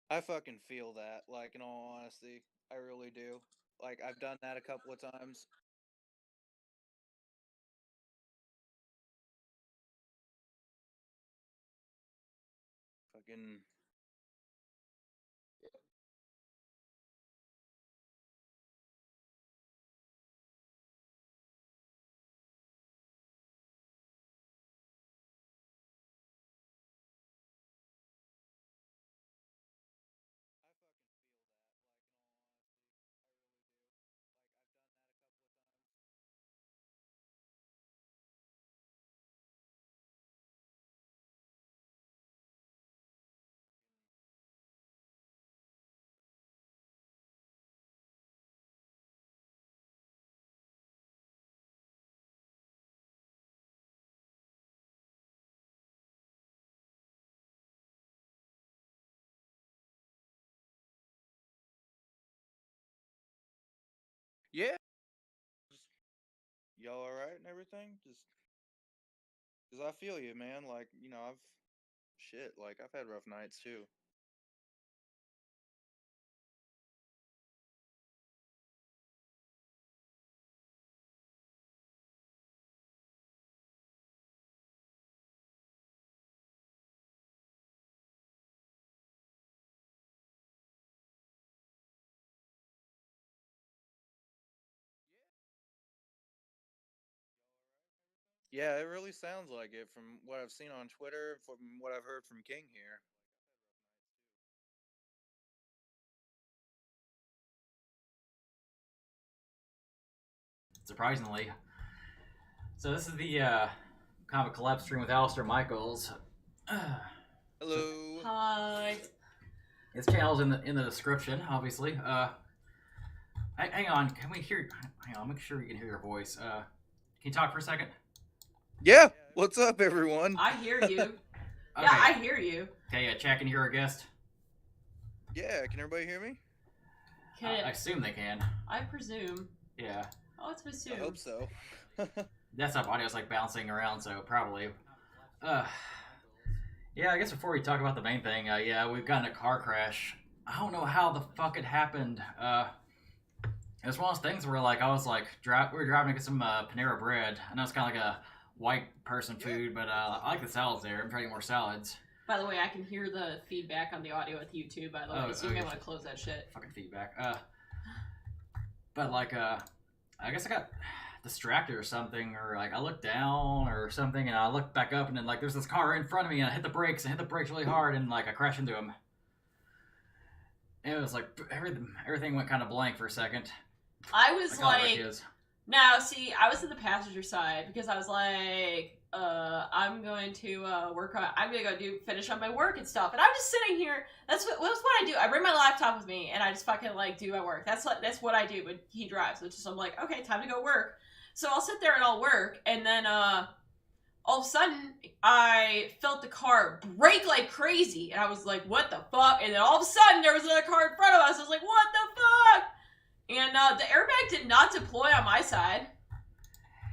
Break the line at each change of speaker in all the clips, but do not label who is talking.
I fucking feel that, like, in all honesty. I really do. Like, I've done that a couple of times. Fucking. I fucking feel that, like, in all honesty. I really do. Like, I've done that a couple of times. Yeah. Just, y'all alright and everything? Just. Because I feel you, man. Like, I've. Shit, like, I've had rough nights too. Yeah, it really sounds like it from what I've seen on Twitter, from what I've heard from King here.
Surprisingly. So this is the kind of a collab stream with Alister Michaels. So
Hello.
Hi.
his channel's in the description, obviously. Hang on, can we hear? Hang on, make sure we can hear your voice. Can you talk for a second?
Yeah, what's up, everyone?
I hear you.
Okay.
Yeah, I hear you.
Okay, check and hear our guest.
Yeah, can everybody hear me?
I assume they can.
I presume.
Yeah.
Oh, it's presumed.
I hope so.
Desktop audio's like bouncing around, so probably. Yeah, I guess before we talk about the main thing, yeah, we've gotten a car crash. I don't know how the fuck it happened. It was one of those things where, like, I was like, we were driving to get some Panera bread. I know it's kind of like a white person food, but I like the salads there. I'm trying to get more salads.
By the way, I can hear the feedback on the audio with you too, by the way, so you may want to close that shit.
Fucking feedback. But, like, I guess I got distracted or something, or, like, I looked down or something, and I looked back up, and then, like, there's this car in front of me, and I hit the brakes really hard, and, like, I crashed into him. And it was, like, everything went kind of blank for a second.
I was like, now, see, I was in the passenger side because I was like, I'm going to I'm going to go finish on my work and stuff. And I'm just sitting here. That's what I do. I bring my laptop with me and I just fucking like do my work. That's what I do when he drives. Which is I'm like, okay, time to go work. So I'll sit there and I'll work. And then all of a sudden I felt the car brake like crazy. And I was like, what the fuck? And then all of a sudden there was another car in front of us. I was like, what the fuck? And the airbag did not deploy on my side.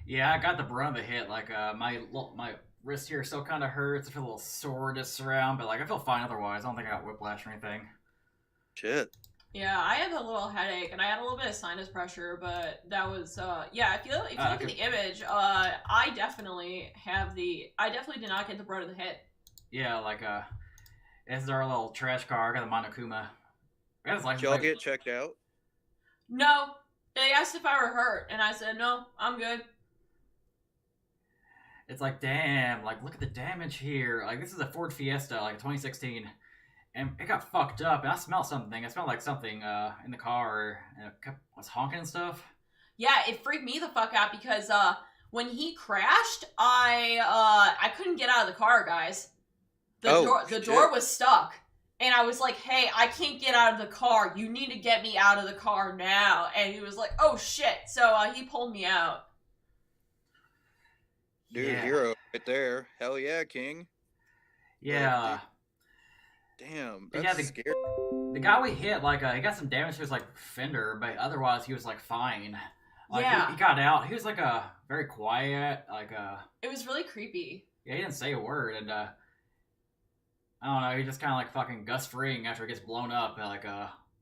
Yeah, I got the brunt of the hit. Like, my wrist here still kind of hurts. I feel a little soreness around, but, like, I feel fine otherwise. I don't think I got whiplash or anything.
Shit.
Yeah, I have a little headache, and I had a little bit of sinus pressure, but that was, yeah, if you look at the image, I definitely did not get the brunt of the hit.
Yeah, like, this is our little trash car. I got the Monokuma.
Did y'all get checked out?
No. They asked if I were hurt, and I said, no, I'm good.
It's like, damn, like, look at the damage here. Like, this is a Ford Fiesta, like, 2016. And it got fucked up, and I smelled something. I smelled like something in the car, and it was honking and stuff.
Yeah, it freaked me the fuck out because when he crashed, I couldn't get out of the car, guys. The door was stuck. And I was like, hey, I can't get out of the car. You need to get me out of the car now. And he was like, oh, shit. So he pulled me out.
Dude, yeah. Hero right there. Hell yeah, King.
Yeah.
Damn, that's scary.
The guy we hit, like, he got some damage to his, like, fender, but otherwise he was, like, fine. Like,
yeah.
He got out. He was, like, very quiet, like,
It was really creepy.
Yeah, he didn't say a word, and, I don't know. He just kind of like fucking Gus Fring after it gets blown up, and like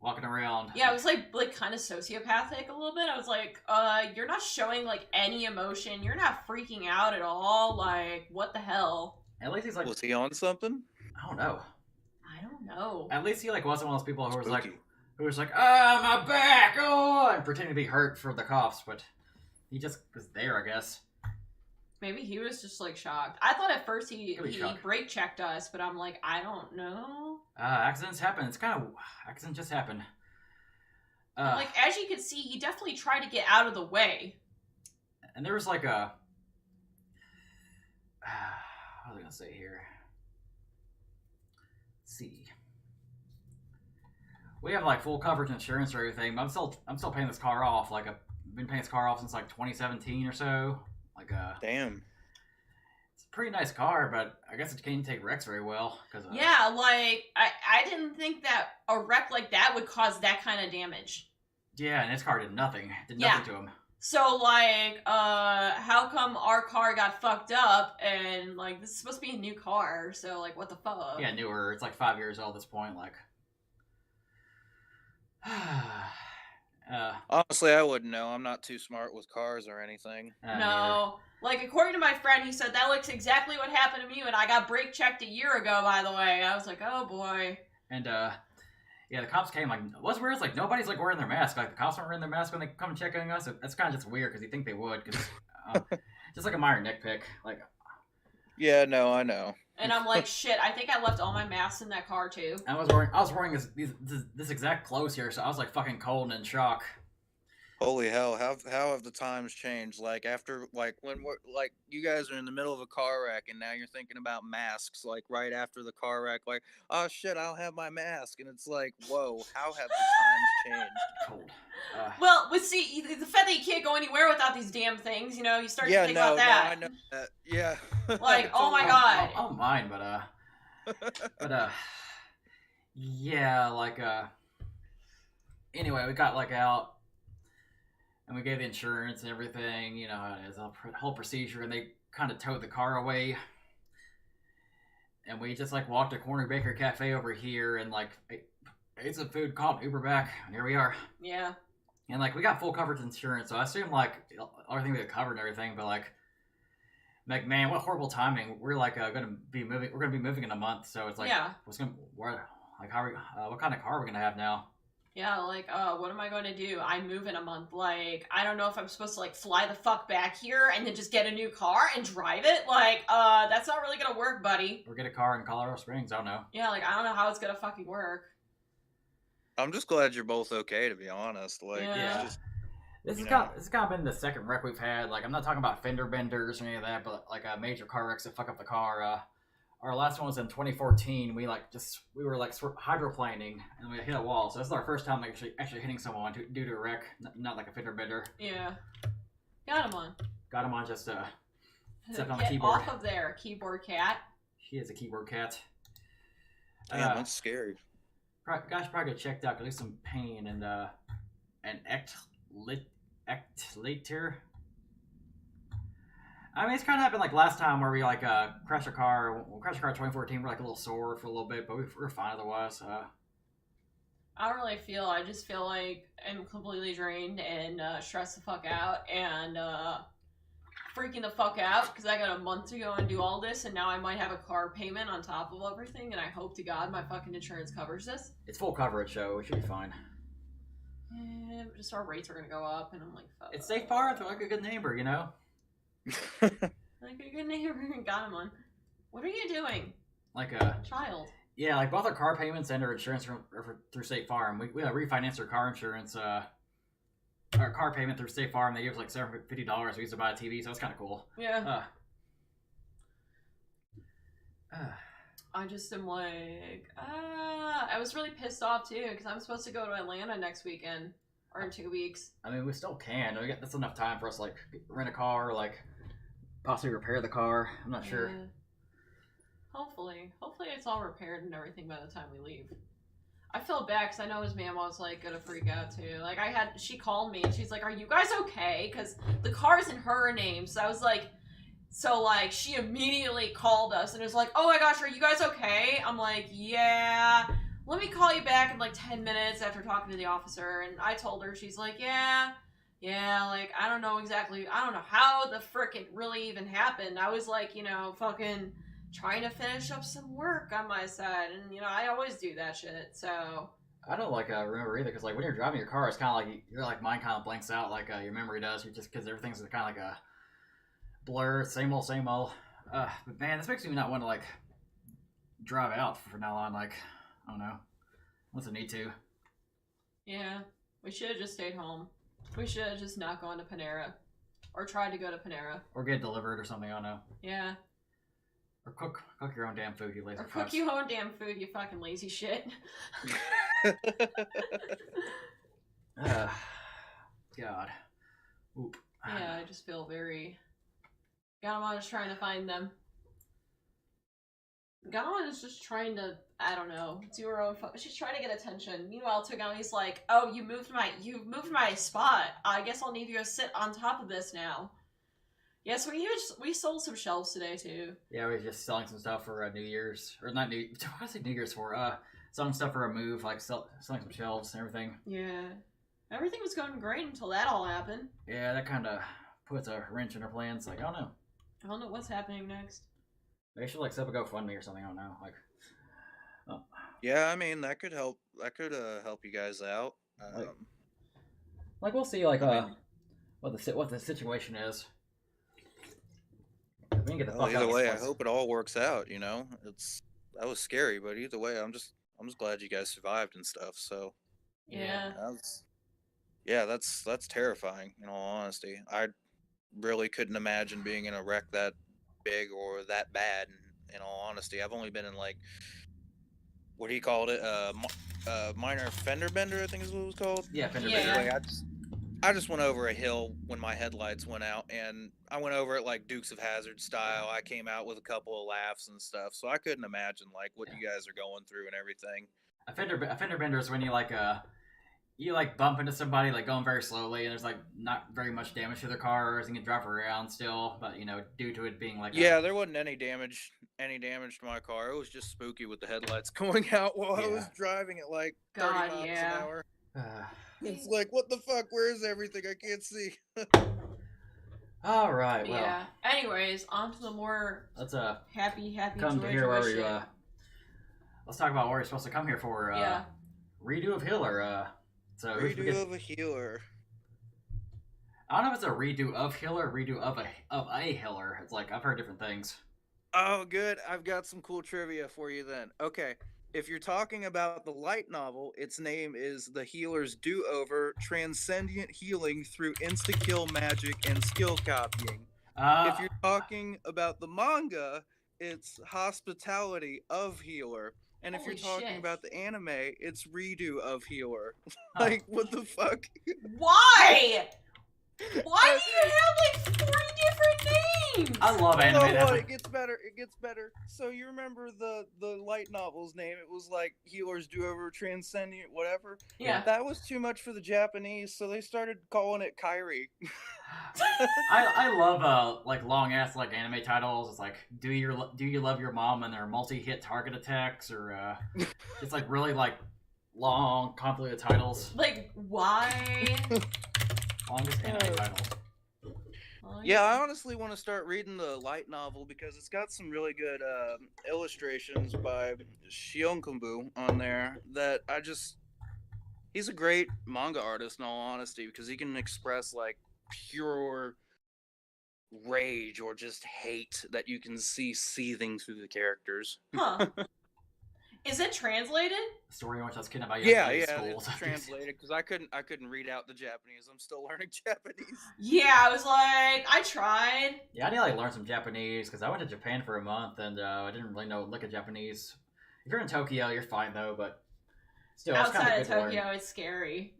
walking around.
Yeah, it was like kind of sociopathic a little bit. I was like, you're not showing like any emotion. You're not freaking out at all. Like, what the hell?
At least he's like,
was he on something?
I don't know.
I don't know.
At least he like wasn't one of those people who was
Spooky.
like, my back, oh, and pretending to be hurt for the cops, but he just was there, I guess.
Maybe he was just like shocked. I thought at first he
shocked.
brake checked us, but I'm like, I don't know.
Accidents happen. It's kind of accidents just happen.
Like as you can see, he definitely tried to get out of the way.
And there was like a what was I gonna say here? Let's see. We have like full coverage insurance or everything, but I'm still paying this car off. Like I've been paying this car off since like 2017 or so. Like
damn.
It's a pretty nice car, but I guess it can't take wrecks very well. Cause,
yeah, like I didn't think that a wreck like that would cause that kind of damage.
Yeah, and his car did nothing. Did nothing to him.
So like, how come our car got fucked up and like this is supposed to be a new car? So like, what the fuck?
Yeah, newer. It's like 5 years old at this point. Like,
honestly, I wouldn't know. I'm not too smart with cars or anything.
No. Like, according to my friend, he said that looks exactly what happened to me when I got brake checked a year ago, by the way. I was like, oh boy.
And, yeah, the cops came, like, what's weird is, like, nobody's, like, wearing their mask. Like, the cops aren't wearing their mask when they come checking us. That's kind of just weird, because you think they would, because, just like a minor nitpick. Like,
yeah, no, I know.
And I'm like, shit, I think I left all my masks in that car, too.
I was wearing this exact clothes here, so I was, like, fucking cold and in shock.
Holy hell, how have the times changed? Like, after, like, when we're, like, you guys are in the middle of a car wreck, and now you're thinking about masks, like, right after the car wreck, like, oh, shit, I don't have my mask, and it's like, whoa, how have the times changed?
Cold.
Well, but see, the fact that you can't go anywhere without these damn things, you know, you start to think about that.
No, I know that. Yeah.
Like, oh my god.
I don't mind, but, yeah, like, anyway, we got, like, out. And we gave the insurance and everything, you know, it's a whole procedure, and they kind of towed the car away. And we just, like, walked to Corner Baker Cafe over here and, like, ate some food, called Uber back, and here we are.
Yeah.
And, like, we got full coverage insurance, so I assume, like, everything we had covered and everything, but, like, man, what horrible timing. We're, like, we're gonna be moving in a month, so it's like,
yeah.
what kind of car are we gonna have now?
Yeah, like, what am I going to do? I move in a month. Like, I don't know if I'm supposed to, like, fly the fuck back here and then just get a new car and drive it. Like, that's not really going to work, buddy.
Or get a car in Colorado Springs, I don't know.
Yeah, like, I don't know how it's going to fucking work.
I'm just glad you're both okay, to be honest. Like,
yeah.
It's just,
this has kind of been the second wreck we've had. Like, I'm not talking about fender benders or any of that, but, like, major car wrecks that fuck up the car. Our last one was in 2014. We were like hydroplaning and we hit a wall. So this is our first time actually hitting someone due to a wreck, not like a fender bender.
Yeah. Got him on. Just
stepped on the
get
keyboard.
Off of there, keyboard cat.
She is a keyboard cat.
damn, that's scary.
Gosh, probably get checked out. At least some pain and an ectolator. I mean, it's kind of happened like last time where we like crashed a car. We crashed a car in 2014. We're like a little sore for a little bit, but we're fine otherwise.
I don't really feel. I just feel like I'm completely drained and stressed the fuck out and freaking the fuck out because I got a month to go and do all this, and now I might have a car payment on top of everything, and I hope to God my fucking insurance covers this.
It's full coverage, so we should be fine.
Yeah, just our rates are gonna go up, and I'm like, fuck.
It's Safe Bar. They're like a good neighbor, you know.
Like a good neighbor. Got him on. What are you doing?
Like a
child.
Yeah, like both our car payments and our insurance through State Farm. We refinanced our car insurance, our car payment through State Farm. They gave us like $750. We used to buy a TV, so it's kind of cool.
Yeah. I just am like, I was really pissed off too because I'm supposed to go to Atlanta next weekend or in 2 weeks.
I mean, we still can. That's enough time for us to like rent a car, or, like possibly repair the car. I'm not sure.
Hopefully it's all repaired and everything by the time we leave. I feel bad because I know his mama's like gonna freak out too. Like she called me and she's like, "Are you guys okay?" Because the car's in her name. So I was like, So, like, she immediately called us and was like, oh my gosh, are you guys okay? I'm like, yeah. Let me call you back in like 10 minutes after talking to the officer. And I told her, she's like, yeah, like, I don't know exactly, I don't know how the frick it really even happened. I was like, fucking trying to finish up some work on my side. And, I always do that shit, so.
I don't remember either, because like when you're driving your car, it's kind of like your like mind kind of blanks out, like your memory does. You just because everything's kind of like a blur, same old, same old. But man, this makes me not want to like drive out from now on. Like, I don't know, unless I need to.
Yeah, we should have just stayed home. We should have just not gone to Panera, or tried to go to Panera,
or get delivered or something. I don't know.
Yeah.
Or cook your own damn food, you lazy.
Or cook your own damn food, you fucking lazy shit.
God. Oop.
Yeah, I just feel very. Ganamon is trying to find them. Ganamon is just trying to, I don't know, do her own. She's trying to get attention. Meanwhile, Togami's like, "Oh, you moved my spot. I guess I'll need you to sit on top of this now." Yes, we sold some shelves today too.
Yeah, we were just selling some stuff for New Year's, or not New. What did I say New Year's for? Selling stuff for a move, like selling some shelves and everything.
Yeah, everything was going great until that all happened.
Yeah, that kind of puts a wrench in our plans. Like, I don't know.
I don't know what's happening next.
They should like set up a GoFundMe or something. I don't know. Like,
oh. Yeah, I mean that could help. That could help you guys out.
Like we'll see. Like, what the situation is. We can get the fuck
either way, I hope it all works out. That was scary, but either way, I'm just glad you guys survived and stuff. So
yeah,
that's terrifying. In all honesty, I really couldn't imagine being in a wreck that big or that bad. In all honesty, I've only been in like, what do you call it? Minor fender bender, I think is what it was called.
Yeah, fender bender.
Like, I just went over a hill when my headlights went out, and I went over it like Dukes of Hazzard style. I came out with a couple of laughs and stuff, so I couldn't imagine like what you guys are going through and everything.
A fender bender is when you bump into somebody like going very slowly, and there's like not very much damage to their cars, and you can drive around still, but due to it being like
there wasn't any damage to my car. It was just spooky with the headlights going out while I was driving at like 30 miles an hour. It's like, what the fuck? Where is everything? I can't see.
All right. Well.
Yeah. Anyways, on to the more.
Let's
happy.
Come to here where we let's talk about what we're supposed to come here for. Redo of Healer. So
redo of a healer.
I don't know if it's a redo of Healer, or redo of a Healer. It's like I've heard different things.
Oh, good. I've got some cool trivia for you then. Okay. If you're talking about the light novel, its name is The Healer's Do-Over, Transcendent Healing Through Insta-Kill Magic and Skill Copying. If you're talking about the manga, it's Hospitality of Healer. And if you're talking about the anime, it's Redo of Healer. Like, what the fuck?
Why? Why do you have like 3 different names?
I love anime.
It gets better. So you remember the light novel's name? It was like Healer's Do-Over, Transcendent, whatever.
Yeah.
That was too much for the Japanese, so they started calling it Kairi.
I love like long ass like anime titles. It's like do you love your mom and their multi-hit target attacks, or it's like really like long convoluted titles.
Like why?
Longest anime title.
Yeah, I honestly want to start reading the light novel because it's got some really good illustrations by Shionkumbu on there that he's a great manga artist in all honesty, because he can express like pure rage or just hate that you can see seething through the characters.
Huh. Is it translated?
The story in which I was kidding about
it's translated because I couldn't read out the Japanese. I'm still learning Japanese.
Yeah, I was like, I tried.
Yeah, I need to like learn some Japanese because I went to Japan for a month and I didn't really look at Japanese. If you're in Tokyo, you're fine though, but still,
outside of Tokyo, it's scary.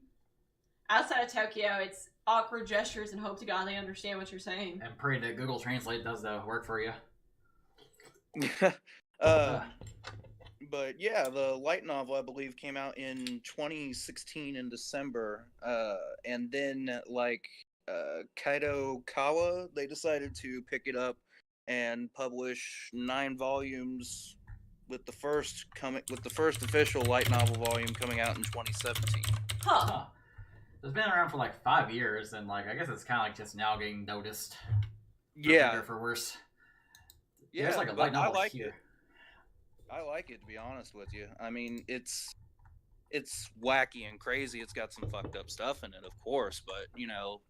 Outside of Tokyo, it's awkward gestures and hope to God they understand what you're saying.
And pray that Google Translate does the work for you.
But yeah, the light novel, I believe, came out in 2016 in December. And then, like, Kaito Kawa, they decided to pick it up and publish 9 volumes with the first official light novel volume coming out in 2017.
Huh. It's been around for like 5 years, and like I guess it's kind of like just now getting noticed. For better or for worse.
Yeah,
there's like a light novel
I like
here.
it. I like it, to be honest with you. I mean, it's wacky and crazy. It's got some fucked up stuff in it, of course, but you know,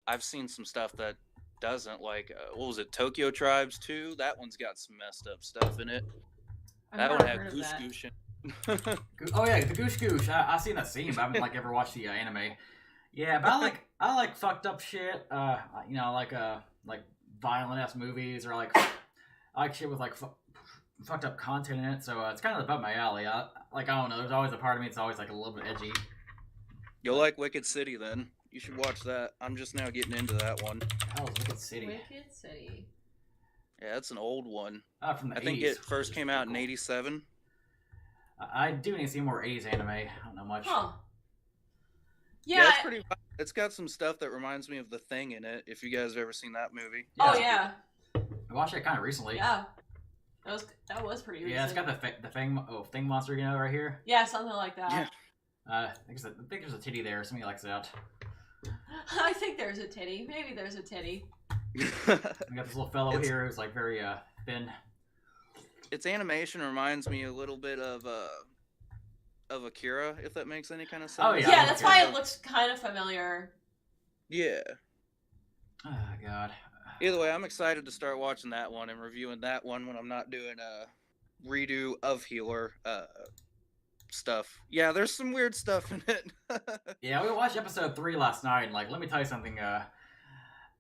I've seen some stuff that doesn't. Like, what was it, Tokyo Tribes 2? That one's got some messed up stuff in it. That one had Goose Goosh in it.
Oh yeah, the Goosh Goosh. I've seen that scene, but I haven't like ever watched the anime. Yeah, but I like fucked up shit. You know, like violent ass movies, or like I like shit with like fucked up content in it. So it's kind of above my alley. I don't know. There's always a part of me that's always like a little bit edgy.
You'll like Wicked City then. You should watch that. I'm just now getting into that one.
What the hell is Wicked City?
Wicked City.
Yeah, it's an old one.
From the 80s.
I think it first came out in '87.
I do need to see more 80s anime. I don't know much.
Huh.
Yeah, it's pretty. It's got some stuff that reminds me of The Thing in it. If you guys have ever seen that movie.
Yeah, oh yeah.
I watched it kind of recently.
Yeah. That was pretty recent.
Yeah, it's got the thing monster, you know, right here.
Yeah, something like that.
Yeah.
I think there's a titty there. Somebody likes that.
I think there's a titty. Maybe there's a titty.
We got this little fellow here who's like very thin.
Its animation reminds me a little bit of Akira, if that makes any kind of sense.
Oh yeah.
Yeah, that's why it looks kind of familiar.
Yeah.
Oh god.
Either way, I'm excited to start watching that one and reviewing that one when I'm not doing a redo of Healer stuff. Yeah, there's some weird stuff in it.
Yeah, we watched episode 3 last night, and like, let me tell you something.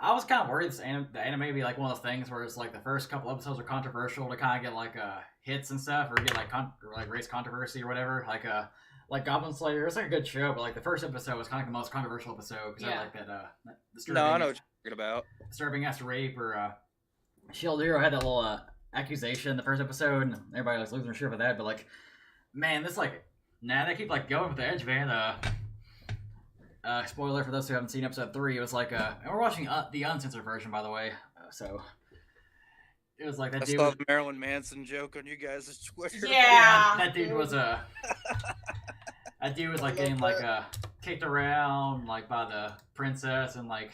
I was kind of worried the anime would be like one of those things where it's like the first couple episodes are controversial to kind of get like hits and stuff, or get like race controversy or whatever. Like Goblin Slayer, it's like a good show, but like the first episode was kind of like the most controversial episode because I like that.
No, I know what you're talking about.
Disturbing ass rape, or Shield Hero had that little accusation in the first episode, and everybody was losing their shit about that. But like, man, this like, they keep like going with the edge, man. Spoiler for those who haven't seen episode 3, it was like and we're watching the uncensored version, by the way. So it was like that dude.
I saw the Marilyn Manson joke on you guys' Twitter.
Yeah,
that dude was that dude was like getting like kicked around like by the princess, and like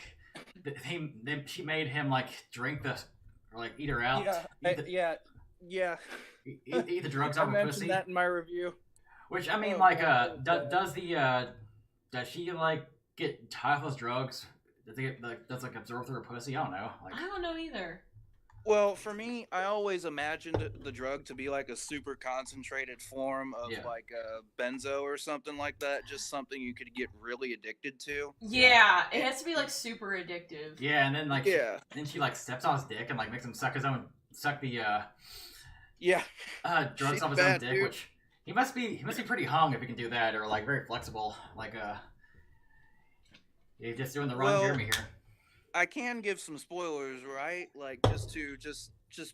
she made him like drink the or like eat her out.
Yeah.
Eat the drugs
out
of her pussy.
I mentioned that in my review.
Which I mean, does she like get high off those drugs? Does it get that's like absorbed through her pussy? I don't know.
I don't know either.
Well, for me, I always imagined the drug to be like a super concentrated form of like a benzo or something like that. Just something you could get really addicted to.
Yeah, it has to be like super addictive.
Yeah, and then like then she like steps on his dick and like makes him suck the drugs off his own dick, dude. Which he must be pretty hung if he can do that, or like very flexible. Like he's just doing the Ron Jeremy here.
I can give some spoilers, right? Like just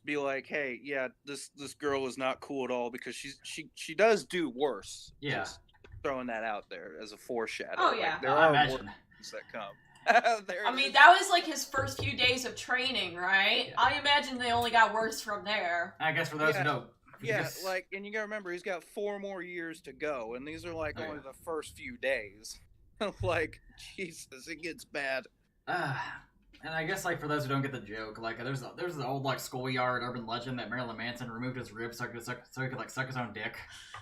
be like, hey, yeah, this girl is not cool at all, because she does do worse.
Yeah.
Just throwing that out there as a foreshadow.
Oh yeah.
Like, there are worse things that come.
I mean, that was like his first few days of training, right? Yeah. I imagine they only got worse from there.
I guess for those who don't.
Yeah, like, and you gotta remember, he's got 4 more years to go, and these are like only the first few days. Like, Jesus, it gets bad.
And I guess, like, for those who don't get the joke, like, there's the old, like, schoolyard urban legend that Marilyn Manson removed his ribs so he could like, suck his own dick.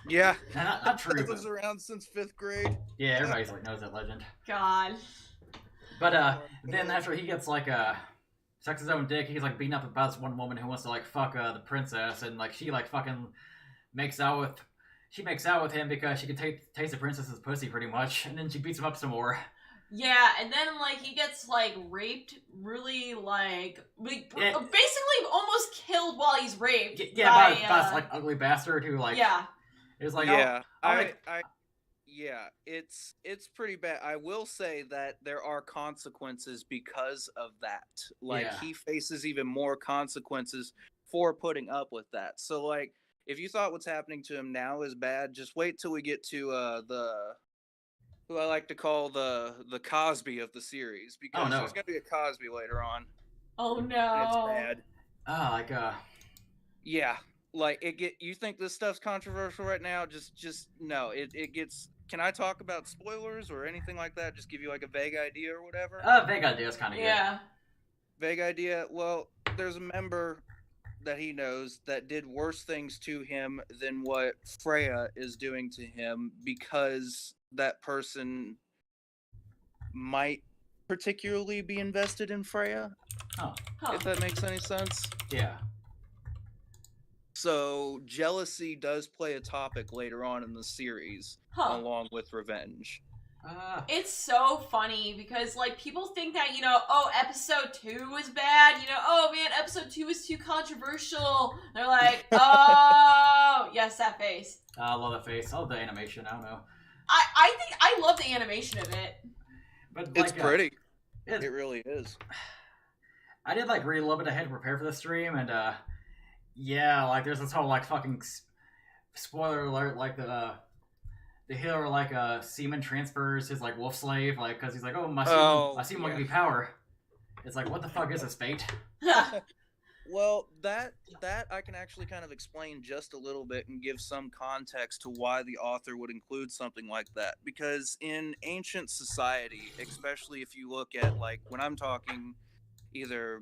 Yeah.
Not true.
That was around since 5th grade.
Yeah, everybody's, like, knows that legend.
God.
But, then after he gets, like, sucks his own dick, he's, like, beaten up by this one woman who wants to, like, fuck, the princess, and, like, she, like, fucking makes out with him because she can taste the princess's pussy, pretty much, and then she beats him up some more.
Yeah, and then, like, he gets, like, raped really, like basically almost killed while he's raped.
Yeah, by this, like, ugly bastard who, like...
Yeah.
It was like...
Yeah, it's pretty bad. I will say that there are consequences because of that. Like, he faces even more consequences for putting up with that. So, like, if you thought what's happening to him now is bad, just wait till we get to, who I like to call the Cosby of the series, because there's going to be a Cosby later on.
Oh
and it's
no.
bad.
Like
Yeah, like you think this stuff's controversial right now? Just no. It gets. Can I talk about spoilers or anything like that? Just give you like a vague idea or whatever.
vague idea is kind of good.
Yeah.
Vague idea. Well, there's a member that he knows that did worse things to him than what Freya is doing to him because that person might particularly be invested in Freya.
Huh.
If that makes any sense.
Yeah.
So jealousy does play a topic later on in the series, along with revenge.
It's so funny because like people think that, you know, oh, episode 2 was bad, you know, oh man, episode 2 was too controversial. They're like, oh yes, that face.
I love the face. I love the animation. I don't know.
I think I love the animation of it.
But
it's
like,
pretty. It really is.
I did like read a little bit ahead to prepare for the stream, and yeah, like there's this whole like fucking spoiler alert, like the healer like seaman transfers his like wolf slave, like because he's like, oh my seaman will give me power. It's like, what the fuck is this, fate?
Well, that I can actually kind of explain just a little bit and give some context to why the author would include something like that. Because in ancient society, especially if you look at like when I'm talking either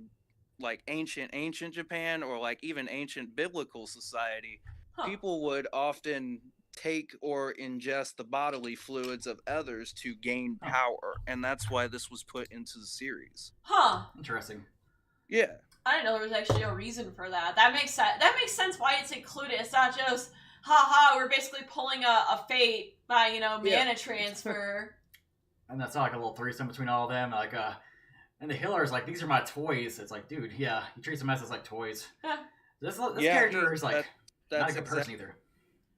like ancient Japan or like even ancient biblical society, people would often take or ingest the bodily fluids of others to gain power, and that's why this was put into the series.
Interesting.
Yeah.
I didn't know there was actually a reason for that. That makes sense. That makes sense why it's included. It's not just, haha, we're basically pulling a fate by, you know, mana transfer.
And that's like a little threesome between all of them. Like, and the healer's like, these are my toys. It's like, dude, yeah, he treats them as like toys. This character is like not a good person either.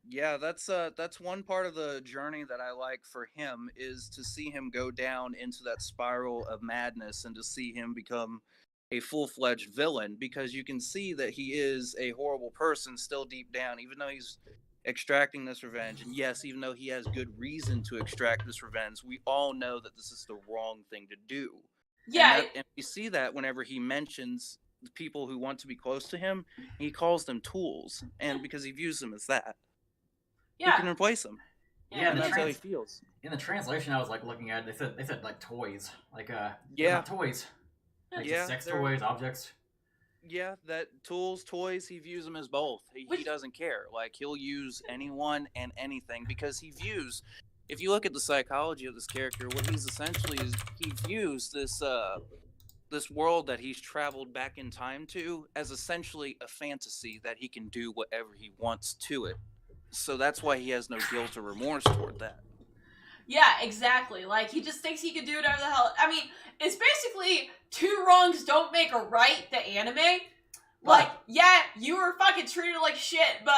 Yeah, that's one part of the journey that I like for him, is to see him go down into that spiral of madness and to see him become a full-fledged villain, because you can see that he is a horrible person still deep down, even though he's extracting this revenge. And yes, even though he has good reason to extract this revenge, we all know that this is the wrong thing to do.
Yeah.
And we see that whenever he mentions the people who want to be close to him, he calls them tools, and because he views them as that.
Yeah.
You can replace them.
Yeah,
and that's how he feels.
In the translation I was like looking at, they said like toys. Like toys. Like sex toys, objects.
Yeah, that tools, toys, he views them as both. He doesn't care. Like, he'll use anyone and anything, because he views, if you look at the psychology of this character, what he's essentially is, he views this this world that he's traveled back in time to as essentially a fantasy that he can do whatever he wants to it. So that's why he has no guilt or remorse toward that.
Yeah, exactly. Like, he just thinks he can do whatever the hell. I mean, it's basically 2 wrongs don't make a right, the anime. Like, yeah, you were fucking treated like shit, but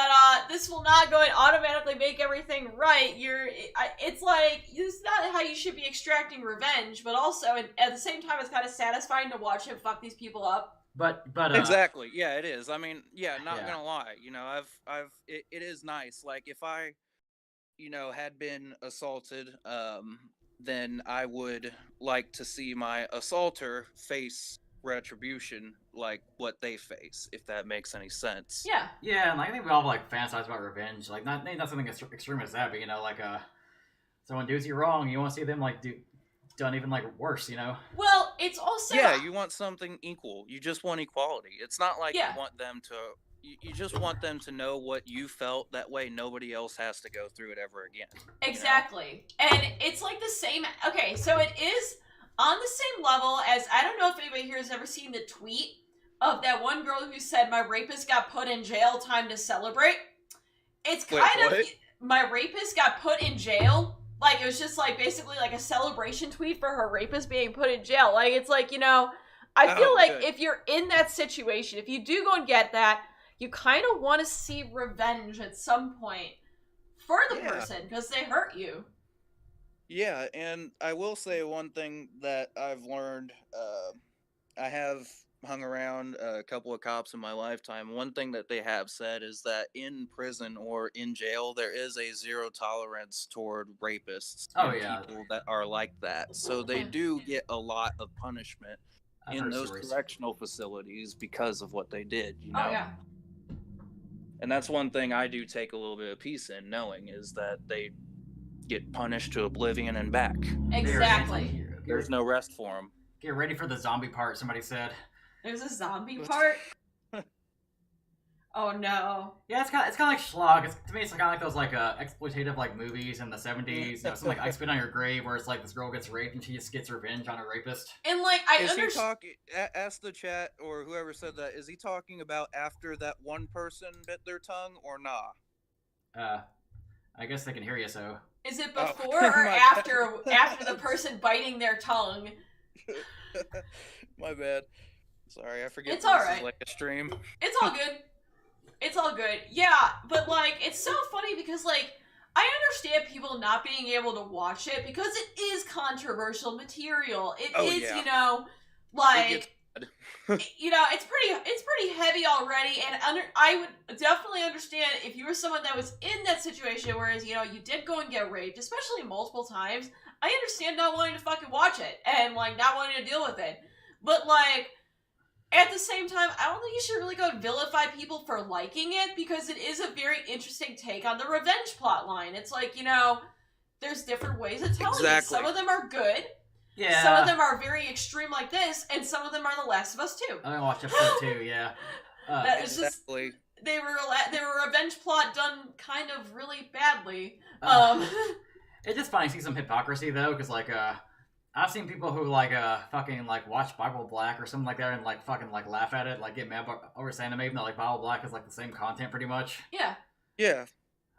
this will not go and automatically make everything right. It's like, this is not how you should be extracting revenge, but also, at the same time, it's kind of satisfying to watch him fuck these people up.
But
exactly, yeah, it is. I mean, yeah, not gonna lie, you know, it is nice. Like, if I, you know, had been assaulted, then I would like to see my assaulter face retribution like what they face, if that makes any sense.
Yeah, and like, I think we all like fantasize about revenge. Like, not something as extreme as that, but you know, like someone does you wrong, you want to see them like done even like worse, you know.
Well, it's also
you want something equal. You just want equality. It's not like you want them to. You just want them to know what you felt. That way, nobody else has to go through it ever again.
Exactly, and it's like the same. Okay, so it is on the same level as, I don't know if anybody here has ever seen the tweet of that one girl who said, my rapist got put in jail, time to celebrate. It's kind of, my rapist got put in jail. Like, it was just like basically like a celebration tweet for her rapist being put in jail. Like, it's like, you know, I feel like if you're in that situation, if you do go and get that, you kind of want to see revenge at some point for the person, because they hurt you.
Yeah, and I will say one thing that I've learned. I have hung around a couple of cops in my lifetime. One thing that they have said is that in prison or in jail, there is a zero tolerance toward rapists and people that are like that. So they do get a lot of punishment. in those correctional facilities because of what they did, you know?
Oh, yeah.
And that's one thing I do take a little bit of peace in knowing is that they get punished to oblivion and back.
Exactly.
There's no rest for them.
Get ready for the zombie part, somebody said.
There's a zombie part? Oh no.
Yeah, it's kind of like schlock. To me, it's kind of like those like exploitative like movies in the 70s. You know, something like I Spit on Your Grave, where it's like this girl gets raped and she just gets revenge on a rapist.
And like I
understand. Ask the chat or whoever said that. Is he talking about after that one person bit their tongue or nah?
I guess they can hear you. So
is it before or after the person biting their tongue?
My bad. Sorry, I forget.
It's all right.
Is like a stream.
It's all good. It's all good. Yeah, but like it's so funny because like I understand people not being able to watch it because it is controversial material. It is, you know, like you know, it's pretty heavy already, and I would definitely understand if you were someone that was in that situation, whereas you know you did go and get raped, especially multiple times. I understand not wanting to fucking watch it and like not wanting to deal with it, but like. At the same time, I don't think you should really go and vilify people for liking it because it is a very interesting take on the revenge plot line. It's like, you know, there's different ways of telling it. Some of them are good. Yeah. Some of them are very extreme like this, and some of them are The Last of Us 2.
I watched episode 2, yeah.
That is just they were a revenge plot done kind of really badly.
It's just funny to see some hypocrisy though, because like I've seen people who like fucking like watch Bible Black or something like that and like fucking like laugh at it, like get mad over this anime, even though like Bible Black is like the same content pretty much.
Yeah.
Yeah.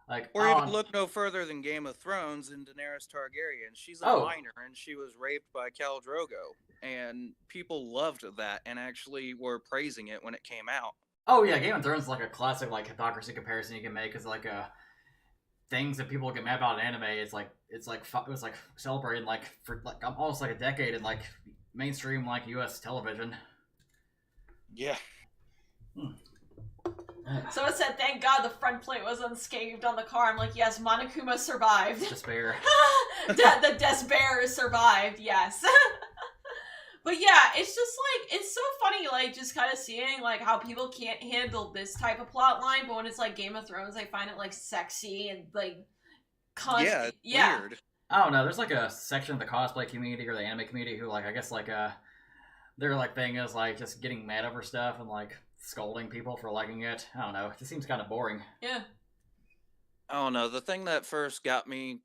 Like,
or even look no further than Game of Thrones and Daenerys Targaryen. She's a minor and she was raped by Khal Drogo, and people loved that and actually were praising it when it came out.
Oh yeah, Game of Thrones is like a classic like hypocrisy comparison you can make, because like things that people get mad about in anime, it was like celebrated like for like almost like a decade in like mainstream like U.S. television.
Yeah.
Someone said, "Thank God the front plate was unscathed on the car." I'm like, yes, Monokuma survived.
Despair.
The Despair survived. Yes. But yeah, it's just like, it's so funny, like, just kind of seeing, like, how people can't handle this type of plot line, but when it's, like, Game of Thrones, they find it, like, sexy and, like,
yeah, it's weird.
I don't know, there's, like, a section of the cosplay community or the anime community who, like, I guess, like, their, like, thing is, like, just getting mad over stuff and, like, scolding people for liking it. I don't know, it just seems kind of boring.
Yeah.
I don't know, the thing that first got me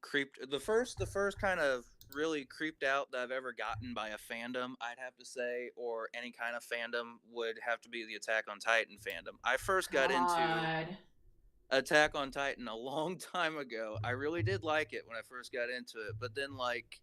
the first kind of really creeped out that I've ever gotten by a fandom, I'd have to say, or any kind of fandom, would have to be the Attack on Titan fandom. I first got into Attack on Titan a long time ago. I really did like it when I first got into it, but then, like,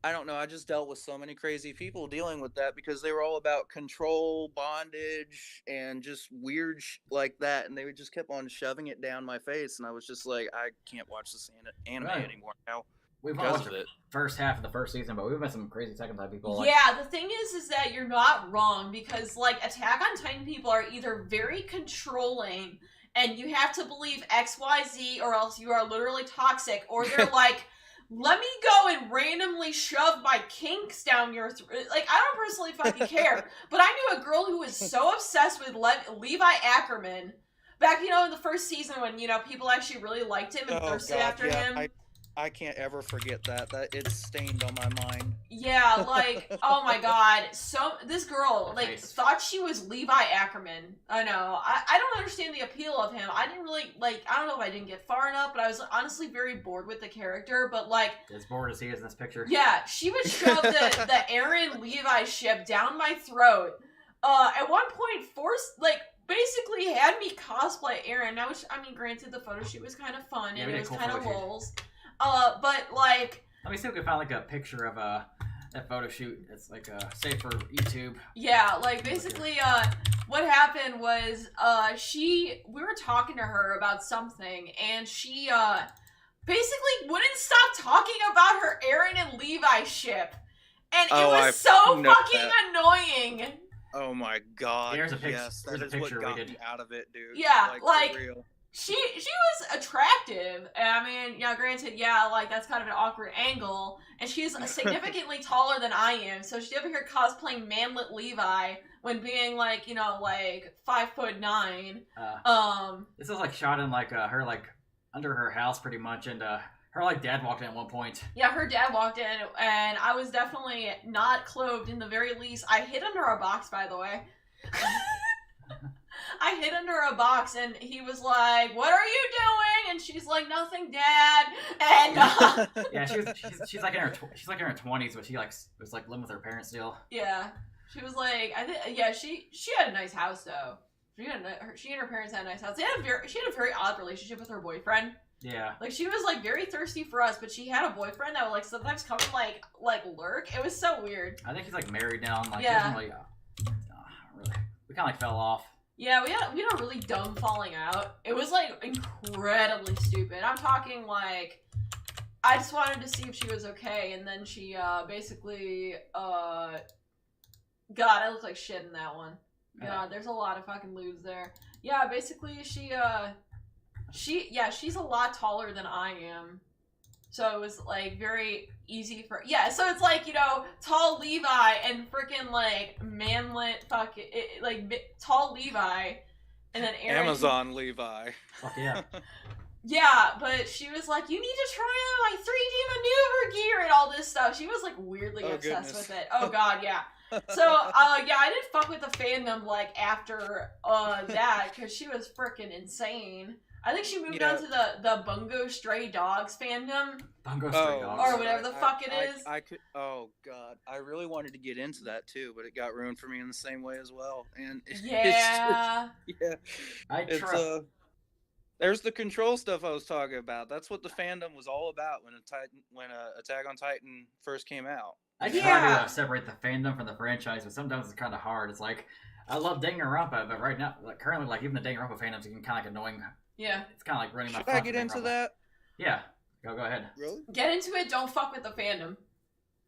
I don't know, I just dealt with so many crazy people dealing with that because they were all about control, bondage, and just weird like that, and they would just kept on shoving it down my face, and I was just like, I can't watch this anime anymore now.
We've watched the first half of the first season, but we've met some crazy Attack on Titan people. Like...
Yeah, the thing is that you're not wrong, because, like, Attack on Titan people are either very controlling, and you have to believe XYZ, or else you are literally toxic, or they're like, let me go and randomly shove my kinks down your throat. Like, I don't personally fucking care, but I knew a girl who was so obsessed with Levi Ackerman, back, you know, in the first season when, you know, people actually really liked him and thirsted after him.
I can't ever forget that. It's stained on my mind.
Yeah, like, oh my god. So, this girl, like, thought she was Levi Ackerman. I know. I don't understand the appeal of him. I didn't really, like, I don't know if I didn't get far enough, but I was honestly very bored with the character, but, like...
As bored as he is in this picture.
Yeah, she would shove the Eren Levi ship down my throat. At one point, basically had me cosplay Eren. Now, which, I mean, granted, the photo shoot was kind of fun, and it was kind of lulz. But, like...
Let me see if we can find, like, a picture of, that photo shoot. It's, like, safe for YouTube.
Yeah, like, basically, what happened was, we were talking to her about something, and she, basically wouldn't stop talking about her Eren and Levi ship. And it was so fucking annoying.
Oh my god.
There's a picture.
Yes, that is what got me out of it, dude.
Yeah, like
for real.
She was attractive attractive. And I mean, yeah, granted, yeah, like that's kind of an awkward angle. And she's significantly taller than I am, so she's over here cosplaying Manlet Levi when being like, you know, like 5'9".
This is like shot in like her like under her house pretty much, and her like dad walked in at one point.
Yeah, her dad walked in, and I was definitely not clothed in the very least. I hid under a box, by the way. I hid under a box, and he was like, "What are you doing?" And she's like, "Nothing, Dad." And
yeah, she's like in her 20s, but she like was like living with her parents still.
Yeah, she was like, she had a nice house though. She and her parents had a nice house. She had a very odd relationship with her boyfriend.
Yeah.
Like, she was, like, very thirsty for us, but she had a boyfriend that would, like, sometimes come and, like lurk. It was so weird.
I think he's, like, married now, and, like,
yeah.
Really, we kind of, like, fell off.
Yeah, we had a really dumb falling out. It was, like, incredibly stupid. I'm talking, like, I just wanted to see if she was okay, and then she, basically, God, I looked like shit in that one. God, there's a lot of fucking lewds there. Yeah, basically, she's a lot taller than I am. So it was, like, very easy for... Yeah, so it's, like, you know, tall Levi and freaking, like, manlet tall Levi, and then Aaron...
Amazon Levi.
Fuck yeah.
Yeah, but she was like, you need to try my 3D maneuver gear and all this stuff. She was, like, weirdly obsessed with it. Oh, God, yeah. So, yeah, I didn't fuck with the fandom, like, after, that, because she was freaking insane. I think she moved on to the Bungo Stray Dogs fandom.
Bungo Stray Dogs.
Or whatever the fuck it is.
I could. Oh God, I really wanted to get into that too, but it got ruined for me in the same way as well. And
yeah,
there's the control stuff I was talking about. That's what the fandom was all about when Attack on Titan first came out.
I try to separate the fandom from the franchise, but sometimes it's kind of hard. It's like I love Danganronpa, but right now, like currently, like even the Danganronpa fandoms can kind of like annoying.
Yeah.
It's kind of like running my...
Should I get into that?
Yeah. Go ahead.
Really?
Get into it, don't fuck with the fandom.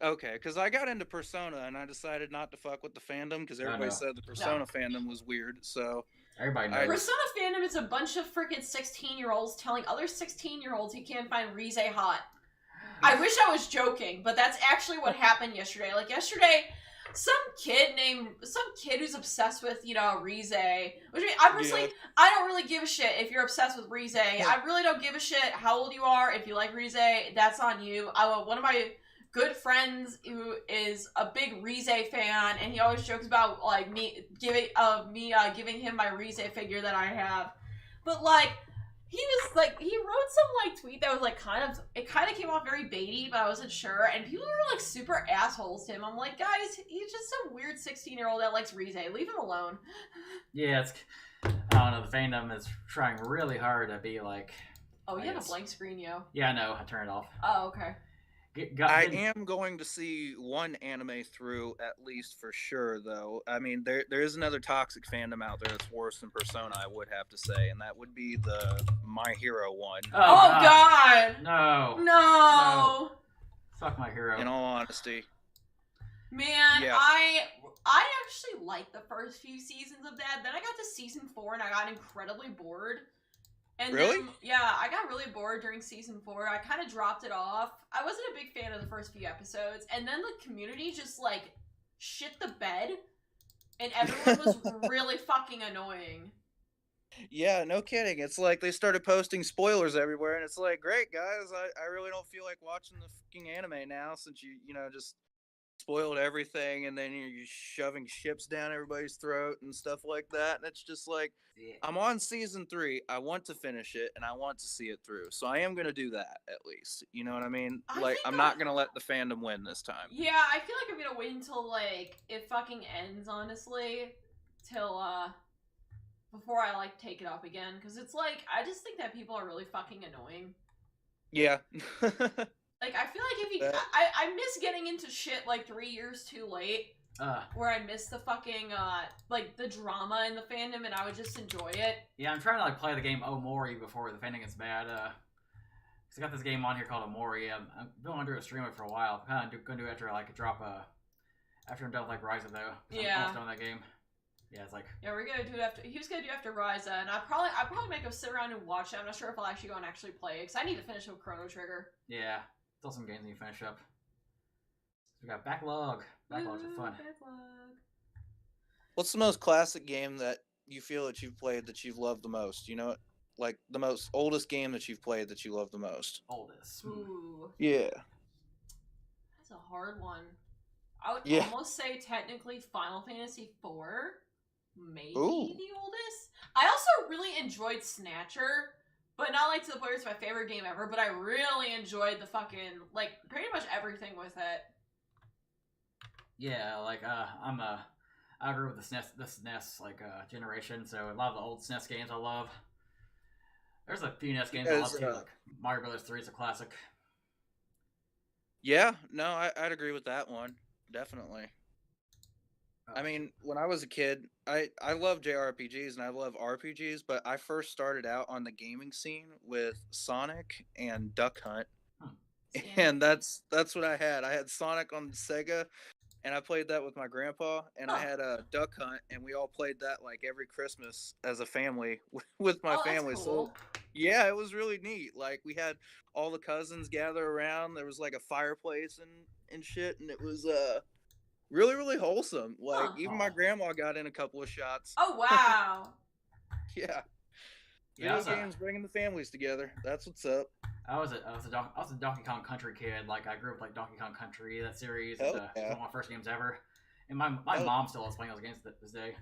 Okay, because I got into Persona, and I decided not to fuck with the fandom, because everybody said the Persona fandom was weird, so...
Everybody knows.
Persona fandom is a bunch of freaking 16-year-olds telling other 16-year-olds you can't find Rize hot. I wish I was joking, but that's actually what happened yesterday. Like, yesterday... Some kid who's obsessed with, you know, Rize, which I personally, I don't really give a shit if you're obsessed with Rize. I really don't give a shit how old you are. If you like Rize, that's on you. One of my good friends who is a big Rize fan, and he always jokes about, like, me giving him my Rize figure that I have. But, like, he was like, he wrote some like tweet that was like it kind of came off very baity, but I wasn't sure. And people were like super assholes to him. I'm like, guys, he's just some weird 16-year-old that likes Rize. Leave him alone.
Yeah, I don't know. The fandom is trying really hard to be like.
Oh, you have a blank screen, yo.
Yeah, I know. I turn it off.
Oh, okay.
I am going to see one anime through at least for sure, though. I mean, there is another toxic fandom out there that's worse than Persona, I would have to say, and that would be the My Hero one.
Oh God!
No! Fuck My Hero.
In all honesty.
Man, yeah. I actually liked the first few seasons of that. Then I got to season 4 and I got incredibly bored. And
really?
Then, yeah, I got really bored during season 4. I kind of dropped it off. I wasn't a big fan of the first few episodes. And then the community just, like, shit the bed. And everyone was really fucking annoying.
Yeah, no kidding. It's like they started posting spoilers everywhere. And it's like, great, guys. I really don't feel like watching the fucking anime now since you know, just spoiled everything. And then you're shoving ships down everybody's throat and stuff like that. And it's just like, I'm on season 3. I want to finish it and I want to see it through. So I am going to do that at least. You know what I mean? I'm not going to let the fandom win this time.
Yeah, I feel like I'm going to wait until, like, it fucking ends, honestly. Till, before I, like, take it up again. Because it's like, I just think that people are really fucking annoying.
Yeah.
Like, I feel like if you... I miss getting into shit, like, 3 years too late. Where I miss the fucking, like, the drama in the fandom, and I would just enjoy it.
Yeah, I'm trying to, like, play the game Omori before the fandom gets bad. Cause I got this game on here called Omori. I've been wanting to do a stream it for a while. I'm kind of going to do it after, like, after I'm done with, like, Rise of, though.
Yeah.
I'm almost done with that game. Yeah, it's like
yeah, we're gonna do it after. He was gonna do after Ryza, and I'd probably make him sit around and watch it. I'm not sure if I'll actually go and actually play it because I need to finish with Chrono Trigger.
yeah, it's all some games you finish up. We got backlog. Backlogs are fun.
Backlog.
What's the most classic game that you feel that you've played that you've loved the most? You know, like the most oldest game that you've played that you love the most.
Oldest.
Ooh,
Yeah.
that's a hard one. I would
Yeah.
almost say technically Final Fantasy IV, maybe
Ooh.
the oldest. I also really enjoyed Snatcher, but not like to the point where it's my favorite game ever. But I really enjoyed the fucking like pretty much everything with it.
Yeah, like I grew with the SNES like generation, so a lot of the old SNES games I love. There's a few NES games I love too, like Mario Brothers 3 is a classic.
Yeah, no, I'd agree with that one. Definitely. I mean, when I was a kid, I love JRPGs and I love RPGs, but I first started out on the gaming scene with Sonic and Duck Hunt. And that's what I had. I had Sonic on Sega, and I played that with my grandpa, and I had a Duck Hunt, and we all played that like every Christmas as a family with my family.
That's cool.
So yeah, it was really neat. Like we had all the cousins gather around. There was like a fireplace and shit, and it was really really wholesome. Like even my grandma got in a couple of shots.
Oh wow.
Yeah.
Yeah,
Video games bringing the families together. That's what's up.
I was a Donkey Kong Country kid. Like I grew up like Donkey Kong Country, that series.
Hell
It's
yeah.
one of my first games ever. And my mom still is playing those games to this day.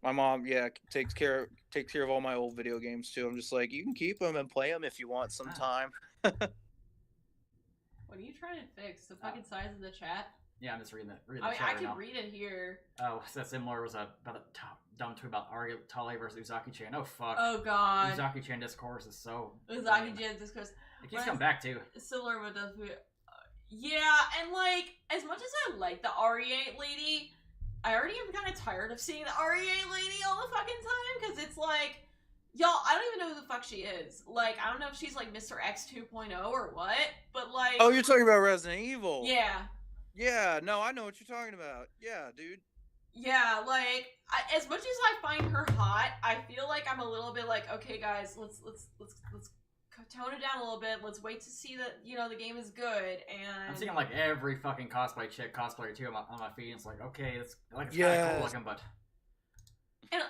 My mom, yeah, takes care of all my old video games too. I'm just like, you can keep them and play them if you want some time.
What are you trying to fix? The fucking size of the chat?
Yeah, I'm just reading the
I mean,
chat
I
right
can
now.
read it here.
Oh, so similar was about a dumb tweet about Ari Tale versus Uzaki-chan. Oh fuck.
Oh god.
Uzaki-chan discourse is so.
Uzaki-chan discourse.
It keeps coming back too.
Similar with the. Yeah, and like, as much as I like the RE8 lady, I already am kind of tired of seeing the RE8 lady all the fucking time, because it's like, y'all, I don't even know who the fuck she is. Like, I don't know if she's like Mr. X 2.0 or what, but like...
Oh, you're talking about Resident Evil.
Yeah.
Yeah, no, I know what you're talking about. Yeah, dude.
Yeah, like, as much as I find her hot, I feel like I'm a little bit like, okay guys, let's tone it down a little bit. Let's wait to see that, you know, the game is good. And
I'm seeing like every fucking cosplay chick cosplayer too on my feed. And it's like, okay, it's like kind of cool looking, but
and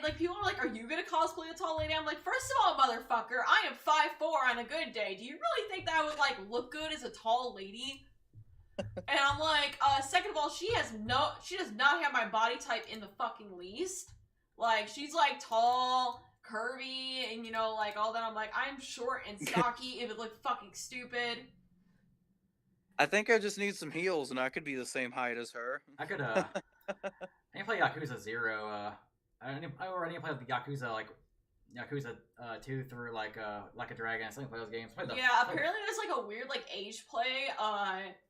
like people are like, are you gonna cosplay a tall lady? I'm like, first of all, motherfucker, I am 5'4" on a good day. Do you really think that I would like look good as a tall lady? And I'm like, second of all, she does not have my body type in the fucking least. Like, she's like tall, curvy, and you know, like all that. I'm like, I'm short and stocky. It would look fucking stupid.
I think I just need some heels, and I could be the same height as her.
I could I can play Yakuza 0. I didn't play the Yakuza like Yakuza 2 through like a Dragon. I still didn't play those games.
Apparently there's like a weird like age play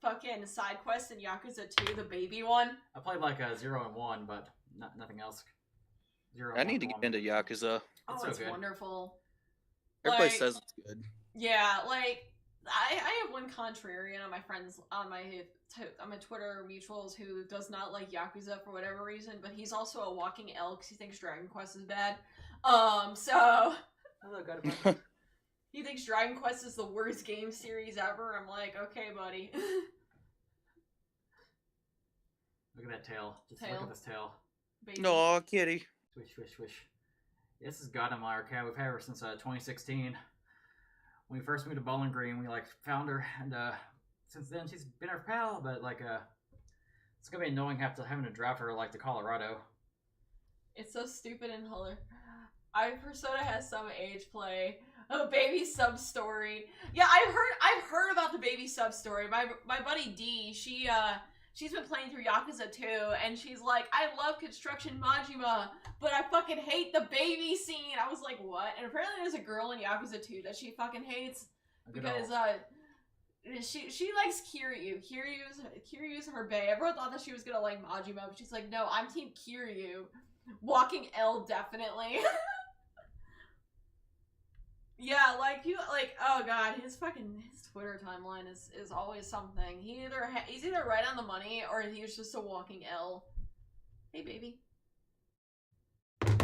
fucking side quest in Yakuza 2, the baby one.
I played like 0 and 1, but nothing else. 0.
I need to get into Yakuza.
It's wonderful.
Everybody says it's good.
Yeah, like I have one contrarian on my friends on my Twitter mutuals who does not like Yakuza for whatever reason, but he's also a walking L because he thinks Dragon Quest is bad. So he thinks Dragon Quest is the worst game series ever. I'm like, okay, buddy.
Look at that tail. Look at this tail.
Baby.
No, kitty.
Swish, swish, swish. This is Gadameyer cat. We've had her since 2016. When we first moved to Bowling Green, we like found her, and since then she's been our pal. But like, it's gonna be annoying having to drive her like to Colorado.
It's so stupid and hilarious. Persona has some age play. Oh, baby sub story. Yeah, I've heard about the baby sub story. My buddy D, she's been playing through Yakuza 2, and she's like, I love Construction Majima, but I fucking hate the baby scene. I was like, what? And apparently there's a girl in Yakuza 2 that she fucking hates because she likes Kiryu. Kiryu's her bae. Everyone thought that she was gonna like Majima, but she's like, no, I'm team Kiryu. Walking L, definitely. Yeah, like you, like oh god, his Twitter timeline is always something. He's either right on the money or he's just a walking L. Hey, baby.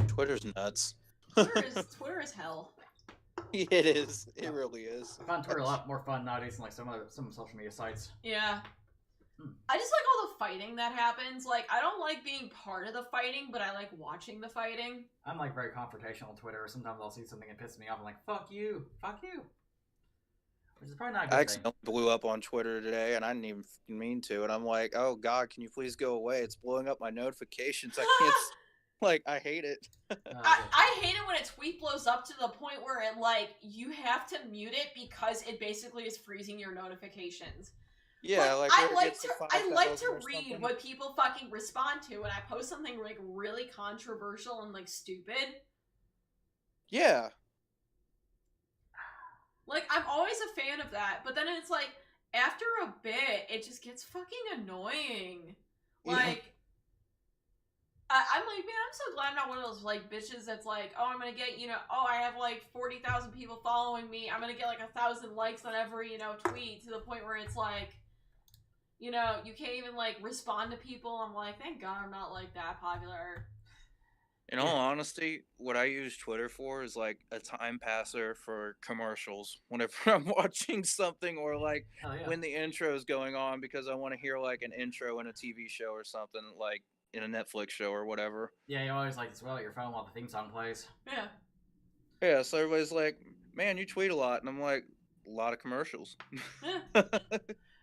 Twitter's nuts.
Twitter is hell.
It is. It really is.
I find Twitter a lot more fun nowadays than like some social media sites.
Yeah. I just like all the fighting that happens. Like, I don't like being part of the fighting, but I like watching the fighting.
I'm like very confrontational on Twitter. Sometimes I'll see something that pisses me off. I'm like, fuck you. Fuck you. Which is probably not a good
I
thing.
accidentally blew up on Twitter today, and I didn't even mean to. And I'm like, oh god, can you please go away? It's blowing up my notifications. I can't. Like, I hate it.
I hate it when a tweet blows up to the point where it like you have to mute it because it basically is freezing your notifications.
Yeah, like
I like to read
something.
what people fucking respond to when I post something like really controversial and like stupid.
Yeah.
Like, I'm always a fan of that, but then it's like after a bit, it just gets fucking annoying. Like, I'm like, man, I'm so glad I'm not one of those like bitches that's like, oh, I'm gonna get, I have like 40,000 people following me. I'm gonna get like 1,000 likes on every, tweet to the point where it's like, you can't even like respond to people. I'm like, thank God I'm not like that popular.
In all honesty, what I use Twitter for is like a time passer for commercials whenever I'm watching something, or like when the intro is going on, because I want to hear like an intro in a TV show or something, like in a Netflix show or whatever.
Yeah, you always like swell at your phone while the theme song plays.
Yeah.
Yeah, so everybody's like, man, you tweet a lot. And I'm like, a lot of commercials.
Yeah.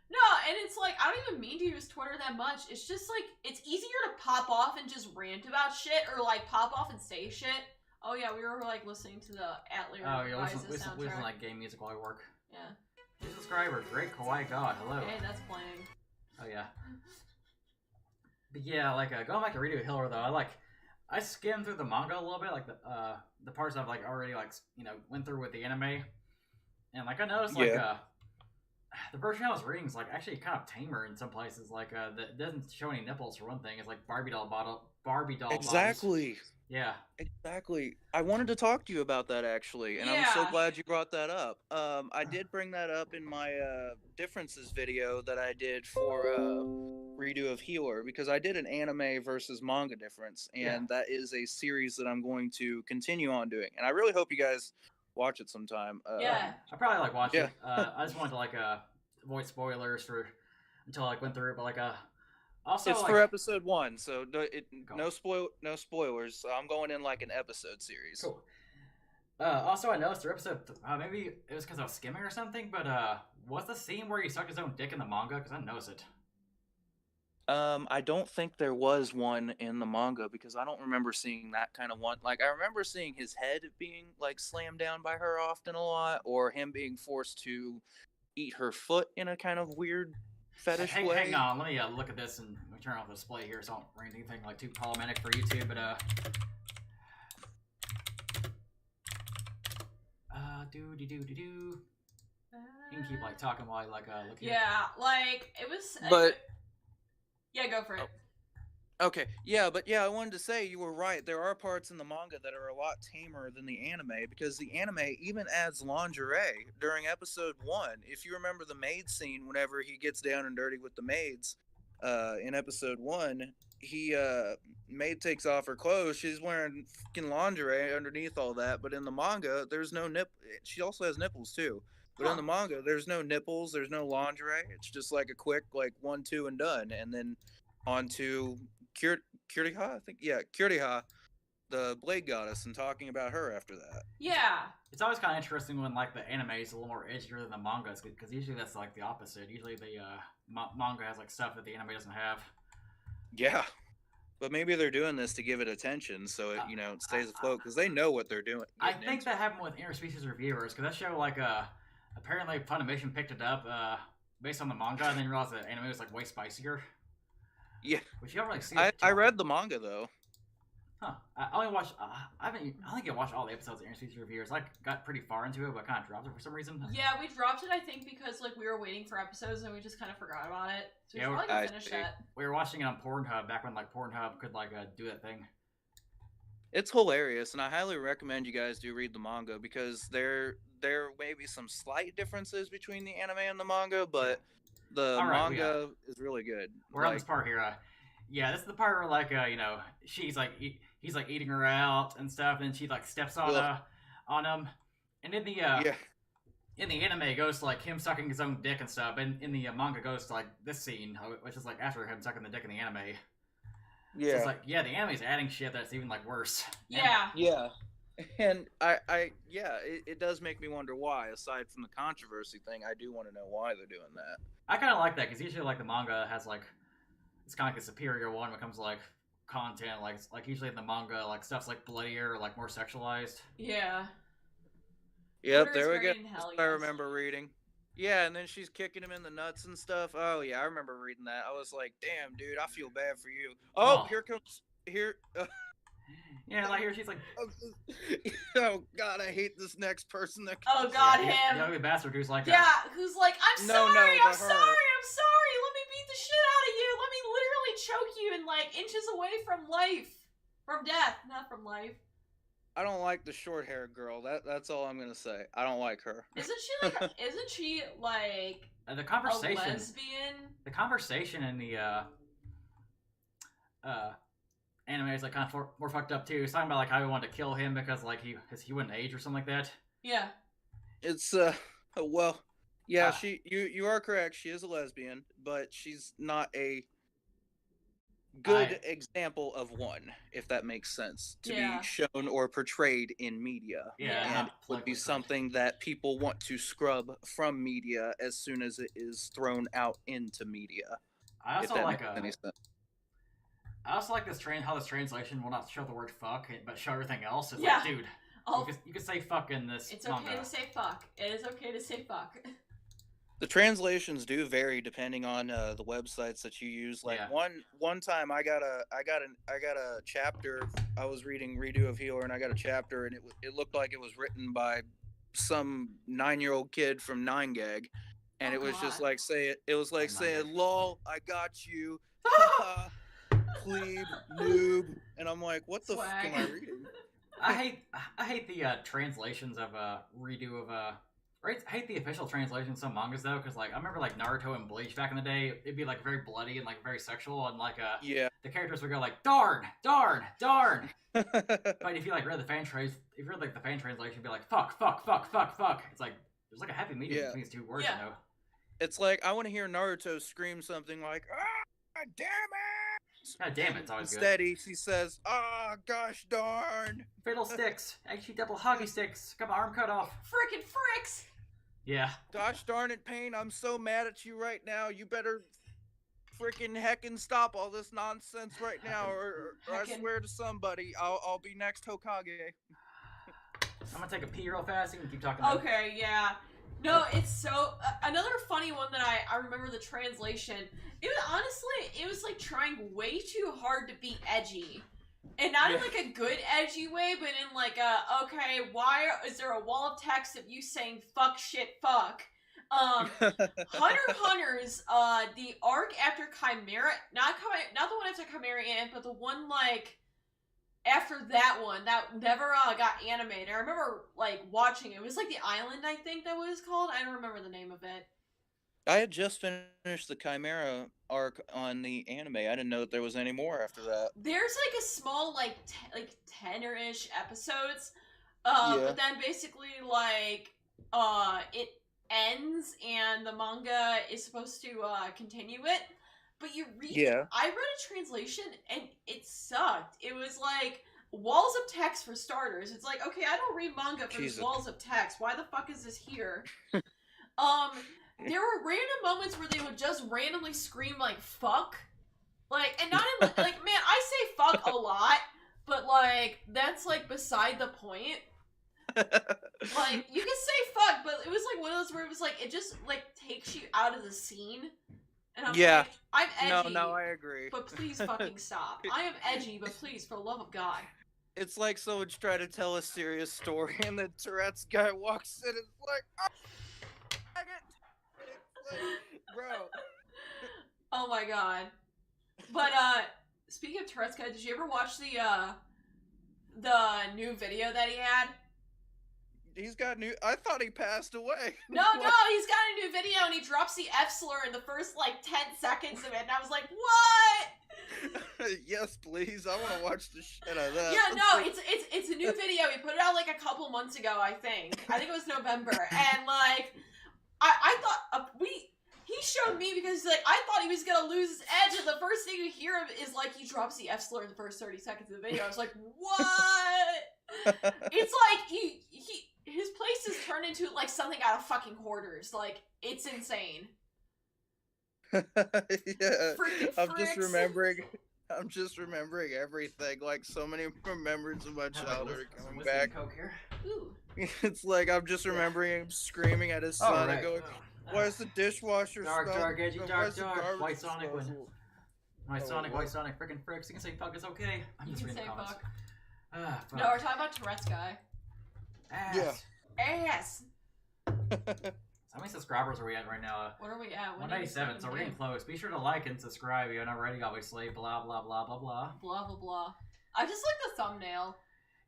No, and it's like, I don't even mean to use Twitter that much. It's just like, it's easier to pop off and just rant about shit, or like pop off and say shit. Oh yeah, we were like listening to the Atler
listen to like game music while I work.
Yeah.
2 subscribers, great kawaii god, hello.
Hey, that's playing.
Oh yeah. But yeah, like going back to Redo Hiller though, I skimmed through the manga a little bit, like the parts I've like already like went through with the anime, and like I noticed like the version I was reading is like actually kind of tamer in some places. Like that doesn't show any nipples for one thing. It's like Barbie doll
Exactly.
Bodies. Yeah.
Exactly. I wanted to talk to you about that actually, and I'm so glad you brought that up. I did bring that up in my differences video that I did for Redo of Healer, because I did an anime versus manga difference, and that is a series that I'm going to continue on doing, and I really hope you guys watch it sometime.
Yeah,
I probably like watch it. I just wanted to like avoid spoilers for until I went through it, but like also
it's
like,
for episode 1, so no spoilers. So I'm going in like an episode series.
Cool. Also, I noticed their episode. Maybe it was because I was skimming or something, but what's the scene where he sucked his own dick in the manga? Because I didn't notice it.
I don't think there was one in the manga, because I don't remember seeing that kind of one. Like, I remember seeing his head being like slammed down by her often a lot, or him being forced to eat her foot in a kind of weird fetish way.
Hang on, let me look at this and let me turn off the display here so I don't read anything like too problematic for YouTube. But you can keep like talking while I like look here.
Yeah, like it was.
But
yeah, go for it.
Okay, yeah, but yeah, I wanted to say you were right. There are parts in the manga that are a lot tamer than the anime, because the anime even adds lingerie during episode 1. If you remember the maid scene, whenever he gets down and dirty with the maids, in episode 1, maid takes off her clothes. She's wearing fucking lingerie underneath all that, but in the manga, there's no nip. She also has nipples too. But in the manga, there's no nipples, there's no lingerie. It's just like a quick, like 1, 2, and done. And then on to Kiriha, I think. Yeah, Kiriha, the Blade Goddess, and talking about her after that.
Yeah.
It's always kind of interesting when like the anime is a little more edgier than the manga, because usually that's like the opposite. Usually the manga has like stuff that the anime doesn't have.
Yeah. But maybe they're doing this to give it attention, so it it stays afloat, because they know what they're doing.
I think that happened with Interspecies Reviewers, because that show like apparently Funimation picked it up based on the manga, and then realized the anime was like way spicier.
Yeah,
which you don't really see.
I read the manga though.
Huh? I only watched. I think I watched all the episodes of Interspecies Reviewers. I got pretty far into it, but kind of dropped it for some reason.
Yeah, we dropped it. I think because like we were waiting for episodes and we just kind of forgot about it. So we should probably finish it.
We were watching it on Pornhub back when like Pornhub could like do that thing.
It's hilarious, and I highly recommend you guys do read the manga because there may be some slight differences between the anime and the manga,
Yeah.
but the
All right,
manga is really good.
we're on this
Like,
part here. Yeah, this is the part where like you know, she's like he's like eating her out and stuff, and she like steps
ugh,
on him, and
yeah,
in the anime it goes to like him sucking his own dick and stuff, and in the manga goes to like this scene, which is like after him sucking the dick in the anime. So it's
yeah,
like yeah, the anime's adding shit that's even like worse.
Yeah.
yeah. And yeah, it does make me wonder why. Aside from the controversy thing, I do want to know why they're doing that.
I kind of like that because usually like the manga has like it's kind of like a superior one when it comes to like content. Like usually in the manga like stuff's like bloodier or like more sexualized.
Yeah.
Yep,
Order is
there we go.
great in hell,
I
yes.
remember reading. Yeah, and then she's kicking him in the nuts and stuff. Oh yeah, I remember reading that. I was like, "Damn, dude, I feel bad for you." Oh,
Oh.
here comes here.
Yeah, like here she's like,
Oh God, I hate this next person that.
Oh God,
the
him.
ugly bastard who's like,
Yeah, who's like, I'm
No,
sorry,
no,
I'm
the
sorry,
her.
I'm sorry. Let me beat the shit out of you. Let me literally choke you and like inches away from life, from death, not from life.
I don't like the short-haired girl. That's all I'm gonna say. I don't like her.
Isn't she like
the
a
conversation.
lesbian?
The conversation in the anime is like kind of more fucked up too. He's talking about like how he wanted to kill him because like he wouldn't age or something like that.
Yeah.
It's well, yeah.
Ah.
You are correct. She is a lesbian, but she's not a good example of one, if that makes sense, to
Yeah.
be shown or portrayed in media.
Yeah,
Yeah.
And it would be
likely.
something that people want to scrub from media as soon as it is thrown out into media.
I
If
also
that
like
makes any sense.
I also like this how this translation will not show the word fuck, but show everything else. It's
Yeah.
like, dude,
Oh,
you could say fuck in this
it's
manga.
okay to say fuck. It is okay to say fuck.
The translations do vary depending on the websites that you use. Like
Yeah.
one time I got a chapter. I was reading Redo of Healer, and I got a chapter, and it looked like it was written by some 9-year-old kid from 9gag, and
Oh,
it was just
God.
like saying, "Lol, I got you." Plebe, noob, and I'm like, what the fuck am I reading?
I hate the translations of redo of I hate the official translations of some mangas though, because like I remember like Naruto and Bleach back in the day, it'd be like very bloody and like very sexual, and like
yeah,
the characters would go like darn, darn, darn. But if you like read the fan translation, it'd be like fuck, fuck, fuck, fuck, fuck. It's like there's like a happy medium between these two words,
Yeah.
you know.
It's like I want to hear Naruto scream something like, "Ah, damn it!"
God damn it, it's always
Instead,
good.
he says, "Ah, gosh darn."
Fatal sticks, actually double hoggy sticks. Got my arm cut off.
Frickin' fricks!
Yeah.
Gosh darn it, Pain! I'm so mad at you right now. You better freaking heckin' stop all this nonsense right now, or I
Heckin'.
swear to somebody, I'll be next Hokage.
I'm gonna take a pee real fast. You can keep talking.
Okay, yeah. No, it's so another funny one that I remember the translation. It was honestly, it was like trying way too hard to be edgy. And not in like a good edgy way, but in like a, okay, why is there a wall of text of you saying fuck, shit, fuck? Hunter x Hunter's the arc after Chimera, not the one after Chimera Ant, but the one like after that one that never got animated. I remember like watching it. It was like the Island, I think that was called. I don't remember the name of it.
I had just finished the Chimera arc on the anime. I didn't know that there was any more after that.
There's like a small like 10-ish episodes,
Yeah.
but then basically like it ends and the manga is supposed to continue it. But you read, I read a translation and it sucked. It was like walls of text for starters. It's like, okay, I don't read manga for these walls of text. Why the fuck is this here? There were random moments where they would just randomly scream like fuck. Like, and not in like, man, I say fuck a lot, but like that's like beside the point. Like, you can say fuck, but it was like one of those where it was like it just like takes you out of the scene. And I'm like, I'm edgy.
No, I agree.
But please fucking stop. I am edgy, but please, for the love of God.
It's like someone's trying to tell a serious story, and the Tourette's guy walks in and is like, oh, it's like, bro.
Oh my God. But speaking of Tourette's guy, did you ever watch the new video that he had?
He's got new. I thought he passed away.
No, he's got a new video and he drops the F slur in the first like 10 seconds of it, and I was like, what?
Yes, please. I want to watch the shit out of that.
Yeah, no, it's a new video. He put it out like a couple months ago, I think it was November, and like I thought he showed me because like I thought he was gonna lose his edge, and the first thing you hear of is like he drops the F slur in the first 30 seconds of the video. I was like, what? It's like his place is turned into like something out of fucking Hoarders. Like, it's insane.
Yeah,
Freaking
I'm just remembering everything. Like, so many memories of my childhood are coming
whiskey
back.
and Coke here.
Ooh.
It's like I'm just remembering him screaming at his son and going, "Where's the dishwasher?
Dark, edgy,
Where's the
dark.
garbage
White Sonic win.
disposal?"
White Sonic, freaking fricks. You can say fuck, it's okay. I'm just
You can
reading the
say
comments.
fuck.
Fuck.
No, we're talking about Tourette's guy.
Ass.
Ass.
How many subscribers are we at right now?
What are we at?
197, so we're getting close. Be sure to like and subscribe if you're not already, obviously. Blah, blah, blah, blah, blah.
Blah, blah, blah. I just like the thumbnail.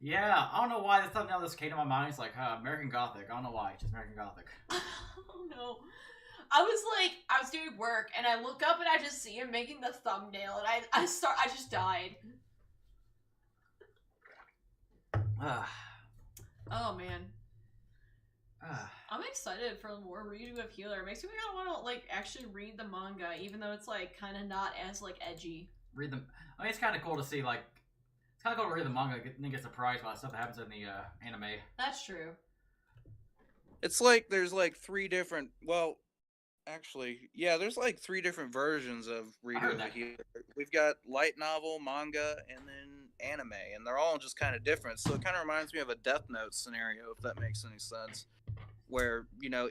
Yeah, I don't know why the thumbnail just came to my mind. It's like, American Gothic. I don't know why. It's just American Gothic.
Oh, no. I was doing work, and I look up and I just see him making the thumbnail, and I just died. Oh, man. I'm excited for more redo of Healer. It makes me kind of want to like actually read the manga, even though it's like kind of not as like edgy.
Read them. I mean, it's kind of cool to see like it's kind of cool to read the manga and get surprised by stuff that happens in the anime.
That's true.
It's like there's like three different. Well, actually, yeah, there's like three different versions of Redo of a Healer. We've got light novel, manga, and then anime, and they're all just kind of different. So it kind of reminds me of a Death Note scenario, if that makes any sense. Where, you know,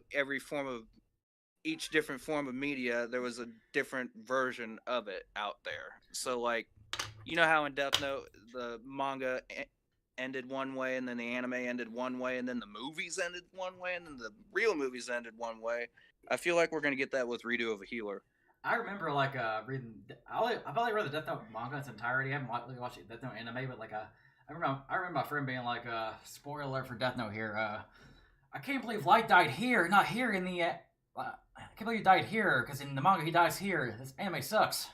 each different form of media, there was a different version of it out there. So, like, you know how in Death Note, the manga ended one way, and then the anime ended one way, and then the movies ended one way, and then the real movies ended one way. I feel like we're going to get that with Redo of a Healer.
I remember, like, reading... I've probably read the Death Note manga in its entirety. I haven't really watched the Death Note anime, but, like, I remember my friend being like, spoiler alert for Death Note here, I can't believe Light died here, not here in the... I can't believe he died here, because in the manga he dies here. This anime sucks.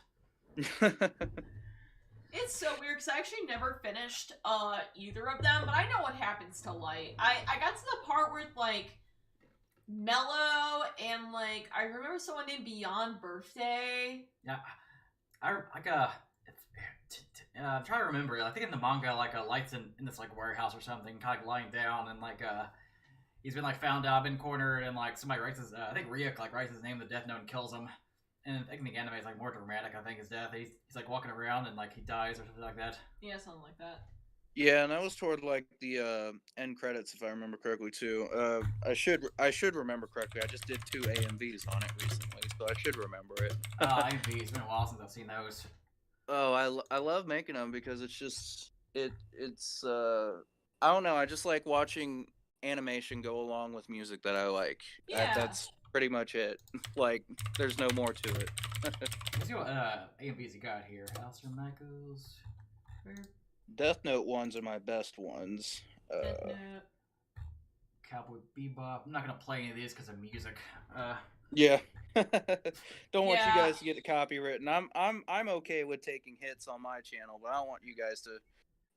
It's so weird, because I actually never finished either of them, but I know what happens to Light. I got to the part where, like, Mellow and, like, I remember someone named Beyond Birthday.
Yeah, I'm trying to remember. I think in the manga, like, Light's in this, like, warehouse or something, kind of, like, lying down, and, like, he's been, like, found out, been cornered, and, like, somebody writes his, I think Ryuk, like, writes his name in the Death Note and kills him. And I think the anime is, like, more dramatic, I think, his death. He's like, walking around, and, like, he dies or something like that.
Yeah, something like that.
Yeah, and that was toward, like, the end credits, if I remember correctly, too. I should remember correctly. I just did 2 AMVs on it recently, so I should remember it.
AMV, it's been a while since I've seen those.
Oh, I love making them because it's just, it's I don't know, I just like watching animation go along with music that I like.
Yeah.
That's pretty much it. Like, there's no more to it.
Let's see what AMVs you got here. Alister Michaels.
Death Note ones are my best ones.
Death Note.
Cowboy Bebop. I'm not gonna play any of these because of music.
Yeah. Don't want you guys to get copywritten. I'm okay with taking hits on my channel, but I don't want you guys to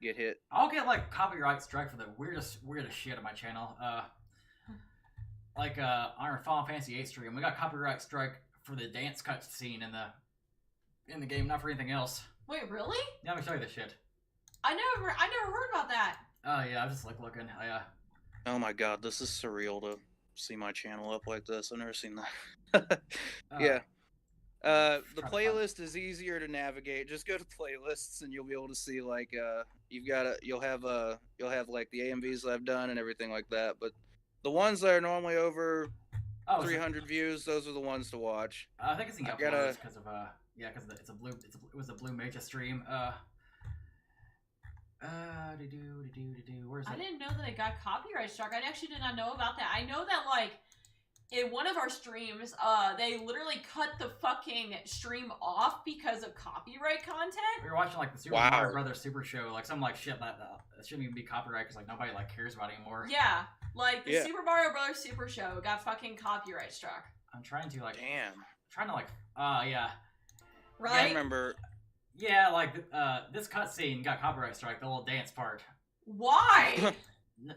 get hit.
I'll get like copyright strike for the weirdest shit on my channel. Like on our Final Fantasy VIII stream, we got copyright strike for the dance cut scene in the game, not for anything else.
Wait, really?
Yeah, let me show you this shit.
I never heard about that.
Oh yeah, I'm just like looking.
Oh my god, this is surreal to see my channel up like this. I've never seen that. Yeah. The playlist is easier to navigate. Just go to playlists and you'll be able to see like you'll have like the AMVs that I've done and everything like that. But the ones that are normally over 300 views, those are the ones to watch.
I think it's in uploads because of it was a Blue Mage stream. Where's it?
I didn't know that it got copyright struck. I actually did not know about that. I know that, like, in one of our streams, they literally cut the fucking stream off because of copyright content.
We were watching, like, the Super Mario Brothers Super Show, like, some, like, shit like that. it shouldn't even be copyright because like nobody like cares about it anymore.
Yeah, like the Super Mario Brothers Super Show got fucking copyright struck.
I'm trying to like.
Damn.
Trying to like. Yeah.
Right.
I remember.
Yeah, like this cutscene got copyright strike. The little dance part.
Why?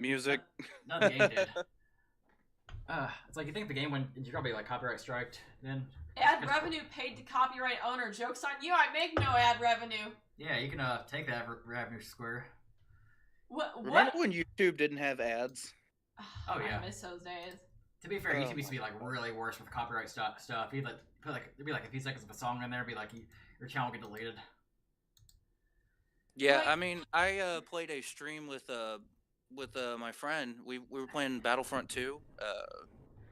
Music.
None of the game did. It's like you think the game when you're gonna be like copyright striked then.
Ad revenue paid to copyright owner. Joke's on you. I make no ad revenue.
Yeah, you can take that revenue square.
What?
Remember when YouTube didn't have ads?
Oh yeah.
I miss those days.
To be fair, YouTube used to be like really worse with copyright stuff. You'd like put like there'd be like a few seconds of a song in there, be like your channel would get deleted.
Yeah,
Like,
I mean, I played a stream with my friend. We were playing Battlefront 2,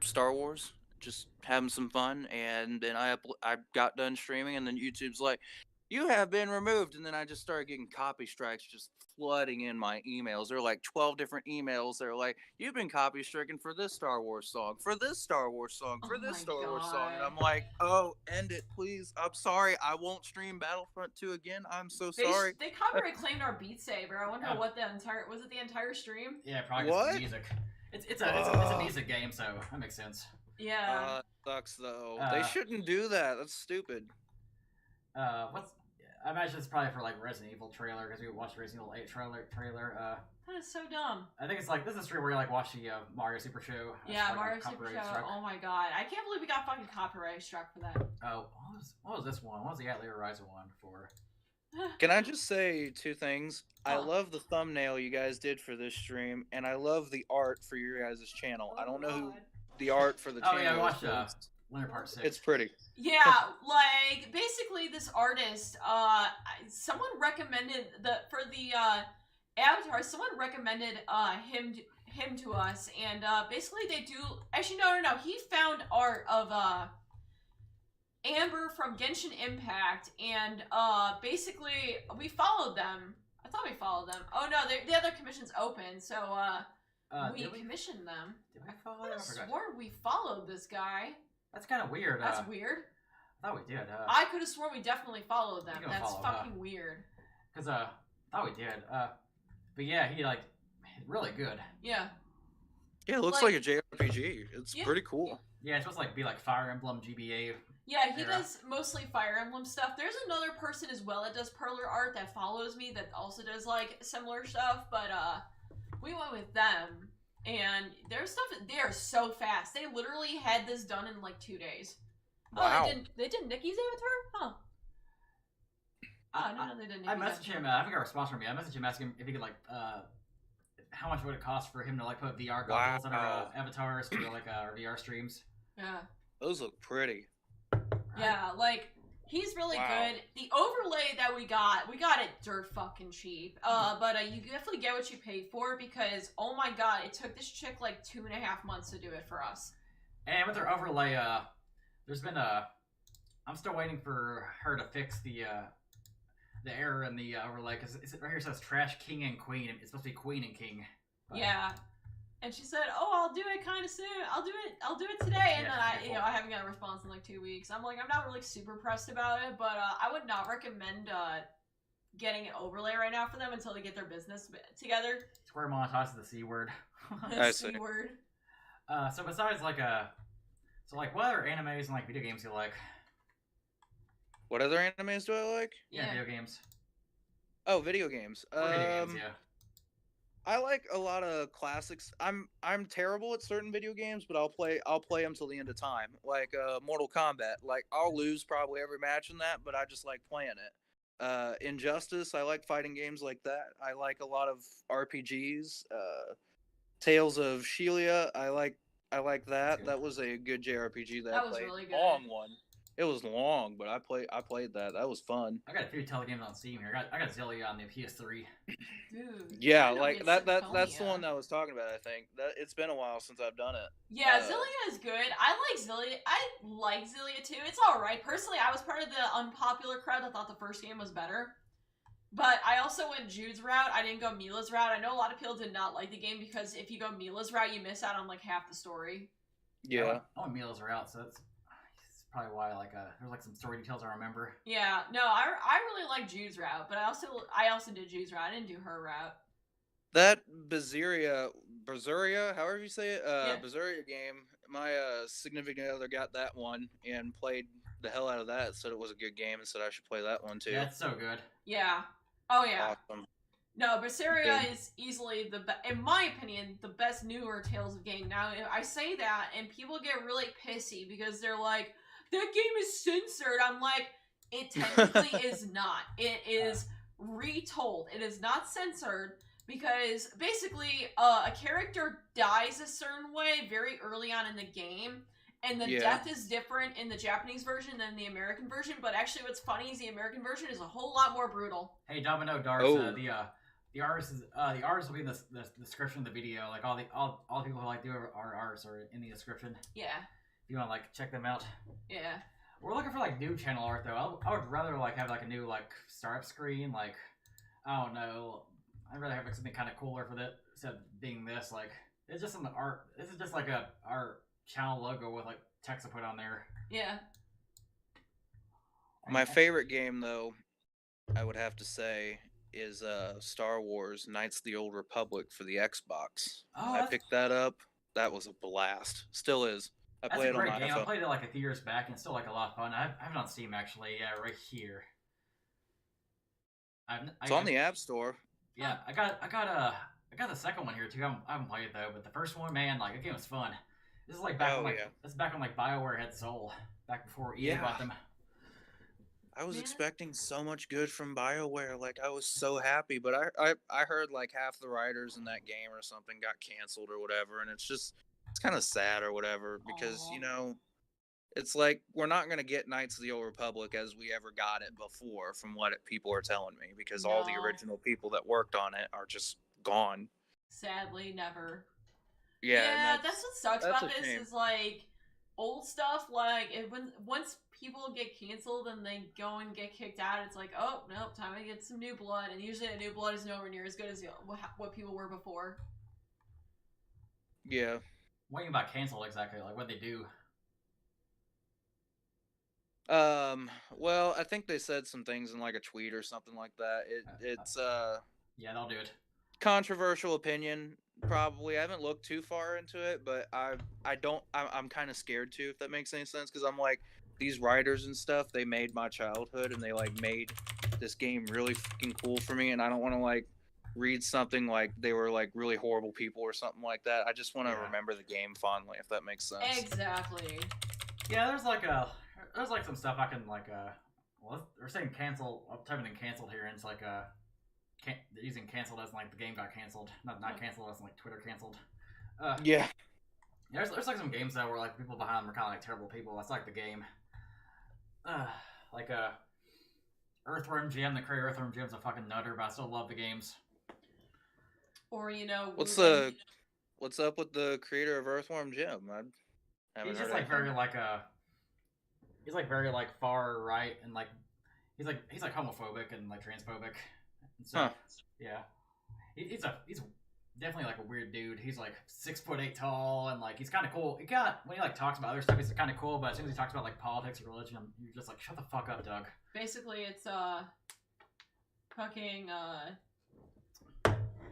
Star Wars, just having some fun, and then I got done streaming, and then YouTube's like, "You have been removed," and then I just started getting copy strikes just flooding in my emails. There were like 12 different emails. They're like, "You've been copy stricken for this Star Wars song, for this Star Wars song, for this Star Wars song," and I'm like, "Oh, end it, please. I'm sorry. I won't stream Battlefront 2 again. I'm so sorry."
They copyright claimed our Beat Saber. I wonder what the entire was it the entire stream?
Yeah, probably
What?
Music. It's a music game, so that makes sense.
Yeah.
Sucks though. They shouldn't do that. That's stupid.
I imagine it's probably for like Resident Evil trailer because we watched Resident Evil 8 trailer.
That is so dumb.
I think it's like this is a stream where you like watch the Mario Super Show.
Yeah, Mario Super Show.
Struck.
Oh my god, I can't believe we got fucking copyright struck for that.
Oh, what was this one? What was the Atelier Horizon one for?
Can I just say two things? I
Oh.
love the thumbnail you guys did for this stream, and I love the art for your guys' channel. I don't know who the art for the channel
yeah, we watched
is.
Winter Part 6.
It's pretty.
Yeah, like basically this artist, someone recommended for the avatar. Someone recommended him to us, and basically they do. Actually, no. He found art of Amber from Genshin Impact, and basically we followed them. I thought we followed them. Oh no, the other commission's open, so we commissioned them.
Did we follow?
I swore we followed this guy.
That's kind of weird.
That's weird.
I thought we did.
I could have sworn we definitely followed them. That's fucking weird.
Because I thought we did. But yeah, he like really good.
Yeah.
Yeah, it looks like a JRPG. It's pretty cool.
Yeah, it's supposed to like be like Fire Emblem GBA.
Yeah, he does mostly Fire Emblem stuff. There's another person as well that does perler art that follows me that also does like similar stuff, but we went with them. And their stuff, they are so fast. They literally had this done in like 2 days.
Wow.
Oh, they did Nikki's avatar? Huh. Oh, I didn't know they did Nikki's
I messaged him, I think I got a response from me. I messaged him asking if he could like, how much would it cost for him to like put VR goggles on our avatars for like our VR streams?
Yeah.
Those look pretty.
Yeah, like, he's really good. The overlay that we got it dirt fucking cheap. But you definitely get what you pay for because, oh my god, it took this chick like 2.5 months to do it for us.
And with her overlay, there's been I'm still waiting for her to fix the error in the overlay because right here says trash king and queen. It's supposed to be queen and king. But...
Yeah. And she said, "Oh, I'll do it kind of soon. I'll do it today." And then I haven't got a response in like 2 weeks. I'm like, I'm not really super pressed about it, but I would not recommend getting an overlay right now for them until they get their business together.
Square monetizes the C word.
I see.
C word.
So besides like so like what other animes and like video games do you like?
What other animes do I like?
Yeah, video games.
Oh, video games.
Video games, yeah.
I like a lot of classics. I'm terrible at certain video games, but I'll play them till the end of time. Like Mortal Kombat. Like I'll lose probably every match in that, but I just like playing it. Injustice, I like fighting games like that. I like a lot of RPGs. Tales of Shelia, I like that. That was a good JRPG that I played.
Really good.
Long one. It was long, but I played that. That was fun.
I got a few telegames on Steam here. I got Zillia on the PS3.
Dude.
Yeah, like that's the one that I was talking about. I think that it's been a while since I've done it.
Yeah, Zillia is good. I like Zillia too. It's all right. Personally, I was part of the unpopular crowd that thought the first game was better. But I also went Jude's route. I didn't go Mila's route. I know a lot of people did not like the game because if you go Mila's route, you miss out on like half the story.
Yeah.
I went Mila's route, so that's probably why there's like some story details I remember.
Yeah, no, I really like Jude's route, but I also did Jude's route. I didn't do her route.
That Berseria, however you say it,
Yeah.
Berseria game. My significant other got that one and played the hell out of that. Said it was a good game and said I should play that one
Yeah,
too.
it's so good.
Yeah. Oh yeah.
Awesome.
No, Berseria
Good.
is easily in my opinion, the best newer Tales of game. Now, I say that, and people get really pissy because they're like, "That game is censored." I'm like, it technically is not. It is retold. It is not censored because basically, a character dies a certain way very early on in the game. And the
Yeah.
death is different in the Japanese version than the American version. But actually, what's funny is the American version is a whole lot more brutal.
Hey, Domino Darts,
Oh.
the artists will be in the description of the video. Like all the people who like do our artists are in the description.
Yeah.
If you want to like check them out.
Yeah.
We're looking for like new channel art though. I would rather like have like a new like startup screen. Like I don't know. I'd rather have like, something kind of cooler for that instead of being this. Like it's just some art. This is just like our channel logo with like text to put on there.
Yeah.
My favorite game though, I would have to say, is Star Wars Knights of the Old Republic for the Xbox.
Oh,
I picked that up. That was a blast. Still is. I
That's
play
a
it on
great
my
game.
iPhone.
I played it like a few years back, and it's still like a lot of fun. I have it on Steam actually. Yeah, right here.
It's on the App Store.
Yeah, I got the second one here too. I haven't played it though, but the first one, man, like the game was fun. This is like back when this is back when like BioWare had Soul, back before EA bought them.
I was expecting so much good from BioWare. Like I was so happy, but I heard like half the writers in that game or something got canceled or whatever, and it's kind of sad or whatever because
Aww.
you know it's like we're not gonna get Knights of the Old Republic as we ever got it before, from what people are telling me, because all the original people that worked on it are just gone.
Sadly, never.
Yeah,
that's what sucks about this is like old stuff. Like once people get canceled and they go and get kicked out, it's like, oh no, time to get some new blood. And usually, the new blood is nowhere near as good as what people were before.
Yeah.
What do you mean by canceled exactly? Like what they do?
Well, I think they said some things in like a tweet or something like that. It's
yeah, they'll do it.
Controversial opinion, probably. I haven't looked too far into it, but I'm kind of scared too, if that makes any sense, because I'm like, these writers and stuff, they made my childhood and they like made this game really fucking cool for me, and I don't want to like read something like they were like really horrible people or something like that. I just want to remember the game fondly, if that makes sense.
Exactly.
Yeah, there's like some stuff I can like well, they're saying cancel. I'm typing in canceled here, and it's like using canceled as like the game got canceled, not canceled as like Twitter canceled.
Yeah.
There's like some games though where like people behind them are kind of like terrible people. That's like the game. Like Earthworm Jim, the creator of Earthworm Jim's a fucking nutter, but I still love the games.
Or
what's up with the creator of Earthworm Jim?
He's just like very like he's like very like far right, and like he's like homophobic and like transphobic and stuff. Yeah, he's definitely like a weird dude. He's like 6'8" tall, and like he's kind of cool. When he like talks about other stuff, he's kind of cool. But as soon as he talks about like politics or religion, you're just like, shut the fuck up, Doug.
Basically, it's fucking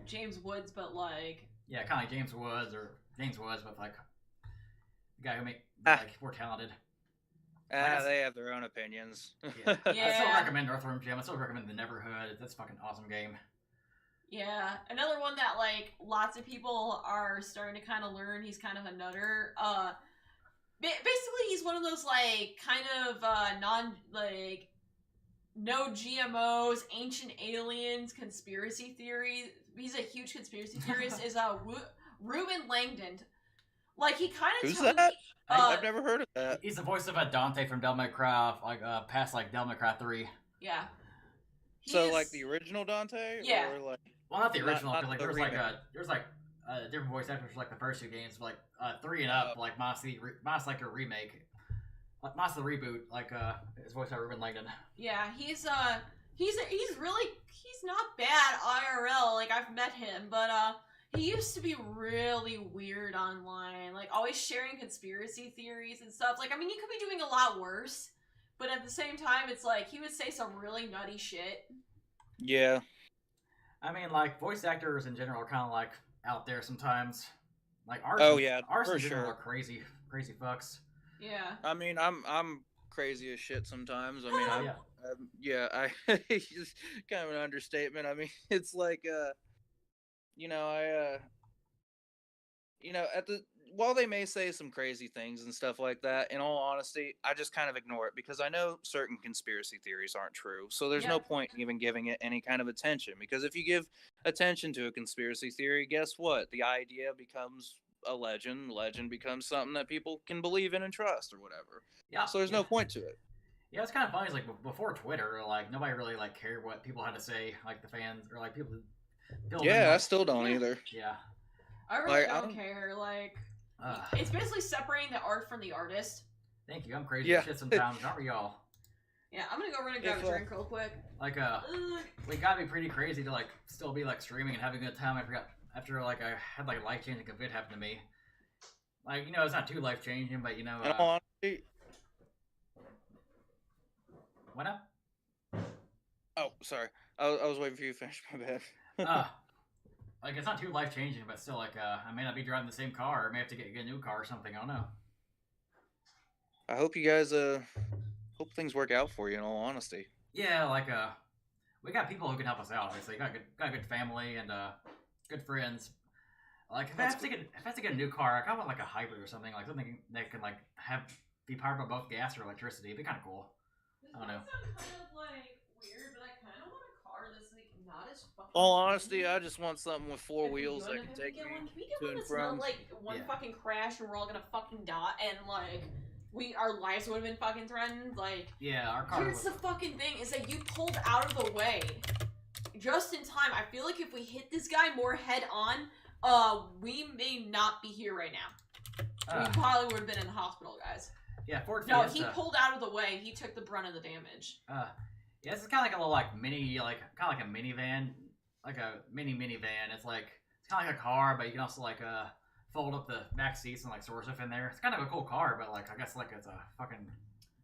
James Woods, but like
kind of like James Woods, but like the guy who make like more talented.
They have their own opinions.
Yeah. I still recommend Earthworm Jim. I still recommend The Neverhood. That's a fucking awesome game.
Yeah, another one that like lots of people are starting to kind of learn. He's kind of a nutter. Basically, he's one of those like kind of no GMOs, ancient aliens, conspiracy theories. He's a huge conspiracy theorist. Is Ruben Langdon. Like he kind of
who's that? I've never heard of that.
He's the voice of Dante from Devil May Cry, like past like Devil May Cry 3.
Yeah.
So like the original Dante?
Yeah.
Or like
well, not the original.
Not
like there was like different voice actors for like the first two games, but like 3 and up, like Moss like a remake, like Moss the reboot, like his voice by Ruben Langdon.
Yeah, he's not bad IRL. Like I've met him, but he used to be really weird online, like always sharing conspiracy theories and stuff. Like I mean, he could be doing a lot worse, but at the same time, it's like he would say some really nutty shit.
Yeah.
I mean, like voice actors in general are kind of like out there sometimes. Like ours,
Oh yeah,
ours
for
in general
sure.
are crazy, crazy fucks.
Yeah.
I mean, I'm crazy as shit sometimes. I mean,
Oh yeah,
yeah, I it's just kind of an understatement. I mean, it's like you know, at the while they may say some crazy things and stuff like that, in all honesty, I just kind of ignore it because I know certain conspiracy theories aren't true. So there's
Yeah.
no point in even giving it any kind of attention because if you give attention to a conspiracy theory, guess what? The idea becomes a legend. Legend becomes something that people can believe in and trust or whatever.
yeah,
So there's
yeah.
no point to it.
Yeah, it's kind of funny. It's like before Twitter, like nobody really like cared what people had to say, like the fans or like people didn't
Yeah, I
like.
still don't
Yeah.
either.
Yeah.
I really
Like I
don't
don't.
care. Like,
Uh,
it's basically separating the art from the artist.
Thank you. I'm crazy as
Yeah.
shit sometimes, aren't we all?
Yeah, I'm gonna go run and grab
If
a drink real quick.
Like
Ugh.
we gotta be pretty crazy to like still be like streaming and having a good time. I forgot after like I had like a life changing event happen to me. Like it's not too life changing, but
in all honesty,
what up?
oh sorry, I was waiting for you to finish. My bad.
Uh, like it's not too life changing, but still like I may not be driving the same car. I may have to get a new car or something. I don't know.
I hope you guys hope things work out for you. In all honesty.
Yeah, like we got people who can help us out. Obviously, got a good family and good friends. Like if I have to get a new car, I kind of want like a hybrid or something, like something that can like be powered by both gas or electricity. It'd be kind of cool. I don't know.
Sound kind of like weird, but I kind of want a car that's like not as fucking.
All honesty, I just want something with four
If we
wheels
do
that
end
can
up
take
getting
me
one, can we get
to
one
and
that's not
from.
like one
Yeah.
fucking crash and we're all gonna fucking die and like our lives would have been fucking threatened? Like,
Yeah, our car.
here's the fucking thing: is that you pulled out of the way just in time. I feel like if we hit this guy more head on, we may not be here right now. We probably would have been in the hospital, guys.
Yeah, Ford
No,
Fiesta.
he pulled out of the way. He took the brunt of the damage.
Yeah, this is kind of like a little like mini, like kind of like a minivan, like a minivan. It's kind of like a car, but you can also like fold up the back seats and like store stuff in there. It's kind of a cool car, but like I guess like it's a fucking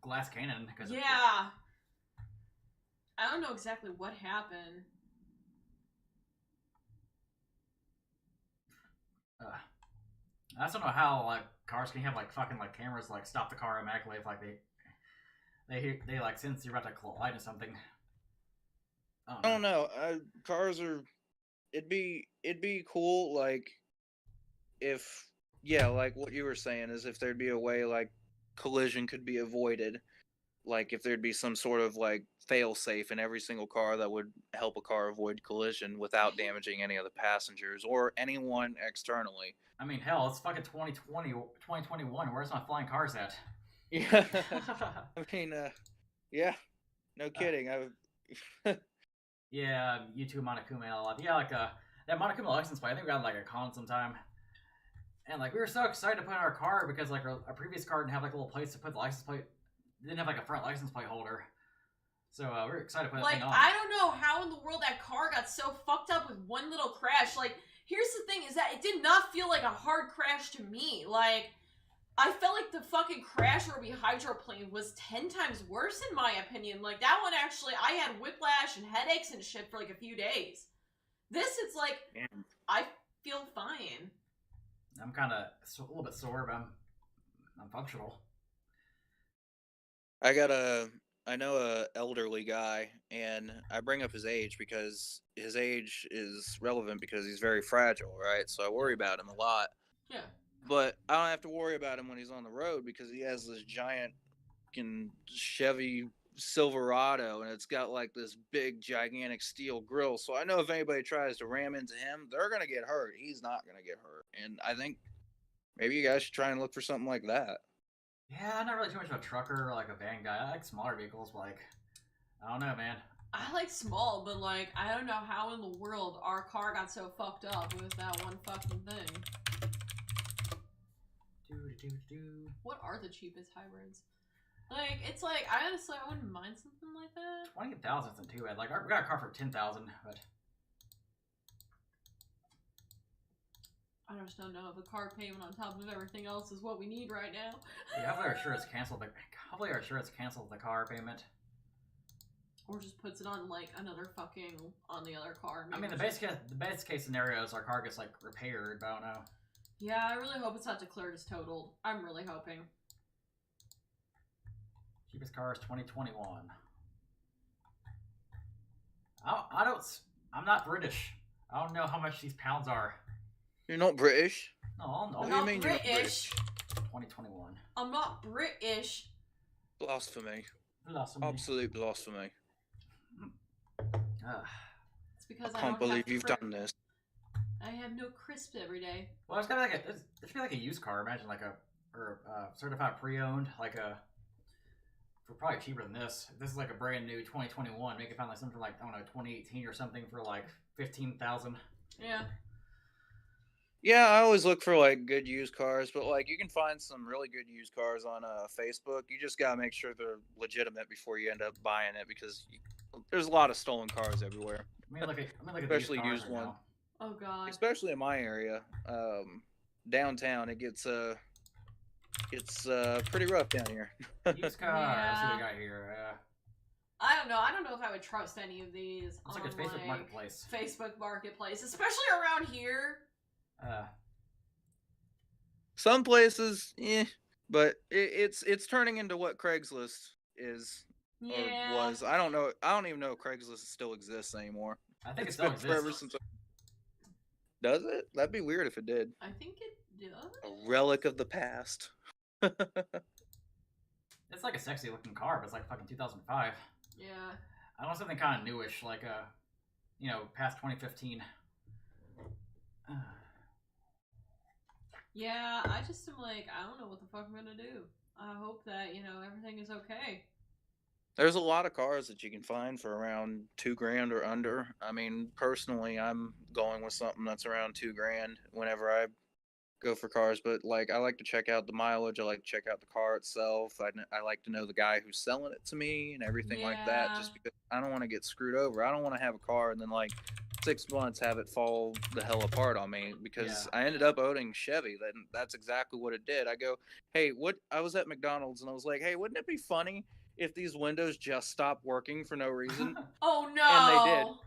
glass cannon.
Yeah. I don't know exactly what happened.
I just don't know how like cars can have like fucking like cameras like stop the car automatically if like they like sense you're about to collide or something.
I don't know. Cars are. It'd be cool. Like if yeah, like what you were saying is if there'd be a way like collision could be avoided. Like if there'd be some sort of like fail safe in every single car that would help a car avoid collision without damaging any of the passengers or anyone externally.
I mean, hell, it's fucking 2020, 2021. Where's my flying cars at?
Yeah. I mean, yeah, no kidding.
Yeah, you two Monokuma alive. Yeah, like that Monokuma license plate. I think we got like a con sometime, and like we were so excited to put in our car because like our previous car didn't have like a little place to put the license plate. It didn't have like a front license plate holder, so we were excited to put that
Like,
thing on.
I don't know how in the world that car got so fucked up with one little crash. Like, here's the thing: is that it did not feel like a hard crash to me. Like, I felt like the fucking crash where we hydroplaned was 10 times worse in my opinion. Like, that one actually, I had whiplash and headaches and shit for like a few days. This, it's like,
Damn.
I feel fine.
I'm kind of a little bit sore, but I'm functional.
I know a elderly guy, and I bring up his age because his age is relevant because he's very fragile, right? So I worry about him a lot.
Yeah.
But I don't have to worry about him when he's on the road because he has this giant Chevy Silverado and it's got like this big gigantic steel grill. So I know if anybody tries to ram into him, they're gonna get hurt. He's not gonna get hurt. And I think maybe you guys should try and look for something like that.
Yeah, I'm not really too much of a trucker or like a van guy. I like smaller vehicles, but like I don't know, man.
I like small, but like, I don't know how in the world our car got so fucked up with that one fucking thing. What are the cheapest hybrids? Like, it's like, I honestly, I wouldn't mind something like that.
20,000 isn't too bad. Like, we got a car for 10,000, but
I just don't know. The car payment on top of everything else is what we need right now.
yeah, hopefully our insurance canceled the car payment.
Or just puts it on like another fucking on the other car.
I mean, the best case scenario is our car gets like repaired, but I don't know.
Yeah, I really hope it's not declared as totaled. I'm really hoping.
Cheapest car is 2021. I'm not British. I don't know how much these pounds are.
You're not British?
No,
I'm
What do
not
you mean you're not
British.
2021.
I'm not British.
Blasphemy.
Blasphemy.
Absolute blasphemy.
It's because
I
I
can't
don't
believe
have
you've done this.
I have no crisps every day.
Well, it's kind of like there should be like a used car. Imagine like a certified pre-owned, like a for probably cheaper than this. If this is like a brand new 2021, make it find like something like I don't know 2018 or something for like 15,000.
Yeah.
Yeah, I always look for like good used cars, but like you can find some really good used cars on Facebook. You just gotta make sure they're legitimate before you end up buying it because there's a lot of stolen cars everywhere.
I mean, look at
especially
the
used
right
one.
now.
Oh god.
Especially in my area, downtown, it gets pretty rough down here.
Used car.
Yeah.
Let's see what we got here.
I don't know. I don't know if I would trust any of these.
It's like a Facebook Marketplace.
Facebook Marketplace, especially around here.
Some places, but it's turning into what Craigslist is
Yeah.
or was. I don't know. I don't even know if Craigslist still exists anymore.
I think it
It's
still
been forever
exists.
since. Does it? That'd be weird if it did.
I think it does.
A relic of the past.
It's like a sexy looking car, but it's like fucking 2005.
Yeah.
I want something kind of newish, like past 2015.
Yeah, I just am like, I don't know what the fuck I'm gonna do. I hope that, everything is okay.
There's a lot of cars that you can find for around $2,000 or under. I mean, personally, I'm going with something that's around $2,000 whenever I go for cars. But like, I like to check out the mileage. I like to check out the car itself. I like to know the guy who's selling it to me and everything like that.
Yeah.
Just because I don't want to get screwed over. I don't want to have a car and then like 6 months have it fall the hell apart on me because I ended up owning Chevy. That's exactly what it did. I go, hey, what? I was at McDonald's and I was like, hey, wouldn't it be funny if these windows just stopped working for no reason?
Oh no!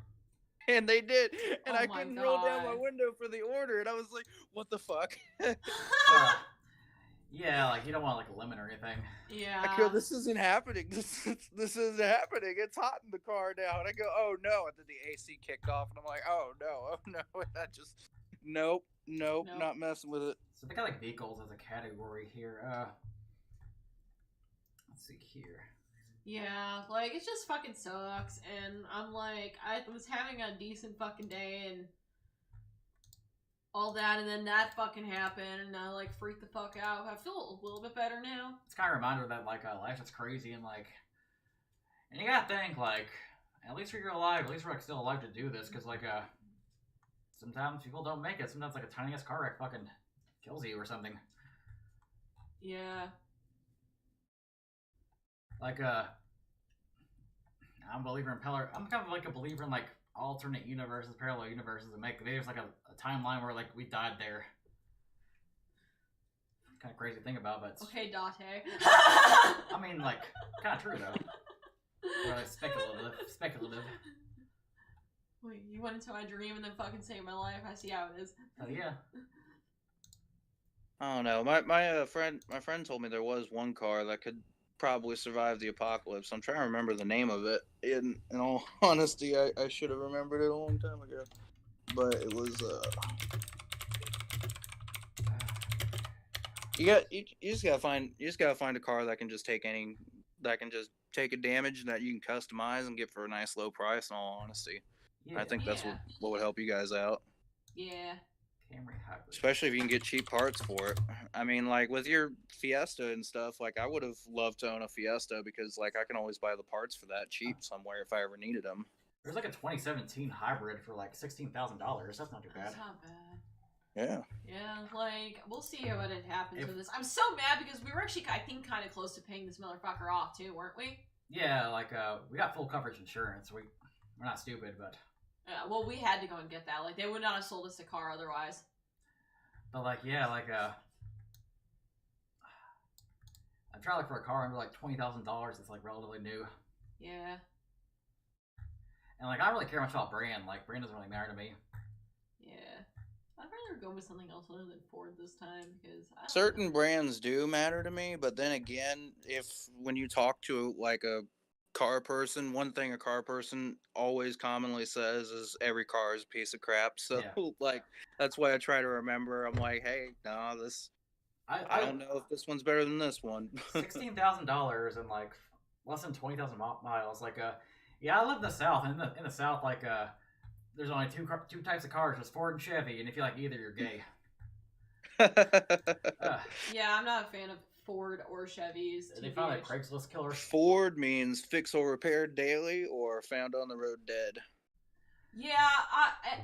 And they did. And
Oh
I
my
couldn't roll down my
God.
window for the order. And I was like, what the fuck?
Yeah, like you don't want like a lemon or anything.
Yeah.
I go, this isn't happening. This isn't happening. It's hot in the car now. And I go, oh no. And then the AC kicked off. And I'm like, oh no. And I just, nope, not messing with it.
So they got like vehicles as a category here. Let's see here.
Yeah, like, it just fucking sucks, and I'm like, I was having a decent fucking day, and all that, and then that fucking happened, and I, like, freaked the fuck out. I feel a little bit better now.
It's kind of a reminder that, like, life is crazy, and, like, and you gotta think, like, at least you're alive, at least we're, like, still alive to do this, because, like, sometimes people don't make it. Sometimes, like, a tiniest car wreck fucking kills you or something.
Yeah.
Like, I'm kind of like a believer in, like, alternate universes, parallel universes, and there's, like, a timeline where, like, we died there. Kind of crazy to think about, but...
Okay, Date.
I mean, like, kind of true, though. Or, like, speculative.
Wait, you went into my dream and then fucking saved my life? I see how it is.
Hell yeah.
I don't know. My friend told me there was one car that could probably survive the apocalypse. I'm trying to remember the name of it. In all honesty, I should have remembered it a long time ago. But it was you just gotta find a car that can just take a damage that you can customize and get for a nice low price. In all honesty,
Yeah.
I think that's what would help you guys out.
Yeah.
Camry hybrid.
Especially if you can get cheap parts for it. I mean, like with your Fiesta and stuff, like I would have loved to own a Fiesta because like I can always buy the parts for that cheap somewhere if I ever needed them.
There's like a 2017 hybrid for like $16,000. That's not too bad.
That's not bad.
Yeah.
Yeah, like, we'll see what happens with this. I'm so mad because we were actually, I think, kind of close to paying this motherfucker off, too, weren't we?
Yeah, like, we got full coverage insurance. We're not stupid, but...
well, we had to go and get that. Like, they would not have sold us a car otherwise.
But, like, yeah, like, I'm trying to look for a car under, like, $20,000 that's, like, relatively new.
Yeah.
And like, I don't really care much about brand. Like, brand doesn't really matter to me.
Yeah. I'd rather go with something else other than Ford this time because I don't
Certain
know.
brands do matter to me, but then again, if when you talk to like a car person, one thing a car person always commonly says is every car is a piece of crap. So
Yeah.
like that's why I try to remember. I'm like, hey, no, this I
I
don't know if this one's better than this one.
$16,000 and like less than 20,000 miles. Like, yeah, I live in the South. And in the South, like, there's only two types of cars: there's Ford and Chevy. And if you like either, you're gay. Uh,
Yeah, I'm not a fan of Ford or Chevys.
they found like Craigslist killers.
Ford means fix or repair daily or found on the road dead.
Yeah,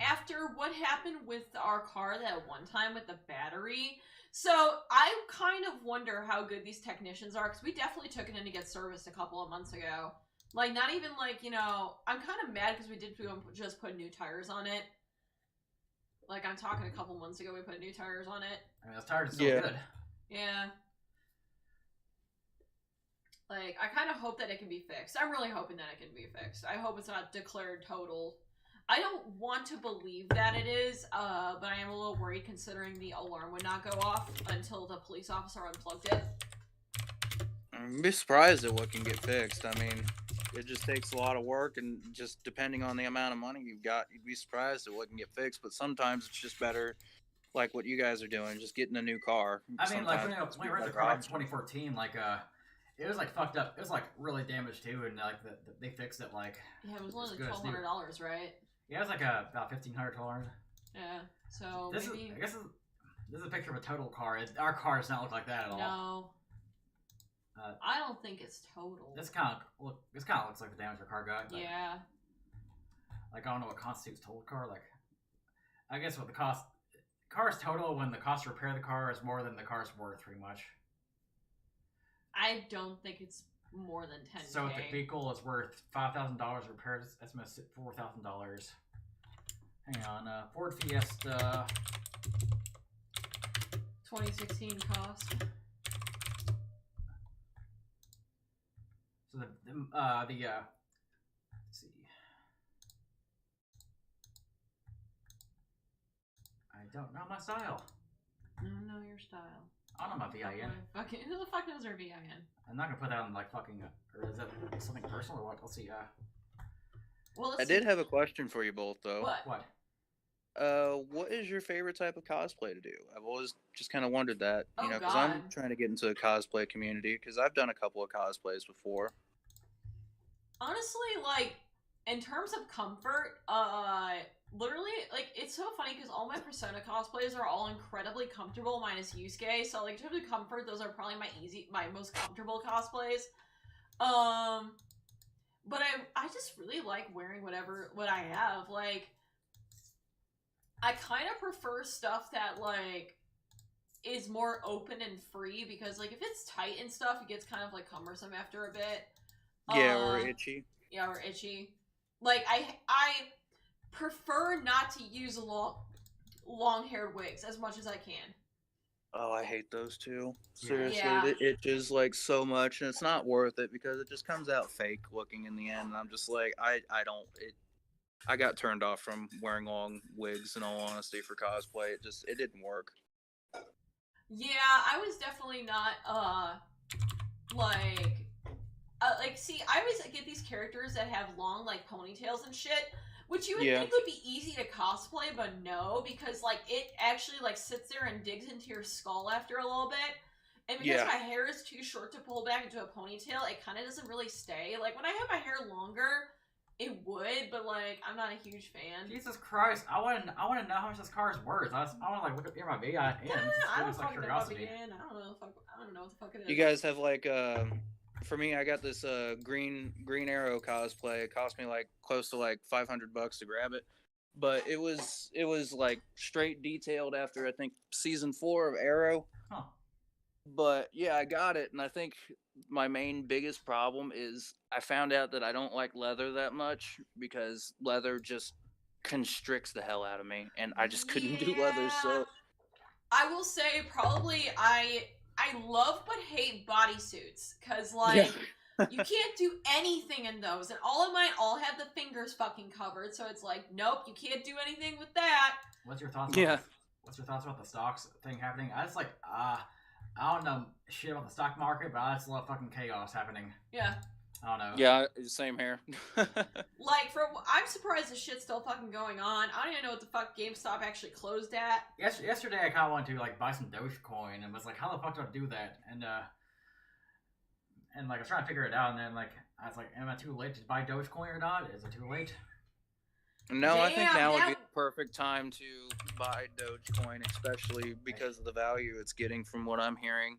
after what happened with our car that one time with the battery, so I kind of wonder how good these technicians are because we definitely took it in to get serviced a couple of months ago. Like, not even like, I'm kind of mad because we did just put new tires on it. Like, I'm talking a couple months ago, we put new tires on it.
I mean, those tires are still good.
Yeah. Like, I kind of hope that it can be fixed. I'm really hoping that it can be fixed. I hope it's not declared total. I don't want to believe that it is, but I am a little worried considering the alarm would not go off until the police officer unplugged it.
I'd be surprised at what can get fixed. I mean, it just takes a lot of work, and just depending on the amount of money you've got, you'd be surprised at what can get fixed. But sometimes it's just better, like what you guys are doing, just getting a new car.
I mean, like when we rented the car back in
option.
2014, like it was like fucked up. It was like really damaged too, and like they fixed it. Like
yeah, it was only like $1,200, right?
Yeah, it was like about $1,500.
Yeah, so
this
maybe...
is, I guess this is a picture of a total car. Our car does not look like that at all.
No. I don't think it's total.
This kind of looks like the damage our car got.
Yeah.
Like, I don't know what constitutes total car. Like, I guess what the car's total when the cost to repair the car is more than the car's worth, pretty much.
I don't think it's more than $10,000.
So if the vehicle is worth $5,000, repairs estimate $4,000. Hang on, Ford Fiesta
2016 cost.
So let's see. I don't know my style.
I don't know your style.
I don't know my VIN.
Who the fuck knows their VIN?
I'm not gonna put that on like fucking. Or is that something personal or what? Let's see.
Well,
I did have a question for you both, though.
What?
What is your favorite type of cosplay to do? I've always just kind of wondered that,
Oh,
because I'm trying to get into the cosplay community because I've done a couple of cosplays before.
Honestly, like, in terms of comfort, literally, like, it's so funny because all my Persona cosplays are all incredibly comfortable, minus Yusuke. So, like, in terms of comfort, those are probably my most comfortable cosplays. But I just really like wearing what I have. Like, I kind of prefer stuff that, like, is more open and free because, like, if it's tight and stuff, it gets kind of, like, cumbersome after a bit.
Yeah, or itchy.
Yeah, or itchy. Like, I prefer not to use long-haired wigs as much as I can.
Oh, I hate those too. Seriously,
Yeah.
it itches like so much, and it's not worth it because it just comes out fake looking in the end. And I'm just like, I got turned off from wearing long wigs. In all honesty, for cosplay, it didn't work.
Yeah, I was definitely not see, I always get these characters that have long, like, ponytails and shit, which you would think would be easy to cosplay, but no, because, like, it actually, like, sits there and digs into your skull after a little bit, and because my hair is too short to pull back into a ponytail, it kind of doesn't really stay. Like, when I have my hair longer, it would, but, like, I'm not a huge fan.
Jesus Christ, I want to know how much this car is worth. I want to, like, look up my VIN.
I don't fucking know what the fuck it is.
You guys have, like, for me, I got this Green Arrow cosplay. It cost me like close to like $500 to grab it, but it was like straight detailed after I think season 4 of Arrow.
Huh.
But yeah, I got it, and I think my biggest problem is I found out that I don't like leather that much because leather just constricts the hell out of me, and I just couldn't do leather. So
I will say probably I love but hate bodysuits because, like, You can't do anything in those, and all of mine all have the fingers fucking covered. So it's like, nope, you can't do anything with that.
What's your thoughts?
Yeah.
What's your thoughts about the stocks thing happening? I just like I don't know shit about the stock market, but I just love fucking chaos happening.
Yeah.
I don't know.
Yeah, same here.
Like, I'm surprised this shit's still fucking going on. I don't even know what the fuck GameStop actually closed at.
Yesterday I kind of wanted to like buy some Dogecoin and was like, how the fuck do I do that? And like I was trying to figure it out, and then like I was like, am I too late to buy Dogecoin or not? Is it too late?
No, I think now would be the perfect time to buy Dogecoin, especially because of the value it's getting from what I'm hearing.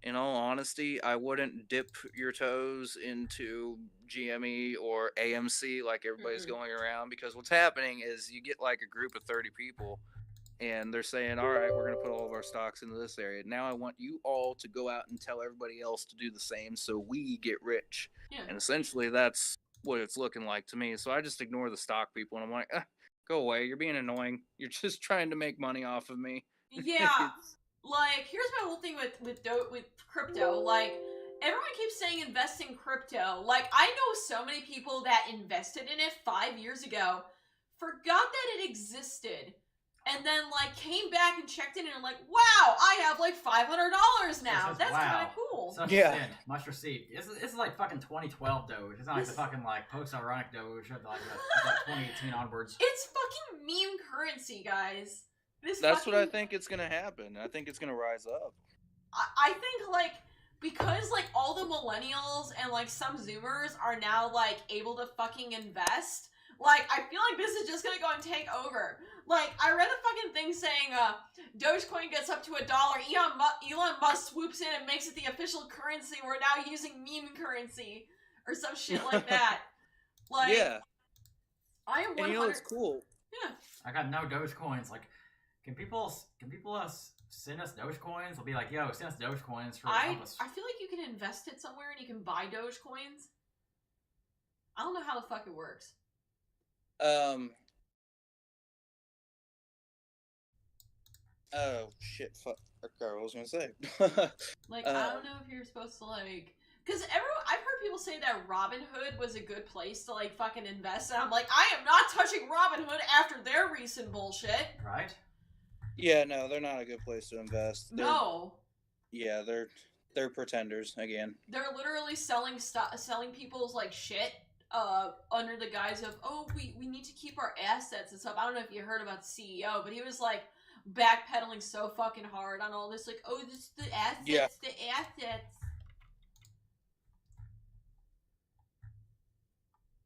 In all honesty, I wouldn't dip your toes into GME or AMC like everybody's going around, because what's happening is you get like a group of 30 people and they're saying, all right, we're going to put all of our stocks into this area. Now I want you all to go out and tell everybody else to do the same so we get rich.
Yeah.
And essentially that's what it's looking like to me. So I just ignore the stock people and I'm like, go away. You're being annoying. You're just trying to make money off of me.
Yeah. Like, here's my whole thing with crypto. Like, everyone keeps saying invest in crypto. Like, I know so many people that invested in it 5 years ago, forgot that it existed, and then like came back and checked in and are like, wow, I have like $500 now. That's kind of cool.
Such a sin. Must receive. This is like fucking 2012 Doge. It's not like the fucking like post-ironic Doge of like 2018 onwards.
It's fucking meme currency, guys.
That's what I think it's gonna happen. I think it's gonna rise up.
I think like because like all the millennials and like some Zoomers are now like able to fucking invest. Like, I feel like this is just gonna go and take over. Like, I read a fucking thing saying, Dogecoin gets up to $1. Elon Musk swoops in and makes it the official currency. We're now using meme currency. Or some shit like that. Like,
yeah.
I am 100...
And you know what's cool?
Yeah.
I got no Dogecoins. Like, can people send us Dogecoins? They'll be like, yo, send us Dogecoins for
I feel like you can invest it somewhere and you can buy Dogecoins. I don't know how the fuck it works.
Oh shit! Fuck. What was I gonna say?
Like, I don't know if you're supposed to like, because I've heard people say that Robinhood was a good place to like fucking invest, and I'm like, I am not touching Robinhood after their recent bullshit.
Right?
Yeah, no, they're not a good place to invest.
No.
Yeah, they're pretenders again.
They're literally selling people's like shit. Under the guise of, oh, we need to keep our assets and stuff. I don't know if you heard about the CEO, but he was like backpedaling so fucking hard on all this, like, oh, this is the assets,
yeah.
The assets.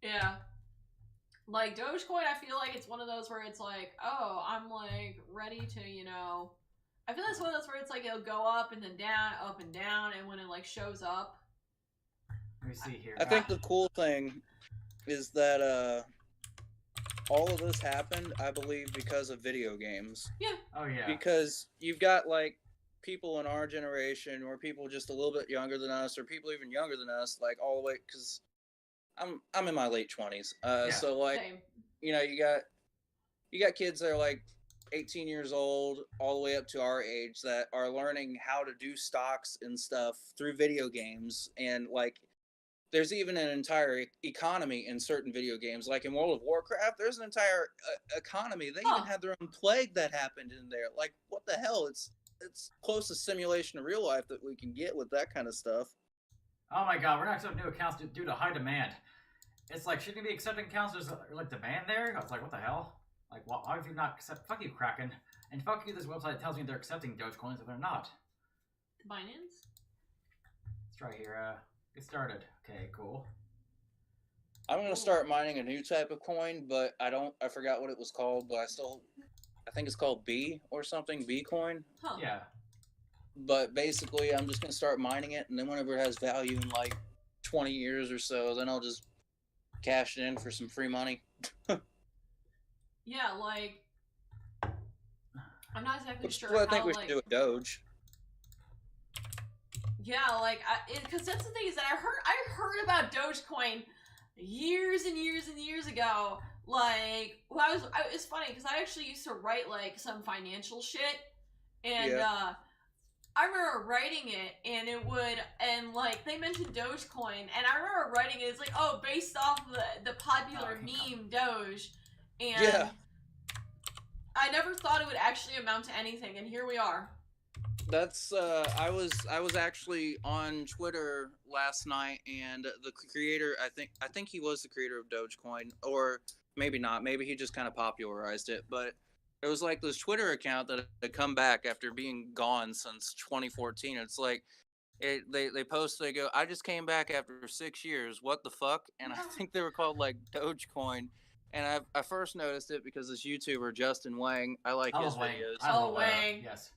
Yeah. Like, Dogecoin, I feel like it's one of those where it's like, oh, I'm like ready to, you know, I feel like it's one of those where it's like it'll go up and then down, up and down, and when it like shows up.
Let me see here.
I think the cool thing is that all of this happened, I believe, because of video games.
Yeah.
Oh yeah.
Because you've got like people in our generation, or people just a little bit younger than us, or people even younger than us, like all the way. Because I'm in my late 20s,
Yeah.
so like,
Same.
you know, you got kids that are like 18 years old, all the way up to our age, that are learning how to do stocks and stuff through video games, and like. There's even an entire economy in certain video games. Like in World of Warcraft, there's an entire economy. They even had their own plague that happened in there. Like, what the hell? It's closest simulation of real life that we can get with that kind of stuff.
Oh my god, we're not accepting new accounts due to high demand. It's like, shouldn't you be accepting accounts? There's like demand there? I was like, what the hell? Like, why would you not accept? Fuck you, Kraken. And fuck you, this website tells me they're accepting Dogecoins if they're not.
Binance?
Let's try here. Get started. Okay, cool.
I'm gonna start mining a new type of coin, but I forgot what it was called, but I think it's called B or something, B coin.
Huh.
Yeah.
But basically, I'm just gonna start mining it, and then whenever it has value in like 20 years or so, then I'll just cash it in for some free money.
Yeah, like, I'm not exactly
Which
sure.
is what I think
how,
we
like,
should do with Doge.
Yeah, like, because that's the thing is that I heard about Dogecoin years and years and years ago. Like, well, it's funny because I actually used to write like some financial shit, and I remember writing it, and it would, and like they mentioned Dogecoin, and I remember writing it. It's like, oh, based off the popular meme Doge, and
Yeah.
I never thought it would actually amount to anything, and here we are.
That's I was actually on Twitter last night, and the creator, I think he was the creator of Dogecoin, or maybe not. Maybe he just kind of popularized it, but it was like this Twitter account that had come back after being gone since 2014. It's like they post, they go, I just came back after 6 years. What the fuck? And I think they were called like Dogecoin. And I first noticed it because this YouTuber Justin Wang, I like his videos.
Wang.
Yes.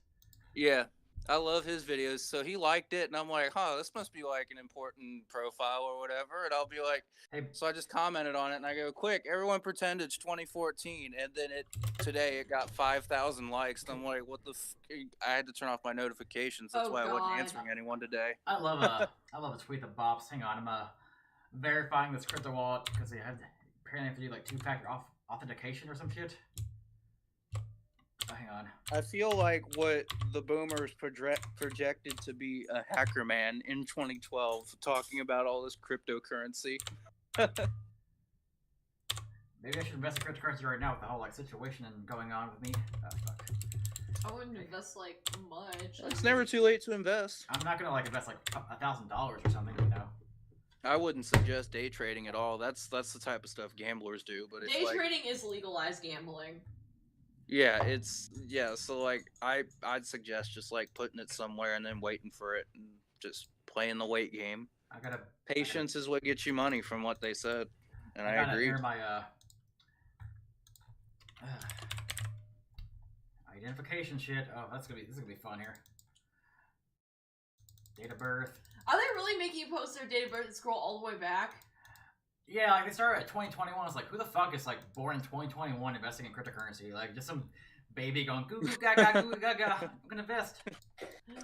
Yeah, I love his videos. So he liked it, and I'm like, huh, this must be like an important profile or whatever. And I'll be like,
hey.
So I just commented on it, and I go, quick, everyone pretend it's 2014. And then today it got 5,000 likes. And I'm like, what the I had to turn off my notifications. That's why I wasn't answering anyone today.
I love a tweet that bops. Hang on, I'm verifying this crypto wallet because they apparently have to do like 2-factor authentication or some shit. Hang on.
I feel like what the boomers projected to be a hacker man in 2012, talking about all this cryptocurrency.
Maybe I should invest in cryptocurrency right now with the whole like situation and going on with me. Oh fuck.
I wouldn't invest like much.
It's never too late to invest.
I'm not gonna like invest like $1,000 or something, you know.
I wouldn't suggest day trading at all. That's the type of stuff gamblers do. But it's
day trading is legalized gambling.
Yeah, so like I'd suggest just like putting it somewhere and then waiting for it and just playing the wait game. Patience is what gets you money, from what they said, and I agree.
Enter my identification shit. Oh, this is gonna be fun here. Date of birth.
Are they really making you post their date of birth and scroll all the way back?
Yeah, like they started at 2021. It's like, who the fuck is like born in 2021 investing in cryptocurrency? Like just some baby going goo goo gaga goo gaga. I'm gonna invest.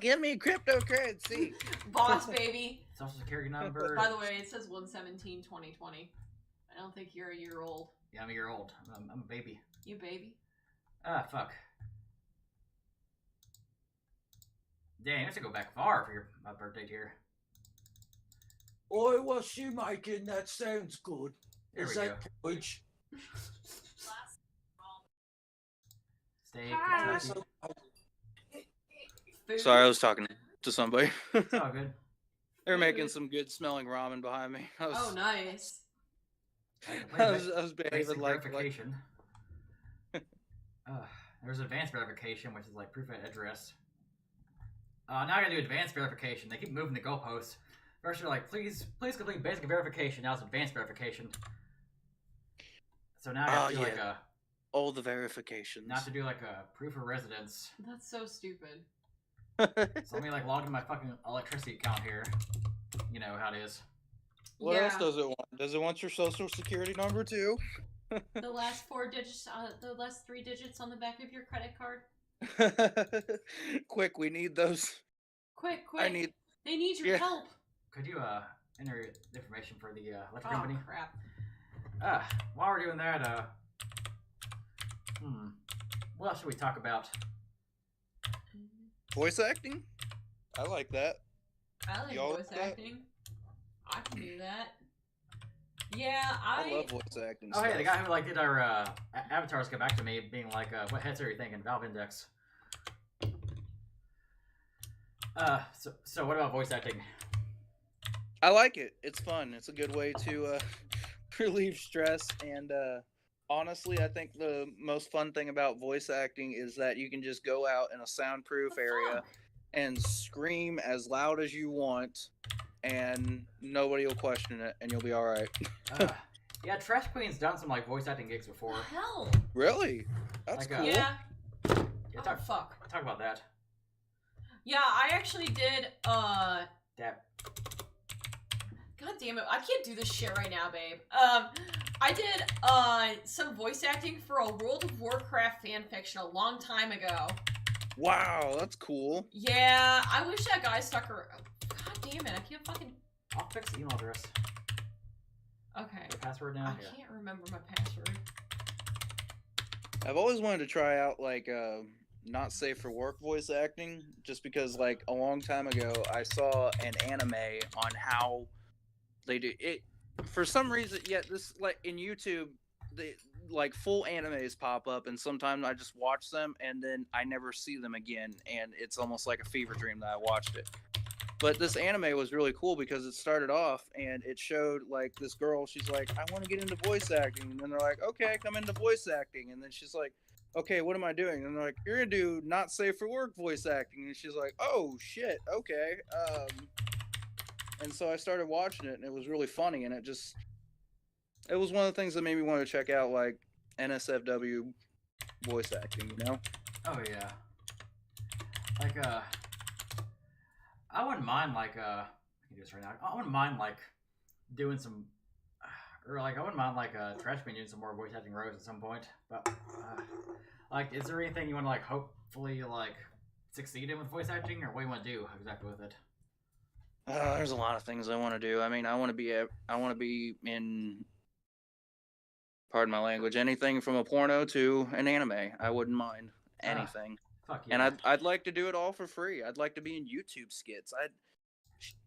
Give me cryptocurrency.
Boss baby.
Social security number.
By the way, it says 1/17/2020. I don't think you're a year old.
Yeah, I'm a year old. I'm a baby.
You baby.
Ah, fuck. Dang, I have to go back far for my birthday here.
Oi, what's you making? That sounds good.
There
Is
we
that porridge?
Steak.
Sorry, I was talking to somebody.
It's all good.
They're making some good smelling ramen behind me.
Oh, nice.
I was behaving like
verification. There's advanced verification, which is like proof of address. Now I gotta do advanced verification. They keep moving the goalposts. First you're like, please complete basic verification. Now it's advanced verification. So now I have to do like
all the verifications.
Now I have to do like a proof of residence.
That's so stupid.
So let me like log in my fucking electricity account here. You know how it is.
What else does it want? Does it want your social security number too?
The last 4 digits, the last 3 digits on the back of your credit card.
Quick, we need those.
Quick! They need your help.
Could you enter the information for the electric company?
Oh crap!
While we're doing that, what else should we talk about?
Voice acting. I like that.
I like voice acting. I can do that. Yeah, I
love voice acting.
Oh, hey, the guy who like did our avatars got back to me, being like, "What headset are you thinking? Valve Index." So what about voice acting?
I like it. It's fun. It's a good way to relieve stress. And honestly, I think the most fun thing about voice acting is that you can just go out in a soundproof area and scream as loud as you want, and nobody will question it, and you'll be all right.
Yeah, Trash Queen's done some like voice acting gigs before.
Hell.
Really? That's
like,
cool.
Yeah.
Talk about that.
Yeah, I actually did.
That.
God damn it! I can't do this shit right now, babe. I did some voice acting for a World of Warcraft fanfiction a long time ago.
Wow, that's cool.
Yeah, I wish that guy stuck around. God damn it! I can't fucking.
I'll fix the email address.
Okay.
The password now.
I can't remember my password.
I've always wanted to try out like not safe for work voice acting, just because like a long time ago I saw an anime on how they do it. For some reason, yeah, this like in YouTube, the like full animes pop up, and sometimes I just watch them and then I never see them again, and it's almost like a fever dream that I watched it. But this anime was really cool because it started off and it showed like this girl. She's like, I want to get into voice acting, and then they're like, okay, come into voice acting, and then she's like, okay, what am I doing? And they're like, you're gonna do not safe for work voice acting, and she's like, oh shit, okay. And so I started watching it, and it was really funny, and it was one of the things that made me want to check out like NSFW voice acting, you know?
Oh yeah. Like I wouldn't mind like I can do this right now. I wouldn't mind like doing some or like I wouldn't mind like Trash Queen doing some more voice acting roles at some point. But like is there anything you want to like hopefully like succeed in with voice acting, or what do you want to do exactly with it?
There's a lot of things I want to do. I mean, I want to be in, pardon my language, anything from a porno to an anime. I wouldn't mind anything.
Fuck yeah.
And I'd like to do it all for free. I'd like to be in YouTube skits.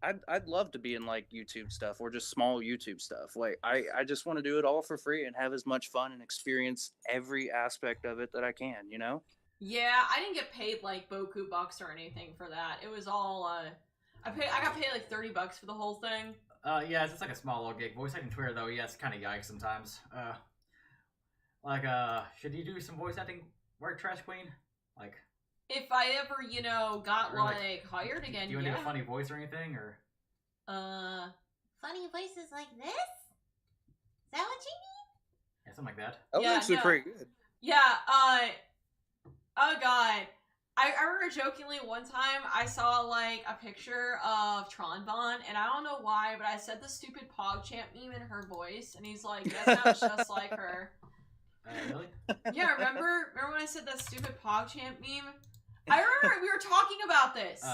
I'd love to be in like YouTube stuff or just small YouTube stuff. Like I just want to do it all for free and have as much fun and experience every aspect of it that I can, you know?
Yeah, I didn't get paid like Boku bucks or anything for that. It was all I got paid like $30 for the whole thing.
Yeah, it's just like a small little gig. Voice acting Twitter though, yeah, it's kind of yikes sometimes. Like should you do some voice acting work, Trash Queen? Like
if I ever, you know, got like hired again,
do you want to do a funny voice or anything, or
funny voices like this? Is that what you mean?
yeah, something like that?
That was actually pretty good.
Yeah, oh god. I remember jokingly one time I saw like a picture of Tronbon, and I don't know why, but I said the stupid PogChamp meme in her voice, and he's like, that sounds just like her.
Really?
Yeah, remember when I said that stupid PogChamp meme? I remember we were talking about this.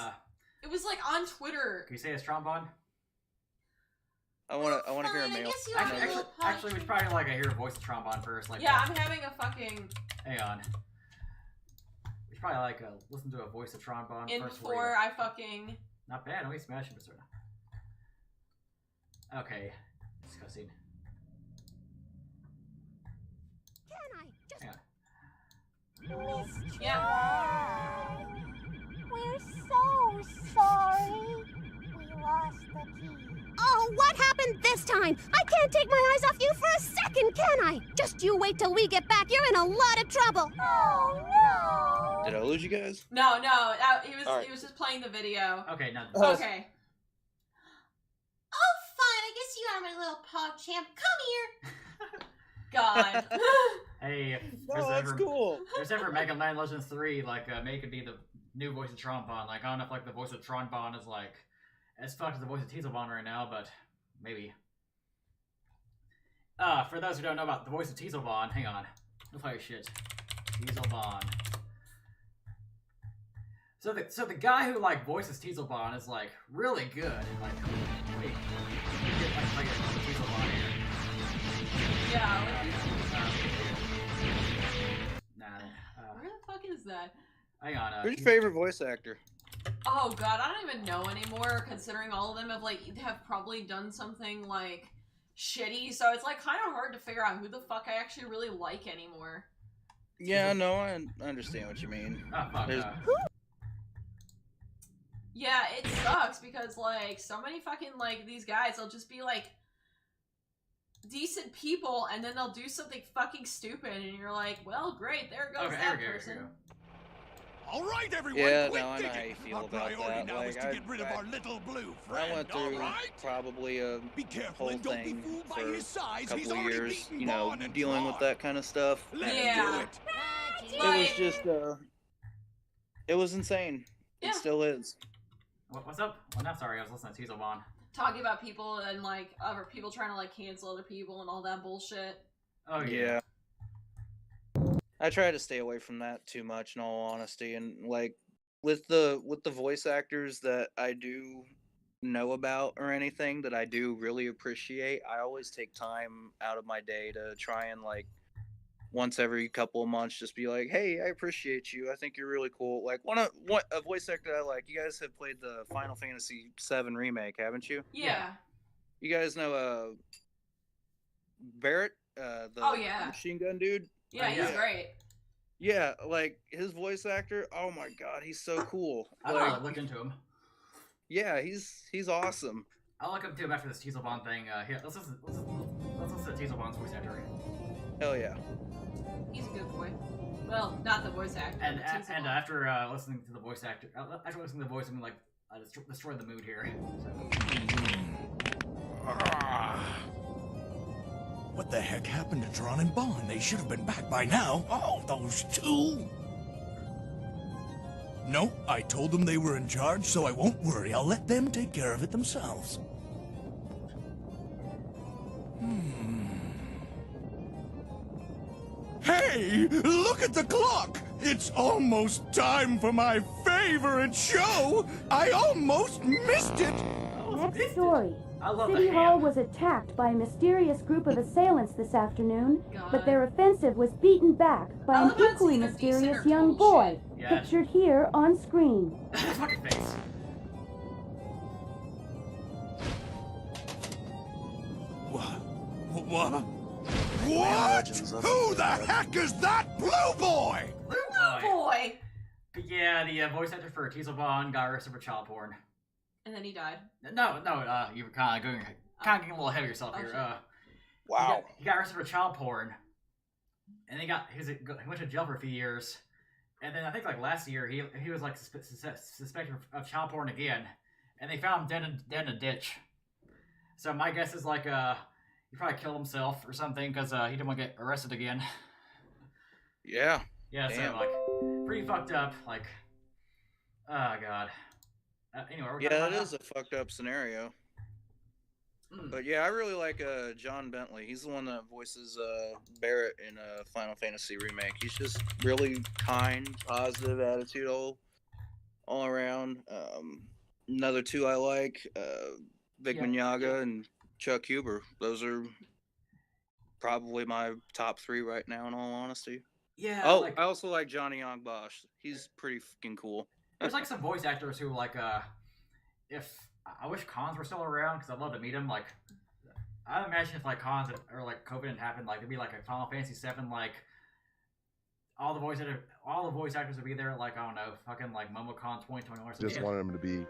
It was like on Twitter.
Can you say it's trombone?
I want to hear a male.
Actually, we should probably like hear a voice of trombone first. Like,
yeah, I'm having a fucking.
Hang on. We should probably like listen to a voice of trombone first.
Before I fucking.
Not bad. Only smashing this right now. Okay, discussing.
Yeah.
We're so sorry. We lost the key. Oh, what happened this time? I can't take my eyes off you for a second, can I? Just you wait till we get back. You're in a lot of trouble. Oh, no.
Did I lose you guys?
No. He was just playing the video.
Okay, now.
Okay.
Oh, fine. I guess you are my little PogChamp. Come here.
God.
Hey,
no, that's cool.
There's ever Mega Man Legends 3, like, May could be the new voice of Tronbon. Like, I don't know if, like, the voice of Tronbon is, like, as fucked as the voice of Teaselbon right now, but maybe. For those who don't know about the voice of Teaselbon, hang on. I'll tell you shit. Teaselbon. So the guy who, like, voices Teaselbon is, like, really good. And, like, wait. You get, like Teaselbon here.
Yeah.
Where
the fuck is that?
Hang on.
Who's your favorite voice actor?
Oh god, I don't even know anymore. Considering all of them have probably done something like shitty, so it's like kind of hard to figure out who the fuck I actually really like anymore.
Yeah, no, I understand what you mean.
Oh, fuck.
Yeah, it sucks because like so many fucking like these guys, they'll just be like decent people, and then they'll do something fucking stupid, and you're like, well, great, there goes that person.
All right, everyone,
yeah,
quit
no, I know how
digging.
you feel
Our
about
priority
that.
now
Like,
is to get rid of our little blue friend.
I went through probably a whole thing for a couple of years, you know, dealing with that kind of stuff.
Yeah.
It was just, it was insane.
Yeah.
It still is.
What's up? Well, no, sorry, I was listening to Teaselbon.
Talking about people and like other people trying to like cancel other people and all that bullshit.
Oh yeah.
I try to stay away from that too much, in all honesty, and like with the voice actors that I do know about or anything that I do really appreciate, I always take time out of my day to try and like once every couple of months, just be like, "Hey, I appreciate you. I think you're really cool." Like a voice actor I like. You guys have played the Final Fantasy VII remake, haven't you?
Yeah.
You guys know Barrett,
Oh
the
yeah.
machine gun dude.
Yeah, he's great.
Yeah, like his voice actor. Oh my god, he's so cool.
I
Like,
want to look into him.
yeah, he's awesome.
I'll look up to him after this Teaselbon thing. Here, let's listen to Teaselbon's voice actor.
Hell yeah.
He's a good boy. Well, not the voice actor.
And
Teaselbon.
after listening to the voice actor, after listening to the voice, I'm like, destroy the mood here.
What the heck happened to Tron and Bond? They should have been back by now. Oh, those two. No, I told them they were in charge, so I won't worry. I'll let them take care of it themselves. Hey, look at the clock! It's almost time for my favorite show! I almost missed it!
Next story.
I love
City
the
Hall
ham.
was attacked by a mysterious group of assailants this afternoon,
God.
but their offensive was beaten back by
I
an
love how it's
equally
either
mysterious
decent or
young
bullshit.
boy,
Yeah.
pictured here on screen.
Fucking face.
What? What? Who the heck is that blue boy?
Oh boy!
But yeah, the voice actor for Teaselbon got arrested for child porn.
And then he died.
No, you were kind of getting a little ahead of yourself
Oh,
here.
shit.
Wow.
He got arrested for child porn, and he went to jail for a few years, and then I think like last year he was like suspected of child porn again, and they found him dead in a ditch. So my guess is like he probably killed himself or something because he didn't want to get arrested again.
Yeah.
Yeah,
Damn.
so like pretty fucked up. Like, oh god. Anyway, we're
Yeah,
talking
that
about
is a fucked up scenario.
Mm.
But yeah, I really like John Bentley. He's the one that voices Barrett in Final Fantasy remake. He's just really kind, positive attitude all around. Another two I like, Vic
Yeah.
Mignogna and Chuck Huber. Those are probably my top three right now, in all honesty.
Yeah.
Oh,
like,
I also like Johnny Young Bosch. He's pretty fucking cool.
there's like some voice actors who like if I wish cons were still around because I'd love to meet them. Like, I imagine if like cons or like COVID didn't happen, like it'd be like a Final Fantasy VII, like all the voice actors would be there. Like, I don't know, fucking like MomoCon 2021 or something.
Just wanted them to be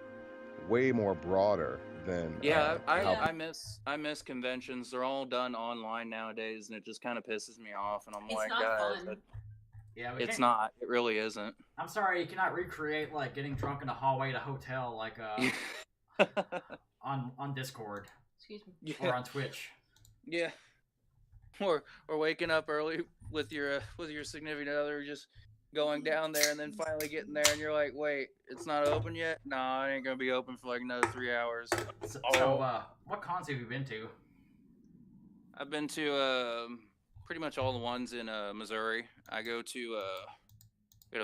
way more broader than
Yeah,
how-
I miss conventions. They're all done online nowadays, and it just kind of pisses me off. And I'm
It's
like,
not
guys,
fun.
Yeah,
it's not. It really isn't.
I'm sorry, you cannot recreate like getting drunk in a hallway at a hotel, like on Discord
Excuse me.
Yeah.
or on Twitch.
Yeah. Or waking up early with your significant other, just going down there, and then finally getting there, and you're like, wait, it's not open yet? No, it ain't gonna be open for like another 3 hours.
So, what cons have you been to?
I've been to pretty much all the ones in Missouri. I go to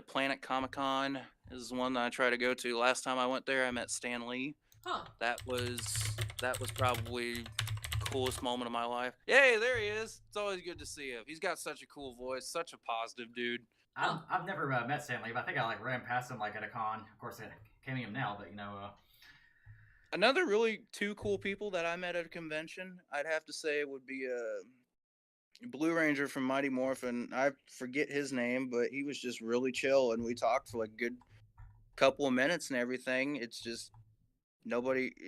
Planet Comic Con. This is one that I try to go to. Last time I went there, I met Stan Lee.
Huh.
That was probably the coolest moment of my life. Yay, there he is. It's always good to see him. He's got such a cool voice, such a positive dude.
I've never met Stanley, but I think I like ran past him like at a con. Of course, I can't meet him now, but you know.
Another really two cool people that I met at a convention, I'd have to say, would be Blue Ranger from Mighty Morphin. I forget his name, but he was just really chill, and we talked for like a good couple of minutes and everything. It's just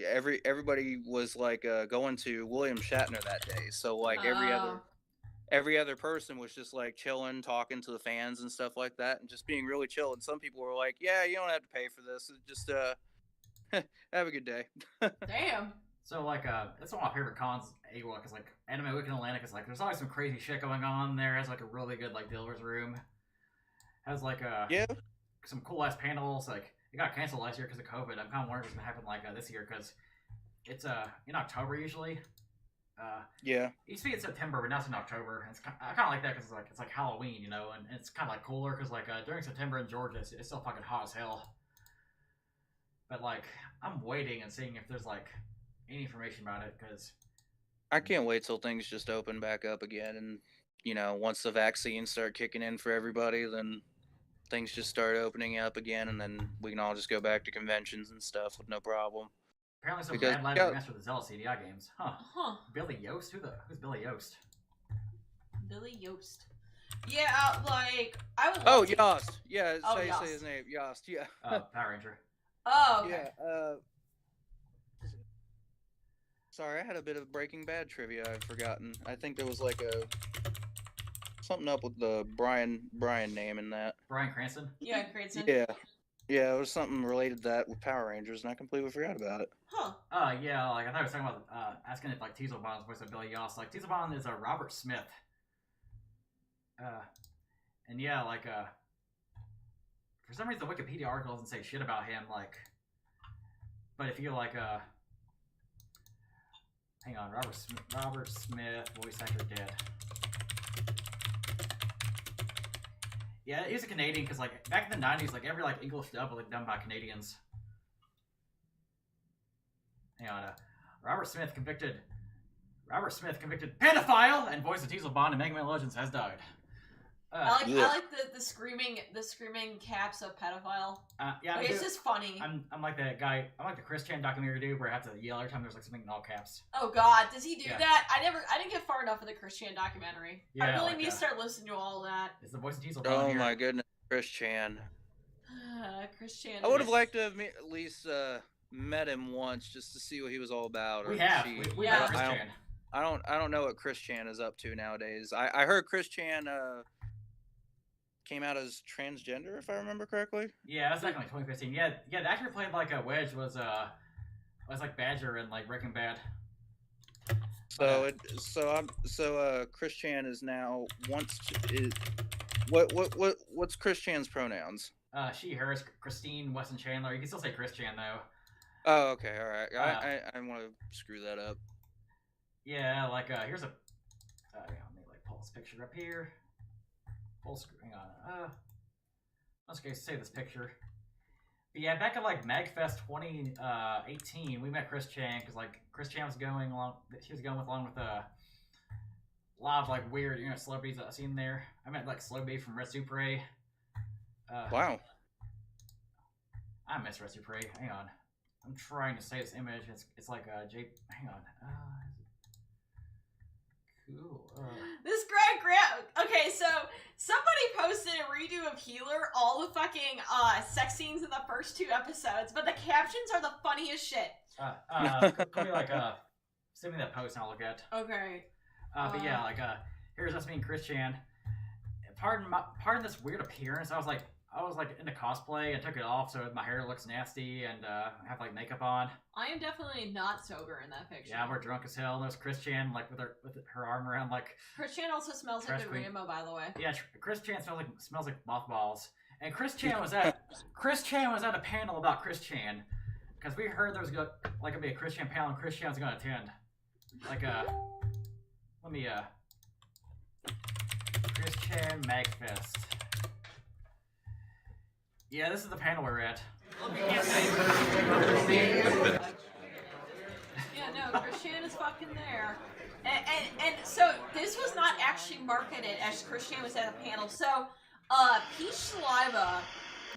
everybody was like going to William Shatner that day, so like every other person was just like chilling, talking to the fans and stuff like that, and just being really chill. And some people were like, "Yeah, you don't have to pay for this. Just have a good day."
Damn.
So like that's one of my favorite cons. AWA, cause like Anime Week in Atlantic is like there's always some crazy shit going on there. It has like a really good like dealer's room. Has like
Yeah.
some cool ass panels. Like it got canceled last year because of COVID. I'm kind of wondering what's gonna happen like this year because it's in October usually.
Yeah.
It used to be in September, but now it's in October. And I kind of like that because it's like Halloween, you know, and it's kind of like cooler because like during September in Georgia, it's still fucking hot as hell. But like I'm waiting and seeing if there's like any information about it because
I can't wait till things just open back up again and you know, once the vaccines start kicking in for everybody, then things just start opening up again, and then we can all just go back to conventions and stuff with no problem.
Apparently, some
Because
Mad Lab
yeah,
remastered the Zelda CDI games. Huh.
Huh.
Billy Yost? Who's Billy Yost?
Billy Yost. Yeah, like I would.
oh
Love to...
Yost, yeah,
Oh,
say
Yost.
his name, Yost, yeah.
Power Ranger.
Oh, okay.
Yeah. Sorry, I had a bit of Breaking Bad trivia I've forgotten. I think there was like a something up with the Brian name in that.
Bryan Cranston?
Yeah, Cranston.
Yeah. Yeah, it was something related to that with Power Rangers, and I completely forgot about it.
Huh.
Yeah, like I thought I was talking about asking if like Teaselbaum's voice of Billy Yost. Like Teaselbaum is a Robert Smith. And yeah, like for some reason the Wikipedia article doesn't say shit about him, like, but if you like hang on, Robert Smith, voice actor dead. Yeah, he's a Canadian because like back in the 90s, like every like English dub was like done by Canadians. Hang on, Robert Smith convicted pedophile and voice of Teaselbaum in Mega Man Legends has died.
I like the screaming caps of pedophile.
Yeah,
like, it's just funny.
I'm like that guy. I'm like the Chris Chan documentary dude where I have to yell every time there's like something in all caps.
Oh God, does he do that? I didn't get far enough of the Chris Chan documentary.
Yeah,
I really
like
need to start listening to all that.
It's the voice of Teaselbaum.
Oh
here.
my goodness, Chris Chan.
Chris Chan.
I would have liked to have at least met him once just to see what he was all about.
We have. We have Chris Chan.
I don't know what Chris Chan is up to nowadays. I heard Chris Chan came out as transgender, if I remember correctly.
Yeah, that's back in like 2015. Yeah, the actor who played like a Wedge was like Badger in like Breaking Bad.
So Chris Chan is now what's Chris Chan's pronouns?
She, hers, Christine, Weston Chandler. You can still say Chris Chan though.
Oh, okay, all right. I want to screw that up.
Yeah, like here's a. Let me like pull this picture up here. Full screen. Hang on. Let's go save this picture. But yeah, back at like MagFest 2018, we met Chris Chan because like Chris Chan was going along. She was going along with a lot of like weird, celebrities I've seen there. I met like Slowbee from Red Supre.
Wow.
I miss Red Supre. Hang on. I'm trying to save this image. It's like hang on. Cool.
This Grant. Okay, so somebody posted a redo of Healer, all the fucking sex scenes in the first 2 episodes, but the captions are the funniest shit.
Can you like send me that post and I'll look at.
Okay.
But yeah, like here's us being Chris Chan. Pardon this weird appearance. I was like into cosplay and took it off so my hair looks nasty and I have like makeup on.
I am definitely not sober in that picture.
Yeah, we're drunk as hell. And there's Chris Chan like with her arm around like.
Chris Chan also smells like a rainbow, by the way.
Yeah, Chris Chan smells like mothballs. And Chris Chan was at a panel about Chris Chan because we heard there was gonna be a Chris Chan panel and Chris Chan was gonna attend. Like let me Chris Chan MagFest. Yeah, this is the panel we're at.
Yeah, no, Chris Chan is fucking there. And so this was not actually marketed as Chris Chan was at a panel. So Peach Saliva,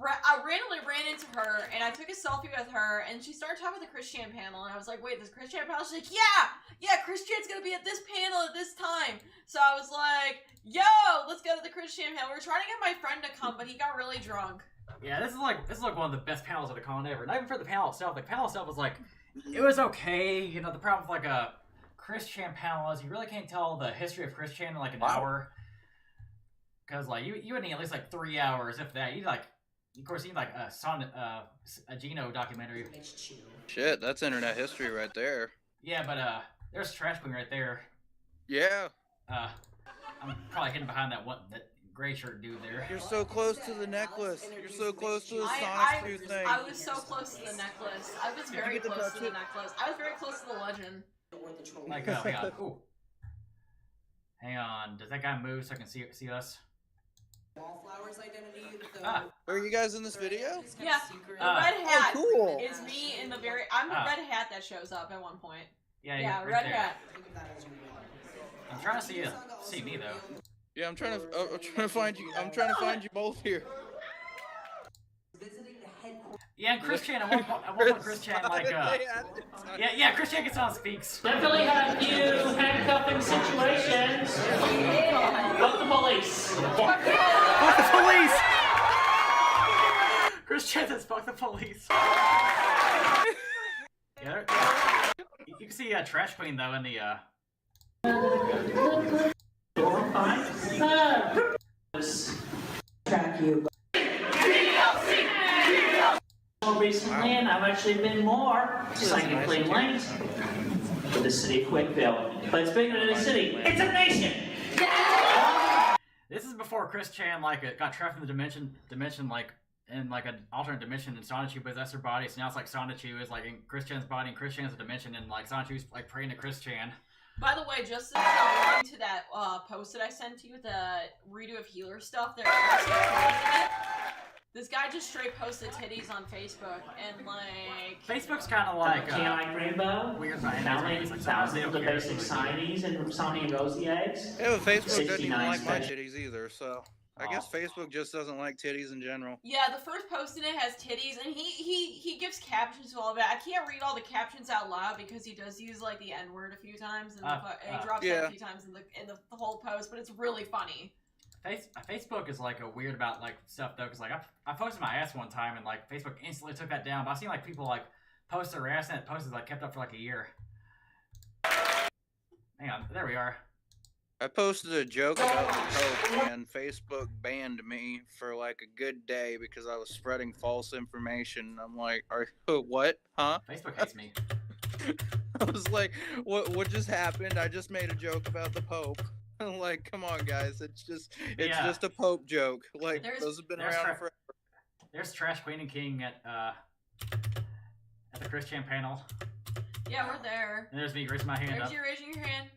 I randomly ran into her and I took a selfie with her and she started talking about the Chris Chan panel and I was like, wait, this Chris Chan panel? She's like, yeah, Chris Chan's gonna be at this panel at this time. So I was like, yo, let's go to the Chris Chan panel. We were trying to get my friend to come, but he got really drunk.
Yeah, this is like one of the best panels at a con ever. Not even for the panel itself. The panel itself was like, it was okay. The problem with like a Chris Chan panel is you really can't tell the history of Chris Chan in like an hour. Because like you would need at least like 3 hours, if that. You of course, you need like a Geno documentary.
Shit, that's internet history right there.
Yeah, but there's Trash Queen right there.
Yeah.
I'm probably hidden behind that gray shirt dude there.
You're so close to the necklace. You're so close to the Sonic 2 thing.
I was so close to the necklace. I was very close to the necklace. I was very close to the legend.
Like, hang on. Ooh. Hang on. Does that guy move so I can see us?
Wallflower's identity.
Are you guys in this video?
Yeah. The red hat
cool.
is me in the very. I'm the red hat that shows up at one point.
Yeah,
red hat.
I'm trying to see me though.
Yeah, I'm trying to find you. I'm trying to find you both here.
Visiting the headquarters.
Yeah, and Chris Chan at one point, Chris Chan like yeah, Chris Chan gets on and speaks.
Definitely had a few handcuffing situations. Fuck the police.
Fuck the police! Chris Chan says fuck the police. Yeah, you can see Trash Queen though in the
Track you. More recently, and I've actually been more psychically linked with the city of Quickville. But it's bigger than a city. It's a nation!
This is before Chris Chan like got trapped in the dimension like in like an alternate dimension, and Sonichu possessed her body. So now it's like Sonichu is like in Chris Chan's body, and Chris Chan's a dimension, and like Sonichu's like praying to Chris Chan.
By the way, just as I'm going to that post that I sent to you, the redo of healer stuff, there are some titties in it. This guy just straight posted titties on Facebook, and like...
Facebook's kind of like...
Chaotic Rainbow,
weird
downloading thousands of the basic signees and Sonny and Rosie eggs.
Yeah, but Facebook doesn't even
69
like my
special.
titties either, so... I guess Facebook just doesn't like titties in general.
Yeah, the first post in it has titties, and he gives captions to all of it. I can't read all the captions out loud because he does use like the N-word a few times, and he drops it a few times in the whole post. But it's really funny.
Facebook is like a weird about like stuff though, because like I posted my ass one time, and like Facebook instantly took that down. But I've seen like people like post their ass, and that post is like kept up for like a year. Hang on, there we are.
I posted a joke about the Pope, and Facebook banned me for like a good day because I was spreading false information. I'm like, what? Huh?
Facebook hates me.
I was like, what just happened? I just made a joke about the Pope. I'm like, come on, guys, it's just a Pope joke. Like, those have been around forever.
There's Trash Queen and King at the Chris Chan panel.
Yeah, we're there.
And there's me raising my hand
There's
up.
you raising your hand.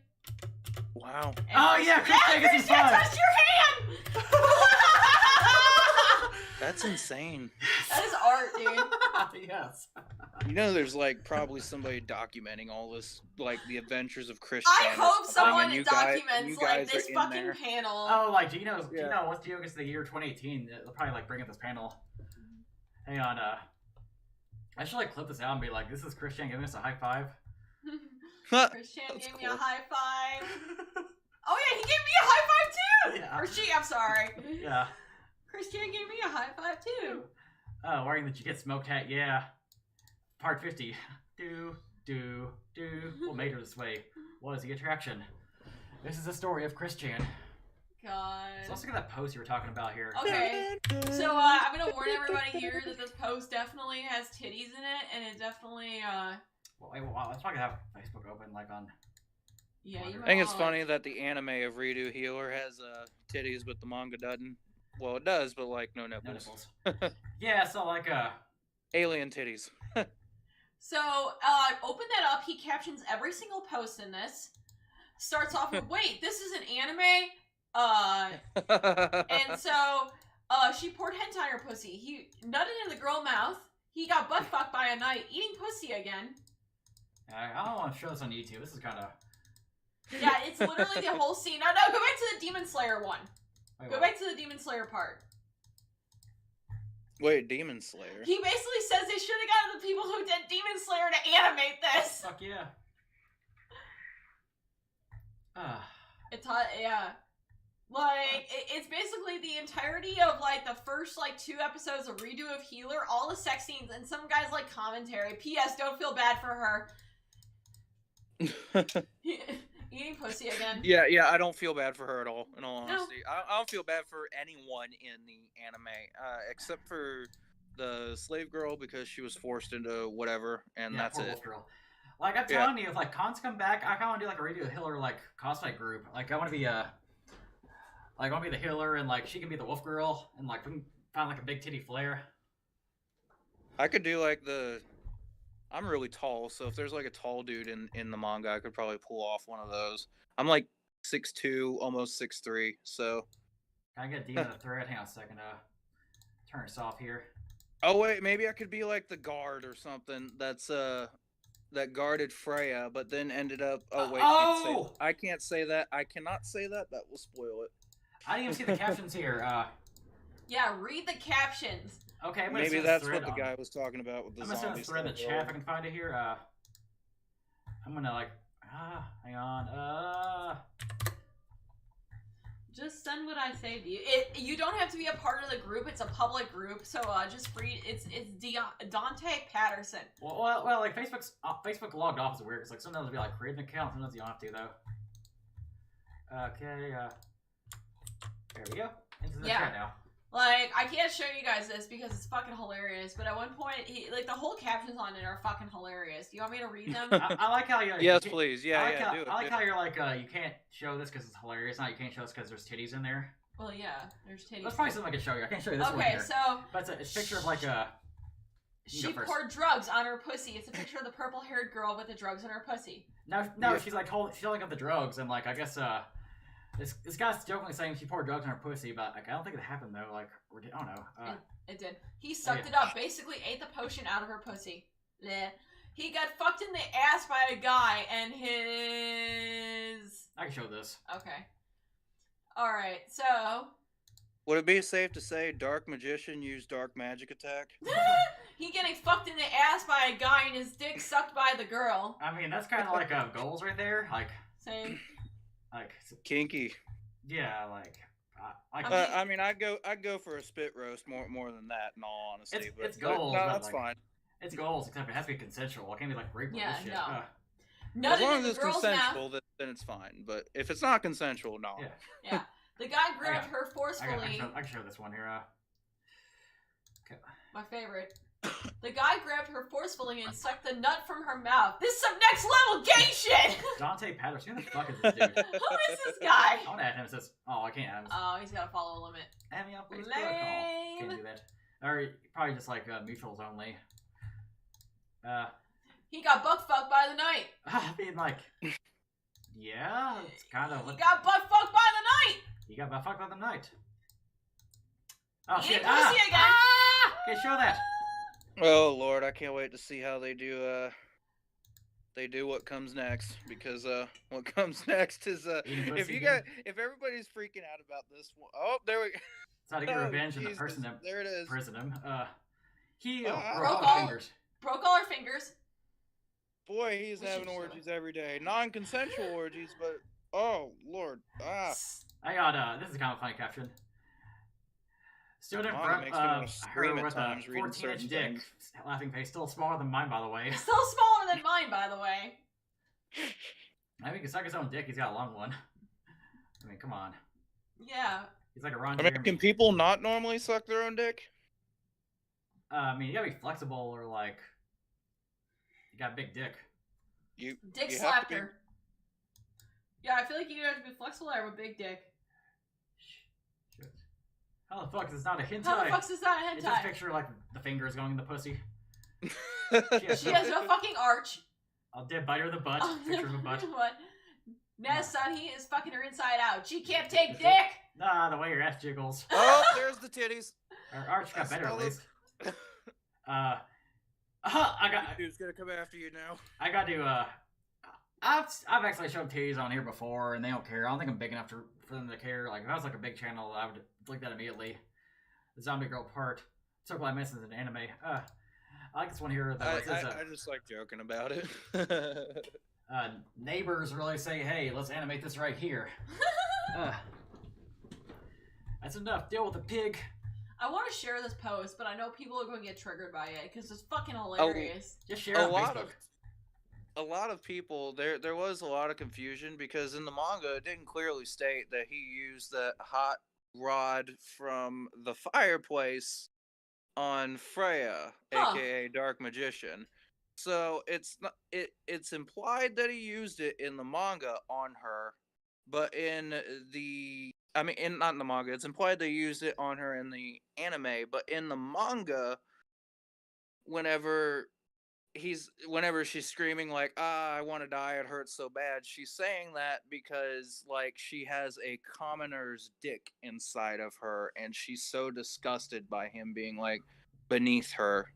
Wow.
And
oh yeah, Chris Chan gets his
Chan touched your hand!
That's insane.
That is art, dude.
Yes.
You know, there's like probably somebody documenting all this, like the adventures of Chris
I
Chan
hope someone
and
documents
guys
like this
are in
fucking
there.
panel.
Oh, like do you know what's the August of the year 2018? They'll probably like bring up this panel. Hang on, I should like clip this out and be like, this is Chris Chan giving us a high five.
Chris Chan gave me a high five. Oh yeah, he gave me a high five too.
Yeah.
Or she, I'm sorry.
Yeah.
Chris Chan gave me a high five too.
Oh, wearing the You Get Smoked hat, yeah. Part 50. What made her this way? What is the attraction? This is the story of Chris Chan.
God.
So let's look at that post you were talking about here.
Okay. So I'm gonna warn everybody here that this post definitely has titties in it, and it definitely
Well, let's probably have Facebook open like on.
Yeah, you
I think it's funny that the anime of Redo Healer has titties, but the manga doesn't. Well, it does, but like no nipples.
Yeah, so like
alien titties.
So open that up. He captions every single post in this. Starts off with, "Wait, this is an anime." And so she poured hentai in her pussy. He nutted in the girl mouth. He got butt fucked by a knight, eating pussy again.
I don't want to show this on YouTube. This is kind of.
Yeah, it's literally the whole scene. No, go back to the Demon Slayer one. Go back to the Demon Slayer part.
Wait, Demon Slayer?
He basically says they should have gotten the people who did Demon Slayer to animate this.
Fuck yeah.
It's hot, yeah. Like, it's basically the entirety of, like, the first, like, 2 episodes of Redo of Healer, all the sex scenes, and some guys, like, commentary. P.S. Don't feel bad for her. Eating pussy again.
Yeah, I don't feel bad for her at all, in all honesty. I don't feel bad for anyone in the anime, except for the slave girl, because she was forced into whatever, and
yeah,
that's it.
Wolf girl. Like, I'm telling you, if, like, cons come back, I kind of want to do, like, a Redo of Healer, like, cosplay group. Like, I want to be, like, I want to be the healer, and, like, she can be the wolf girl, and, like, we can find, like, a big titty flare.
I could do, like, I'm really tall, so if there's, like, a tall dude in the manga, I could probably pull off one of those. I'm, like, 6'2", almost 6'3", so...
Can I get a demon of the thread? Hang on a second, turn this off here.
Oh, wait, maybe I could be, like, the guard or something that's, that guarded Freya, but then ended up... Oh, wait, I can't say that. I cannot say that. That will spoil it.
I didn't even see the captions here.
Yeah, read the captions.
Okay, I'm
maybe that's what the guy was talking about with the
I'm gonna send
zombie
this thread in the
stuff
chat if I can find it here. I'm gonna like hang on.
Just send what I say to you. You don't have to be a part of the group. It's a public group, so just read. It's Dante Patterson.
Well, like Facebook logged off is weird. It's like sometimes it'll be like create an account, sometimes you don't have to though. Okay, there we go. Into the chat now.
Like, I can't show you guys this because it's fucking hilarious, but at one point, the whole captions on it are fucking hilarious. Do you want me to read them?
I like how you...
Yes, please. Yeah,
do it. I like how you're like, you can't show this because it's hilarious. Not you can't show this because there's titties in there.
Well, yeah, there's titties.
That's probably something I can show you. I can't show you this one
here.
Okay,
so...
But it's a picture of like a...
She poured drugs on her pussy. It's a picture of the purple-haired girl with the drugs in her pussy.
No, she's like she's holding up the drugs, and like, I guess, this guy's jokingly saying she poured drugs on her pussy, but like, I don't think it happened though. Like, I don't know.
It did. He sucked it up. Basically, ate the potion out of her pussy. Bleh. He got fucked in the ass by a guy, and his.
I can show this.
Okay. All right. So.
Would it be safe to say dark magician used dark magic attack?
He getting fucked in the ass by a guy, and his dick sucked by the girl.
I mean, that's kind of like goals right there. Like.
Same.
Like
kinky.
Yeah, like
I mean, I'd go for a spit roast more than that, in all honesty.
It's goals.
No, that's fine.
It's goals, except it has to be consensual. It can't be like rape or shit.
No.
As long as it's consensual, then it's fine. But if it's not consensual, no.
Yeah. The guy grabbed her forcefully.
I can show this one here. Okay.
My favorite. The guy grabbed her forcefully and sucked the nut from her mouth. This is some next level gay shit!
Dante Patterson, who the fuck is this dude?
Who is this guy?
I want to add him. It says, oh, I can't add him.
Oh, he's got a follow limit.
Add me up, please. Can't do that. Or probably just like mutuals only.
He got butt fucked by the night.
I mean, like, yeah, it's kind of.
He got butt fucked by the night.
He got butt fucked by the night. Oh shit!
Pussy again.
Okay, show that.
Oh Lord, I can't wait to see how they do what comes next, because what comes next is if everybody's freaking out about this one, there we go.
It's how to get revenge on the person that
there it is.
Prison him. He
broke all her fingers.
Boy, he's having orgies every day. Non-consensual orgies, but oh Lord.
I got this is kind of a funny caption. Stood in front of her with a 14-inch dick. Laughing face, still smaller than mine, by the way.
Still smaller than mine, by the way.
I mean, he can suck his own dick. He's got a long one. I mean, come on.
Yeah.
He's like a Ron.
I mean, can people not normally suck their own dick?
I mean, you gotta be flexible, or like, you got a big dick.
Dick slapped her. Yeah, I feel like you have to be flexible. I have a big dick.
How the fuck is this not a hentai?
How the fuck is this not a hentai?
It's just picture like the fingers going in the pussy.
She has no fucking arch.
I'll dead bite her the butt. Picture of a butt.
What? Nah, son, he is fucking her inside out. She can't take dick.
Nah, the way your ass jiggles.
Oh, there's the titties.
Her arch got better at least. I got.
Dude's gonna come after you now.
I got to. I've actually shown titties on here before, and they don't care. I don't think I'm big enough for them to care. Like if I was like a big channel, I would like that immediately. The zombie girl part. So glad I missed this in anime. I like this one here.
I just like joking about it.
Neighbors really say, "Hey, let's animate this right here." That's enough. Deal with the pig.
I want to share this post, but I know people are going to get triggered by it because it's fucking hilarious.
Just share it on Facebook.
A lot of people, there was a lot of confusion because in the manga it didn't clearly state that he used that hot rod from the fireplace on Freya, aka Dark Magician. So it's implied that he used it in the manga on her, but not in the manga. It's implied they used it on her in the anime, but in the manga, whenever she's screaming like, I want to die, it hurts so bad, she's saying that because like she has a commoner's dick inside of her and she's so disgusted by him being like beneath her,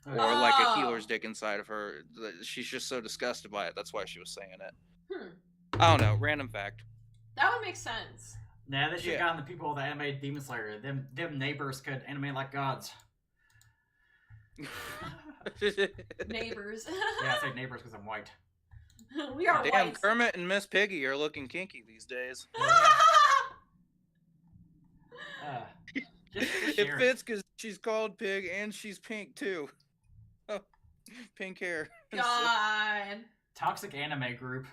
or like a healer's dick inside of her. She's just so disgusted by it. That's why she was saying it. I don't know, random fact.
That would make sense.
Nah, they should have gotten the people that animated Demon Slayer. Them neighbors could animate like gods.
Neighbors.
Yeah, I say neighbors because I'm white.
We are
Damn,
whites.
Kermit and Miss Piggy are looking kinky these days. It fits because she's called Pig and she's pink too. Oh, pink hair.
God.
Toxic Anime Group.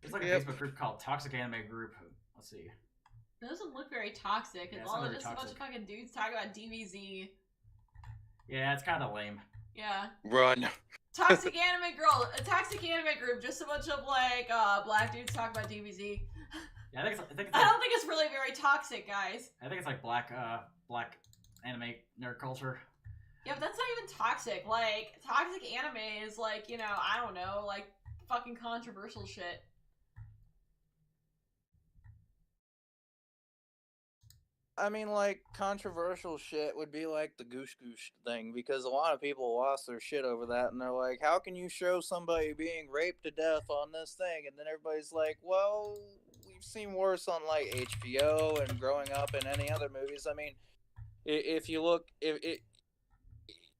There's like a Facebook group called Toxic Anime Group. Let's see.
It doesn't look very toxic. It's all just a bunch of fucking dudes talking about DBZ.
Yeah, it's kind of lame.
Yeah.
Run.
Toxic anime group, just a bunch of like black dudes talking about DBZ.
Yeah, I don't think
it's really very toxic, guys.
I think it's like black anime nerd culture.
Yeah, but that's not even toxic. Like, toxic anime is like, you know, I don't know, like fucking controversial shit.
I mean, like, controversial shit would be like the Goosh Goosh thing, because a lot of people lost their shit over that, and they're like, how can you show somebody being raped to death on this thing? And then everybody's like, well, we've seen worse on, like, HBO and growing up in any other movies. I mean, if you look,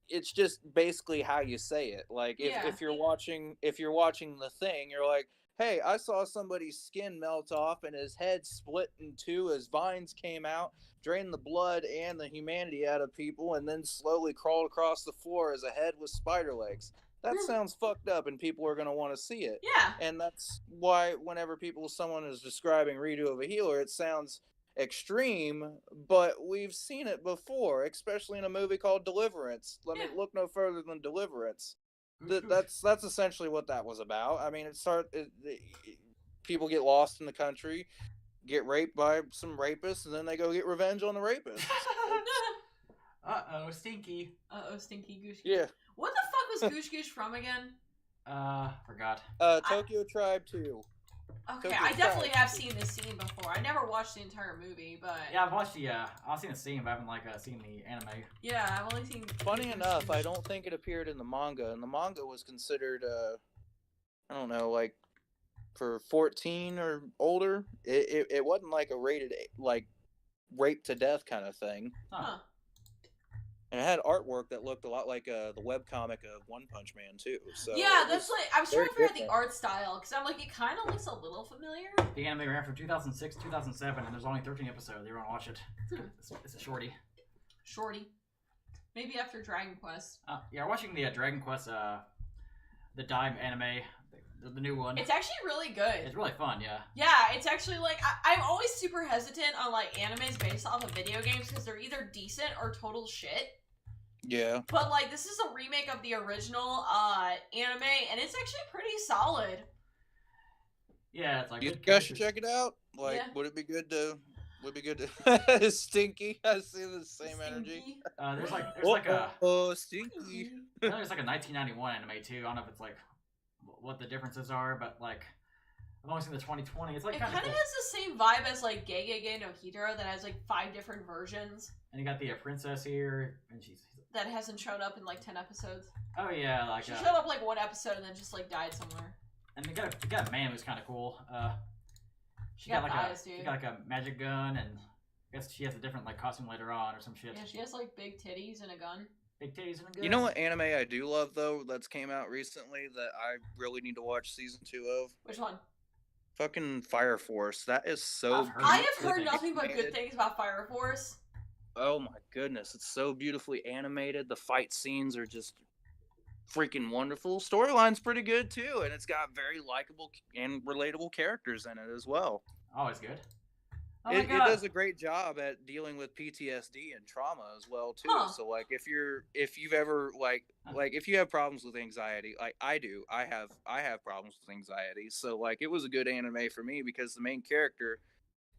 it's just basically how you say it. Like, if you're watching The Thing, you're like, hey, I saw somebody's skin melt off and his head split in two as vines came out, drained the blood and the humanity out of people, and then slowly crawled across the floor as a head with spider legs. That sounds fucked up, and people are going to want to see it.
Yeah.
And that's why whenever someone is describing Redo of a Healer, it sounds extreme, but we've seen it before, especially in a movie called Deliverance. Let me look no further than Deliverance. That's essentially what that was about. I mean, people get lost in the country, get raped by some rapists, and then they go get revenge on the rapists.
Uh-oh, stinky.
Uh-oh, stinky Goosh Goosh.
Yeah.
What the fuck was Goosh Goosh from again?
Forgot.
Tokyo Tribe 2.
Okay,
Tokyo
I definitely
Tribe.
have seen this scene before. I never watched the entire movie, but...
Yeah, I've seen the scene, but I haven't, seen the anime.
Yeah, I've only seen...
Funny enough, I don't think it appeared in the manga, and the manga was considered, I don't know, like, for 14 or older. It wasn't like a rated, like, rape to death kind of thing.
Huh.
And it had artwork that looked a lot like the webcomic of One Punch Man, too. So
yeah, that's like... I was trying to figure out the
different.
art style, because I'm like, it kind of looks a little familiar.
The anime ran from 2006 to 2007, and there's only 13 episodes. You want to watch it. It's a shorty.
Shorty. Maybe after Dragon Quest.
Yeah, watching the Dragon Quest, the Dime anime, the new one.
It's actually really good.
It's really fun, yeah.
Yeah, it's actually like, I'm always super hesitant on like animes based off of video games because they're either decent or total shit.
Yeah.
But like, this is a remake of the original anime, and it's actually pretty solid.
Yeah, it's like
You guys should check it out. Like, would it be good to Stinky? I see the same energy.
There's like a
Stinky.
there's like a 1991 anime too. I don't know if it's like what the differences are, but like I've only seen the 2020. It's like
it
kind of
has the same vibe as like Gegege no Hidra that has like 5 different versions.
And you got the princess here, and she's
that hasn't shown up in like 10 episodes.
Oh yeah, like
she showed up like 1 episode and then just like died somewhere.
And you got a man who's kind of cool. She got like a magic gun, and I guess she has a different like costume later on or some shit.
Yeah, she has like big titties and a gun.
Big titties and a gun.
You know what anime I do love though that's came out recently that I really need to watch season 2 of?
Which one?
Fucking Fire Force. That is so.
I have heard nothing but good things about Fire Force.
Oh my goodness, it's so beautifully animated. The fight scenes are just freaking wonderful. Storyline's pretty good too, and it's got very likable and relatable characters in it as well.
Always good. Oh
it does a great job at dealing with PTSD and trauma as well too.
Huh.
So like if you've ever like if you have problems with anxiety, like I do, I have problems with anxiety. So like it was a good anime for me because the main character,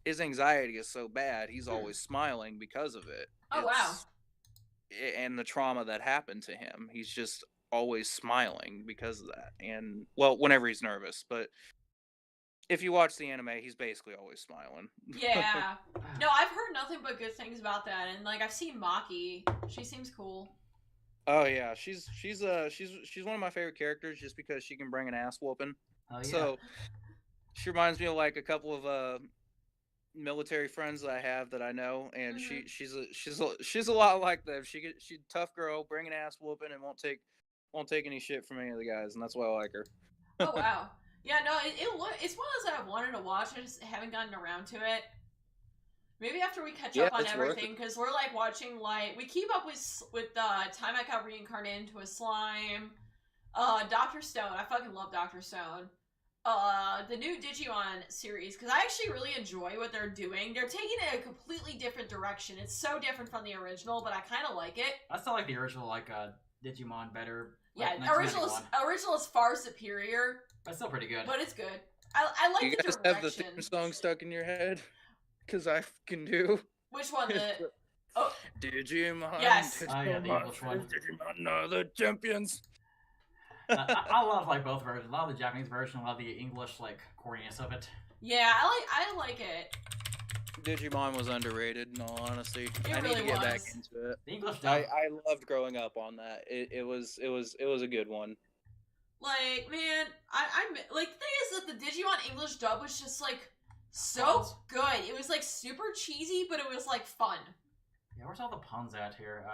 his anxiety is so bad, he's always smiling because of it.
Oh wow.
And the trauma that happened to him, he's just always smiling because of that. And well, whenever he's nervous, but if you watch the anime, he's basically always smiling.
Yeah. No, I've heard nothing but good things about that, and like I've seen Maki. She seems cool.
Oh yeah, she's one of my favorite characters just because she can bring an ass whooping.
Oh, yeah.
So she reminds me of like a couple of military friends that I have that I know, and
Mhm.
she's a lot like them. She's a tough girl, bring an ass whooping, and won't take any shit from any of the guys, and that's why I like her.
Oh wow. Yeah, no, it's one of those that I've wanted to watch. I just haven't gotten around to it. Maybe after we catch
Yeah,
up on
it's worth
everything, because we're like watching we keep up with Time I Got Reincarnated into a Slime, Doctor Stone. I fucking love Doctor Stone. The new Digimon series, because I actually really enjoy what they're doing. They're taking it a completely different direction. It's so different from the original, but I kind of like it.
I still like the original, like Digimon better.
Yeah,
Like,
original is far superior.
But still pretty good.
But it's good. I like
you
the
guys
direction.
have the theme song stuck in your head? Because I can do.
Which one? The
Digimon.
Yes.
Oh yeah, the English one.
Digimon are the champions.
I love like both versions. I love the Japanese version. I love the English like corniness of it.
Yeah, I like it.
Digimon was underrated, in all honesty.
It
I
really
need to get
was.
back into it.
The English
I loved growing up on that. It was a good one.
Like, man, I'm like, the thing is that the Digimon English dub was just like so good. It was like super cheesy, but it was like fun.
Yeah, where's all the puns at here?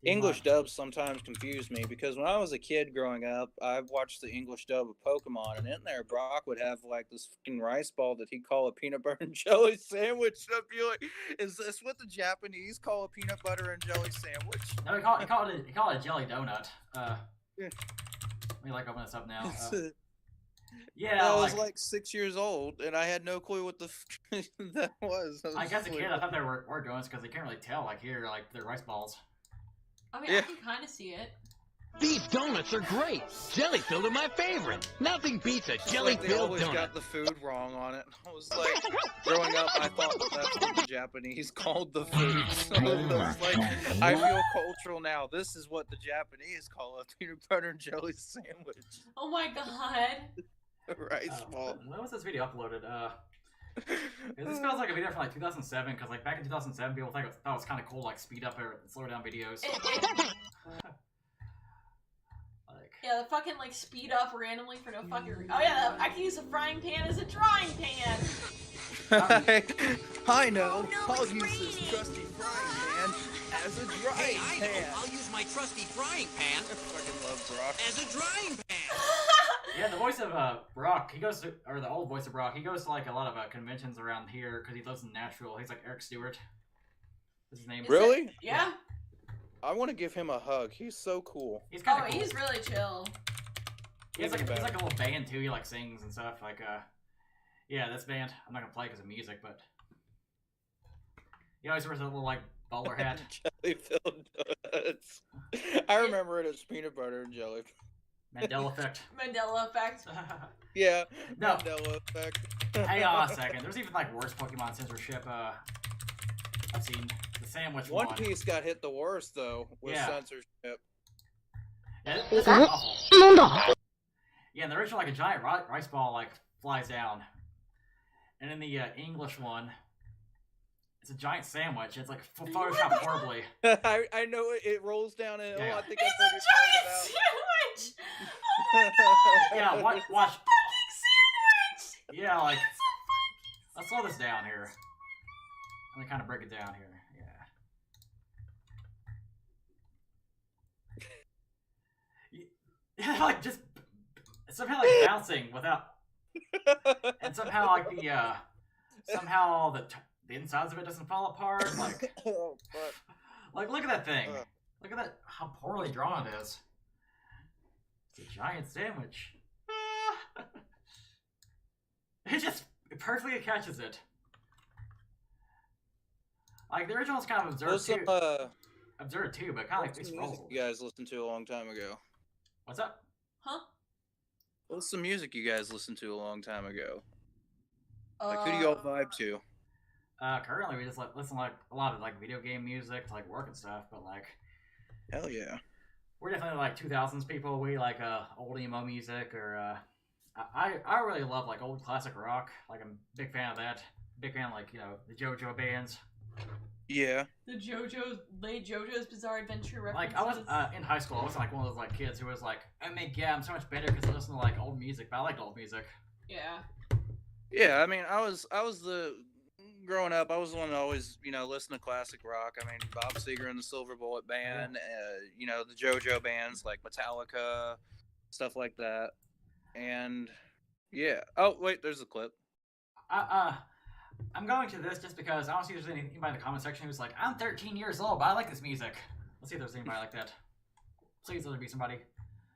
English dubs sometimes confuse me because when I was a kid growing up, I watched the English dub of Pokemon, and in there, Brock would have like this fucking rice ball that he'd call a peanut butter and jelly sandwich. And I'd be like, "Is this what the Japanese call a peanut butter and jelly sandwich?"
No, he called it a jelly donut. Let me like open this up now. Yeah,
I was like 6 years old, and I had no clue what the that was.
I guess a kid, I thought they were donuts because they can't really tell. Like here, like they're rice balls.
I mean, I can kind of see it.
These donuts are great. Jelly-filled are my favorite. Nothing beats a jelly-filled
They always
donut.
got the food wrong on it. I was like, growing up, I thought that's what the Japanese called the food. So I was like, I feel cultural now. This is what the Japanese call a peanut butter and jelly sandwich.
Oh my god.
Rice ball.
When was this video uploaded? This feels like a video from like 2007, because like back in 2007, people thought it was kind of cool, like speed up or slow down videos.
Yeah, the fucking like speed up randomly for no fucking reason. Oh yeah, I can use a frying pan as a drying pan.
I know. I'll use this trusty frying pan as a drying pan.
I'll use my trusty frying pan.
I fucking love Brock.
As a drying pan.
Yeah, the voice of Brock, he goes to, or the old voice of Brock, he goes to like a lot of conventions around here because he lives in Nashville. He's like Eric Stewart. Is his name?
Really?
Yeah.
I want to give him a hug. He's so cool.
He's kind of cool.
He's really chill.
He's like a little band too. He like sings and stuff. Like yeah, this band. I'm not gonna play because of music, but he always wears a little like bowler hat.
Jelly-filled donuts. I remember it as peanut butter and jelly.
Mandela effect.
Mandela effect.
Yeah.
No.
Mandela effect.
Hang on a second. There's even like worse Pokemon censorship. I've seen the sandwich one.
One Piece got hit the worst though with censorship.
Yeah, this is awful. Yeah, in the original, like a giant rice ball like flies down, and in the English one, it's a giant sandwich. It's like photoshopped horribly.
I know it rolls down a hill.
Yeah.
I think
It's
that's
a
what
giant
you're
sandwich! Oh my god!
Yeah, watch.
It's a fucking sandwich!
Yeah, like
It's a fucking
let's slow this down here. Let me kind of break it down here. Yeah. Like just somehow like bouncing without, and somehow like somehow the insides of it doesn't fall apart. Like,
Oh, fuck.
like look at that thing. Look at that, how poorly drawn it is. It's a giant sandwich. It perfectly catches it. Like the original's kind of absurd too. Absurd too, but kind of like
What's
it's
some
rolled.
music you guys listened to a long time ago?
What's up?
Huh?
What's some music you guys listened to a long time ago? Like who do y'all vibe to?
Currently we just like listen like a lot of like video game music to like work and stuff, but like
Hell yeah.
we're definitely like 2000s people. We like old emo music, or I really love like old classic rock. Like I'm a big fan of that. Big fan of, like, you know, the JoJo bands.
Yeah.
The JoJo's Bizarre Adventure
Like
references.
I was in high school. I wasn't like one of those like kids who was like, oh my god, I'm so much better because I listen to like old music. But I liked old music.
Yeah.
Yeah, I mean, I was growing up, I was the one that always, listen to classic rock. I mean, Bob Seger and the Silver Bullet Band, the JoJo bands like Metallica, stuff like that. And yeah. Oh, wait, there's a clip.
I'm going to this just because I want to see if there's anybody in the comment section who's like, I'm 13 years old, but I like this music. Let's see if there's anybody like that. Please let there be somebody.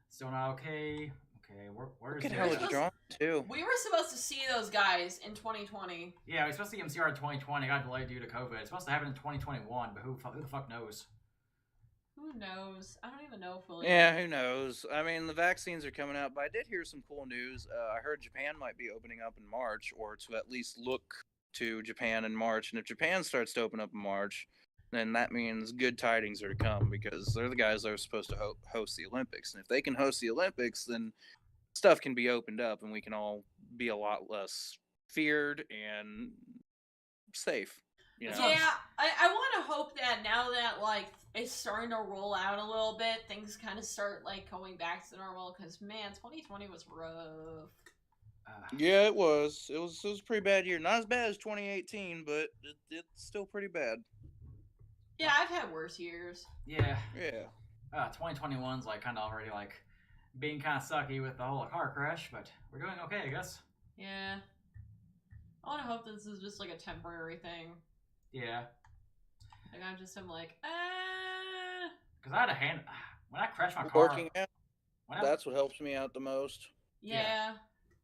Still not okay. Okay, where's
Look at how it's drawn, too.
We were supposed to see those guys in 2020.
Yeah, we were supposed to see MCR in 2020. Got delayed due to COVID. It's supposed to happen in 2021, but who the fuck knows?
Who knows? I don't even know fully.
Yeah, who knows? I mean, the vaccines are coming out, but I did hear some cool news. I heard Japan might be opening up in March, or to at least look to Japan in March. And if Japan starts to open up in March, then that means good tidings are to come, because they're the guys that are supposed to host the Olympics. And if they can host the Olympics, then stuff can be opened up, and we can all be a lot less feared and safe.
Yeah, I want to hope that now that like it's starting to roll out a little bit, things kind of start like going back to normal. Because man, 2020 was rough.
Yeah, it was. It was a pretty bad year. Not as bad as 2018, but it's still pretty bad.
Yeah, I've had worse years.
Yeah.
Yeah.
2021's like kind of already like being kind of sucky with the whole car crash, but we're doing okay, I guess.
Yeah. I want to hope this is just like a temporary thing.
Yeah.
Like I'm like,
Because I had a hand when I crashed my car.
Working out. That's what helps me out the most.
Yeah.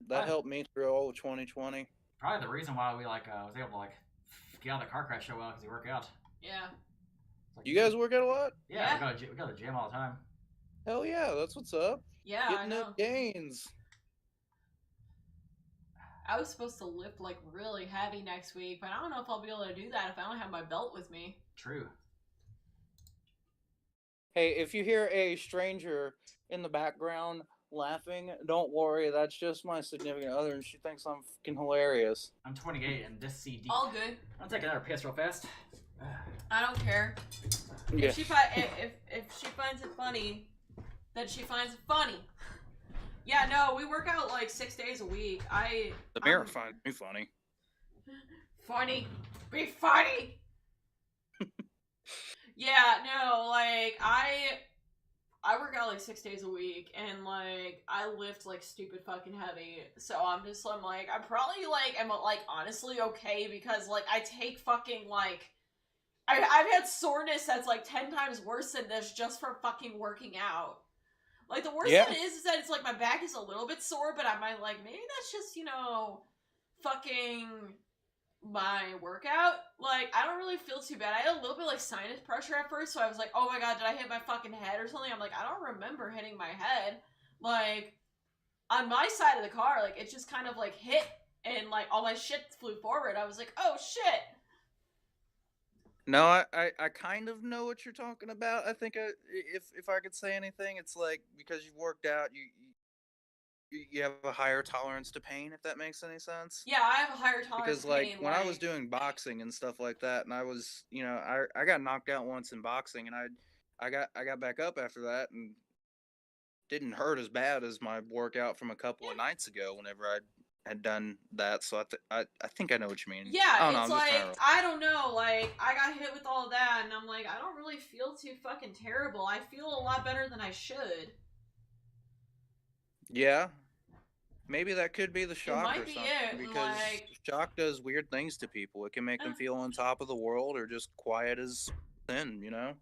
That helped me through all of 2020.
Probably the reason why we like was able to like get out of the car crash so well because we work out.
Yeah.
Like, you guys work out a lot?
Yeah. We go to the gym all the time.
Hell yeah, that's what's up.
Yeah,
Getting up gains.
I was supposed to lift like really heavy next week, but I don't know if I'll be able to do that if I don't have my belt with me.
True.
Hey, if you hear a stranger in the background laughing, don't worry, that's just my significant other, and she thinks I'm fucking hilarious.
I'm 28 and this CD.
All good.
I'll take another piss real fast.
I don't care.
Yeah.
If she finds it funny, then she finds it funny. Yeah, no, we work out like 6 days a week.
The mirror finds me funny.
Funny. Be funny! Yeah, no, like, I work out like 6 days a week, and like, I lift like stupid fucking heavy, so I'm probably like, am like honestly okay, because like, I take fucking like, I've had soreness that's like 10 times worse than this just from fucking working out. Like, the worst thing is that it's like my back is a little bit sore, but I might like, maybe that's just, fucking my workout. Like, I don't really feel too bad. I had a little bit like sinus pressure at first, so I was like, oh my god, did I hit my fucking head or something? I'm like, I don't remember hitting my head. Like, on my side of the car, like, it just kind of like hit, and like all my shit flew forward. I was like, oh shit.
No, I kind of know what you're talking about. I think if I could say anything, it's like, because you've worked out, you have a higher tolerance to pain, if that makes any sense.
Yeah, I have a higher tolerance
because
to
like
pain,
when I was doing boxing and stuff like that, and I was, I got knocked out once in boxing, and I got back up after that, and didn't hurt as bad as my workout from a couple of nights ago whenever I had done that. So I think I know what you mean.
Yeah, it's like, I don't know, like, I got hit with all that, and I'm like, I don't really feel too fucking terrible. I feel a lot better than I should.
Yeah. Maybe that could be the shock
might
or
be
something,
it,
because
like-
shock does weird things to people. It can make them feel on top of the world, or just quiet as sin,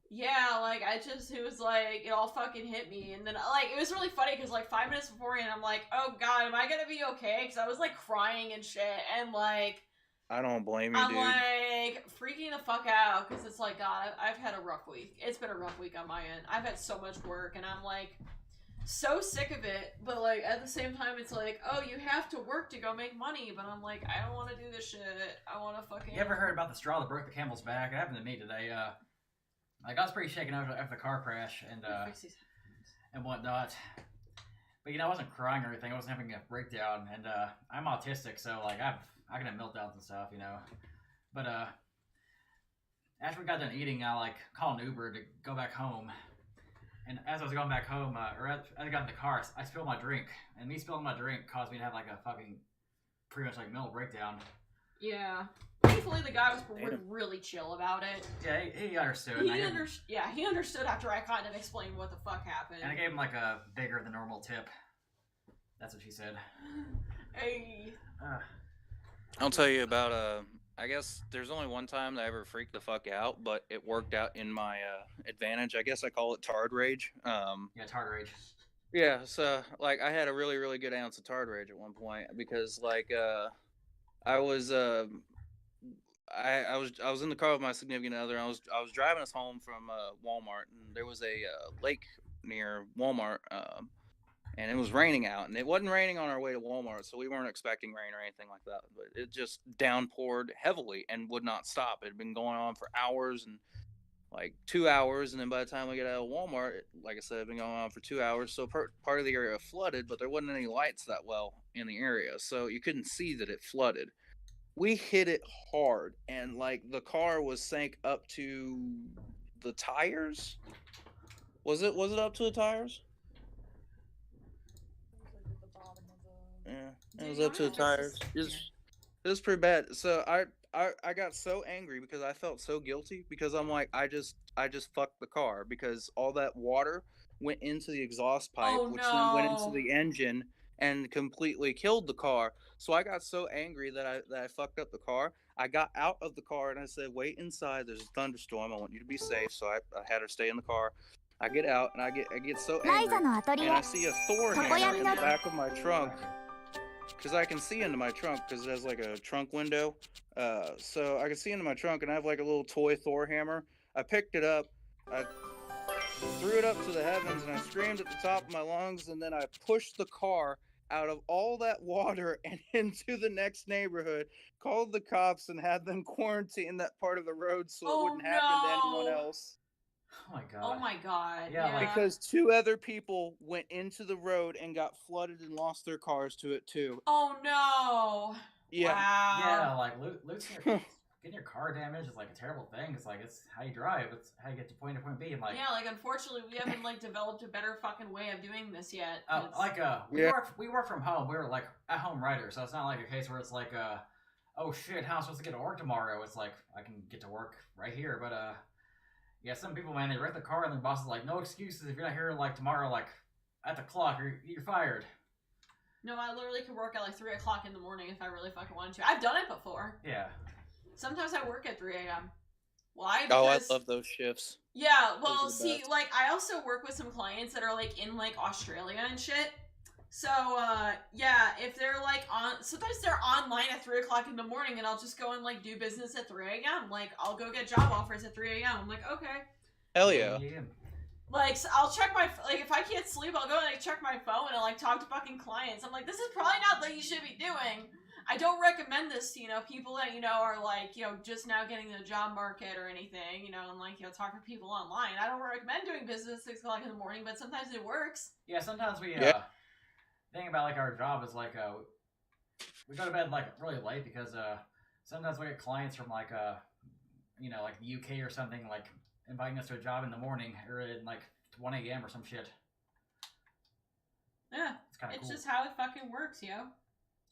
Yeah, like, it was like, it all fucking hit me, and then, like, it was really funny, because, like, 5 minutes beforehand, I'm like, oh god, am I gonna be okay? Because I was, like, crying and shit, and, like,
I don't blame you,
I'm,
dude.
like, freaking the fuck out, because it's like, god, I've had a rough week. It's been a rough week on my end. I've had so much work, and I'm, like, so sick of it, but, like, at the same time, it's like, oh, you have to work to go make money, but I'm like, I don't want to do this shit. I want to fucking...
You ever heard about the straw that broke the camel's back? It happened to me today. Like, I was pretty shaken after the car crash and whatnot. But, I wasn't crying or anything. I wasn't having a breakdown. And I'm autistic, so, like, I can have meltdowns and stuff, But after we got done eating, I, like, called an Uber to go back home. And as I was going back home, or as I got in the car, I spilled my drink. And me spilling my drink caused me to have, like, a fucking pretty much, like, mental breakdown.
Yeah. Thankfully, the guy was really chill about it.
Yeah, he understood.
He understood after I kind of explained what the fuck happened.
And I gave him like a bigger than normal tip. That's what she said.
Hey.
I'll tell you about I guess there's only one time that I ever freaked the fuck out, but it worked out in my advantage. I guess I call it tard rage.
Yeah, tard rage.
Yeah, so like I had a really really good ounce of tard rage at one point because like I was I was in the car with my significant other. I was driving us home from Walmart, and there was a lake near Walmart, and it was raining out, and it wasn't raining on our way to Walmart, so we weren't expecting rain or anything like that. But it just downpoured heavily and would not stop. It had been going on for hours and like 2 hours, and then by the time we get out of Walmart, like I said, it'd been going on for 2 hours. So part of the area flooded, but there wasn't any lights that well in the area, so you couldn't see that it flooded. We hit it hard, and like the car was sank up to the tires. Was it up to the tires? Yeah, it was up to the tires. It was pretty bad. So I got so angry because I felt so guilty because I'm like I just fucked the car because all that water went into the exhaust pipe, which then went into the engine and completely killed the car. So I got so angry that I fucked up the car. I got out of the car and I said, "Wait inside. There's a thunderstorm. I want you to be safe." So I had her stay in the car. I get out and I get so angry and I see a Thor hammer in the back of my trunk because I can see into my trunk because it has like a trunk window. So I can see into my trunk and I have like a little toy Thor hammer. I picked it up. I threw it up to the heavens and I screamed at the top of my lungs, and then I pushed the car out of all that water and into the next neighborhood, called the cops and had them quarantine that part of the road so it wouldn't happen to anyone else.
Oh my god.
Oh my god.
Yeah.
Because 2 other people went into the road and got flooded and lost their cars to it too.
Oh no.
Yeah.
Wow.
Yeah, like getting your car damaged is like a terrible thing. It's like it's how you drive. It's how you get to point A to point B. And like
yeah, like unfortunately we haven't like developed a better fucking way of doing this yet.
We work from home. We're like at home writers, so it's not like a case where it's like oh shit, how am I supposed to get to work tomorrow? It's like I can get to work right here, but yeah, some people, man, they wreck the car and the boss is like, no excuses. If you're not here like tomorrow, like at the clock, you're fired.
No, I literally could work at like 3 o'clock in the morning if I really fucking wanted to. I've done it before.
Yeah.
Sometimes I work at 3 a.m. Why?
Because, I love those shifts.
Yeah, well, see, best. Like, I also work with some clients that are, like, in, like, Australia and shit. So, yeah, if they're, like, sometimes they're online at 3 o'clock in the morning, and I'll just go and, like, do business at 3 a.m. Like, I'll go get job offers at 3 a.m. I'm like, okay.
Hell yeah.
Like, so I'll check my, like, if I can't sleep, I'll go and, like, check my phone and, like, talk to fucking clients. I'm like, this is probably not what you should be doing. I don't recommend this to, people that, are, like, just now getting in the job market or anything, and, like, talking to people online. I don't recommend doing business at 6 o'clock in the morning, but sometimes it works.
Yeah, sometimes the thing about, like, our job is, like, we go to bed, like, really late because, sometimes we get clients from, like, like the UK or something, like, inviting us to a job in the morning or at, like, 1 a.m. or some shit.
Yeah,
it's kind of cool.
It's just how it fucking works, yo.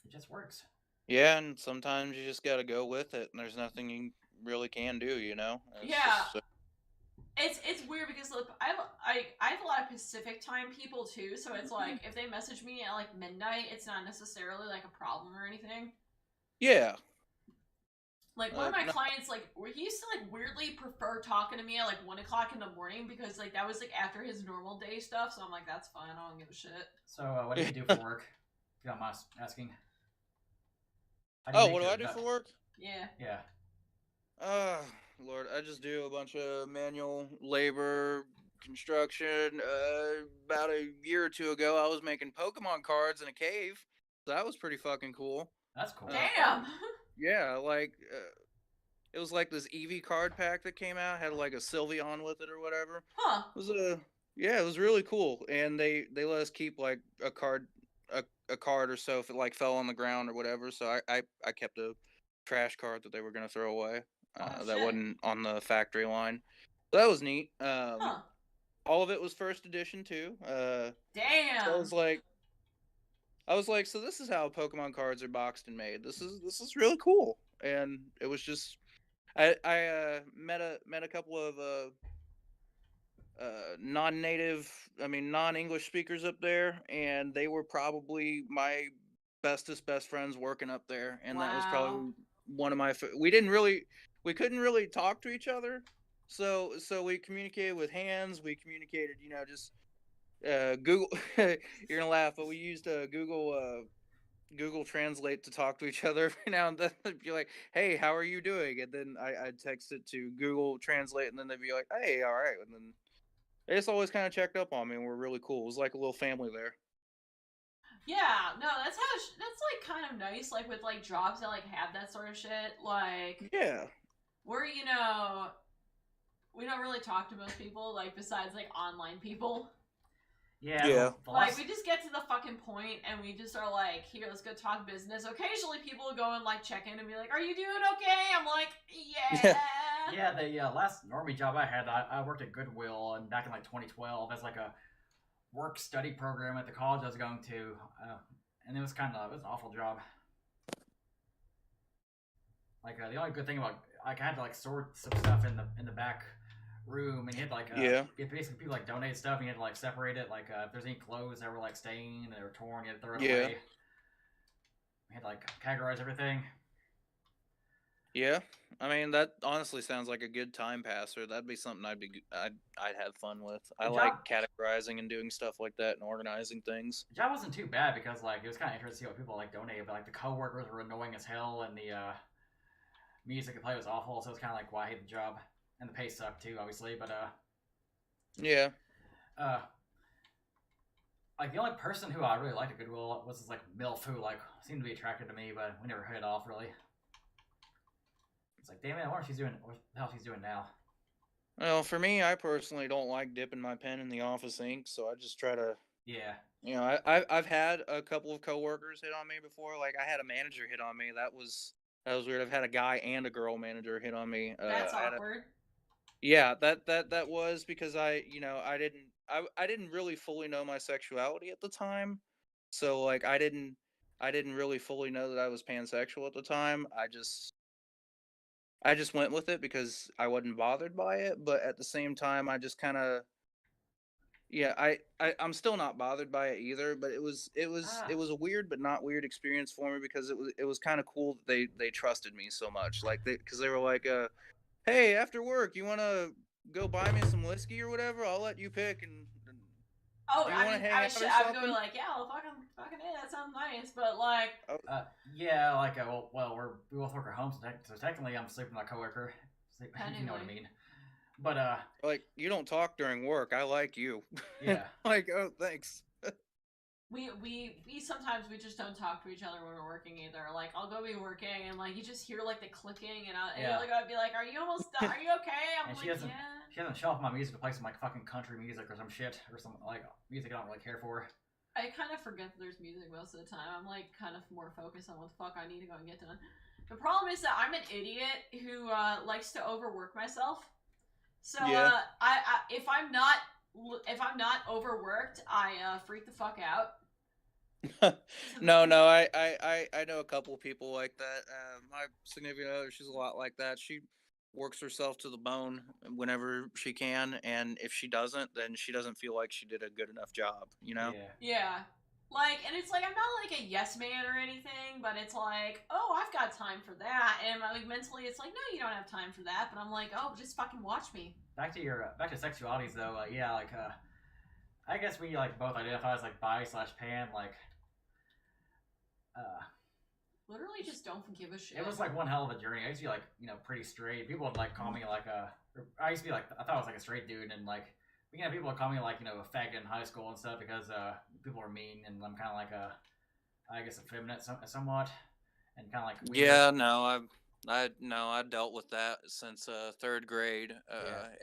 It just works.
Yeah, and sometimes you just gotta go with it, and there's nothing you really can do, It's
yeah. It's weird because look, I have a lot of Pacific time people too, so it's like if they message me at like midnight, it's not necessarily like a problem or anything.
Yeah.
Like one of my clients, like he used to like weirdly prefer talking to me at like 1 o'clock in the morning because like that was like after his normal day stuff. So I'm like, that's fine. I don't give a shit.
So what do you do for work? If you don't mind asking.
What do I do for work?
Yeah.
Yeah.
Lord, I just do a bunch of manual labor, construction. About a year or two ago, I was making Pokemon cards in a cave. So that was pretty fucking cool.
That's cool.
Damn.
Yeah, like it was like this Eevee card pack that came out, had like a Sylveon with it or whatever.
Huh.
It was it was really cool, and they let us keep like a card or so if it like fell on the ground or whatever. So I kept a trash card that they were gonna throw away that wasn't on the factory line. So that was neat. All of it was first edition too.
Damn.
So I was like, so this is how Pokemon cards are boxed and made. This is really cool. and it was just I met a couple of non-native, I mean non-English speakers up there, and they were probably my bestest best friends working up there, and that was
Wow.
probably one of my. We couldn't really talk to each other, so we communicated with hands. We communicated, just Google. You're gonna laugh, but we used Google Translate to talk to each other every now and then. They'd be like, "Hey, how are you doing?" And then I'd text it to Google Translate, and then they'd be like, "Hey, all right." And then they just always kind of checked up on me, and were really cool. It was like a little family there.
Yeah, no, that's that's like kind of nice, like with like jobs that like have that sort of shit. Like
Yeah.
we're we don't really talk to most people, like besides like online people.
Yeah,
Yeah.
Like we just get to the fucking point and we just are like, here, let's go talk business. Occasionally people will go and like check in and be like, are you doing okay? I'm like, yeah.
Yeah, the last normie job I had, I worked at Goodwill, and back in like 2012 as like a work study program at the college I was going to, and it was an awful job. Like the only good thing about, like, I had to like sort some stuff in the back room, and you had like
Yeah.
you had basically people like donate stuff, and you had to like separate it. Like if there's any clothes that were like stained and they were torn, you had to throw it
Yeah.
away. We had to like categorize everything.
Yeah. I mean, that honestly sounds like a good time passer. That'd be something I'd have fun with. I
The
like
job
categorizing and doing stuff like that and organizing things.
the job wasn't too bad because like it was kind of interesting to see what people like donated, but like the coworkers were annoying as hell, and the music they played was awful. So it was kind of like why I hate the job, and the pay sucked too, obviously. But
Yeah.
uh, like the only person who I really liked at Goodwill was this like MILF who like seemed to be attracted to me, but we never hit it off really. It's like, damn it, I wonder what the hell she's doing now.
Well, for me, I personally don't like dipping my pen in the office ink, so I just try to.
Yeah.
I've had a couple of coworkers hit on me before. Like I had a manager hit on me. That was weird. I've had a guy and a girl manager hit on me.
That's awkward.
Yeah, that was because I didn't really fully know my sexuality at the time. So like I didn't really fully know that I was pansexual at the time. I just went with it because I wasn't bothered by it, but at the same time I just kind of. Yeah, I'm still not bothered by it either, but it was a weird but not weird experience for me because it was kind of cool that they trusted me so much. Like because they were like hey, after work, you want to go buy me some whiskey or whatever? I'll let you pick. And
Oh,
do you want to hang out or
I would go
something?
like, yeah, well, fucking, hey, that sounds nice, but like,
Oh,
Yeah, like we both work at home, so technically I'm sleeping with my coworker. You know what I mean. But
like you don't talk during work. I like you.
yeah.
Like, oh, thanks.
we sometimes we just don't talk to each other when we're working either. Like I'll go be working and like you just hear like the clicking and I'd be like, are you almost done? Are you okay? I'm
And
like, yeah.
She doesn't show off my music to play some like fucking country music or some shit or some like music I don't really care for.
I kind of forget that there's music most of the time. I'm like kind of more focused on what the fuck I need to go and get done. The problem is that I'm an idiot who likes to overwork myself. So
Yeah.
if I'm not overworked, I freak the fuck out.
No, I know a couple of people like that. My significant other, she's a lot like that. She works herself to the bone whenever she can, and if she doesn't, then she doesn't feel like she did a good enough job.
Yeah. Like, and it's like I'm not like a yes man or anything, but it's like, oh, I've got time for that, and like mentally, it's like, no, you don't have time for that. But I'm like, oh, just fucking watch me.
Back to sexualities though. Yeah, like I guess we like both identify as like bi/pan. Like
literally just don't give a shit.
It was like one hell of a journey. I used to be like pretty straight. People would like call me like I used to be like I thought I was like a straight dude, and like people would call me like a faggot in high school and stuff because people were mean, and I'm kind of like I guess effeminate somewhat, and kind of like weird.
Yeah, no, I dealt with that since third grade.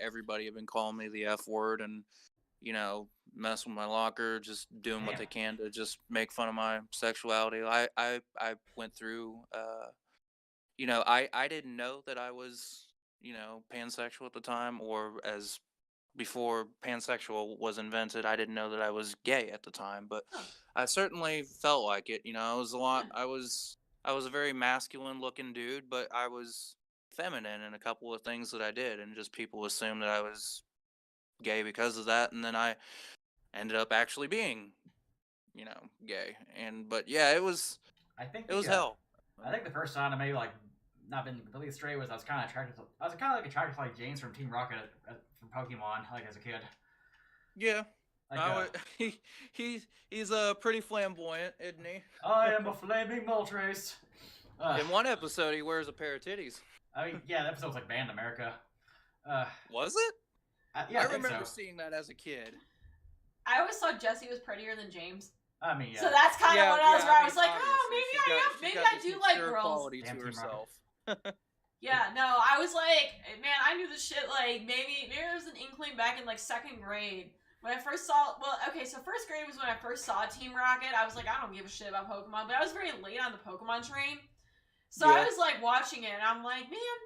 Everybody had been calling me the F word and mess with my locker, just doing what they can to just make fun of my sexuality. I went through. I didn't know that I was pansexual at the time, or as before pansexual was invented, I didn't know that I was gay at the time, but I certainly felt like it. I was I was a very masculine looking dude, but I was feminine in a couple of things that I did, and just people assumed that I was gay because of that, and then I ended up actually being, gay. And but yeah,
I think
it was
the
hell.
I think the first time I maybe like not been completely straight was I was kind of attracted to I was kind of like attracted to like James from Team Rocket from Pokemon like as a kid.
Yeah.
Like
He's pretty flamboyant, isn't he?
I am a flaming Moltres.
In one episode, he wears a pair of titties.
I mean, yeah, that episode was like banned in America.
Was it?
Yeah,
I
think
remember
so.
seeing that as a kid.
I always thought Jesse was prettier than James.
I mean, yeah.
So that's kind of what I was where I was like, oh,
She's
maybe
got
I
this
do like
mature
girls.
quality
Damn
to
Team
herself.
Yeah, no, I was like, man, I knew this shit like maybe there was an inkling back in like second grade when I first saw. Well, okay, so first grade was when I first saw Team Rocket. I was like, I don't give a shit about Pokemon, but I was very late on the Pokemon train, so I was like watching it, and I'm like, man,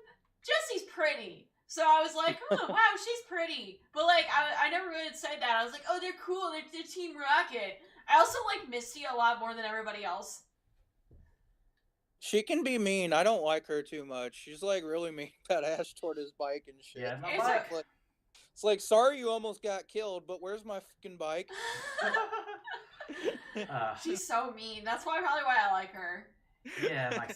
Jessie's pretty. So I was like, oh wow, she's pretty. But like, I never really said that. I was like, oh, they're cool. They're Team Rocket. I also like Misty a lot more than everybody else.
She can be mean. I don't like her too much. She's like really mean about Ash toward his bike and shit.
Yeah, my
It's
bike.
It's like, sorry you almost got killed, but where's my fucking bike?
She's so mean. That's probably why I like her.
Yeah, like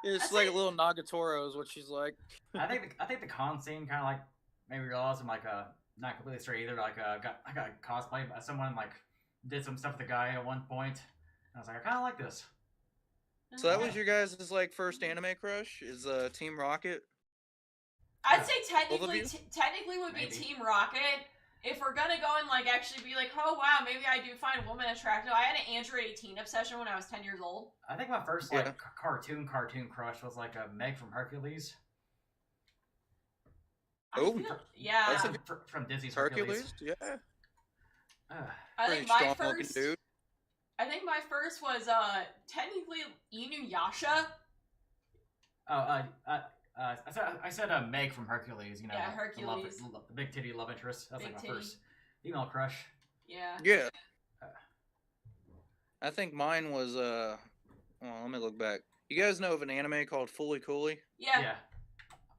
It's like a little Nagatoro is what she's like.
I think the con scene kind of like maybe realized I'm like not completely straight either. Like I got cosplayed by someone like did some stuff with the guy at one point. And I was like, I kind of like this.
So that was your guys' like first anime crush? Is Team Rocket?
I'd say
Both of you?
technically would be
Maybe.
Team Rocket. If we're gonna go and like actually be like, oh wow, maybe I do find women attractive. I had an Android 18 obsession when I was 10 years old.
I think my first like cartoon crush was like a Meg from Hercules.
Oh,
yeah.
That's
from Disney's
Hercules. Yeah.
I
Pretty
think my
strong looking
first.
dude.
I think my first was technically Inuyasha.
I said Meg from Hercules. You know,
Yeah, Hercules.
The big titty love interest. That's
Big
like my
titty.
first female crush.
Yeah.
Yeah. I think mine was well, let me look back. You guys know of an anime called Fully Cooley?
Yeah.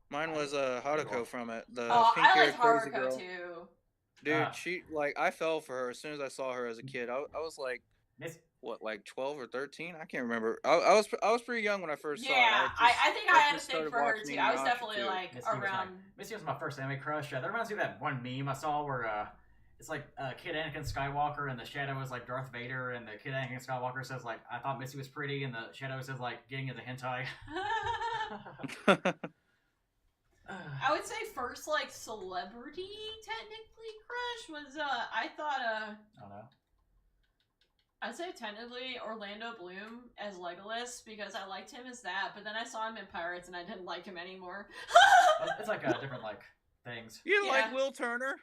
Mine was Haruko from it. The
Oh, I
pink-haired
like
crazy
Haruko
girl.
too.
Dude, she like I fell for her as soon as I saw her as a kid. I was like
Miss
what, like 12 or 13? I can't remember. I was pretty young when I first saw it.
Yeah, I think I had a
just
thing
started
for her
watching
too. I was
Inuyasha,
definitely
too.
like around.
Misty was my first anime crush. That reminds me of that one meme I saw where it's like Kid Anakin Skywalker and the shadow is like Darth Vader and the Kid Anakin Skywalker says like I thought Misty was pretty and the shadow says like getting into hentai.
I would say first like celebrity technically crush was I thought
I don't know.
I'd say technically Orlando Bloom as Legolas because I liked him as that, but then I saw him in Pirates and I didn't like him anymore.
It's like different like things.
You like Will Turner?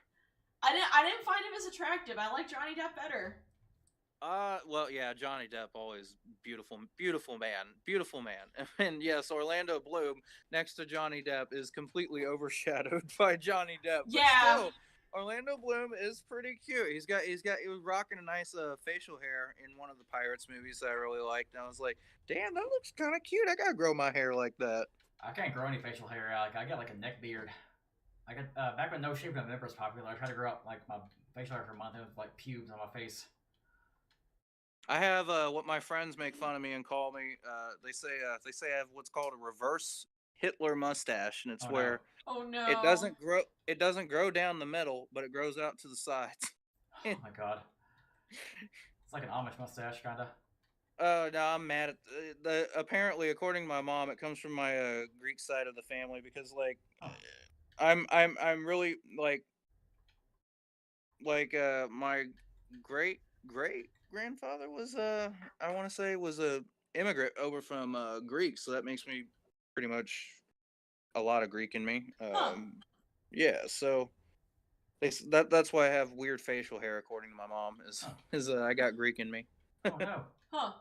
I didn't find him as attractive. I like Johnny Depp better.
Well, yeah, Johnny Depp always beautiful man. And yes, Orlando Bloom next to Johnny Depp is completely overshadowed by Johnny Depp. But
Yeah.
still, Orlando Bloom is pretty cute. He was rocking a nice facial hair in one of the Pirates movies that I really liked. And I was like, damn, that looks kind of cute. I gotta grow my hair like that.
I can't grow any facial hair. Like I got like a neck beard. I got back when No Shave November was popular. I tried to grow up like my facial hair for a month and it was like pubes on my face.
I have what my friends make fun of me and call me. They say I have what's called a reverse Hitler mustache, and it's where it doesn't grow down the middle, but it grows out to the sides.
Oh my god, it's like an Amish mustache, kinda.
No, I'm mad at apparently, according to my mom, it comes from my Greek side of the family because like I'm really like my great grandfather was I want to say was a immigrant over from Greek, so that makes me pretty much a lot of Greek in me. Yeah, so that's why I have weird facial hair, according to my mom. Is I got Greek in me.
Oh no.
Huh.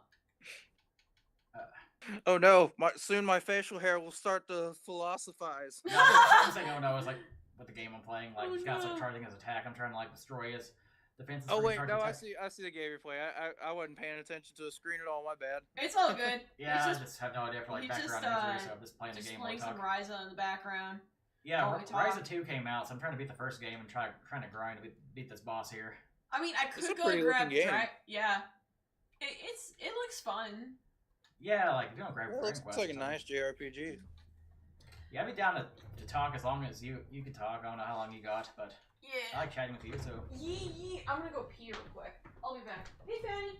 Oh no! Soon my facial hair will start to philosophize.
I'm saying oh no, it's like with the game I'm playing, like
Oh,
he's got
no.
some charging his attack. I'm trying to like destroy his defense is
Oh
pretty
wait,
hard
no,
to
I
test.
see the game replay. I wasn't paying attention to the screen at all. My bad.
It's all good.
Yeah, I just have no idea for like background imagery, so I'm just playing the game while I
Just playing
talk.
some Ryza in the background.
Yeah, Ryza 2 came out, so I'm trying to beat the first game and trying to grind to beat this boss here.
I mean, I could go and grab yeah. It looks fun.
Yeah, like you don't grab.
It looks like a nice JRPG.
Yeah, I'd be down to talk as long as you can talk. I don't know how long you got, but
yeah,
I like chatting with you. So
yeah. I'm gonna go pee real quick. I'll be back. Hey, Fanny.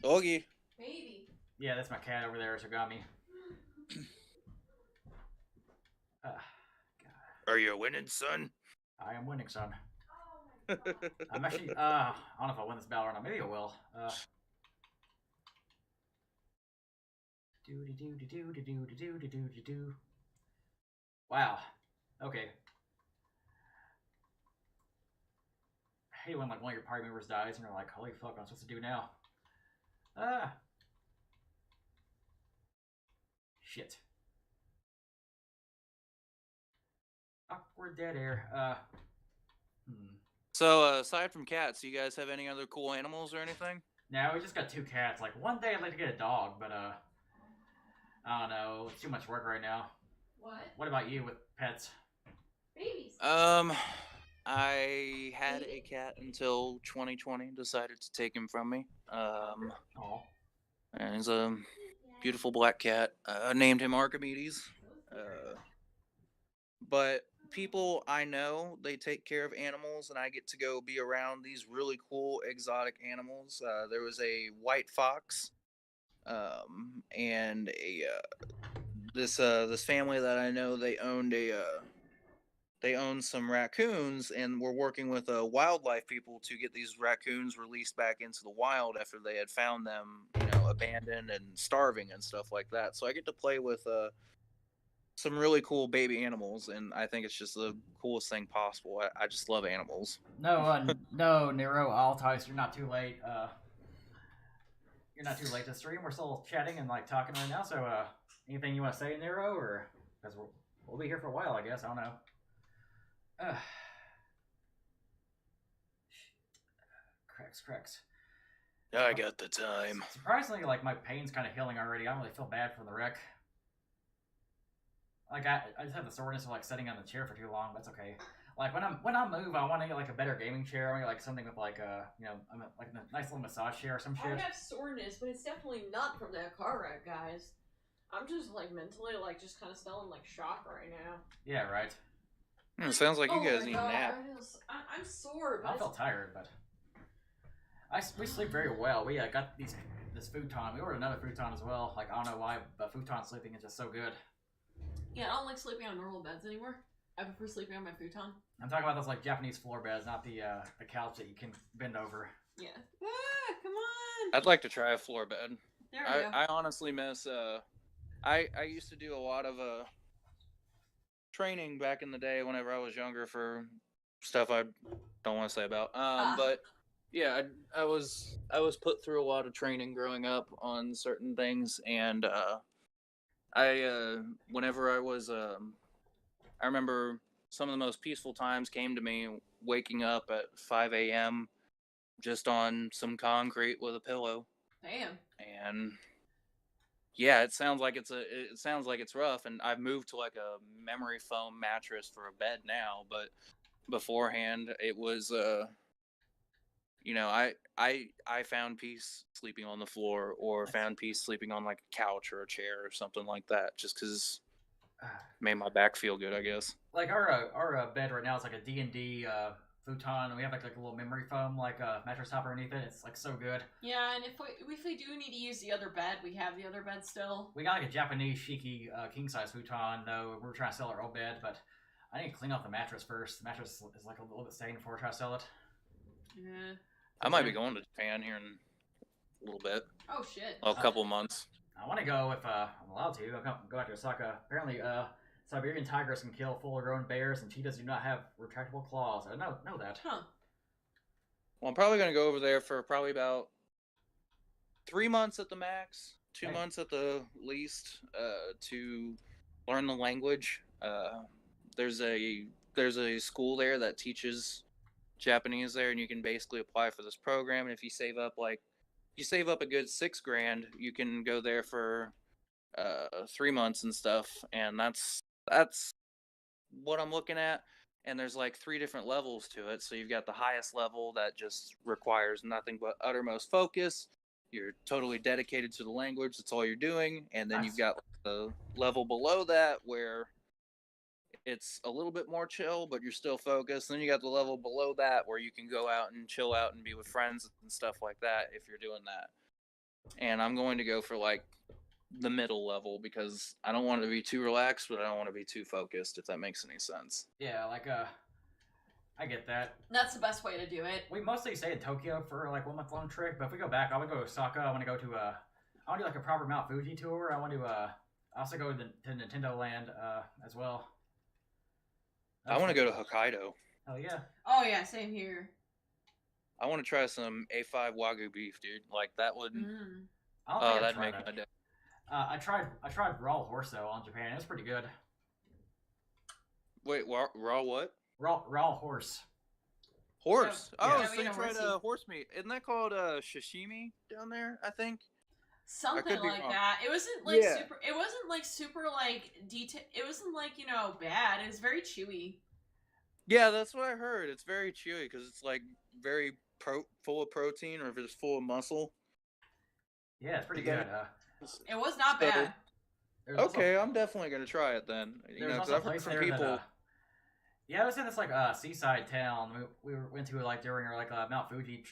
Doggy.
Baby.
Yeah, that's my cat over there, Shigami.
Are you winning, son?
I am winning, son. Oh my God. I'm actually. I don't know if I'll win this battle or not. Maybe I will. Wow. Okay. I hate when like one of your party members dies and you're like, holy fuck, what am I supposed to do now? Shit. Awkward dead air.
So, aside from cats, do you guys have any other cool animals or anything?
No, we just got 2 cats. Like, one day I'd like to get a dog, but, I don't know. It's too much work right now.
What?
What about you with pets?
Babies.
I had a cat until 2020. Decided to take him from me. And he's a beautiful black cat. I named him Archimedes. But people I know, they take care of animals, and I get to go be around these really cool exotic animals. There was a white fox, and this family that I know, they owned some raccoons, and were working with wildlife people to get these raccoons released back into the wild after they had found them, abandoned and starving and stuff like that. So I get to play with some really cool baby animals, and I think it's just the coolest thing possible. I just love animals.
No, no, Nero, Altice, you're not too late. You're not too late to stream. We're still chatting and like talking right now. So, anything you want to say, Nero, or because we'll be here for a while, I guess. I don't know. Cracks.
I got the time.
Surprisingly, like my pain's kind of healing already. I don't really feel bad for the wreck. Like I just have the soreness of like sitting on the chair for too long. That's okay. Like when I move, I want to get like a better gaming chair. I want to get like something with like like a nice little massage chair or some shit.
I have soreness, but it's definitely not from that car wreck, guys. I'm just like mentally like just kind of still in like shock right now.
Yeah, right.
It sounds like you guys need a nap.
I'm sore. But
I felt tired, but we sleep very well. We got this futon. We ordered another futon as well. Like I don't know why, but futon sleeping is just so good.
Yeah, I don't like sleeping on normal beds anymore. I prefer sleeping on my futon. I'm
talking about those like Japanese floor beds, not the couch that you can bend over.
Yeah. Come on.
I'd like to try a floor bed.
There we go.
I honestly miss. I used to do a lot of training back in the day whenever I was younger for stuff I don't want to say about. But yeah, I was put through a lot of training growing up on certain things, and whenever I was I remember some of the most peaceful times came to me waking up at 5 a.m. just on some concrete with a pillow.
Damn.
And yeah, it sounds like it's rough, and I've moved to like a memory foam mattress for a bed now, but beforehand it was I found peace sleeping on the floor, or found peace sleeping on like a couch or a chair or something like that, just because it made my back feel good, I guess.
Like our bed right now is like a D&D futon, and we have like a little memory foam like a mattress top underneath it. It's like so good.
Yeah, and if we do need to use the other bed, we have the other bed still.
We got like a Japanese shiki king size futon though. We're trying to sell our old bed, but I need to clean off the mattress first. The mattress is like a little bit stained before I try to sell it.
Yeah.
I might be going to Japan here in a little bit.
Oh shit.
A couple months.
I want to go if I'm allowed to. I'll go back to Osaka. Apparently, Siberian tigers can kill full-grown bears, and cheetahs do not have retractable claws. I know that.
Huh.
Well, I'm probably going to go over there for probably about 3 months at the max, 2 months at the least, to learn the language. There's a school there that teaches Japanese there, and you can basically apply for this program. And if you save up a good $6 grand, you can go there for 3 months and stuff. And that's what I'm looking at. And there's like 3 different levels to it. So you've got the highest level that just requires nothing but uttermost focus. You're totally dedicated to the language. That's all you're doing. And then you've got the level below that where it's a little bit more chill, but you're still focused. Then you got the level below that where you can go out and chill out and be with friends and stuff like that if you're doing that. And I'm going to go for like the middle level because I don't want to be too relaxed, but I don't want to be too focused, if that makes any sense.
Yeah, like I get that.
That's the best way to do it.
We mostly stay in Tokyo for like 1 month long trip, but if we go back, I want to go to Osaka. I want to go to I want to do like a proper Mount Fuji tour. I want to also go to Nintendo Land as well.
I want to go to Hokkaido.
Oh yeah.
Oh yeah, same here.
I want to try some A5 Wagyu beef, dude. Like that would.
That'd
make my day.
I tried raw horse though on Japan. It was pretty good.
Wait, raw what?
Raw horse.
Horse.
Yeah.
Oh, so you tried horse meat. Isn't that called sashimi down there? I think.
Something like that. It wasn't like super. It wasn't like super like detail. It wasn't like bad. It was very chewy.
Yeah, that's what I heard. It's very chewy because it's like very full of protein, or if it's full of muscle.
Yeah, it's pretty good.
It was not bad.
Okay, I'm definitely gonna try it then. Because I've heard from people.
Yeah, I was in this like seaside town. We went to like during our like Mount Fuji.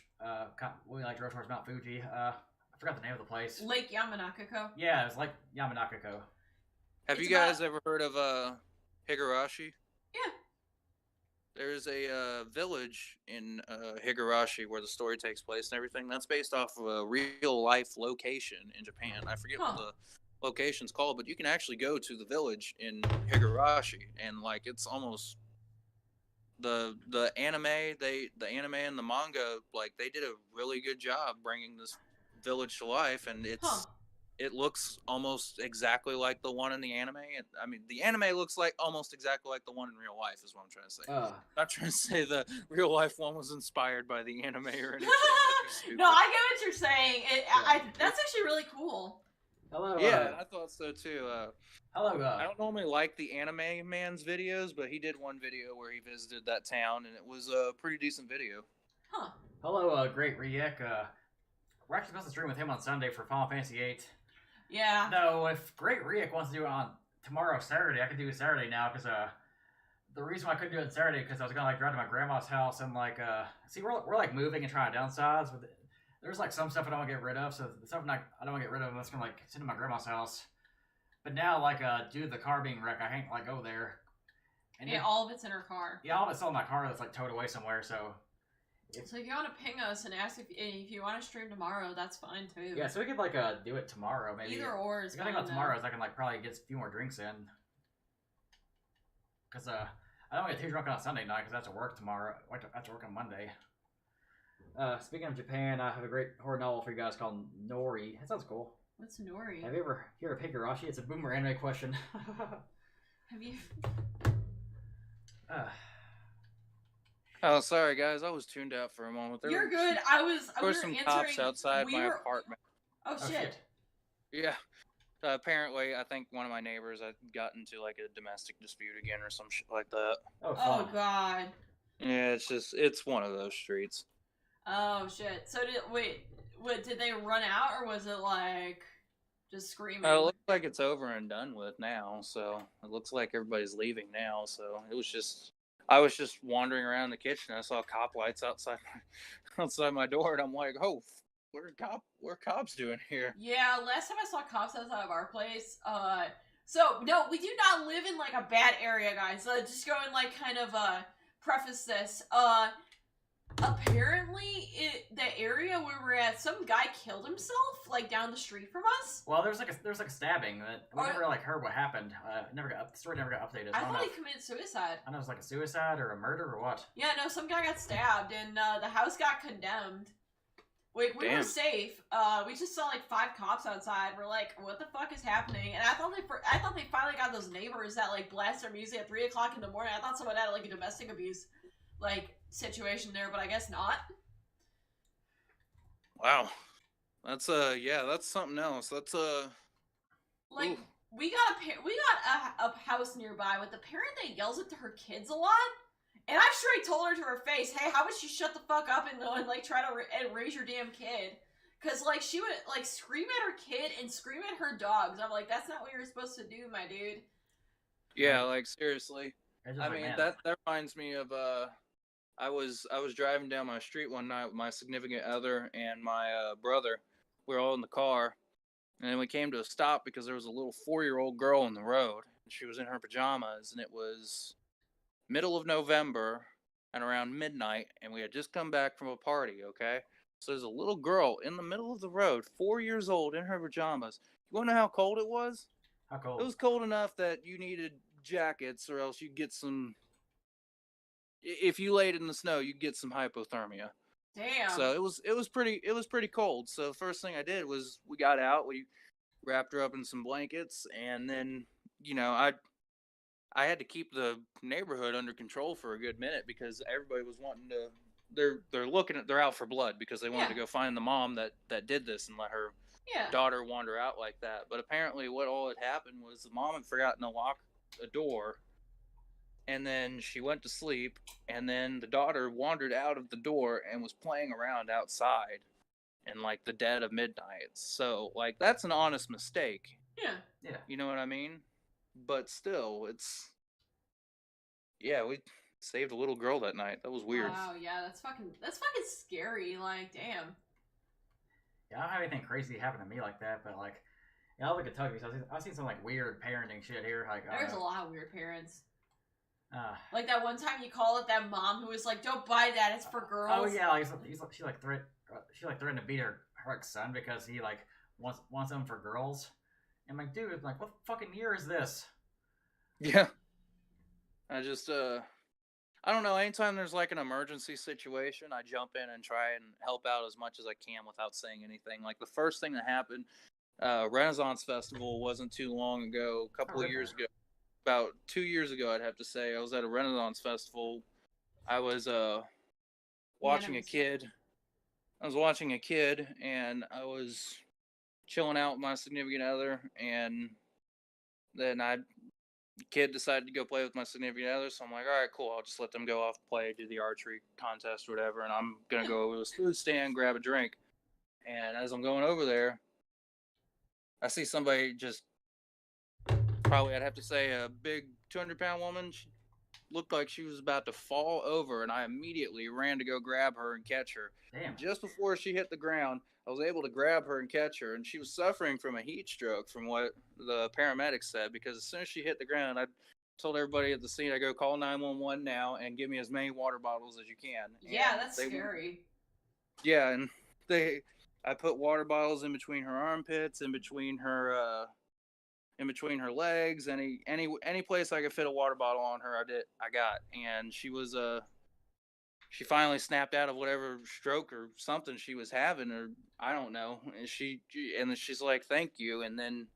We like drove towards Mount Fuji. I forgot the name of the place.
Lake Yamanakako.
Yeah, it was like Yamanakako.
Have you guys ever heard of Higurashi?
Yeah.
There's a village in Higurashi where the story takes place and everything. That's based off of a real life location in Japan. I forget what the location's called, but you can actually go to the village in Higurashi, and like it's almost the anime and the manga, like they did a really good job bringing this village to life, and it looks almost exactly like the one in the anime. I mean, the anime looks like almost exactly like the one in real life is what I'm trying to say. I'm not trying to say the real life one was inspired by the anime or anything.
No, I get what you're saying. That's actually really cool.
Hello.
Yeah, I thought so too.
Hello.
I don't normally like the anime man's videos, but he did one video where he visited that town, and it was a pretty decent video.
Huh.
Hello, Great Riek. We're actually supposed to stream with him on Sunday for Final Fantasy VIII.
Yeah.
No, if Great Riek wants to do it on tomorrow, Saturday, I could do it Saturday now, because the reason why I couldn't do it Saturday because I was gonna like drive to my grandma's house and like see we're like moving and trying to downsize, but there's like some stuff I don't want to get rid of, so the stuff I don't want to get rid of, that's gonna like sit in my grandma's house. But now like due to the car being wrecked, I can't like go there. And
yeah, all of it's in her car.
Yeah, all of it's in my car that's like towed away somewhere, so.
So if you want to ping us and ask if you want to stream tomorrow, that's fine too.
Yeah, so we could like do it tomorrow maybe.
Either or is
fine. The thing about tomorrow is I can like probably get a few more drinks in. Cause I don't get too drunk on Sunday night because I have to work tomorrow. I have to work on Monday. Speaking of Japan, I have a great horror novel for you guys called Nori. That sounds cool.
What's Nori?
Have you ever heard of Higurashi? It's a boomer anime question.
Have you?
Oh, sorry guys, I was tuned out for a moment.
You're good. There
were some cops outside my apartment.
Oh shit.
Yeah. Apparently, I think one of my neighbors had got into like a domestic dispute again or some shit like that.
Oh god.
Yeah, it's one of those streets.
Oh shit. So did they run out or was it like just screaming?
It looks like it's over and done with now, so it looks like everybody's leaving now, so I was just wandering around the kitchen. I saw cop lights outside my door, and I'm like, "Oh, what are cops doing here?"
Yeah, last time I saw cops outside of our place. So no, we do not live in like a bad area, guys. Just go and like kind of preface this. Apparently, the area where we're at, some guy killed himself like down the street from us.
Well, there's like a stabbing that we never like heard what happened. The story never got updated.
I thought he committed suicide.
I don't know if it was like a suicide or a murder or what.
Yeah, no, some guy got stabbed and the house got condemned. We were safe. We just saw like 5 cops outside. We're like, what the fuck is happening? And I thought they finally got those neighbors that like blast their music at 3 o'clock in the morning. I thought someone had like a domestic abuse. Like, situation there, but I guess not.
Wow. That's that's something else. That's
like
oof.
we got a house nearby with a parent that yells at her kids a lot. And I straight told her to her face, "Hey, how about you shut the fuck up and like try to raise your damn kid?" Cause like she would like scream at her kid and scream at her dogs. I'm like, that's not what you're supposed to do, my dude.
Yeah, like seriously. I
like,
mean
man.
that reminds me of I was driving down my street one night with my significant other and my brother. We were all in the car, and then we came to a stop because there was a little 4-year-old girl in the road, and she was in her pajamas, and it was middle of November and around midnight, and we had just come back from a party. Okay, so there's a little girl in the middle of the road, 4 years old, in her pajamas. You want to know how cold it was?
How cold?
It was cold enough that you needed jackets, or else you'd get some. If you laid in the snow, you'd get some hypothermia.
Damn.
So it was pretty cold. So the first thing I did was we got out, we wrapped her up in some blankets, and then I had to keep the neighborhood under control for a good minute because everybody was wanting to. They're out for blood because they wanted to go find the mom that did this and let her daughter wander out like that. But apparently, what all had happened was the mom had forgotten to lock a door, and then she went to sleep, and then the daughter wandered out of the door and was playing around outside in like the dead of midnight. So like that's an honest mistake.
Yeah.
You know what I mean? But still, we saved a little girl that night. That was weird.
Wow, yeah, that's fucking scary. Like, damn.
Yeah, I don't have anything crazy happen to me like that, but like, I live in Kentucky, so I've seen some like weird parenting shit here. Like,
there's a lot of weird parents.
Like
that one time you call it that mom who was like, "Don't buy that, it's for girls."
Oh yeah, like she threatened to beat her son because he like wants them for girls. And I'm like, dude, like, what fucking year is this?
Yeah. I just I don't know, anytime there's like an emergency situation, I jump in and try and help out as much as I can without saying anything. Like the first thing that happened, Renaissance Festival wasn't too long ago, a couple of years ago. About 2 years ago, I'd have to say. I was at a Renaissance Festival. I was watching a kid. I was watching a kid, and I was chilling out with my significant other, and then kid decided to go play with my significant other, so I'm like, all right, cool. I'll just let them go off play, do the archery contest or whatever, and I'm gonna go over to the food stand, grab a drink. And as I'm going over there, I see somebody just probably, I'd have to say, a big 200-pound woman. She looked like she was about to fall over, and I immediately ran to go grab her and catch her.
Damn.
Just before she hit the ground, I was able to grab her and catch her, and she was suffering from a heat stroke, from what the paramedics said, because as soon as she hit the ground, I told everybody at the scene, I go, call 911 now and give me as many water bottles as you can.
Yeah, that's scary.
Yeah, and I put water bottles in between her armpits, in between her legs, any place I could fit a water bottle on her, I got. And she finally snapped out of whatever stroke or something she was having, or I don't know. And she's like, thank you. And then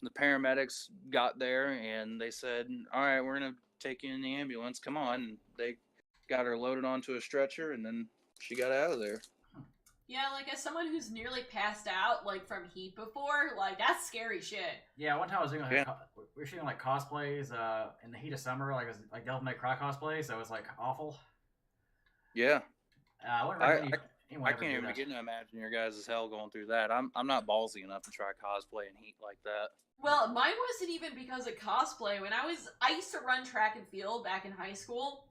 the paramedics got there and they said, all right, we're going to take you in the ambulance. Come on. And they got her loaded onto a stretcher, and then she got out of there.
Yeah, like as someone who's nearly passed out, like from heat before, like that's scary shit.
Yeah, one time I was doing we were shooting like cosplays in the heat of summer, like it was like Devil May Cry cosplay, so it was like awful.
Yeah.
I
can't even begin to imagine your guys' hell going through that. I'm not ballsy enough to try cosplay in heat like that.
Well, mine wasn't even because of cosplay. When I used to run track and field back in high school.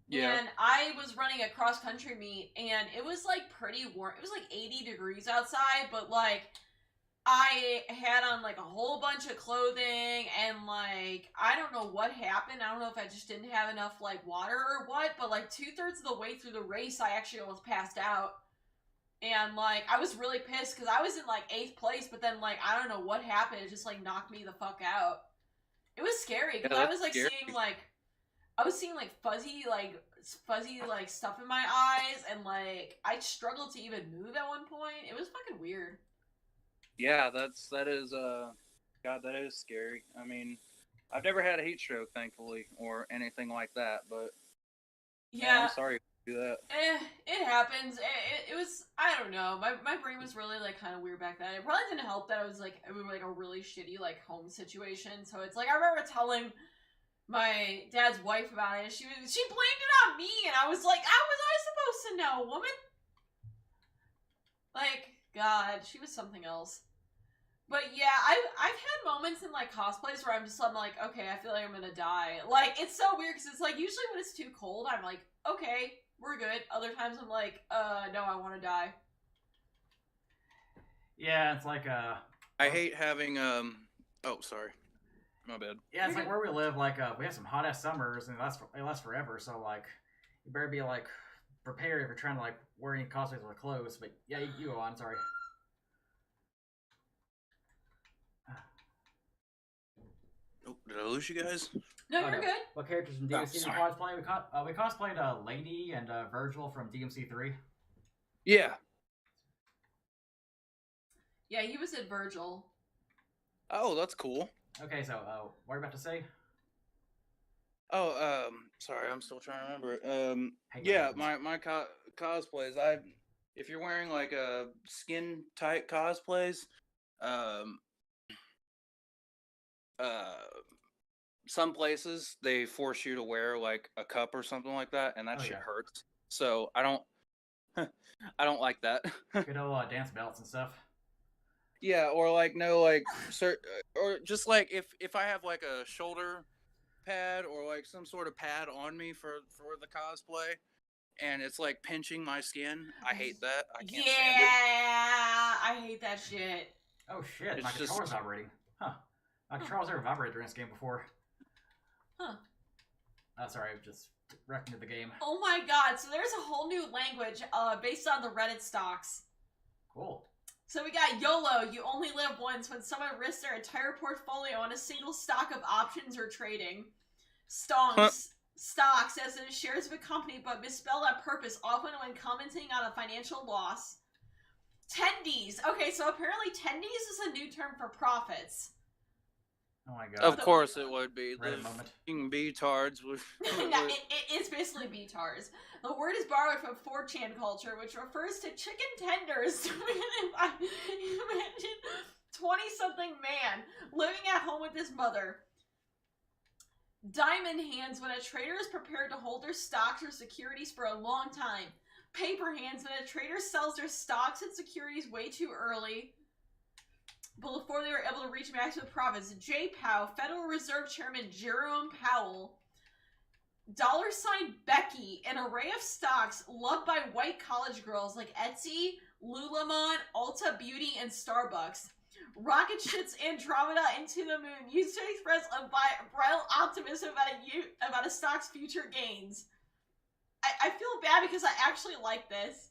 Yeah. And I was running a cross country meet, and it was like pretty warm. It was like 80 degrees outside, but like I had on like a whole bunch of clothing, and like I don't know what happened. I don't know if I just didn't have enough like water or what, but like 2/3 of the way through the race, I actually almost passed out. And like I was really pissed because I was in like 8th place, but then like I don't know what happened. It just like knocked me the fuck out. It was scary because I was like seeing like fuzzy stuff in my eyes, and like I struggled to even move at one point. It was fucking weird.
Yeah, that is scary. I mean, I've never had a heat stroke, thankfully, or anything like that, but yeah, I'm sorry do that.
It happens. It was, I don't know. My brain was really like kind of weird back then. It probably didn't help that it was like a really shitty like home situation. So it's like I remember telling my dad's wife about it. She blamed it on me, and I was like, how was I supposed to know, woman? Like, God, she was something else. But yeah, I've had moments in like cosplays where I'm like, okay, I feel like I'm gonna die. Like, it's so weird because it's like usually when it's too cold, I'm like, okay, we're good. Other times I'm like, no, I want to die.
Yeah, it's like
I hate having oh, sorry, my bad.
Yeah, it's like where we live. Like we have some hot ass summers, and it lasts forever. So like, you better be like prepared if you're trying to like wear any cosplays with clothes. But yeah, you go on. Sorry.
Oh, did I lose you guys?
No, you're good.
What characters from DMC did you cosplay? We cosplayed Lady and Virgil from DMC3.
Yeah.
Yeah, he was at Virgil.
Oh, that's cool.
Okay, so what are you about to say?
Oh, sorry, I'm still trying to remember. Yeah, my cosplays. If you're wearing like a skin tight cosplays, some places they force you to wear like a cup or something like that, and that shit hurts. So I don't, I don't like that.
Good old dance belts and stuff.
Yeah, or like no, like or just like if I have like a shoulder pad or like some sort of pad on me for the cosplay, and it's like pinching my skin, I hate that. I can't stand it.
I hate that shit.
Oh shit, my controller's vibrating. Huh. My controller's ever vibrated during this game before.
Huh.
Sorry, I'm just wrecking the game.
Oh my god, so there's a whole new language based on the Reddit stocks.
Cool.
So we got YOLO, you only live once, when someone risks their entire portfolio on a single stock of options or trading. Stonks. Stocks as in shares of a company but misspelled on purpose, often when commenting on a financial loss. Tendies. Okay, so apparently tendies is a new term for profits.
Oh my god.
Of course it would be.
Reddit
The
moment.
fucking B-tards would...
No, it's basically B-tars. The word is borrowed from 4chan culture, which refers to chicken tenders. Imagine 20-something man living at home with his mother. Diamond hands when a trader is prepared to hold their stocks or securities for a long time. Paper hands when a trader sells their stocks and securities way too early, but before they were able to reach maximum profits. J. Powell, Federal Reserve Chairman Jerome Powell. $sign Becky, an array of stocks loved by white college girls like Etsy, Lululemon, Ulta Beauty, and Starbucks. Rocket shits Andromeda into the moon, used to express a brittle optimism about a stock's future gains. I feel bad because I actually like this.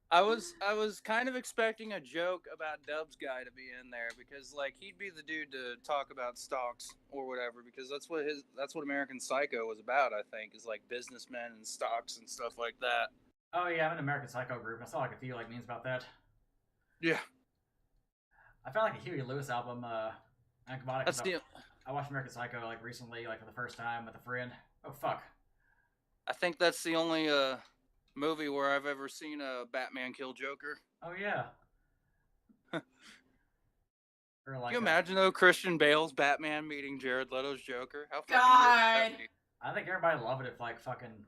I was kind of expecting a joke about Dub's guy to be in there because like he'd be the dude to talk about stocks or whatever, because that's what American Psycho was about, I think, is like businessmen and stocks and stuff like that.
Oh yeah, I'm in American Psycho group. I saw like a few like memes about that.
Yeah.
I found like a Huey Lewis album. I bought it.
That's the...
I watched American Psycho like recently, like for the first time with a friend. Oh fuck.
I think that's the only movie where I've ever seen a Batman kill Joker.
Oh yeah. Or like,
can you imagine though Christian Bale's Batman meeting Jared Leto's Joker? How fucking
God.
weird would that be?
I think everybody loved it if like fucking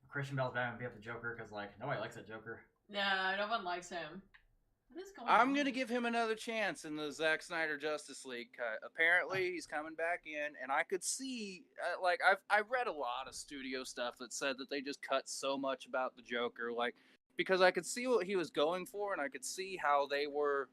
Christian Bale's Batman beat up the Joker, because like nobody likes that Joker.
No, no one likes him. What is going
I'm
on?
gonna give him another chance in the Zack Snyder Justice League cut. Apparently, he's coming back in, and I could see, like, I've read a lot of studio stuff that said that they just cut so much about the Joker, like, because I could see what he was going for, and I could see how they were,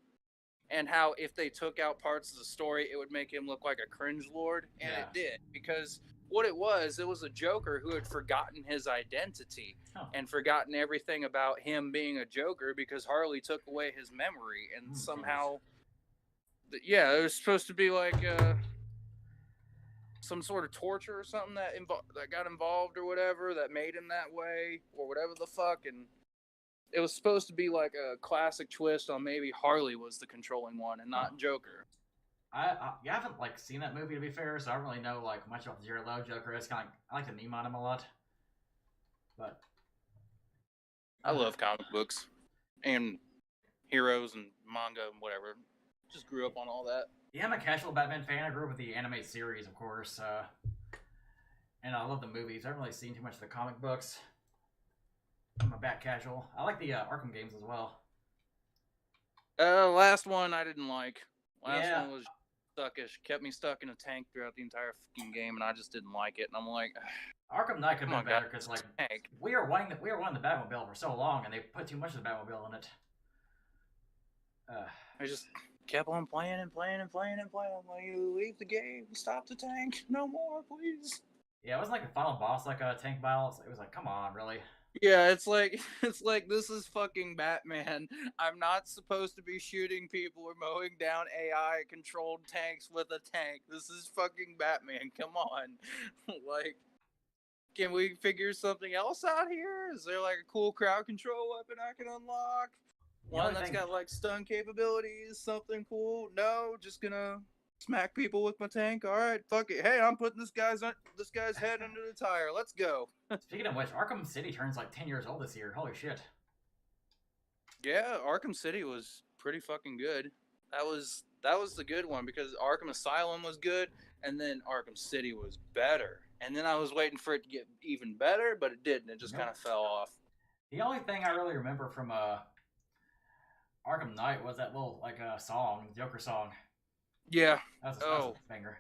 and how if they took out parts of the story, it would make him look like a cringe lord, and it did, because what it was a Joker who had forgotten his identity and forgotten everything about him being a Joker because Harley took away his memory, and somehow, yeah, it was supposed to be like some sort of torture or something that got involved or whatever that made him that way or whatever the fuck, and it was supposed to be like a classic twist on maybe Harley was the controlling one and not Joker.
I haven't like seen that movie to be fair, so I don't really know like much about the Jared Leto Joker. It's kind of I like the meme on him a lot, but
I love comic books and heroes and manga and whatever. Just grew up on all that.
Yeah, I'm a casual Batman fan. I grew up with the anime series, of course, and I love the movies. I haven't really seen too much of the comic books. I'm a bat casual. I like the Arkham games as well.
Last one I didn't like. Last
Yeah.
one was suckish. Kept me stuck in a tank throughout the entire fucking game, and I just didn't like it. And I'm like,
Arkham Knight could
come
have
on,
been better
guys,
because like
tank.
we were wanting the Batmobile for so long, and they put too much of the Batmobile in it.
I just kept on playing and playing and playing and playing. I'm like, you leave the game, stop the tank, no more, please.
Yeah, it wasn't like the final boss like a tank battle. It was like, come on, really?
Yeah, it's like this is fucking Batman. I'm not supposed to be shooting people or mowing down AI controlled tanks with a tank. This is fucking Batman. Come on. Like, can we figure something else out here? Is there like a cool crowd control weapon I can unlock? One that's got like stun capabilities, something cool? No, just gonna smack people with my tank. All right, fuck it. Hey, I'm putting this guy's head under the tire. Let's go.
Speaking of which, Arkham City turns like 10 years old this year. Holy shit.
Yeah, Arkham City was pretty fucking good. That was the good one because Arkham Asylum was good, and then Arkham City was better. And then I was waiting for it to get even better, but it didn't. It just kind of fell off.
The only thing I really remember from Arkham Knight was that little like song, Joker song.
Yeah.
That was a banger.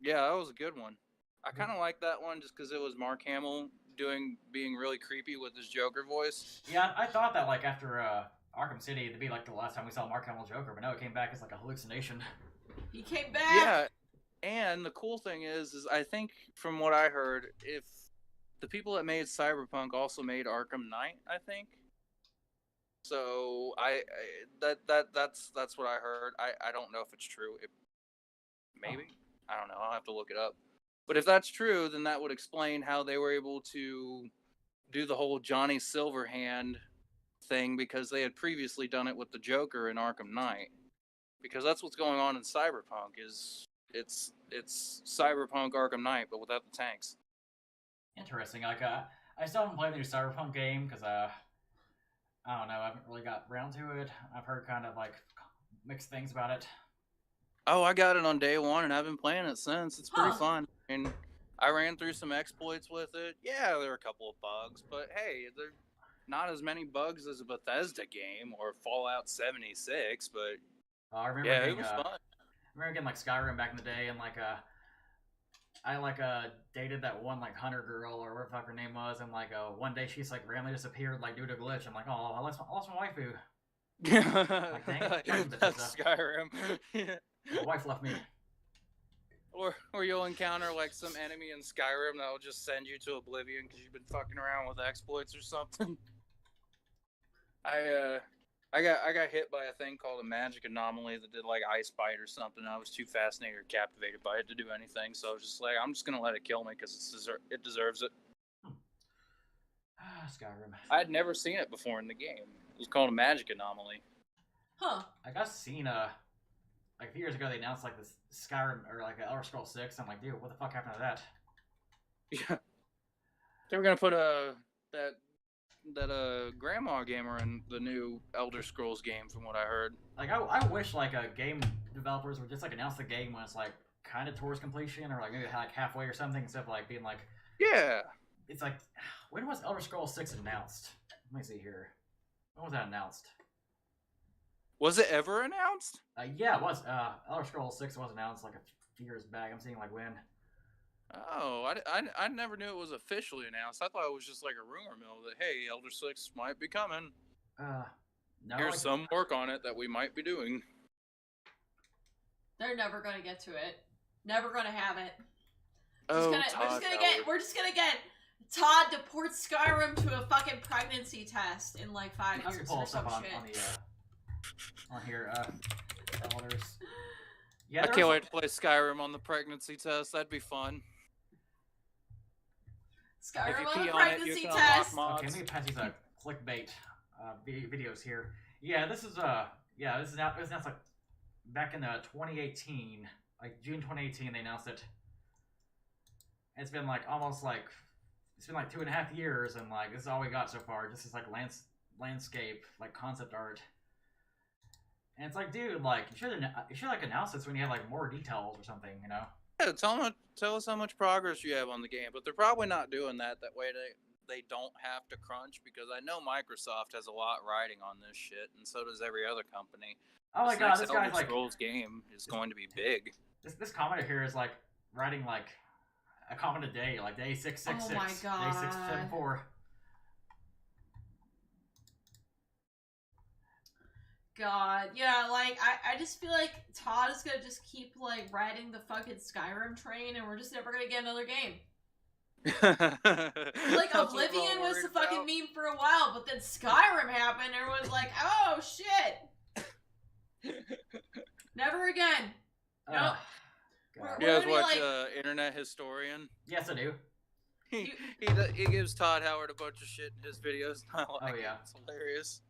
Yeah, that was a good one. I kind of like that one just because it was Mark Hamill being really creepy with his Joker voice.
Yeah, I thought that like after Arkham City, it'd be like the last time we saw Mark Hamill Joker, but no, it came back as like a hallucination.
He came back.
Yeah, and the cool thing is I think from what I heard, if the people that made Cyberpunk also made Arkham Knight, I think. So that's what I heard. I don't know if it's true. Maybe. I don't know. I'll have to look it up. But if that's true, then that would explain how they were able to do the whole Johnny Silverhand thing because they had previously done it with the Joker in Arkham Knight. Because that's what's going on in Cyberpunk is it's Cyberpunk Arkham Knight but without the tanks.
Interesting. Like I still haven't played the new Cyberpunk game because I don't know. I haven't really got around to it. I've heard kind of like mixed things about it.
Oh, I got it on day one, and I've been playing it since. It's pretty fun. And I ran through some exploits with it. Yeah, there were a couple of bugs, but hey, there are not as many bugs as a Bethesda game or Fallout 76. But
I remember
it was fun.
I remember getting like Skyrim back in the day, and like I dated that one like hunter girl or whatever the fuck her name was, and like one day she's like randomly disappeared like due to a glitch. I'm like, oh, I lost my waifu. Like, dang,
that's Skyrim.
My wife left me.
Or you'll encounter like some enemy in Skyrim that'll just send you to oblivion because you've been fucking around with exploits or something. I got hit by a thing called a magic anomaly that did like ice bite or something. I was too fascinated or captivated by it to do anything, so I was just like, I'm just gonna let it kill me because it deserves it.
Skyrim.
I had never seen it before in the game. It was called a magic anomaly.
Huh.
I got seen like a few years ago they announced like this Skyrim or like Elder Scrolls 6. I'm like, dude, what the fuck happened to that?
Yeah. They were gonna put that grandma gamer in the new Elder Scrolls game, from what I heard.
Like I wish like game developers would just like announce the game when it's like kind of towards completion or like maybe like halfway or something instead of like being like,
yeah.
It's like, when was Elder Scrolls 6 announced? Let me see here. When was that announced?
Was it ever announced?
Yeah, it was. Elder Scrolls 6 was announced like a few years back. I'm seeing like when.
Oh, I never knew it was officially announced. I thought it was just like a rumor mill that, hey, Elder 6 might be coming.
No.
Here's some work on it that we might be doing.
They're never gonna get to it. Never gonna have it.
We're
just gonna get Todd to port Skyrim to a fucking pregnancy test in like 5 years.
Let's pull stuff on here. Elders. Yeah,
I can't wait to play Skyrim on the pregnancy test. That'd be fun.
Skyrim on the pregnancy test.
Okay, let me pass these clickbait videos here. Yeah, this is announced like back in 2018, like June 2018, they announced it. It's been like almost like it's been like 2.5 years, and like this is all we got so far. Just this like landscape, like concept art. And it's like, dude, like you should like announce this when you have like more details or something, you know?
Yeah, tell us how much progress you have on the game, but they're probably not doing that. That way they don't have to crunch, because I know Microsoft has a lot riding on this shit, and so does every other company.
Oh my god, this
Elder
guy's like
Scrolls game is going to be big.
This commenter here is like writing like a comment a day, like day 666,
oh my god,
day 674.
God, yeah, like I just feel like Todd is gonna just keep like riding the fucking Skyrim train, and we're just never gonna get another game. Like Oblivion was the fucking meme for a while, but then Skyrim happened, and everyone's like, "Oh shit, never again." Nope.
You guys watch Internet Historian?
Yes, I do.
He gives Todd Howard a bunch of shit in his videos. I like
yeah,
it's hilarious.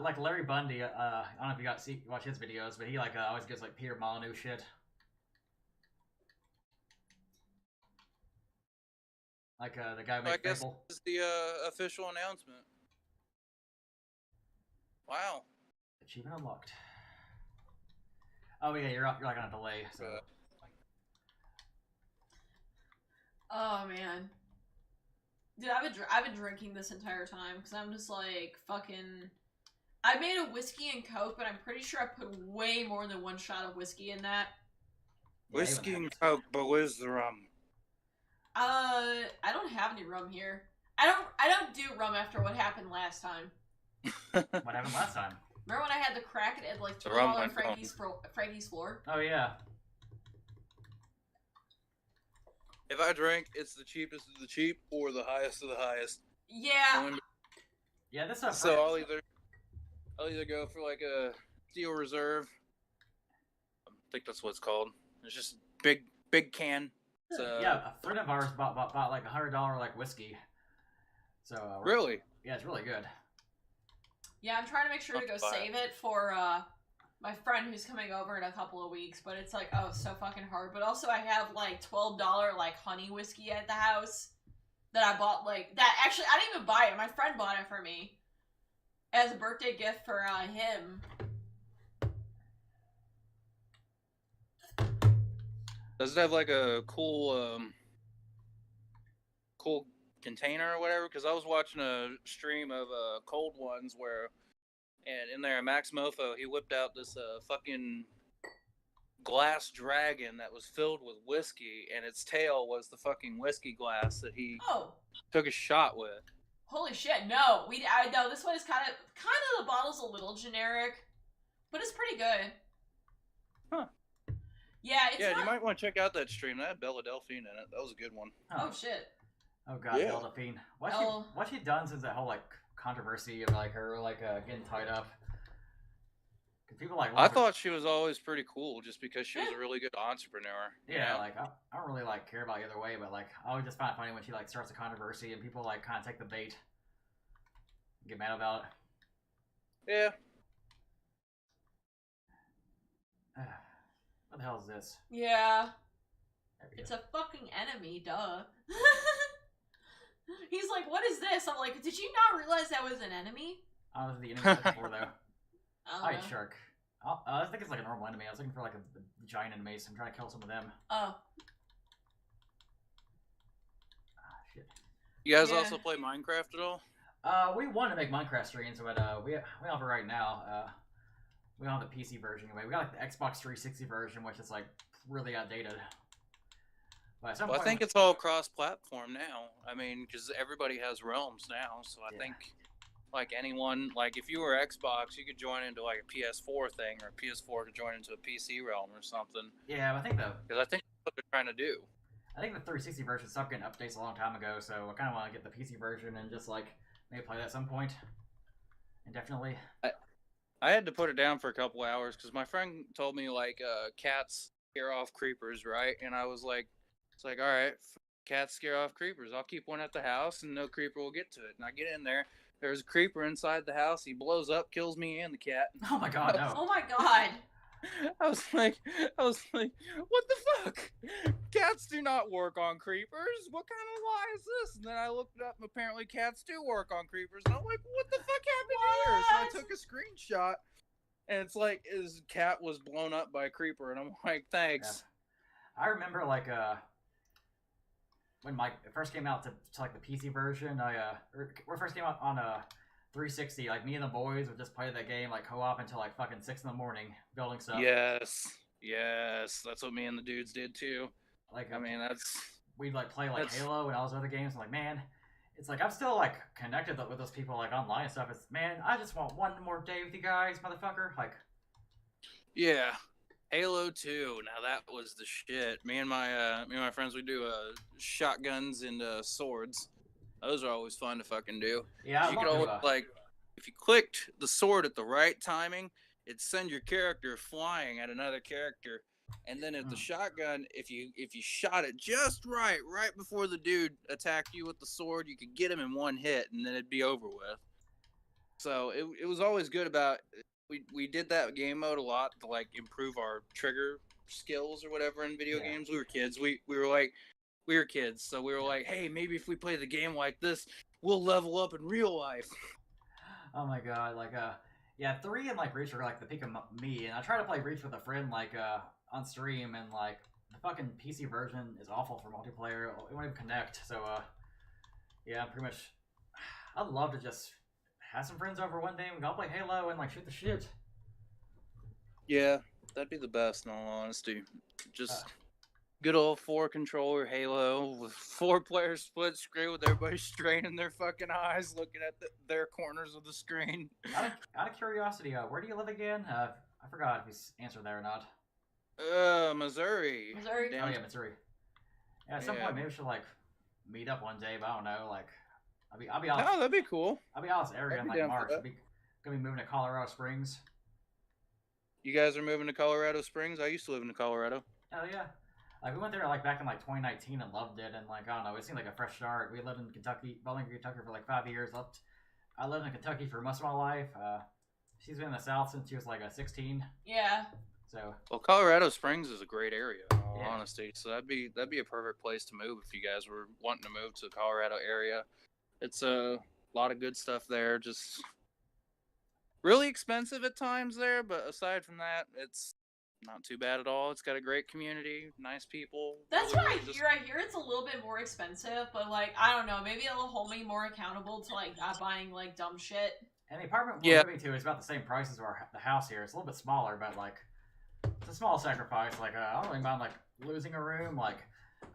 Like Larry Bundy, I don't know if you watch his videos, but he like always gives like Peter Molyneux shit. Like the guy who makes
I guess
Fable.
this is the official announcement. Wow.
Achievement unlocked. Oh yeah, you're like on a delay. So.
Oh man, dude, I've been drinking this entire time because I'm just like fucking. I made a whiskey and Coke, but I'm pretty sure I put way more than one shot of whiskey in that.
Whiskey and Coke, but where's the rum?
I don't have any rum here. I don't do rum after what happened last time.
What happened last time?
Remember when I had to crack it at like $12 on Frankie's floor?
Oh yeah.
If I drink, it's the cheapest of the cheap or the highest of the highest.
Yeah.
Yeah, that's not.
So I'll either go for like a Steel Reserve. I think that's what it's called. It's just big can.
Yeah, a friend of ours bought like $100 like whiskey. So
really?
Yeah, it's really good.
Yeah, I'm trying to make sure to go save it for my friend who's coming over in a couple of weeks, but it's like, oh, so fucking hard. But also I have like $12 like honey whiskey at the house that I bought, like that actually I didn't even buy it. My friend bought it for me as a birthday gift for him.
Does it have like a cool container or whatever? Because I was watching a stream of cold ones and in there Max Mofo, he whipped out this fucking glass dragon that was filled with whiskey, and its tail was the fucking whiskey glass that he took a shot with.
Holy shit! No, I know this one is kind of the bottle's a little generic, but it's pretty good.
Huh.
Yeah,
you might want to check out that stream. That had Bella Delphine in it. That was a good one.
Oh shit.
Oh god, yeah. Bella Delphine. What's she done since that whole like controversy of like her like getting tied up? People like.
I thought she was always pretty cool, just because she was a really good entrepreneur.
Yeah, like I don't really like care about either way, but like I always just find it funny when she like starts a controversy and people like kind of take the bait, and get mad about it.
Yeah.
What the hell is this?
Yeah. It's a fucking enemy, duh. He's like, what is this? I'm like, did you not realize that was an enemy?
I was the enemy before though. Hi, shark. I think it's like a normal enemy. I was looking for like a giant enemy, so I'm trying to kill some of them.
Oh.
Shit.
You guys also play Minecraft at all?
We want to make Minecraft streams, but we don't have it right now. We don't have the PC version anyway. We got like the Xbox 360 version, which is like really outdated. But
I think it's all cross-platform now. I mean, because everybody has Realms now, so I think like anyone, like if you were Xbox, you could join into like a PS4 thing, or a PS4 could join into a PC realm or something.
Yeah, I think
because I think that's what they're trying to do.
I think the 360 version stopped getting updates a long time ago, so I kind of want to get the PC version and just like maybe play that at some point. Indefinitely.
I had to put it down for a couple hours because my friend told me like cats scare off creepers, right? And I was like, it's like, all right, cats scare off creepers. I'll keep one at the house and no creeper will get to it. And I get in there. There's a creeper inside the house. He blows up, kills me and the cat.
Oh my god, no.
Oh my god.
I was like, what the fuck? Cats do not work on creepers. What kind of lie is this? And then I looked it up, and apparently cats do work on creepers. And I'm like, what the fuck happened here? So I took a screenshot, and it's like his cat was blown up by a creeper, and I'm like, thanks.
Yeah. I remember like when it first came out to like the PC version, when it first came out on 360, like me and the boys would just play that game like co-op until like fucking 6 in the morning building stuff.
Yes, that's what me and the dudes did too.
Like,
I mean,
we'd like play like Halo and all those other games. I'm like, man, it's like I'm still like connected with those people like online and stuff. It's, man, I just want one more day with you guys, motherfucker. Like,
yeah. Halo 2, now that was the shit. Me and my friends, we do shotguns and swords. Those are always fun to fucking do.
Yeah,
you could always, like, if you clicked the sword at the right timing, it'd send your character flying at another character. And then if the shotgun, if you shot it just right before the dude attacked you with the sword, you could get him in one hit, and then it'd be over with. So it was always good about. We did that game mode a lot to like improve our trigger skills or whatever in video games. We were kids. We were kids, so we were like, hey, maybe if we play the game like this, we'll level up in real life.
Oh my god, like 3 and like Reach are like the peak of me, and I try to play Reach with a friend like on stream, and like the fucking PC version is awful for multiplayer. It won't even connect. So yeah, pretty much. I'd love to just have some friends over one day and we go play Halo and like shoot the shit.
Yeah, that'd be the best in all honesty. Just good old 4-controller Halo with 4-player split screen with everybody straining their fucking eyes looking at their corners of the screen.
Out of curiosity, where do you live again? I forgot if he's answered that or not.
Missouri.
Missouri?
Oh yeah, Missouri. Yeah, at some point maybe we should like meet up one day, but I don't know, like I'll be out.
Oh, that'd be cool.
I'll be out this area in like March. I'll be gonna be moving to Colorado Springs.
You guys are moving to Colorado Springs? I used to live in Colorado.
Oh yeah. Like we went there like back in like 2019 and loved it, and like I don't know, it seemed like a fresh start. We lived in Bowling Green, Kentucky for like 5 years. I lived in Kentucky for most of my life. She's been in the South since she was like 16.
Yeah.
So.
Well, Colorado Springs is a great area, in all honesty. So that'd be a perfect place to move if you guys were wanting to move to the Colorado area. It's a lot of good stuff there. Just really expensive at times there, but aside from that, it's not too bad at all. It's got a great community, nice people.
That's what I hear. I hear it's a little bit more expensive, but like I don't know, maybe it'll hold me more accountable to like not buying like dumb shit.
And the apartment we're moving to is about the same price as the house here. It's a little bit smaller, but like it's a small sacrifice. Like I don't really mind like losing a room. Like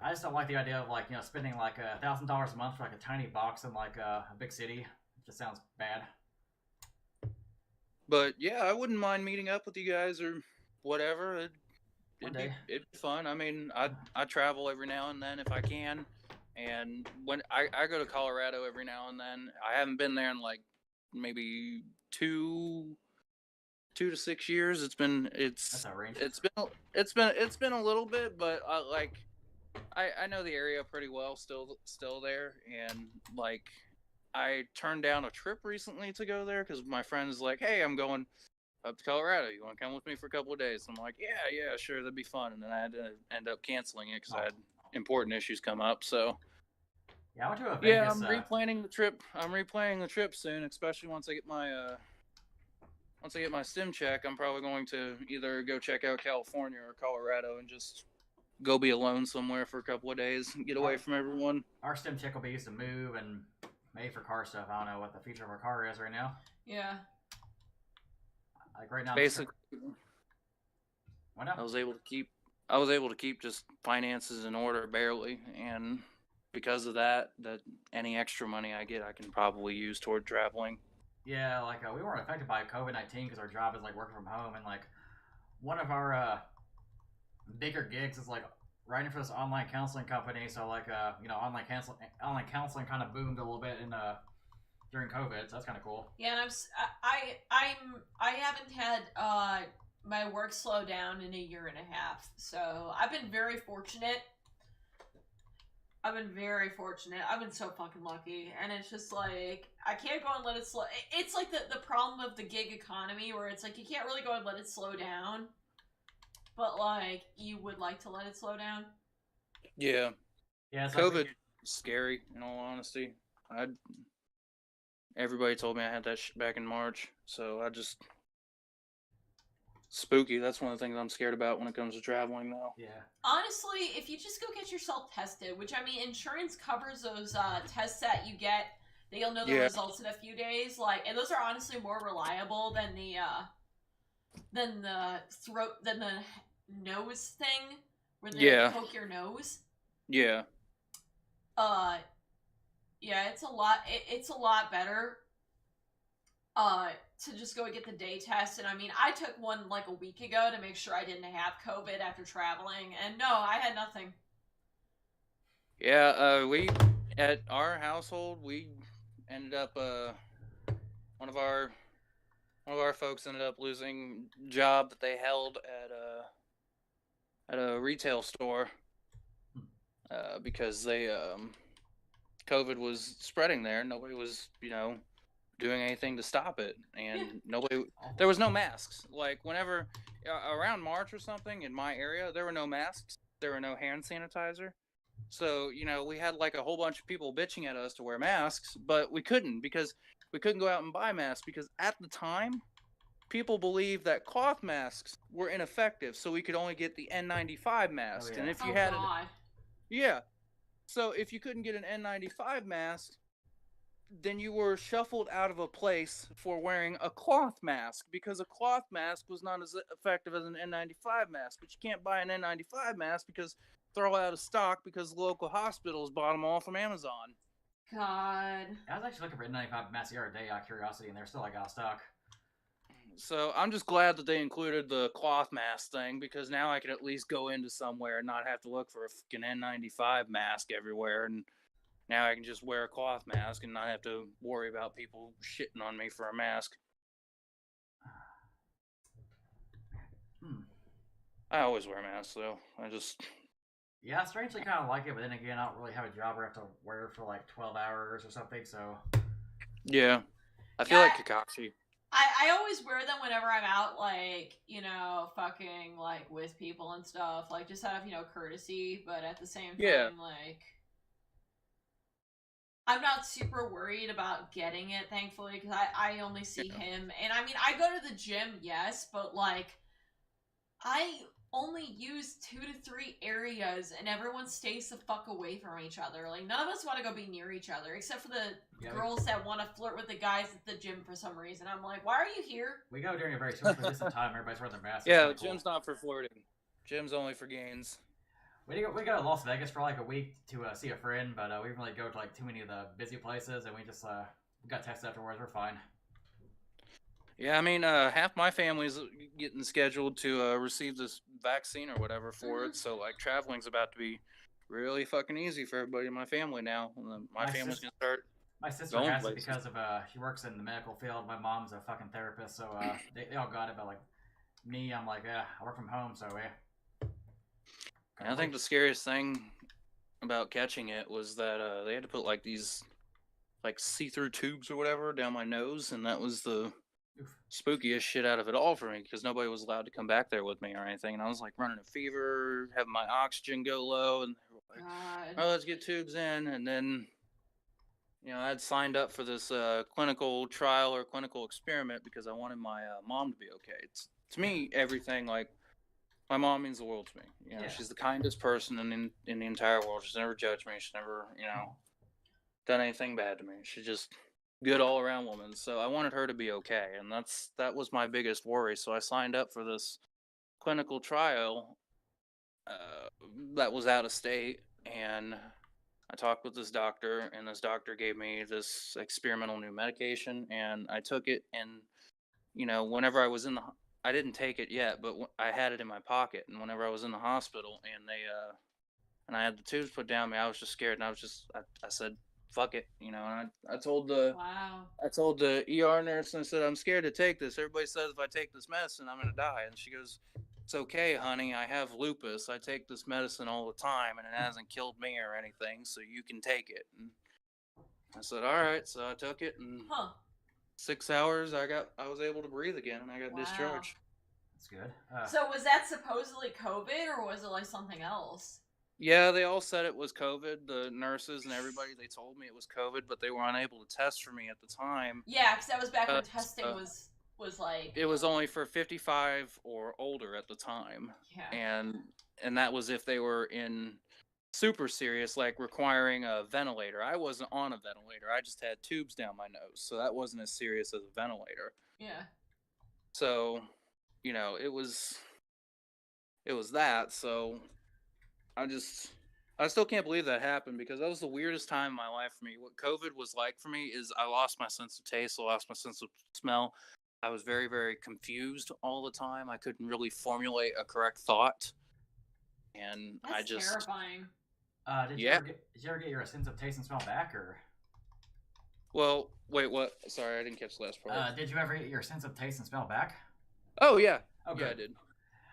I just don't like the idea of like spending like $1,000 a month for like a tiny box in like a big city. It just sounds bad.
But yeah, I wouldn't mind meeting up with you guys or whatever. It'd be fun. I mean, I travel every now and then if I can, and when I go to Colorado every now and then. I haven't been there in like maybe 2 to 6 years. It's been a little bit, but I know the area pretty well still there, and like I turned down a trip recently to go there because my friend's like, hey, I'm going up to Colorado. You want to come with me for a couple of days? I'm like, yeah, sure, that'd be fun. And then I had to end up canceling it because I had important issues come up. So
yeah, I went to a Vegas.
Yeah, I'm replanning the trip. I'm replanning the trip soon, especially once I get my STEM check. I'm probably going to either go check out California or Colorado and just go be alone somewhere for a couple of days and get away from everyone.
Our STEM check will be used to move and maybe for car stuff. I don't know what the feature of our car is right now.
Yeah.
Like right now,
basically,
what up?
I was able to keep just finances in order barely, and because of that, any extra money I get, I can probably use toward traveling.
Yeah, like we weren't affected by COVID-19 because our job is like working from home, and like one of our bigger gigs is like writing for this online counseling company. So like online counseling kind of boomed a little bit in during COVID, so that's kind of cool.
Yeah, and I haven't had my work slow down in a year and a half, so I've been very fortunate. I've been so fucking lucky, and it's just like I can't go and let it slow. It's like the problem of the gig economy where it's like you can't really go and let it slow down but like you would like to let it slow down.
Yeah.
Yeah, it's
COVID scary, in all honesty. Everybody told me I had that shit back in March, so I just spooky. That's one of the things I'm scared about when it comes to traveling now.
Yeah.
Honestly, if you just go get yourself tested, which I mean, insurance covers those tests that you get, that you'll know the results in a few days. Like, and those are honestly more reliable than the nose thing where they poke your nose.
Yeah.
Yeah, it's a lot better. To just go and get the day test, and I mean, I took one like a week ago to make sure I didn't have COVID after traveling, and no, I had nothing.
Yeah, we at our household we ended up one of our folks ended up losing a job that they held at a retail store because they COVID was spreading there. Nobody was, doing anything to stop it, and there was no masks. Like whenever around March or something in my area, there were no masks. There were no hand sanitizer. So, we had like a whole bunch of people bitching at us to wear masks, but we couldn't because we couldn't go out and buy masks because at the time people believed that cloth masks were ineffective, so we could only get the N95 mask. And if you had yeah. So if you couldn't get an N95 mask, then you were shuffled out of a place for wearing a cloth mask because a cloth mask was not as effective as an N95 mask. But you can't buy an N95 mask because they're all out of stock because the local hospitals bought them all from Amazon.
God.
I was actually looking for N95 masks the other day out of curiosity, and they're still like out of stock.
So I'm just glad that they included the cloth mask thing because now I can at least go into somewhere and not have to look for a fucking N95 mask everywhere. And now I can just wear a cloth mask and not have to worry about people shitting on me for a mask. I always wear masks, though.
Yeah, I strangely kind of like it, but then again, I don't really have a job where I have to wear it for like 12 hours or something, so...
Yeah. I feel like Kakashi.
I always wear them whenever I'm out, like, fucking, like, with people and stuff. Like, just out of, courtesy, but at the same time, like... I'm not super worried about getting it, thankfully, because I only see him. And, I mean, I go to the gym, yes, but, like, I only use 2 to 3 areas, and everyone stays the fuck away from each other. Like, none of us want to go be near each other, except for the girls that want to flirt with the guys at the gym for some reason. I'm like, why are you here?
We go during a very social distant time. Everybody's wearing their masks.
Yeah, the gym's not for flirting. Gym's only for gains.
We go to Las Vegas for like a week to see a friend, but we didn't really go to like too many of the busy places, and we just got tested afterwards. We're fine.
Yeah, I mean, half my family's getting scheduled to receive this vaccine or whatever for it, so like traveling's about to be really fucking easy for everybody in my family now. My family's gonna start.
My sister has it because of she works in the medical field. My mom's a fucking therapist, so they all got it. But like me, I'm like, I work from home, so yeah.
I think the scariest thing about catching it was that they had to put like these like see-through tubes or whatever down my nose, and that was the spookiest shit out of it all for me because nobody was allowed to come back there with me or anything, and I was like running a fever, having my oxygen go low, and they were like, "Oh, let's get tubes in," and then I'd signed up for this clinical trial or clinical experiment because I wanted my mom to be okay. To me, everything like. My mom means the world to me. She's the kindest person in the entire world. She's never judged me. She's never, done anything bad to me. She's just good all around woman. So I wanted her to be okay, and that was my biggest worry. So I signed up for this clinical trial that was out of state, and I talked with this doctor, and this doctor gave me this experimental new medication, and I took it, and whenever I was I didn't take it yet, but I had it in my pocket, and whenever I was in the hospital and and I had the tubes put down me, I was just scared, and I said, "Fuck it," and I told the ER nurse, and I said, "I'm scared to take this. Everybody says if I take this medicine, I'm gonna die," and she goes, "It's okay, honey. I have lupus. I take this medicine all the time, and it hasn't killed me or anything, so you can take it." And I said, "All right," so I took it, and 6 hours, I was able to breathe again, and I got discharged.
It's good.
So was that supposedly COVID, or was it like something else?
Yeah, they all said it was COVID. The nurses and everybody, they told me it was COVID, but they were unable to test for me at the time.
Yeah, because that was back when testing was like.
It was only for 55 or older at the time.
Yeah.
And that was if they were in super serious, like requiring a ventilator. I wasn't on a ventilator. I just had tubes down my nose, so that wasn't as serious as a ventilator.
Yeah.
So, you know, it was that. So I still can't believe that happened, because that was the weirdest time in my life for me. What COVID was like for me is I lost my sense of taste, I lost my sense of smell. I was very, very confused all the time. I couldn't really formulate a correct thought. And
That's
I just
terrifying.
Did you ever get your sense of taste and smell back, or?
Well, wait, what? Sorry, I didn't catch the last part.
Did you ever get your sense of taste and smell back?
Oh yeah.
Okay.
Yeah,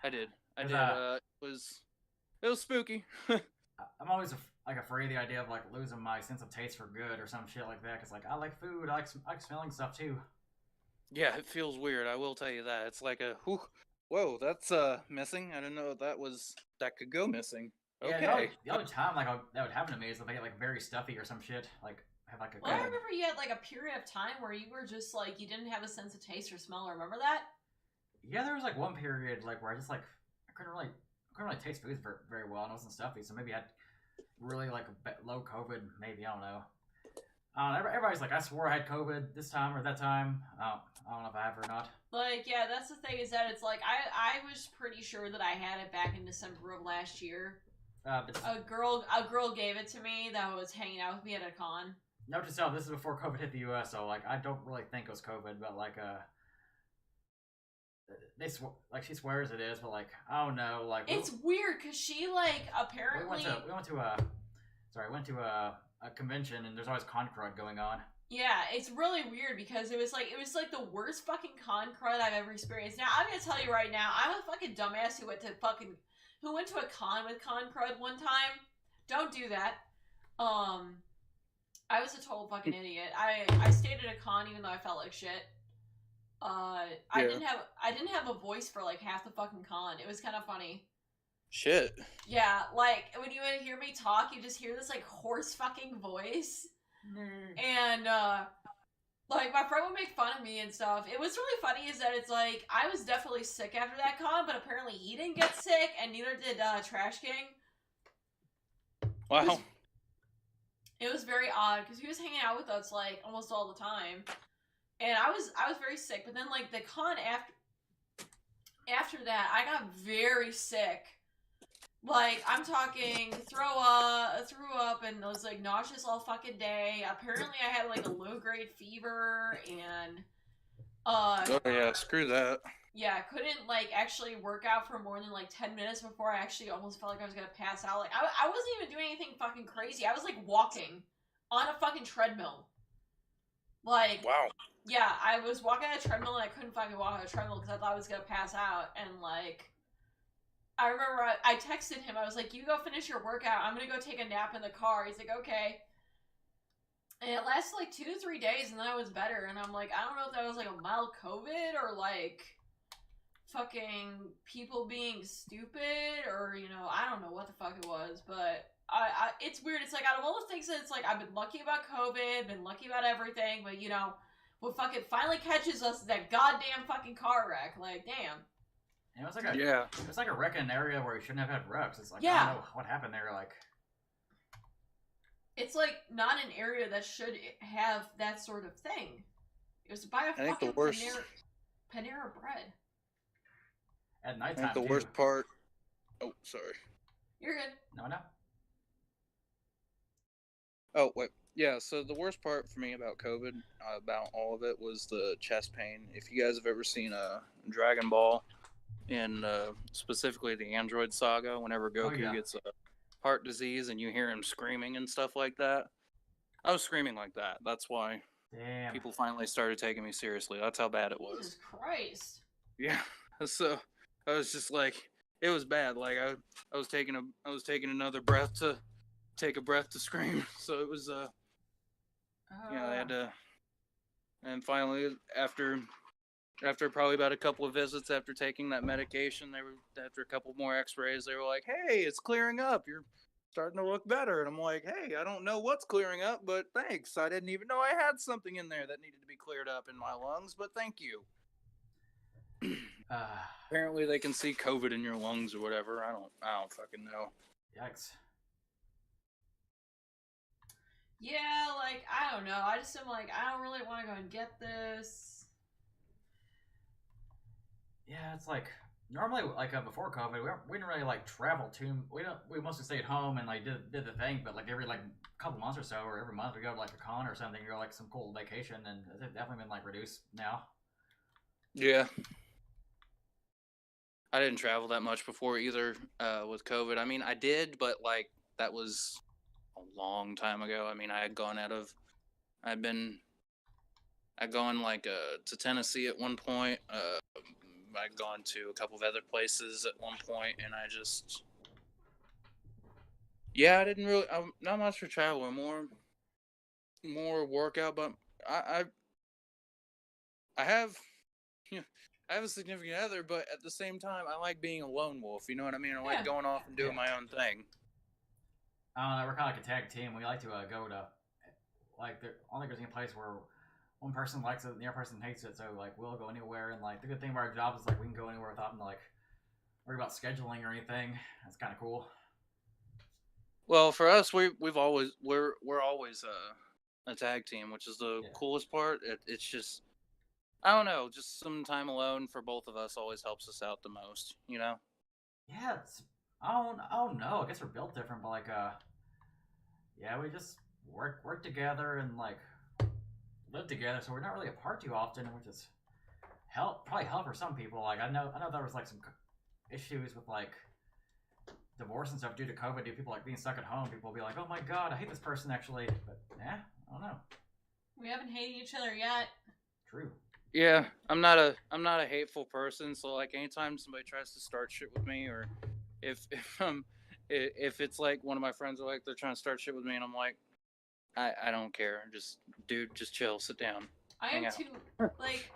I did. It was spooky.
I'm always afraid of the idea of like losing my sense of taste for good or some shit like that. Cause like I like food, I like smelling stuff too.
Yeah, it feels weird. I will tell you that. It's like a whoa, that's missing. I didn't know that could go missing. Okay.
Yeah, the only time like that would happen to me is if I get like very stuffy or some shit. Like have like a.
Well, I remember you had like a period of time where you were just like you didn't have a sense of taste or smell. Remember that?
Yeah, there was like one period like where I just like I couldn't really taste foods very well, and it wasn't stuffy. So maybe I had really like a low COVID. Maybe I don't know. Everybody's like, I swore I had COVID this time or that time. I don't know if I have or not.
Like, yeah, that's the thing, is that it's like I was pretty sure that I had it back in December of last year. A girl gave it to me that was hanging out with me at a con.
Note to self, this is before COVID hit the U.S., so like I don't really think it was COVID, but like she swears it is, but like I don't know, like
it's weird because she like apparently
we went to a convention and there's always con crud going on.
Yeah, it's really weird because it was like the worst fucking con crud I've ever experienced. Now I'm gonna tell you right now, I'm a fucking dumbass who went to a con with con crud one time. Don't do that. I was a total fucking idiot. I stayed at a con even though I felt like shit. I didn't have a voice for like half the fucking con. It was kind of funny.
Shit.
Yeah, like when you hear me talk, you just hear this like hoarse fucking voice. And like my friend would make fun of me and stuff. It was really funny is that it's like I was definitely sick after that con, but apparently he didn't get sick, and neither did Trash King.
Wow.
It was very odd because he was hanging out with us like almost all the time, and I was very sick. But then like the con after that, I got very sick. Like, I'm talking threw up and was like nauseous all fucking day. Apparently I had like a low grade fever and
oh yeah, screw that.
Yeah, couldn't like actually work out for more than like 10 minutes before I actually almost felt like I was gonna pass out. Like I wasn't even doing anything fucking crazy. I was like walking on a fucking treadmill. Like,
wow.
Yeah, I was walking on a treadmill and I couldn't fucking walk on a treadmill because I thought I was gonna pass out. And like I remember I texted him. I was like, you go finish your workout. I'm going to go take a nap in the car. He's like, okay. And it lasted like 2 to 3 days, and then I was better. And I'm like, I don't know if that was like a mild COVID or like fucking people being stupid or, you know, I don't know what the fuck it was. But it's weird. It's like out of all the things that it's like I've been lucky about COVID, been lucky about everything. But, you know, what fucking finally catches us is that goddamn fucking car wreck. Like, damn.
It was like it was like a wreck in an area where we shouldn't have had wrecks. It's like I don't know what happened there. Like
it's like not an area that should have that sort of thing. It was by a fucking Panera Bread.
At nighttime.
I think the worst part. Oh, sorry.
You're good.
No.
Oh wait. Yeah, so the worst part for me about COVID, about all of it, was the chest pain. If you guys have ever seen Dragon Ball, in specifically the Android Saga, whenever Goku gets a heart disease and you hear him screaming and stuff like that, I was screaming like that. That's why people finally started taking me seriously. That's how bad it was.
Jesus Christ.
Yeah, so I was just like, it was bad. Like I was taking another breath to take a breath to scream. So it was I had to, and finally after After probably about a couple of visits after taking that medication, after a couple more X-rays, they were like, "Hey, it's clearing up. You're starting to look better." And I'm like, "Hey, I don't know what's clearing up, but thanks. I didn't even know I had something in there that needed to be cleared up in my lungs, but thank you." Apparently, they can see COVID in your lungs or whatever. I don't fucking know.
Yikes.
Yeah, like, I don't know. I just am like, I don't really want to go and get this.
Yeah, it's like normally like before COVID, we didn't really like travel too. We mostly stayed home and like did the thing, but like every like couple months or so, or every month we go to like a con or something, or like some cool vacation, and it's definitely been like reduced now.
Yeah. I didn't travel that much before either with COVID. I mean, I did, but like that was a long time ago. I mean, I'd gone like to Tennessee at one point. I'd gone to a couple of other places at one point, and I didn't really. I'm not much for travel. More workout, but I I have I have a significant other, but at the same time, I like being a lone wolf. You know what I mean? I like going off and doing my own thing.
I don't know. We're kind of like a tag team. We like to go to like I don't think there's any place where one person likes it and the other person hates it. So like we'll go anywhere. And like the good thing about our job is like we can go anywhere without having to like worry about scheduling or anything. That's kind of cool.
Well, for us, we're always a tag team, which is the coolest part. It's just I don't know, just some time alone for both of us always helps us out the most, you know?
Yeah, I don't know. I guess we're built different, but like yeah, we just work together and like live together, so we're not really apart too often, which is probably help for some people. Like I know there was like some issues with like divorce and stuff due to COVID. People like being stuck at home. People will be like, "Oh my god, I hate this person." Actually, but yeah, I don't know.
We haven't hated each other yet.
True.
Yeah, I'm not a hateful person, so like anytime somebody tries to start shit with me, or if it's like one of my friends are like they're trying to start shit with me, and I'm like, I don't care. Just dude, just chill, sit down.
I am too like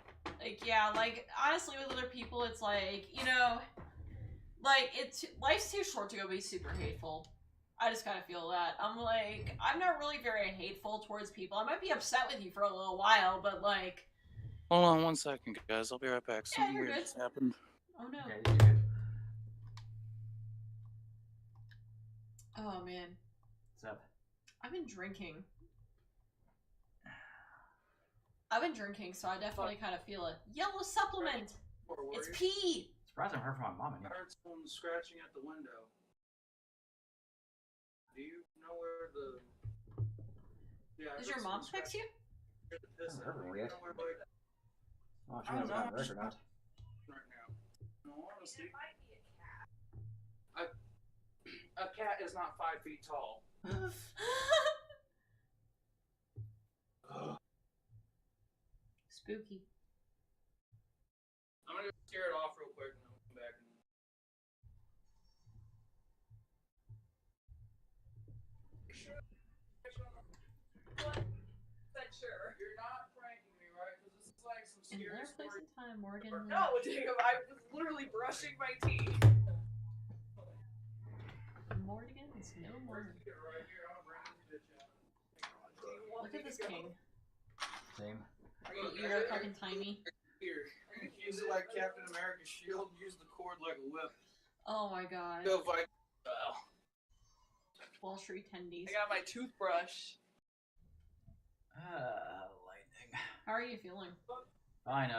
yeah, like honestly with other people it's like, you know, like life's too short to go be super hateful. I just kind of feel that. I'm like, I'm not really very hateful towards people. I might be upset with you for a little while, but like
hold on one second, guys. I'll be right back. Something weird just happened.
Oh no.
Okay,
oh man.
What's up?
I've been drinking, so I definitely kind of feel it. Yellow supplement! It's pee!
Surprised I haven't heard from my mom.
I heard someone scratching at the window. Do you know where the... Yeah,
does your mom text you?
Oh, she
hasn't
gotten work or not.
Right now. No, honestly. A cat is not 5 feet tall.
Spooky.
I'm gonna go scare it off real quick and then we'll come back. Sure. You're not pranking me, right? Because this is like some scary
In their place and time, Morgan.
No, Jacob, I was literally brushing my teeth.
Morgan's no more. Look at this king.
Same.
You're fucking tiny.
Here, use it like Captain America's shield. Use the cord like a whip.
Oh my god.
Go fight.
Wall Street tendies.
I got my toothbrush.
Lightning.
How are you feeling?
Fine.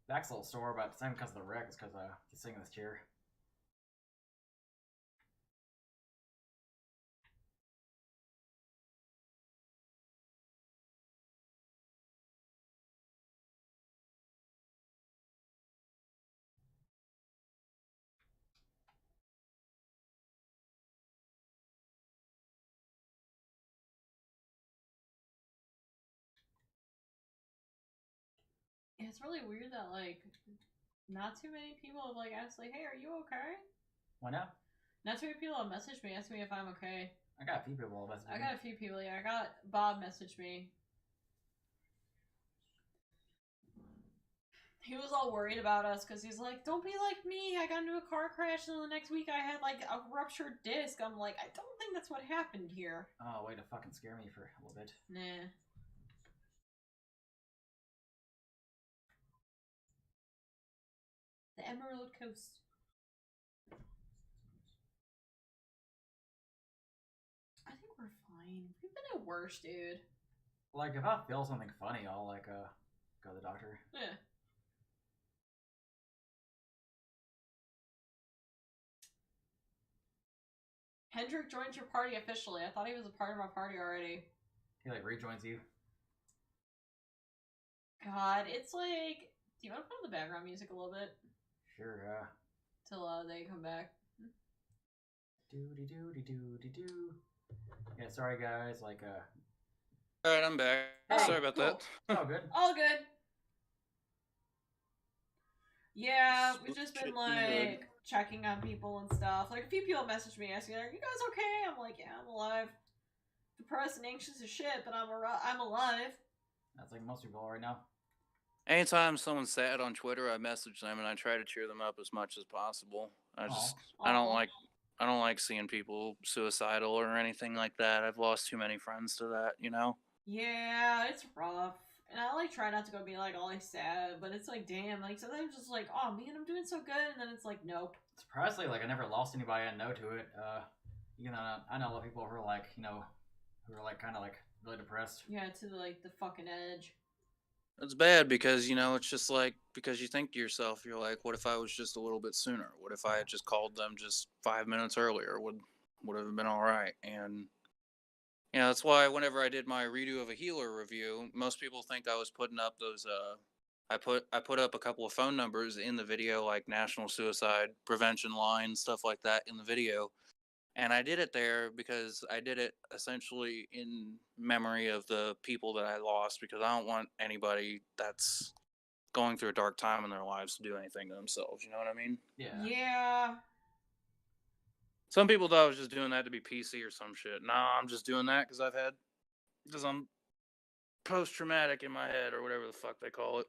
Back's a little sore, but it's not because of the wreck. It's because just sitting in this chair.
It's really weird that like not too many people have like asked like, hey, are you okay?
Why not?
Not too many people have messaged me, asked me if I'm okay.
I got a few people message me.
I got a few people, yeah. I got Bob message me. He was all worried about us because he's like, don't be like me. I got into a car crash and the next week I had like a ruptured disc. I'm like, I don't think that's what happened here.
Oh, way to fucking scare me for a little bit.
Nah. The Emerald Coast. I think we're fine. We've been at worse, dude.
Like, if I feel something funny, I'll, like, go to the doctor.
Yeah. Hendrik joins your party officially. I thought he was a part of my party already.
He, like, rejoins you.
God, it's like... Do you want to put on the background music a little bit?
Sure,
Till, they come back.
Do-de-do-de-do-de-do. Yeah, sorry, guys, like,
Alright, I'm back.
Hey,
Sorry about
cool.
that.
all good.
All good. Yeah, we've just been, like, checking on people and stuff. Like, a few people messaged me asking, are you guys okay? I'm like, yeah, I'm alive. Depressed and anxious as shit, but I'm alive.
That's like most people right now.
Anytime someone's sad on Twitter, I message them and I try to cheer them up as much as possible. I
Aw.
don't like seeing people suicidal or anything like that. I've lost too many friends to that, you know?
Yeah, it's rough. And I, like, try not to go be, like, all, like, sad, but it's like, damn, like, sometimes just like, oh, man, I'm doing so good, and then it's like, nope.
Surprisingly, like, I never lost anybody I know to it. You know, I know a lot of people who are, like, you know, who are, like, kind of, like, really depressed.
Yeah, to, like, the fucking edge.
It's bad because, you know, it's just like, because you think to yourself, you're like, what if I was just a little bit sooner? What if I had just called them just 5 minutes earlier? Would have been all right. And, you know, that's why whenever I did my redo of a healer review, most people think I was putting up those, I put up a couple of phone numbers in the video, like National Suicide Prevention Line, stuff like that in the video. And I did it there because I did it essentially in memory of the people that I lost, because I don't want anybody that's going through a dark time in their lives to do anything to themselves. You know what I mean?
Yeah.
Yeah.
Some people thought I was just doing that to be PC or some shit. Nah, I'm just doing that because I'm post traumatic in my head or whatever the fuck they call it.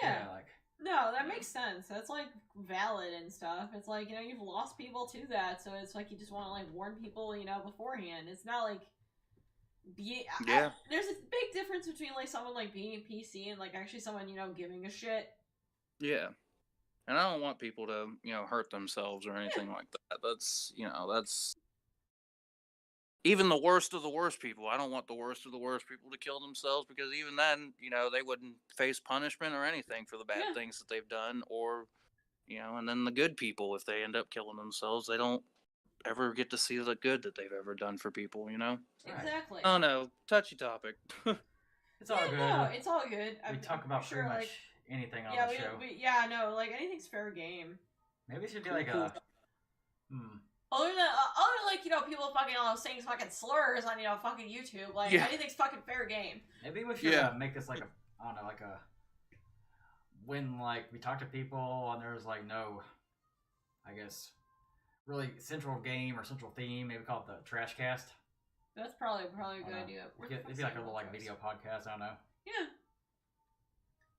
Yeah.
like,
No, that makes sense. That's, like, valid and stuff. It's like, you know, you've lost people to that, so it's like you just want to, like, warn people, you know, beforehand. It's not like... there's a big difference between, like, someone, like, being a PC and, like, actually someone, you know, giving a shit.
Yeah. And I don't want people to, you know, hurt themselves or anything like that. That's, you know, that's... Even the worst of the worst people. I don't want the worst of the worst people to kill themselves, because even then, you know, they wouldn't face punishment or anything for the bad things that they've done. Or, you know, and then the good people, if they end up killing themselves, they don't ever get to see the good that they've ever done for people, you know?
Exactly.
Oh no, touchy topic.
it's all good.
No, it's all good.
We talk about pretty much anything on the show.
No, like, anything's fair game.
Maybe we should do like a...
Other than like, you know, people fucking saying fucking slurs on, you know, fucking YouTube, like, anything's fucking fair game.
Maybe we should make this like a, I don't know, like a, when, like, we talk to people and there's, like, no, I guess, really central game or central theme, maybe call it the Trash Cast.
That's probably a good idea.
It'd be like a little, like, video podcast, I don't know.
Yeah.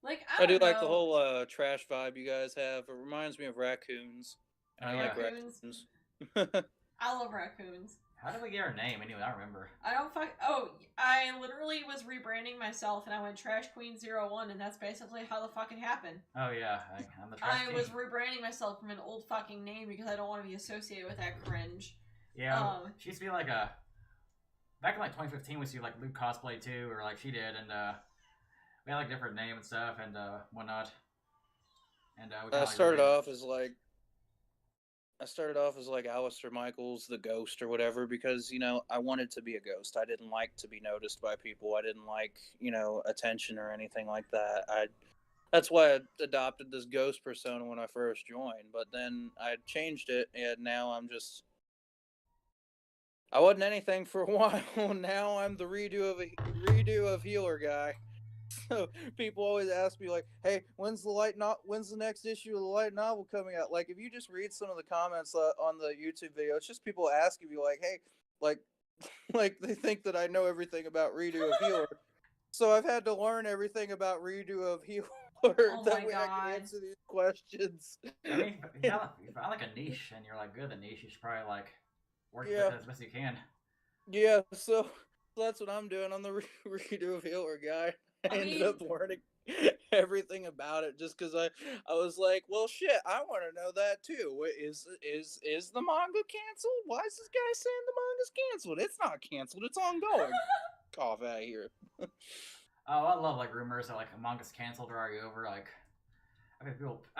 Like,
I do like the whole trash vibe you guys have. It reminds me of raccoons. I like raccoons.
I love raccoons.
How did we get our name anyway? I don't remember.
I literally was rebranding myself and I went Trash Queen 01, and that's basically how the fucking happened.
Oh yeah, I'm the Trash Queen.
I was rebranding myself from an old fucking name because I don't want to be associated with that cringe.
Yeah, she used to be like back in like 2015 we used to do like Luke cosplay too, or like she did, and we had like different name and stuff and whatnot. And
I started off as like Alister Michaels, the ghost or whatever, because, you know, I wanted to be a ghost. I didn't like to be noticed by people. I didn't like, you know, attention or anything like that. That's why I adopted this ghost persona when I first joined. But then I changed it, and now I wasn't anything for a while. Now I'm the redo of healer guy. So people always ask me, like, hey, when's the next issue of the light novel coming out? Like, if you just read some of the comments on the YouTube video, it's just people asking me, like, hey, like they think that I know everything about redo of healer. So I've had to learn everything about redo of healer.
Oh
that
my
way I can
god.
answer these questions.
I mean, if you found like a niche and you're like good at the niche, you should probably like work with
Yeah,
it as best you can.
yeah. So that's what I'm doing on the redo of Healer guy. I
I
ended
mean,
up learning everything about it just because I was like, well, shit, I want to know that too. Is the manga canceled? Why is this guy saying the manga's canceled? It's not canceled. It's ongoing. Cough out of here.
Oh, I love like rumors that like a manga's canceled or already over. Like I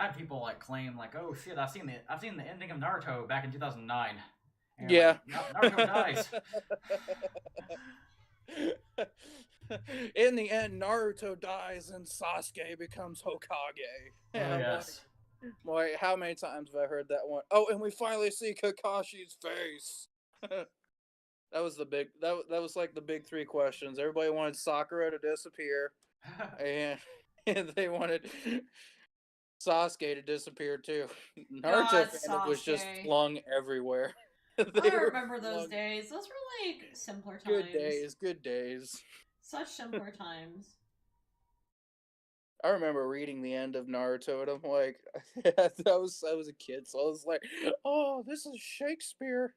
had people like claim like, oh shit, I've seen the ending of Naruto back in 2009, and you're
Yeah.
like, Naruto dies.
In the end, Naruto dies and Sasuke becomes Hokage.
Oh
And I'm
yes.
like, how many times have I heard that one? Oh, and we finally see Kakashi's face. That was the big. That was like the big three questions. Everybody wanted Sakura to disappear, and, and they wanted Sasuke to disappear too. Naruto
God,
fandom was just
Sasuke.
flung everywhere.
I remember those days. Those were like simpler times.
Good days, good days.
Such simpler times.
I remember reading the end of Naruto, and I'm like, I was a kid, so I was like, oh, this is Shakespeare.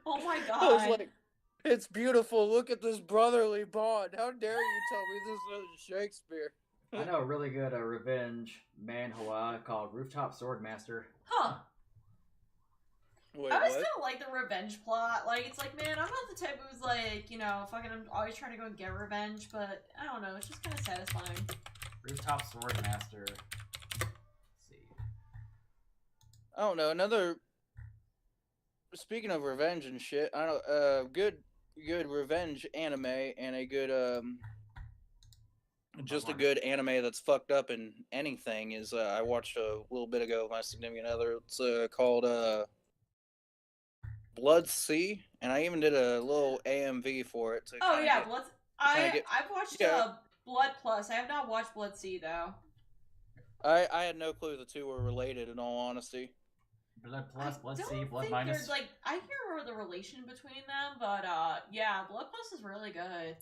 Oh my god.
I was like, it's beautiful. Look at this brotherly bond. How dare you tell me this is Shakespeare?
I know a really good revenge manhwa called Rooftop Swordmaster.
Huh.
Wait,
I always
what?
kind of like the revenge plot. Like, it's like, man, I'm not the type who's like, you know, fucking, I'm always trying to go and get revenge, but I don't know, it's just kind of satisfying.
Rooftop Swordmaster. Let's see.
I don't know. Another. Speaking of revenge and shit, I don't. Good revenge anime and a good just a good anime that's fucked up in anything is I watched a little bit ago with my significant other. It's called Blood Sea, and I even did a little AMV for it to.
Oh yeah,
get,
I've watched Blood Plus. I have not watched Blood Sea though.
I had no clue the two were related. In all honesty,
Blood Plus, Blood Sea, Blood Minus.
There's like I hear the relation between them, but yeah, Blood Plus is really good.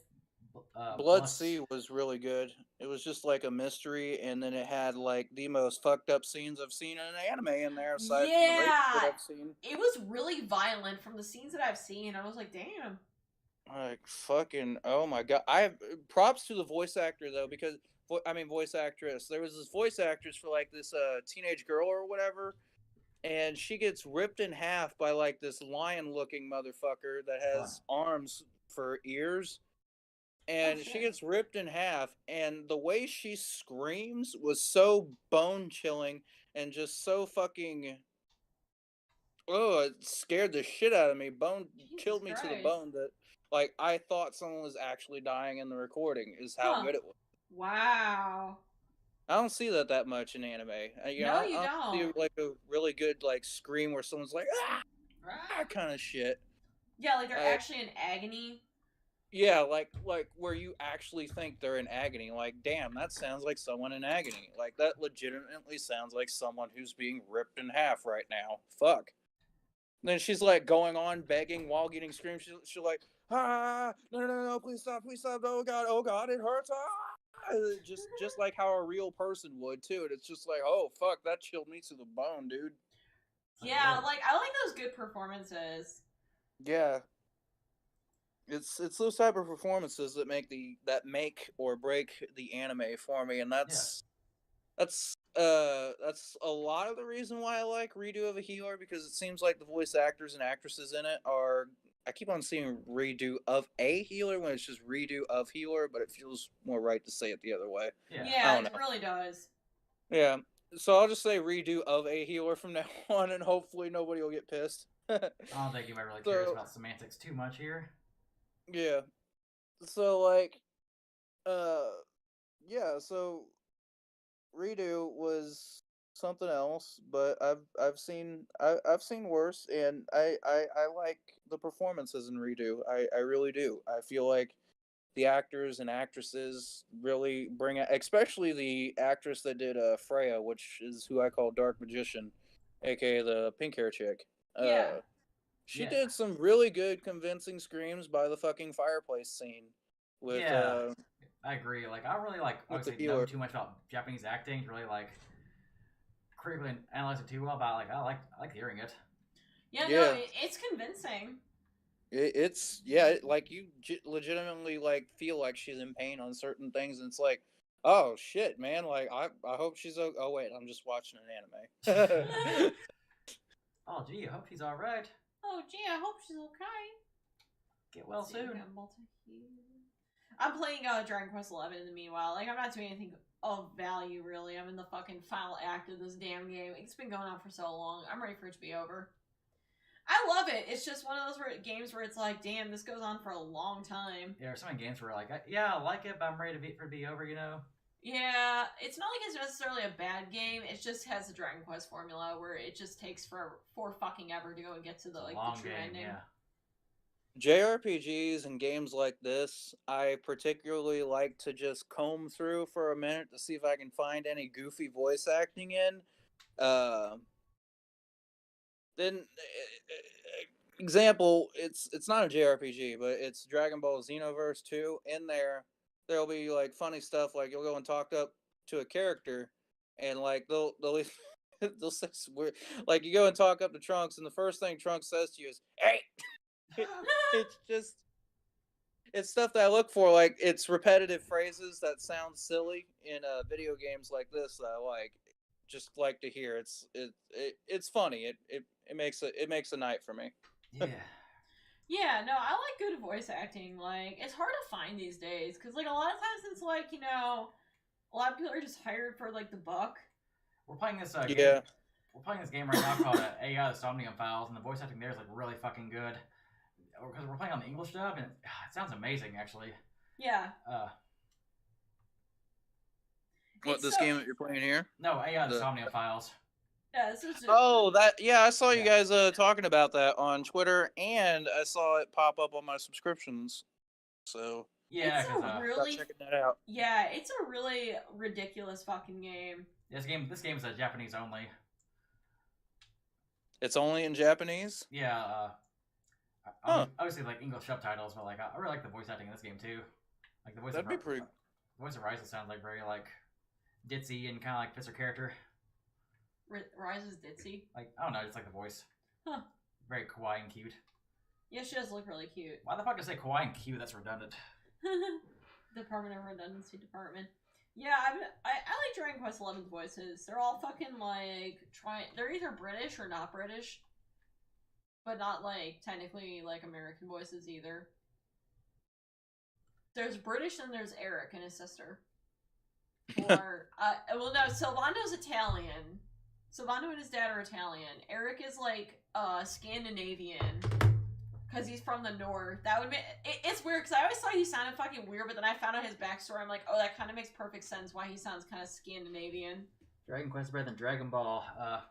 Blood Sea was really good. It was just like a mystery, and then it had like the most fucked up scenes I've seen in an anime in there. Aside from the rape that I've seen,
it was really violent from the scenes that I've seen. I was like, damn.
Like fucking oh my god! I have props to the voice actor though because voice actress. There was this voice actress for like this teenage girl or whatever, and she gets ripped in half by like this lion-looking motherfucker that has arms for ears. And she gets ripped in half, and the way she screams was so bone chilling and just so fucking. Oh, it scared the shit out of me. Chilled me to the bone that, like, I thought someone was actually dying in the recording, is how good it was.
Wow.
I don't see that much in anime. You don't. See, like, a really good, like, scream where someone's like, ah, kind of shit.
Yeah, like they're actually in agony.
Yeah, like where you actually think they're in agony. Like, damn, that sounds like someone in agony. Like, that legitimately sounds like someone who's being ripped in half right now. Fuck. And then she's like going on begging while getting screamed. She's like, no, please stop, oh god, it hurts. Just like how a real person would too. And it's just like, oh fuck, that chilled me to the bone, dude.
Yeah, like I like those good performances.
Yeah. It's those type of performances that make or break the anime for me, and that's a lot of the reason why I like Redo of a Healer, because it seems like the voice actors and actresses in it are. I keep on seeing Redo of a Healer when it's just Redo of Healer, but it feels more right to say it the other way.
Yeah, it really does.
Yeah, so I'll just say Redo of a Healer from now on, and hopefully nobody will get pissed.
I don't think anybody really cares about semantics too much here.
Yeah. So like yeah, so Redo was something else, but I've seen worse, and I like the performances in Redo. I really do. I feel like the actors and actresses really bring it, especially the actress that did Freya, which is who I call Dark Magician, aka the pink hair chick. She did some really good convincing screams by the fucking fireplace scene with
I agree. Like, I don't really like
With the
obviously know
viewer.
too much about Japanese acting to really like critically analyze it too well. But like, I like hearing it.
Yeah, no,
Yeah.
it's convincing.
It's like you legitimately like feel like she's in pain on certain things, and it's like, oh shit, man. Like I hope she's okay. Oh wait, I'm just watching an anime.
Oh gee, I hope she's all right.
Oh, gee, I hope she's okay.
Get well
See, we
soon.
got multi-heal. I'm playing Dragon Quest XI in the meanwhile. Like, I'm not doing anything of value, really. I'm in the fucking final act of this damn game. It's been going on for so long. I'm ready for it to be over. I love it. It's just one of those games where it's like, damn, this goes on for a long time.
Yeah, there's so many games where like, yeah, I like it, but I'm ready for it to be over, you know?
Yeah, it's not like it's necessarily a bad game. It just has the Dragon Quest formula where it just takes for fucking ever to go and get to the true ending.
Yeah.
JRPGs and games like this, I particularly like to just comb through for a minute to see if I can find any goofy voice acting in. Then example, it's not a JRPG, but it's Dragon Ball Xenoverse 2. In there'll be like funny stuff, like you'll go and talk up to a character, and like they'll they'll say weird, like you go and talk up to Trunks, and the first thing Trunks says to you is "Hey." It's just it's stuff that I look for. Like it's repetitive phrases that sound silly in video games like this that I just like to hear. It's funny. It makes a night for me.
Yeah.
Yeah, no, I like good voice acting. Like, it's hard to find these days because, like, a lot of times it's like, a lot of people are just hired for like the buck.
We're playing this
Yeah.
game. We're playing this game right now called AI the Somnium Files, and the voice acting there is like really fucking good. Because we're playing on the English dub, and it sounds amazing, actually.
Yeah.
What this game that you're playing here?
No, AI the Somnium Files.
Yeah, this is just...
Oh, that I saw you guys talking about that on Twitter, and I saw it pop up on my subscriptions. So
yeah,
it's a really
checking that out.
Yeah, it's a really ridiculous fucking game.
This game is Japanese only.
It's only in Japanese.
Yeah. Obviously, like English subtitles, but like I really like the voice acting in this game too. Like the voice.
That'd be pretty.
The voice of Ryza sounds like very like ditzy and kind of like fits her character.
Ryza's ditzy.
Like I don't know, just like the voice.
Huh.
Very kawaii and cute.
Yeah, she does look really cute.
Why the fuck did I say kawaii and cute? That's redundant.
Department of Redundancy Department. Yeah, I like Dragon Quest XI's voices. They're all fucking like they're either British or not British, but not like technically like American voices either. There's British and there's Eric and his sister. Or well, no, Silvando's Italian. Silvando and his dad are Italian. Eric is like Scandinavian. Because he's from the north. That would be... It's weird, because I always thought he sounded fucking weird, but then I found out his backstory. I'm like, oh, that kind of makes perfect sense why he sounds kind of Scandinavian.
Dragon Quest is better than Dragon Ball. I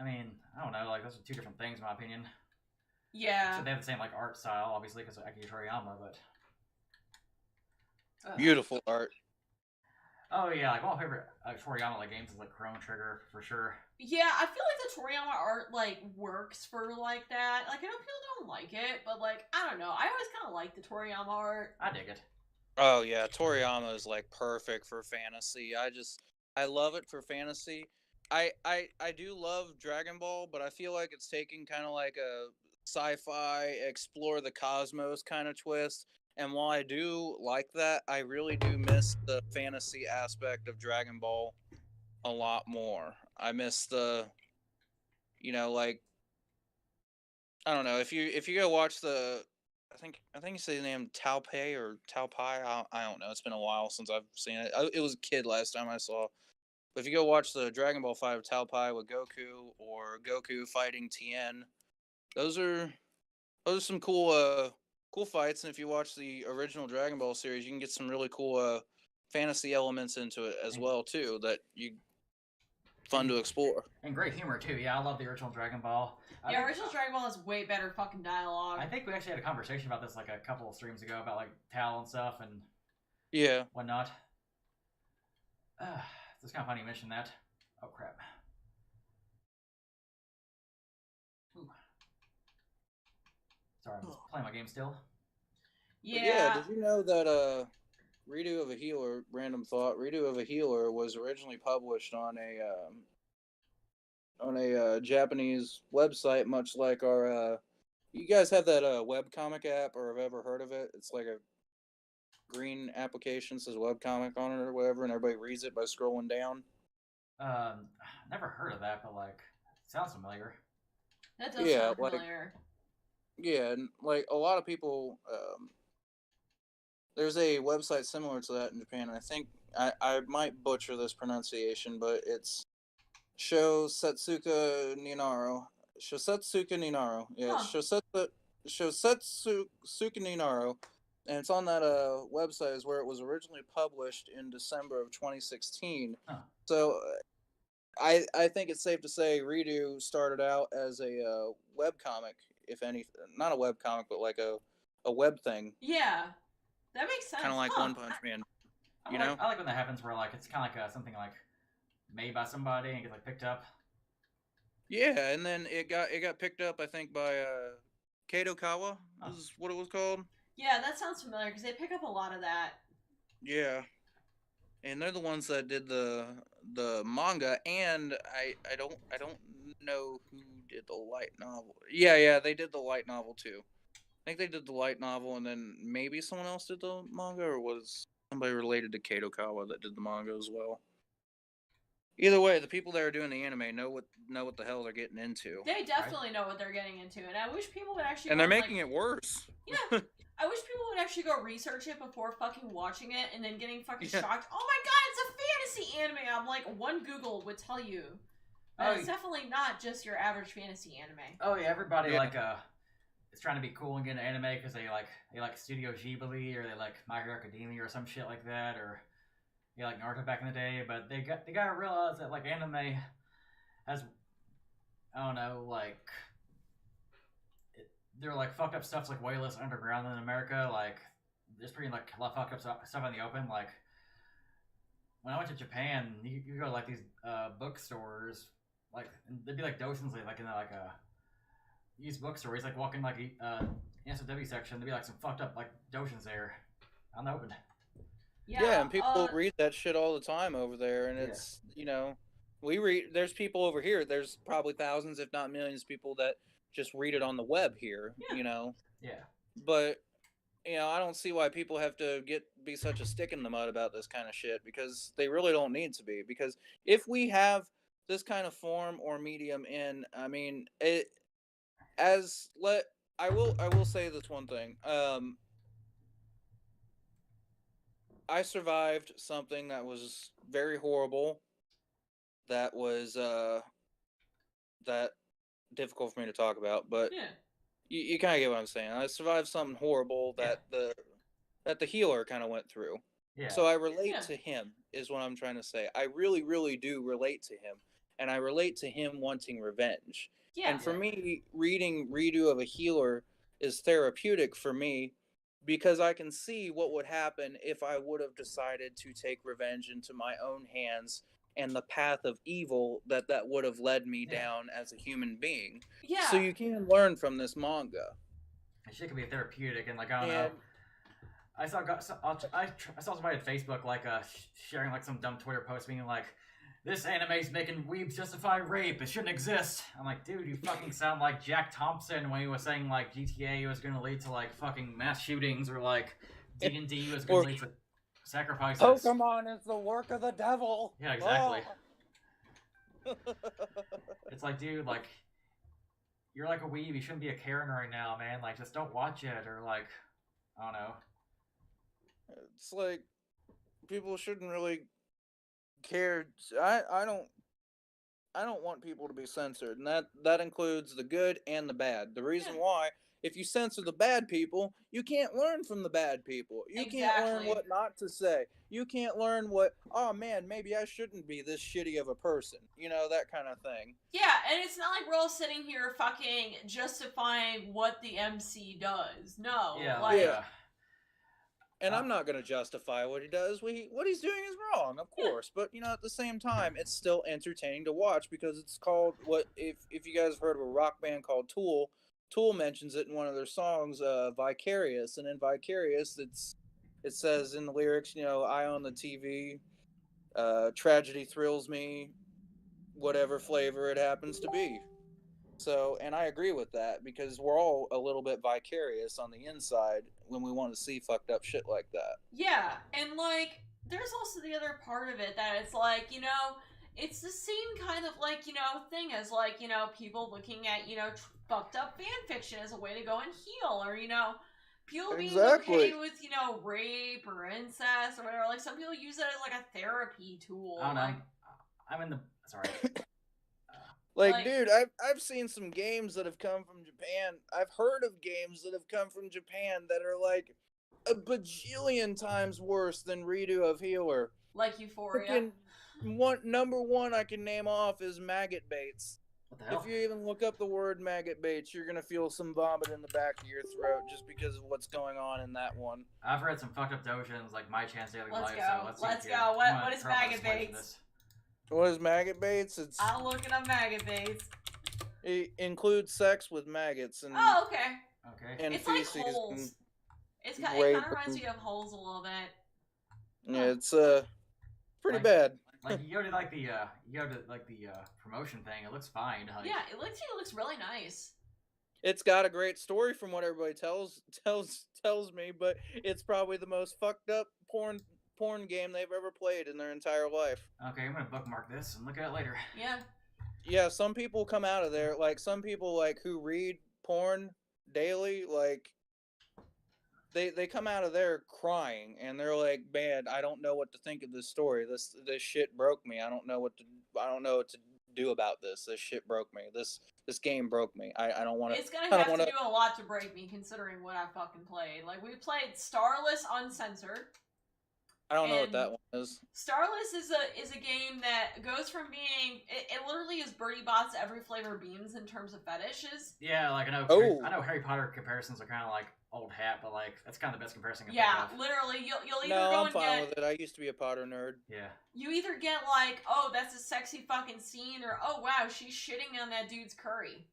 mean, I don't know. Like, those are two different things, in my opinion.
Yeah.
So they have the same, like, art style, obviously, because of Akira Toriyama, but...
Beautiful art.
Oh, yeah. Like, one of my favorite Toriyama like, games is, like, Chrono Trigger, for sure.
Yeah, I feel like the Toriyama art, like, works for, like, that. Like, I know people don't like it, but, like, I don't know. I always kind of like the Toriyama art.
I dig it.
Oh, yeah. Toriyama is, like, perfect for fantasy. I love it for fantasy. I do love Dragon Ball, but I feel like it's taking kind of like a sci-fi, explore the cosmos kind of twist. And while I do like that, I really do miss the fantasy aspect of Dragon Ball a lot more. I miss the, like, I don't know, if you go watch the, I think you say the name Taopei or Taopai. I don't know. It's been a while since I've seen it. It was a kid last time I saw. But if you go watch the Dragon Ball 5 Taopai with Goku or Goku fighting Tien, those are some cool fights. And if you watch the original Dragon Ball series, you can get some really cool fantasy elements into it as well too. That fun to explore.
And great humor too. Yeah, I love the original Dragon Ball.
Yeah, original Dragon Ball has way better fucking dialogue.
I think we actually had a conversation about this like a couple of streams ago about like Tal and stuff and whatnot. It's kind of funny you mentioned that. Oh crap. Ooh. Sorry, I'm just playing my game still.
Yeah.
Did you know that Redo of a Healer. Random thought. Redo of a Healer was originally published on a Japanese website, much like our. You guys have that webcomic app, or have ever heard of it? It's like a green application, says webcomic on it or whatever, and everybody reads it by scrolling down.
Never heard of that, but like, sounds familiar.
That does sound familiar.
Yeah, and like a lot of people, there's a website similar to that in Japan. And I think I might butcher this pronunciation, but it's Shosetsuka Ninaro. Shosetsuka Ninaro. Yeah, Shosetsuka Ninaro. And it's on that website is where it was originally published in December of 2016.
Huh.
So I think it's safe to say Redo started out as a web comic, if anything, not a web comic, but like a web thing.
Yeah, that makes sense.
Kind of like One Punch Man. You know,
I like when that happens, where like it's kind of like something like made by somebody and gets like picked up.
Yeah, and then it got picked up, I think, by Kadokawa is what it was called.
Yeah, that sounds familiar because they pick up a lot of that.
Yeah, and they're the ones that did the manga, and I don't know who did the light novel. Yeah, they did the light novel too. I think they did the light novel, and then maybe someone else did the manga, or was somebody related to Kadokawa that did the manga as well. Either way, the people that are doing the anime know what the hell they're getting into.
They definitely know what they're getting into, and I wish people would actually.
And they're making it worse.
Yeah, I wish people would actually go research it before fucking watching it, and then getting fucking shocked. Oh my god, it's a fantasy anime! I'm like, one Google would tell you. But it's definitely not just your average fantasy anime.
Oh yeah, everybody like is trying to be cool and get into anime because they like Studio Ghibli, or they like My Hero Academia or some shit like that, or like Naruto back in the day. But they gotta realize that like anime has, I don't know, like they're like fucked up stuff's like way less underground than America. Like there's pretty like a lot of fucked up stuff in the open. Like when I went to Japan, you go to like these bookstores, like they'd be like dozens like in like a used bookstore. He's like walking like SOW section. There'd be like some fucked up like dojins there on the open.
Yeah, and people read that shit all the time over there, and it's we read. There's people over here. There's probably thousands, if not millions, of people that just read it on the web here.
Yeah.
But I don't see why people have to be such a stick in the mud about this kind of shit, because they really don't need to be. Because if we have this kind of form or medium I mean, I will say this one thing. I survived something that was very horrible. That was that difficult for me to talk about, but you kind of get what I'm saying. I survived something horrible that the healer kind of went through.
Yeah.
So I relate to him, is what I'm trying to say. I really, really do relate to him, and I relate to him wanting revenge.
Yeah.
And for me, reading Redo of a Healer is therapeutic for me, because I can see what would happen if I would have decided to take revenge into my own hands, and the path of evil that would have led me down as a human being.
Yeah.
So you can learn from this manga.
Shit can be therapeutic, and like I don't know. I saw somebody on Facebook like sharing like some dumb Twitter post being like, "This anime's making weebs justify rape. It shouldn't exist." I'm like, dude, you fucking sound like Jack Thompson when he was saying like GTA was going to lead to like fucking mass shootings, or like D&D was going to lead to sacrifices.
Pokemon is the work of the devil.
Yeah, exactly. It's like, dude, like you're like a weeb. You shouldn't be a Karen right now, man. Like, just don't watch it, or like, I don't know.
It's like people shouldn't really care. I don't want people to be censored, and that includes the good and the bad. The reason why, if you censor the bad people, you can't learn from the bad people. You can't learn what not to say. You can't learn oh man, maybe I shouldn't be this shitty of a person. That kind of thing.
Yeah, and it's not like we're all sitting here fucking justifying what the MC does. No.
Yeah.
And I'm not going to justify what he does. What he's doing is wrong, of course. But, at the same time, it's still entertaining to watch, because it's called, if you guys have heard of a rock band called Tool mentions it in one of their songs, Vicarious. And in Vicarious, it says in the lyrics, I own the TV, tragedy thrills me, whatever flavor it happens to be. So, and I agree with that because we're all a little bit vicarious on the inside when we want to see fucked up shit like that.
Yeah, and like, there's also the other part of it that it's like, it's the same kind of like, thing as like, people looking at, fucked up fan fiction as a way to go and heal, or, people being
Exactly.
okay with, rape or incest or whatever. Like, some people use it as like a therapy tool.
I don't know.
Like,
I'm in the. Sorry.
Like, dude, I've seen some games that have come from Japan. I've heard of games that have come from Japan that are like a bajillion times worse than Redo of Healer.
Like Euphoria.
Freaking number one I can name off is maggot baits.
What the hell?
If you even look up the word maggot baits, you're gonna feel some vomit in the back of your throat just because of what's going on in that one.
I've read some fucked up dojins like My Chance Daily
Let's
Life.
go.
So
let's go. What is maggot baits?
What is maggot baits?
I'm looking up maggot baits.
It includes sex with maggots and.
Oh, okay.
Okay.
And
it's like
feces.
holes. It kind of reminds me of holes a little bit.
Yeah, it's pretty bad.
Like you go to the promotion thing. It looks fine. Like,
yeah, it looks really nice.
It's got a great story from what everybody tells me, but it's probably the most fucked up porn game they've ever played in their entire life.
Okay, I'm gonna bookmark this and look at it later.
Yeah.
Yeah, some people come out of there, like some people like who read porn daily, like they come out of there crying and they're like, man, I don't know what to think of this story. This shit broke me. I don't know what to do about this. This shit broke me. This game broke me. I don't want to.
It's gonna have to do a lot to break me, considering what I fucking played. Like, we played Starless Uncensored.
I don't know what that one is.
Starless is a game that goes from being it literally is Birdie Bot's every flavor beans in terms of fetishes.
Yeah, like I know Harry Potter comparisons are kind of like old hat, but like that's kind of the best comparison.
Yeah, literally, you'll either
no,
go
I'm
and
fine
get.
with it. I used to be a Potter nerd.
Yeah.
You either get like, oh, that's a sexy fucking scene, or oh wow, she's shitting on that dude's curry.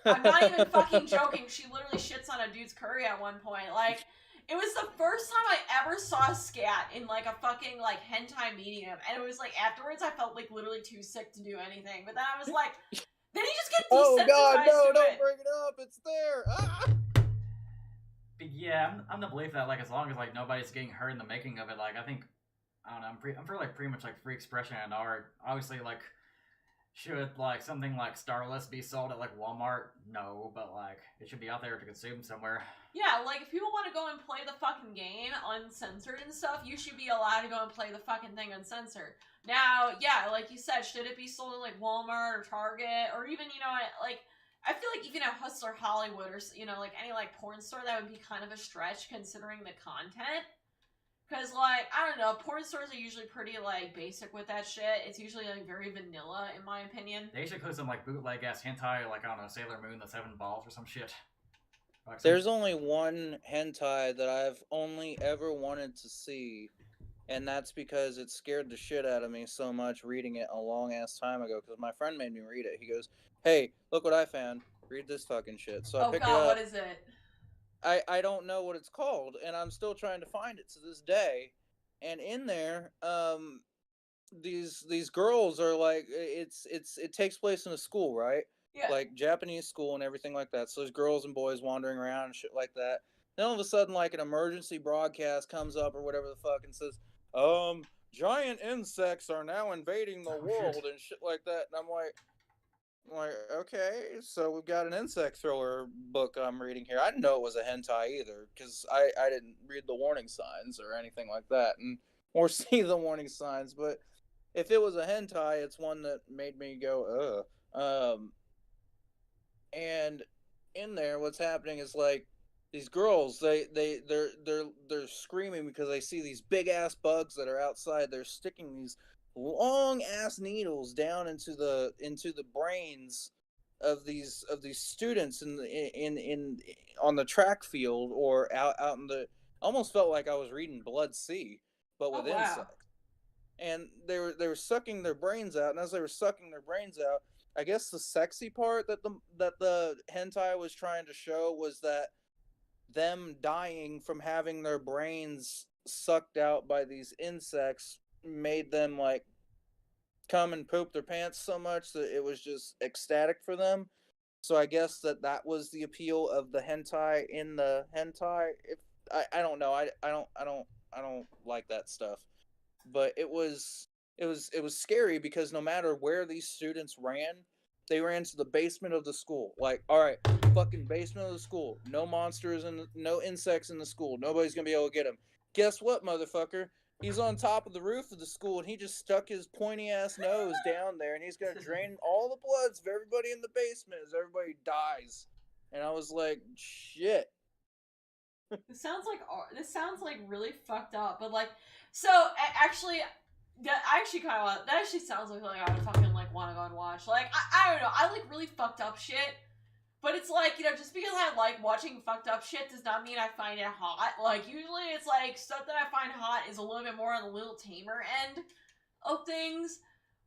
I'm not even fucking joking. She literally shits on a dude's curry at one point. Like, it was the first time I ever saw scat in like a fucking like hentai medium, and it was like afterwards I felt like literally too sick to do anything. But then I was like, then you just get desensitized
oh god, no!
to
Don't
it.
bring it up. It's there. Ah!
But yeah, I'm the belief that like as long as like nobody's getting hurt in the making of it, like I don't know, I'm for like pretty much like free expression and art. Obviously, like should like something like Starless be sold at like Walmart? No, but like it should be out there to consume somewhere.
Yeah, like if people want to go and play the fucking game uncensored and stuff, you should be allowed to go and play the fucking thing uncensored. Now, yeah, like you said, should it be sold at like Walmart or Target or even like I feel like even at Hustler Hollywood or like any like porn store, that would be kind of a stretch considering the content. Because, like, I don't know, porn stores are usually pretty, like, basic with that shit. It's usually, like, very vanilla, in my opinion.
They should include some, like, bootleg-ass hentai, like, I don't know, Sailor Moon, the 7 balls or some shit.
Like there's only one hentai that I've only ever wanted to see, and that's because it scared the shit out of me so much reading it a long-ass time ago, because my friend made me read it. He goes, hey, look what I found. Read this fucking shit. So I picked it up.
What is it?
I don't know what it's called, and I'm still trying to find it to this day. And in there, these girls are like, it takes place in a school, right?
Yeah.
Like Japanese school and everything like that. So there's girls and boys wandering around and shit like that. Then all of a sudden, like an emergency broadcast comes up or whatever the fuck and says, giant insects are now invading the world and shit like that. And I'm like, okay, so we've got an insect thriller book I'm reading here. I didn't know it was a hentai either, because I didn't read the warning signs or anything like that, or see the warning signs, but if it was a hentai, it's one that made me go, ugh. And in there, what's happening is, like, these girls, they're screaming because they see these big-ass bugs that are outside. They're sticking these long ass needles down into the brains of these students in on the track field or out in the. Almost felt like I was reading Blood Sea, but with insects. And they were sucking their brains out, and as they were sucking their brains out, I guess the sexy part that the hentai was trying to show was that them dying from having their brains sucked out by these insects made them like come and poop their pants so much that it was just ecstatic for them. So I guess that was the appeal of the hentai in the hentai. If I don't know, I don't like that stuff. But it was scary because no matter where these students ran, they ran to the basement of the school. Like, all right, fucking basement of the school. No monsters and no insects in the school. Nobody's gonna be able to get him. Guess what, motherfucker? He's on top of the roof of the school and he just stuck his pointy ass nose down there and he's gonna drain all the bloods of everybody in the basement as everybody dies. And I was like, shit.
This sounds like really fucked up, but like, so actually, that actually sounds like I would fucking like want to go and watch. Like, I don't know, I like really fucked up shit, but it's like, you know, just because I like watching fucked up shit does not mean I find it hot. Like, usually it's like stuff that I find hot is a little bit more on the little tamer end of things,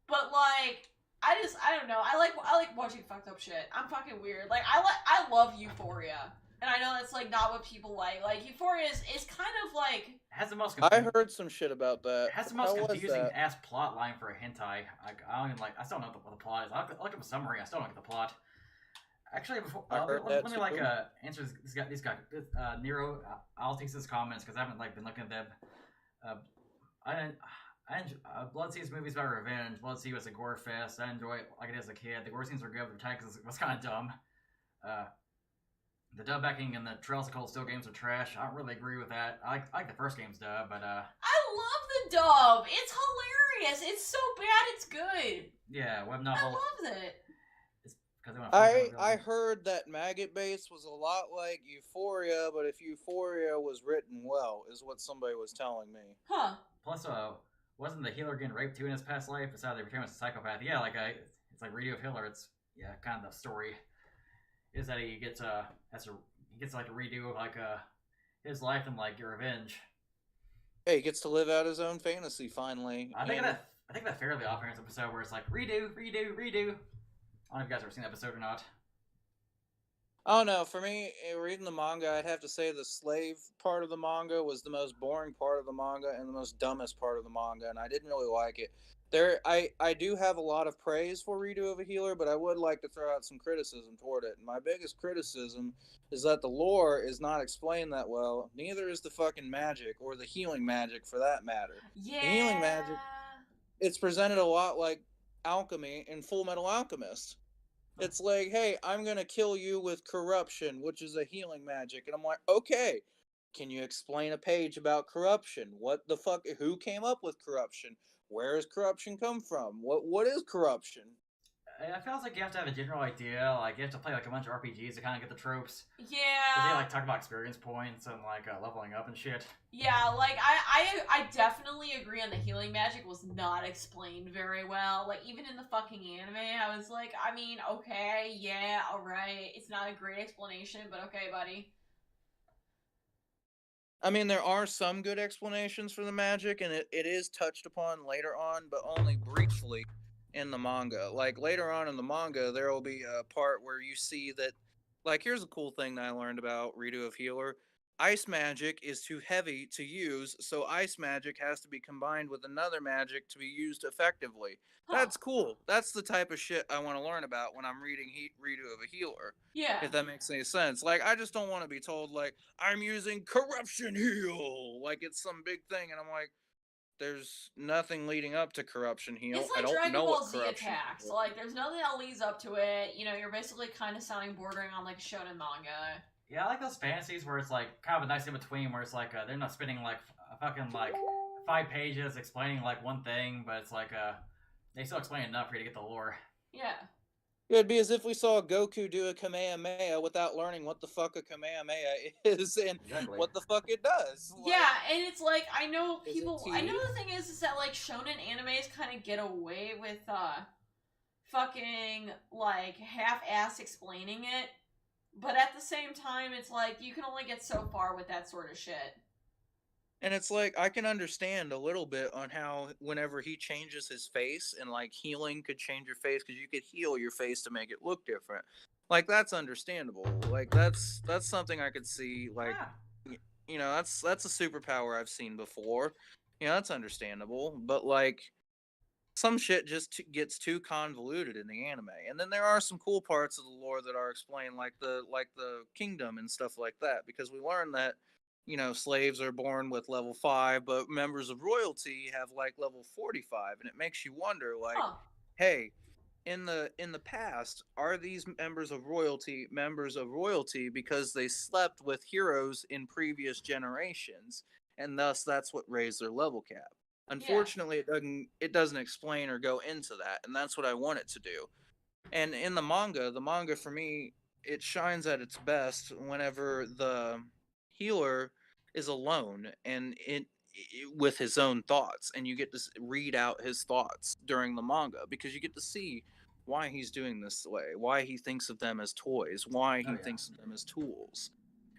but like, I don't know. I like watching fucked up shit. I'm fucking weird. Like, I love Euphoria. And I know that's like not what people like. Like, Euphoria is kind of like,
has the most.
I heard some shit about that.
It has the most
How was
confusing
that?
ass plot line for a hentai. Like, I don't even like. I still don't know what the plot is. I look up a summary. I still don't get the plot. Actually, before let me like answer this guy Nero. I'll take his comments because I haven't like been looking at them. Blood Sea movies about revenge. Blood Sea was a gore fest. I enjoy it like it as a kid. The gore scenes were good, but the tag was kind of dumb. The dub backing and the Trails of Cold Steel games are trash. I don't really agree with that. I like the first game's dub, but
I love the dub. It's hilarious. It's so bad, it's good.
Yeah, web novel.
I loved it.
I heard that Maggot Base was a lot like Euphoria, but if Euphoria was written well, is what somebody was telling me.
Huh.
Plus, wasn't the healer getting raped too in his past life? It's how they became a psychopath. Yeah, like it's like redo of Hitler. It's kind of the story is that he gets like a redo of like his life and like your revenge.
Hey, he gets to live out his own fantasy finally.
I think that Fairly Odd Parents episode where it's like redo. I don't know if you guys ever seen that episode or not.
Oh no, for me, reading the manga, I'd have to say the slave part of the manga was the most boring part of the manga and the most dumbest part of the manga, and I didn't really like it. I do have a lot of praise for Redo of a Healer, but I would like to throw out some criticism toward it. And my biggest criticism is that the lore is not explained that well. Neither is the fucking magic, or the healing magic for that matter.
Yeah.
The healing magic, it's presented a lot like alchemy in Full Metal Alchemist. It's like, hey, I'm gonna kill you with corruption, which is a healing magic, and I'm like, okay, can you explain a page about corruption? What the fuck? Who came up with corruption? Where does corruption come from? What is corruption?
It feels like you have to have a general idea. Like you have to play like a bunch of RPGs to kind of get the tropes.
Yeah.
Because they like talk about experience points and like leveling up and shit.
Yeah, like I definitely agree on the healing magic was not explained very well. Like even in the fucking anime, I was like, I mean, okay, yeah, all right. It's not a great explanation, but okay, buddy.
I mean, there are some good explanations for the magic, and it is touched upon later on, but only briefly in the manga. Like, later on in the manga, there will be a part where you see that, like, here's a cool thing that I learned about Redo of Healer. Ice magic is too heavy to use, so ice magic has to be combined with another magic to be used effectively.
Huh.
That's cool. That's the type of shit I want to learn about when I'm reading Redo of a Healer.
Yeah.
If that makes any sense. Like, I just don't want to be told, like, I'm using corruption heal. Like, it's some big thing, and I'm like, there's nothing leading up to corruption heal.
It's like
I don't
Dragon
know
Ball
what
Z
corruption
attacks.
heal.
Like, there's nothing that leads up to it. You know, you're basically kind of sounding bordering on like shonen manga.
Yeah, I like those fantasies where it's like kind of a nice in between, where it's like they're not spending like fucking like 5 pages explaining like one thing, but it's like they still explain enough for you to get the lore.
Yeah.
It'd be as if we saw Goku do a Kamehameha without learning what the fuck a Kamehameha is and what the fuck it does. Like,
yeah, and it's like I know
Is it
people.
tea?
I know the thing is that like shonen animes kind of get away with fucking like half-ass explaining it, but at the same time, it's like you can only get so far with that sort of shit.
And it's like, I can understand a little bit on how whenever he changes his face and like healing could change your face because you could heal your face to make it look different. Like, that's understandable. Like, that's something I could see. Like, you know, that's a superpower I've seen before. You know, that's understandable. But like, some shit just gets too convoluted in the anime. And then there are some cool parts of the lore that are explained, like the kingdom and stuff like that, because we learn that, you know, slaves are born with level 5, but members of royalty have like level 45, and it makes you wonder, like,
Huh.
hey, in the past, are these members of royalty because they slept with heroes in previous generations, and thus that's what raised their level cap.
Yeah.
Unfortunately, it doesn't explain or go into that, and that's what I want it to do. And in the manga for me, it shines at its best whenever the healer is alone and with his own thoughts, and you get to read out his thoughts during the manga, because you get to see why he's doing this way, why he thinks of them as toys, why
Oh
he
yeah.
thinks of them as tools.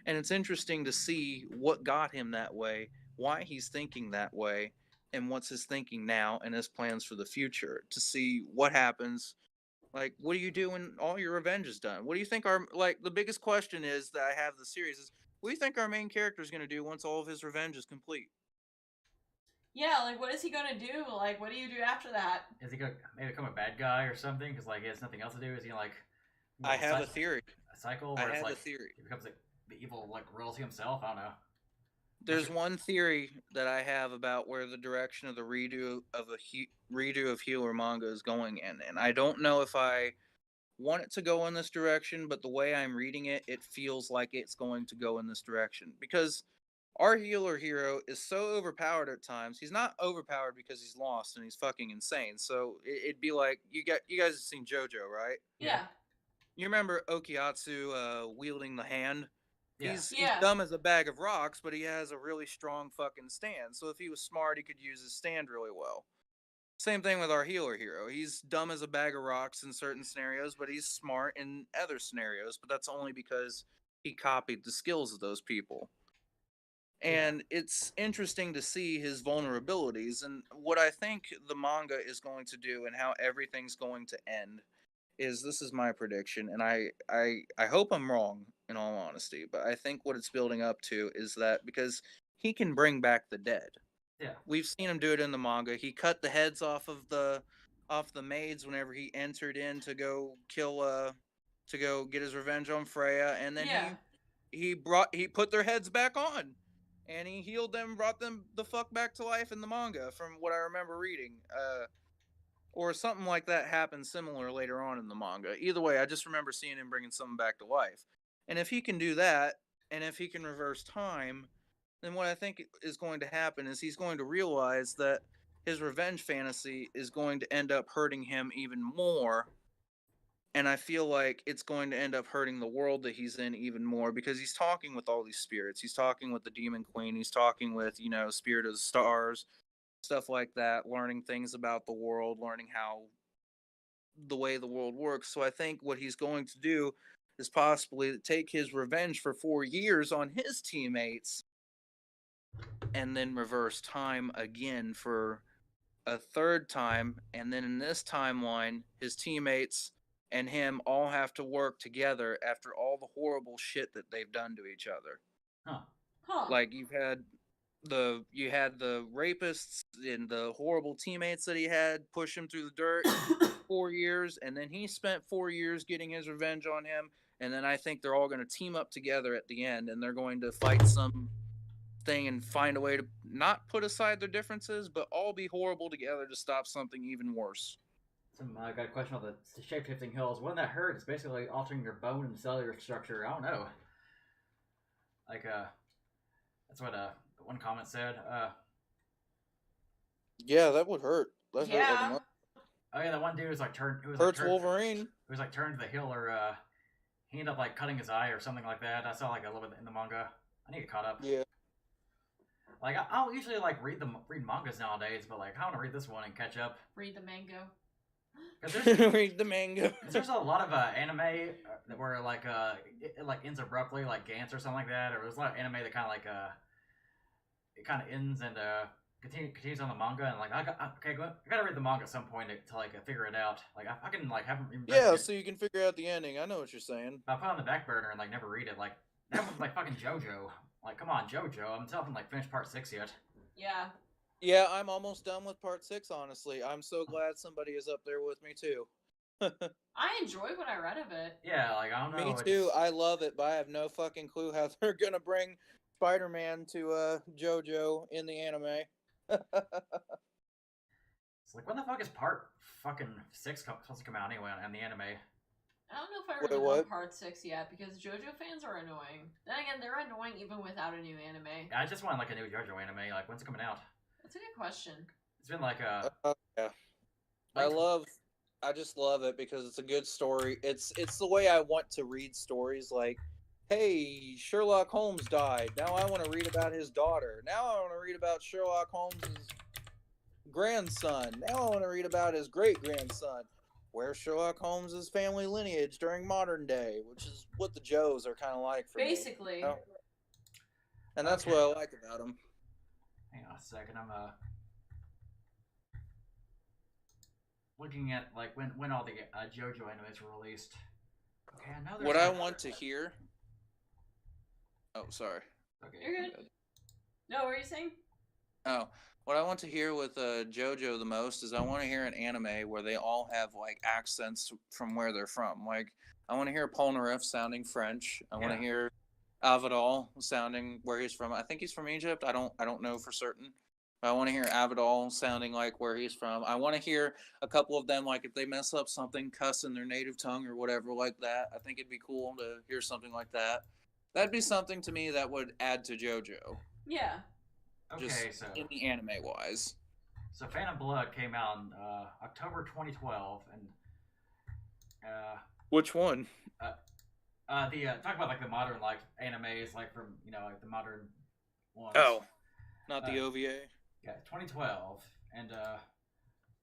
And it's interesting to see what got him that way, why he's thinking that way, and what's his thinking now and his plans for the future, to see what happens. Like, what do you do when all your revenge is done? What do you think our, like, the biggest question is that I have the series is, what do you think our main character is going to do once all of his revenge is complete?
Yeah, like what is he gonna do? Like, what do you do after that?
Is he gonna maybe become a bad guy or something? Because like he has nothing else to do. Is he gonna like
I have a theory.
a cycle
I
where it's
have a
like
theory.
he becomes like the evil like royalty himself? I don't know.
There's one theory that I have about where the direction of the redo of Healer manga is going in, and I don't know if I want it to go in this direction, but the way I'm reading it, it feels like it's going to go in this direction, because our healer hero is so overpowered at times. He's not overpowered because he's lost and he's fucking insane. So it'd be like, you guys have seen JoJo, right?
Yeah.
You remember Okiyatsu wielding the hand?
Yeah.
He's dumb as a bag of rocks, but he has a really strong fucking stand. So if he was smart, he could use his stand really well. Same thing with our healer hero. He's dumb as a bag of rocks in certain scenarios, but he's smart in other scenarios. But that's only because he copied the skills of those people. And it's interesting to see his vulnerabilities. And what I think the manga is going to do and how everything's going to end is, this is my prediction, and I hope I'm wrong in all honesty, but I think what it's building up to is that, because he can bring back the dead.
Yeah.
We've seen him do it in the manga. He cut the heads off the maids whenever he entered in to go kill to go get his revenge on Freya, and then he put their heads back on, and he healed them, brought them the fuck back to life in the manga, from what I remember reading. Or something like that happened similar later on in the manga. Either way, I just remember seeing him bringing something back to life. And if he can do that, and if he can reverse time, then what I think is going to happen is he's going to realize that his revenge fantasy is going to end up hurting him even more. And I feel like it's going to end up hurting the world that he's in even more, because he's talking with all these spirits. He's talking with the Demon Queen. He's talking with, you know, Spirit of the Stars, stuff like that, learning things about the world, learning how the way the world works. So I think what he's going to do is possibly take his revenge for 4 years on his teammates, and then reverse time again for a third time. And then in this timeline, his teammates and him all have to work together after all the horrible shit that they've done to each other. Like, you had the rapists and the horrible teammates that he had push him through the dirt 4 years, and then he spent 4 years getting his revenge on him. And then I think they're all going to team up together at the end, and they're going to fight some thing and find a way to not put aside their differences, but all be horrible together to stop something even worse.
I got a question on the shape-shifting hills. When that hurt, it's basically altering your bone and cellular structure. I don't know. Like, that's what one comment said.
Yeah, that would hurt. That hurt like a month.
Oh yeah, that one dude was like turned. It was
Hurts
like
Wolverine.
It was like turned to the healer. He ended up like cutting his eye or something like that. I saw like a little bit in the manga. I need to get caught up.
Yeah.
Like I'll usually like read mangas nowadays, but like I want to read this one and catch up.
Read the mango.
Read the manga.
There's a lot of anime where like it like ends abruptly, like Gantz or something like that, or there's a lot of anime that kind of like it kind of ends and continues on the manga, and like I gotta read the manga at some point to like figure it out. Like I can like haven't even
so you can figure out the ending. I know what you're saying.
I put it on the back burner and like never read it. Like that was like fucking JoJo. Like, come on, JoJo. I'm still haven't like finished part 6 yet.
Yeah.
Yeah, I'm almost done with part 6. Honestly, I'm so glad somebody is up there with me too.
I enjoyed what I read of it.
Yeah, like I don't know.
Me too. I love it, but I have no fucking clue how they're gonna bring Spider-Man to JoJo in the anime.
It's like, when the fuck is part fucking 6 supposed to come out anyway on the anime?
I don't know if I
Wait,
really
what?
want part 6 yet, because JoJo fans are annoying. Then again, they're annoying even without a new anime.
I just want like a new JoJo anime. Like, when's it coming out?
That's a good question.
It's been like
Yeah.
like,
I just love it because it's a good story. It's the way I want to read stories. Like, hey, Sherlock Holmes died. Now I want to read about his daughter. Now I want to read about Sherlock Holmes's grandson. Now I want to read about his great grandson. Where's Sherlock Holmes's family lineage during modern day, which is what the Joes are kind of like for
Basically.
me. You know? And that's what I like about them.
hang on a second, I'm looking at like when all the JoJo animes were released. Okay, I know there's
What I want to hear. Oh, sorry.
Okay.
You're good. No, what were you saying?
Oh, what I want to hear with JoJo the most is I want to hear an anime where they all have like accents from where they're from. Like I want to hear Polnareff sounding French. I want to hear Avidal sounding where he's from. I think he's from Egypt. I don't know for certain. But I want to hear Avidal sounding like where he's from. I want to hear a couple of them like if they mess up something, cuss in their native tongue or whatever like that. I think it'd be cool to hear something like that. That'd be something to me that would add to JoJo.
Yeah.
Okay,
Just
so
in the anime wise.
So Phantom Blood came out in October 2012, and
Which one?
Talk about like the modern like animes, like from like the modern ones.
Oh, not the OVA.
Yeah, 2012, and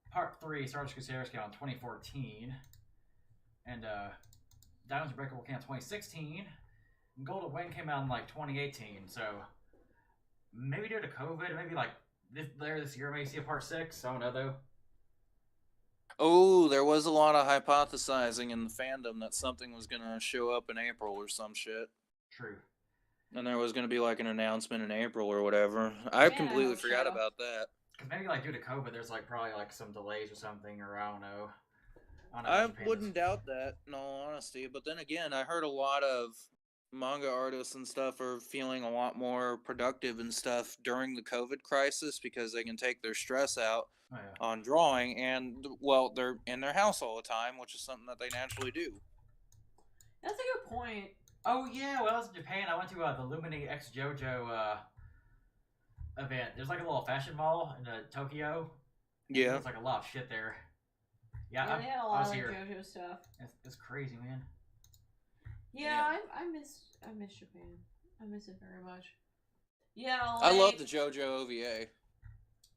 part 3, Star Wars Crusaders came out in 2014, and Diamonds Unbreakable came out in 2016, and Golden Wind came out in like 2018. So maybe due to COVID, maybe like this year, maybe see a part 6. I don't know though.
Oh, there was a lot of hypothesizing in the fandom that something was gonna show up in April or some shit.
True.
And there was gonna be like an announcement in April or whatever. I completely forgot about that.
Cause maybe like due to COVID, there's like probably like some delays or something, or I don't know.
I wouldn't doubt that, in all honesty. But then again, I heard a lot of manga artists and stuff are feeling a lot more productive and stuff during the COVID crisis because they can take their stress out on drawing, and well, they're in their house all the time, which is something that they naturally do.
That's a good point.
Oh yeah, when I was in Japan, I went to the Lumini X JoJo event. There's like a little fashion mall in Tokyo.
Yeah.
There's like a lot of shit there.
Yeah, they had a lot of like JoJo stuff.
It's crazy, man.
Yeah, I miss Japan. I miss it very much. Yeah,
I love the JoJo OVA.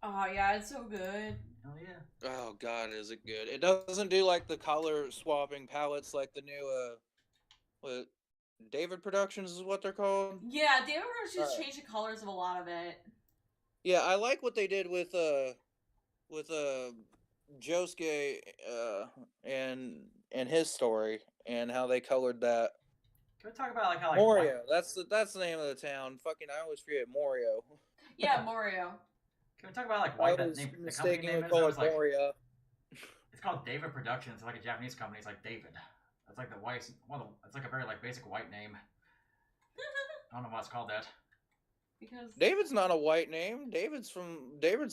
Oh yeah, it's so good.
Oh yeah.
Oh god, is it good? It doesn't do like the color swapping palettes like the new what David Productions is what they're called.
Yeah, David Productions just changed the colors of a lot of it.
Yeah, I like what they did with Josuke and his story and how they colored that.
Can we talk about like how like
Morio? That's the name of the town. Fucking, I always forget Morio.
Yeah, Morio.
Can we talk about like why that name? The company name is like,
Morio.
It's called David Productions. It's like a Japanese company. It's like David. It's like the white. It's like a very like basic white name. I don't know why it's called that.
Because
David's not a white name. David's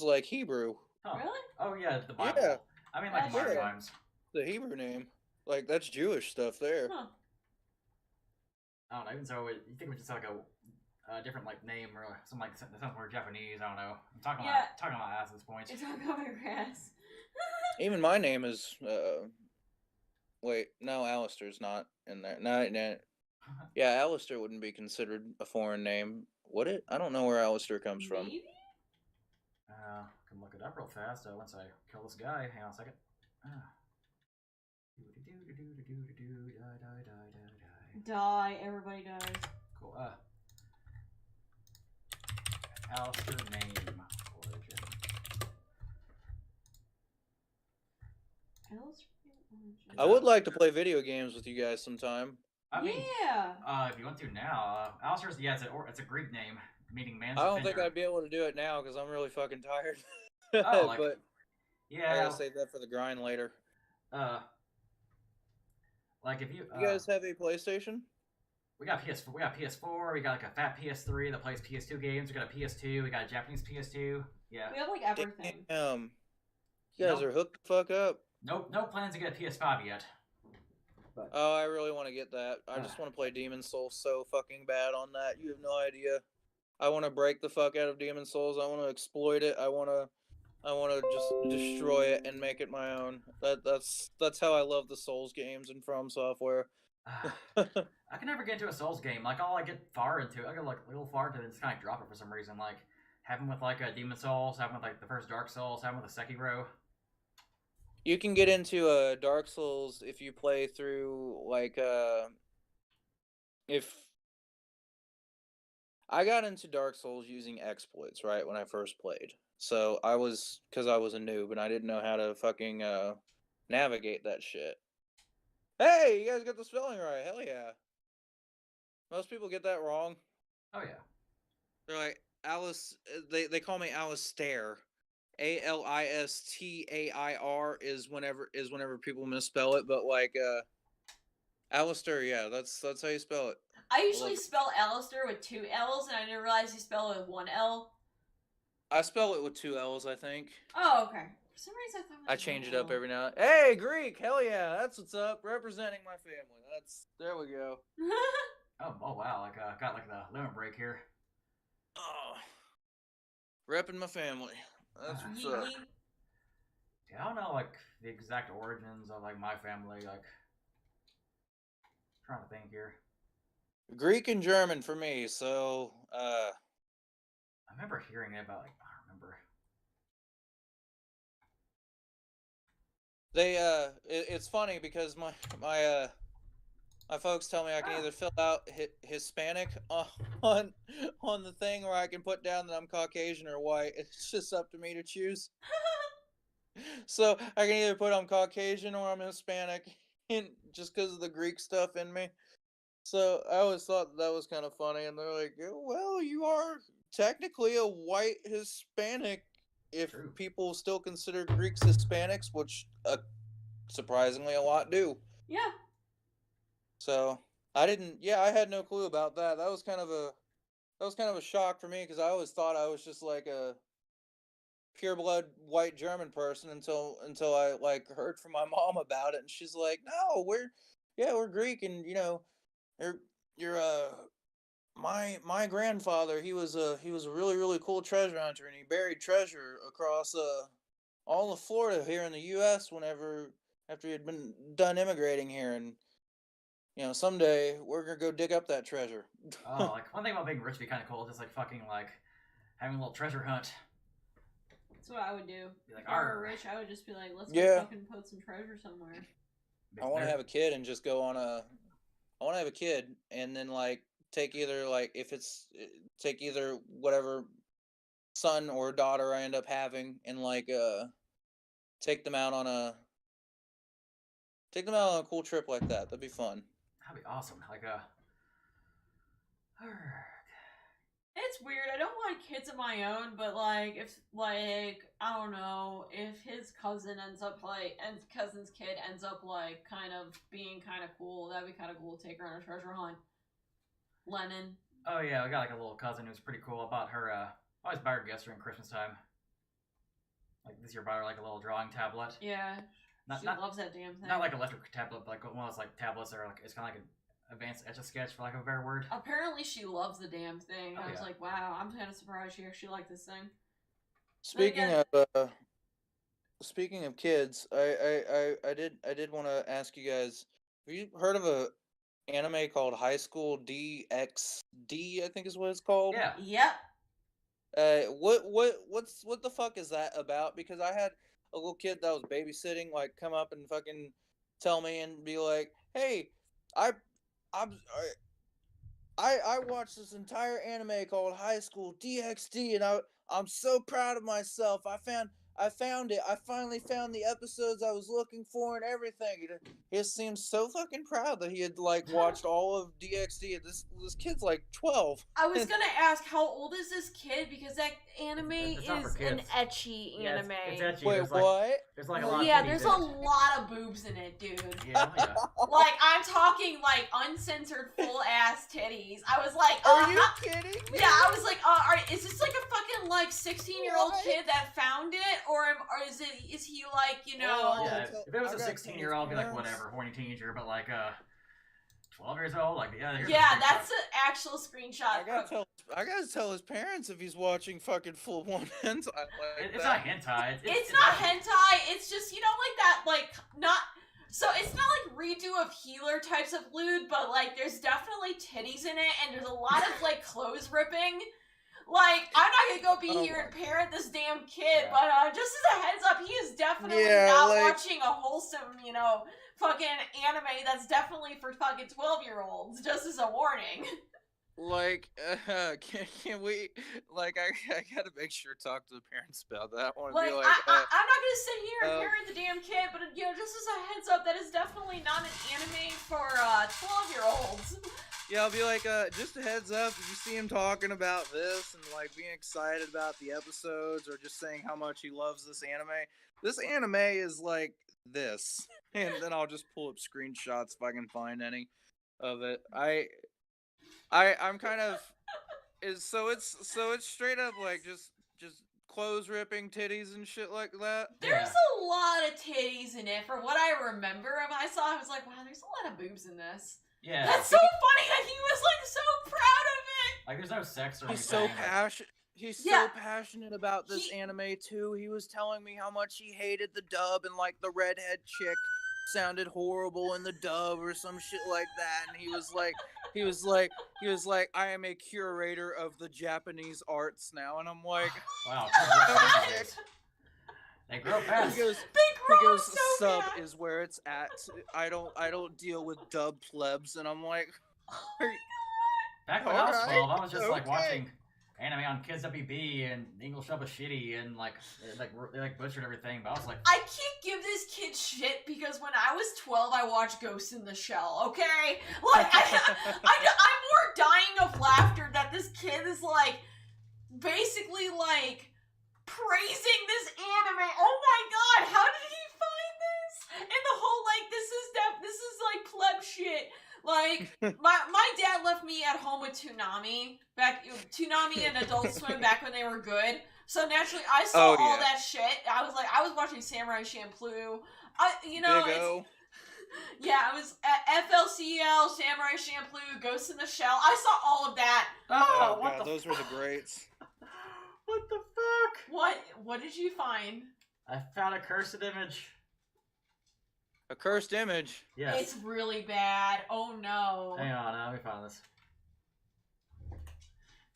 like Hebrew.
Huh. Really?
Oh yeah, the Bible. Yeah. I mean like modern times.
The Hebrew name. Like that's Jewish stuff there.
Huh.
I don't know. Even so, you think it was just like a different like name or something like something more Japanese. I don't know. I'm talking about ass at this point.
You're talking about your ass.
Even my name is wait, no, Alister's not in there. No. Yeah, Alister wouldn't be considered a foreign name, would it? I don't know where Alister comes from.
Maybe?
Can look it up real fast once I kill this guy. Hang on a second.
Die. Everybody dies.
Cool. Alister name origin.
I would like to play video games with you guys sometime.
I mean,
yeah.
if you want to now, Alister's, yeah, it's a Greek name meaning man's
I don't think
defender.
I'd be able to do it now because I'm really fucking tired.
Oh, like,
But
yeah,
I gotta save that for the grind later.
Like if you
You guys have a PlayStation?
we got PS4, we got PS4, we got like a fat PS3 that plays PS2 games, we got a PS2, we got a Japanese PS2. Yeah.
We have like everything.
Damn. You guys are hooked the fuck up.
Nope, no plans to get a PS5 yet.
But, oh, I really want to get that. I just want to play Demon's Souls so fucking bad on that. You have no idea. I want to break the fuck out of Demon's Souls. I want to exploit it. I want to just destroy it and make it my own. That's how I love the Souls games and From Software.
I can never get into a Souls game. Like, all I get far into it, I get like a little far into it and just kind of drop it for some reason. Like, having with like a Demon Souls, having with like the first Dark Souls, having with a Sekiro.
You can get into Dark Souls if you play through like if I got into Dark Souls using exploits, right, when I first played. So because I was a noob and I didn't know how to fucking navigate that shit. Hey, you guys got the spelling right. Hell yeah. Most people get that wrong.
Oh yeah.
They're like Alice. They call me Alistair. Alistair is whenever people misspell it, but like Alistair, yeah, that's how you spell it.
I usually spell Alister with 2 L's, and I didn't realize you spell it with 1 L.
I spell it with 2 L's, I think.
Oh, okay. For some reason, I thought it was
I change it up every now. Hey, Greek, hell yeah, that's what's up. Representing my family. There we go.
Oh wow, like got like the lemon break here.
Oh, repping my family. That's what's up.
Yeah, I don't know like the exact origins of like my family. Like, I'm trying to think here.
Greek and German for me. So
I remember hearing it, but like I don't remember.
It's funny because my folks tell me I can either fill out Hispanic on the thing, or I can put down that I'm Caucasian or white. It's just up to me to choose. So I can either put I'm Caucasian or I'm Hispanic, just because of the Greek stuff in me. So I always thought that was kind of funny, and they're like, "Well, you are technically a white Hispanic if people still consider Greeks Hispanics, which surprisingly a lot do."
Yeah.
So I didn't. Yeah, I had no clue about that. That was kind of a shock for me because I always thought I was just like a pure blood white German person until I like heard from my mom about it, and she's like, "No, we're Greek, and you're my grandfather. He was a really really cool treasure hunter, and he buried treasure across all of Florida here in the U.S. after he had been done immigrating here, and someday we're gonna go dig up that treasure."
Oh, like one thing about being rich would be kind of cool, just like fucking like having a little treasure hunt.
That's what I would do.
Like,
if I were rich, I would just be like, let's go fucking put some treasure somewhere.
I want to have a kid and just go on a. I want to have a kid and then like take either whatever son or daughter I end up having and like take them out on a cool trip like that. That'd be fun.
That'd be awesome. Like
It's weird. I don't want kids of my own, but like if like I don't know, if his cousin cousin's kid ends up like kind of being kind of cool, that'd be kind of cool to take her on a treasure hunt. Lennon.
Oh yeah, I got like a little cousin who's pretty cool. I bought her I always buy her gifts during Christmas time. Like this year, I bought her like a little drawing tablet.
Yeah. She loves that damn thing.
Not like electric tablet, but like one of those like tablets that are like it's kind of like an advanced Etch-a-Sketch, for lack of a better word.
Apparently she loves the damn thing. I was like, wow, I'm kind of surprised she actually liked this thing.
Speaking of kids, I did want to ask you guys, have you heard of a anime called High School DxD, I think is what it's called?
Yeah.
Yep.
What the fuck is that about? Because I had a little kid that was babysitting like come up and fucking tell me and be like, "Hey, I watched this entire anime called High School DxD, and I'm so proud of myself. I I found it. I finally found the episodes I was looking for and everything. He seems so fucking proud that he had like watched all of DxD. This kid's like 12.
I was gonna ask, how old is this kid? Because that anime
It's not for
is an
kids.
etchy
Yeah,
anime.
it's etchy.
Wait,
There's like,
what?
There's like a lot
Yeah,
of titties
there's
in
a
it.
lot of boobs in it, dude.
Yeah, yeah.
Like, I'm talking like uncensored full ass titties. I was like,
Are you kidding me?
Yeah, I was like, is this like a fucking like 16-year-old kid that found it, or is he like, you know?
Yeah, if it was a 16-year-old, I'd be like, whatever, horny teenager. But like 12 years old, like
Yeah, that's an actual screenshot.
I gotta tell his parents if he's watching fucking full one hentai.
It's not hentai.
It's not hentai. It's just, you know, like that, like not. So it's not like redo of healer types of lewd, but like there's definitely titties in it, and there's a lot of like clothes ripping. Like, I'm not gonna go be here and parent this damn kid, but just as a heads up, he is definitely not watching a wholesome, you know, fucking anime that's definitely for fucking 12-year-olds, just as a warning.
Like, can we, like, I gotta make sure to talk to the parents about that. I wanna
Like,
be like,
I'm not gonna sit here and parent the damn kid, but, you know, just as a heads up, that is definitely not an anime for 12-year-olds.
yeah, I'll be like, just a heads up, if you see him talking about this and, like, being excited about the episodes or just saying how much he loves this anime is like this. And then I'll just pull up screenshots if I can find any of it. I'm kind of so it's straight up like just clothes ripping titties and shit like that.
There's a lot of titties in it. For what I remember of I saw, I was like, wow, there's a lot of boobs in this.
Yeah.
That's so funny that he was like so proud of it.
Like there's no sex or
He's
anything.
so passionate. He's so passionate about this anime too. He was telling me how much he hated the dub and like the redhead chick sounded horrible in the dub or some shit like that. And he was like, I am a curator of the Japanese arts now. And I'm like,
wow. They grow fast.
He goes,
so
sub
fast.
is where it's at. I don't deal with dub plebs. And I'm like,
back when I was 12, I was just like watching anime on Kids WB and English Dub was shitty and like they butchered everything, but I was like,
I can't give this kid shit because when I was 12, I watched Ghost in the Shell. Okay, like I'm more dying of laughter that this kid is like basically like praising this anime. Oh my god, how did he find this? And the whole like this is like pleb shit. Like, my dad left me at home with Toonami and Adult Swim back when they were good. So naturally, I saw all that shit. I was watching Samurai Champloo. Yeah, I was at FLCL, Samurai Champloo, Ghost in the Shell. I saw all of that.
oh god, those were the greats.
what the fuck?
What did you find?
I found a cursed image.
A cursed image.
Yes.
It's really bad. Oh no.
Hang on, now we found this.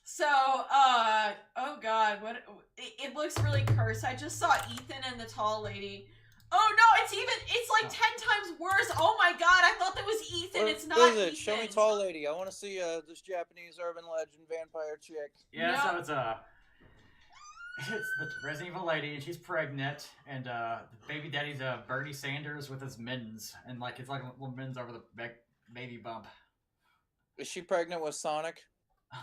So, oh god, it looks really cursed. I just saw Ethan and the tall lady. Oh no, it's like 10 times worse. Oh my god, I thought that was Ethan. It's not
What is it?
Ethan.
Show me tall lady. I want to see this Japanese urban legend vampire chick.
Yeah, so it's the Resident Evil lady, and she's pregnant, and the baby daddy's Bernie Sanders with his mittens, and like it's like little mittens over the baby bump.
Is she pregnant with Sonic?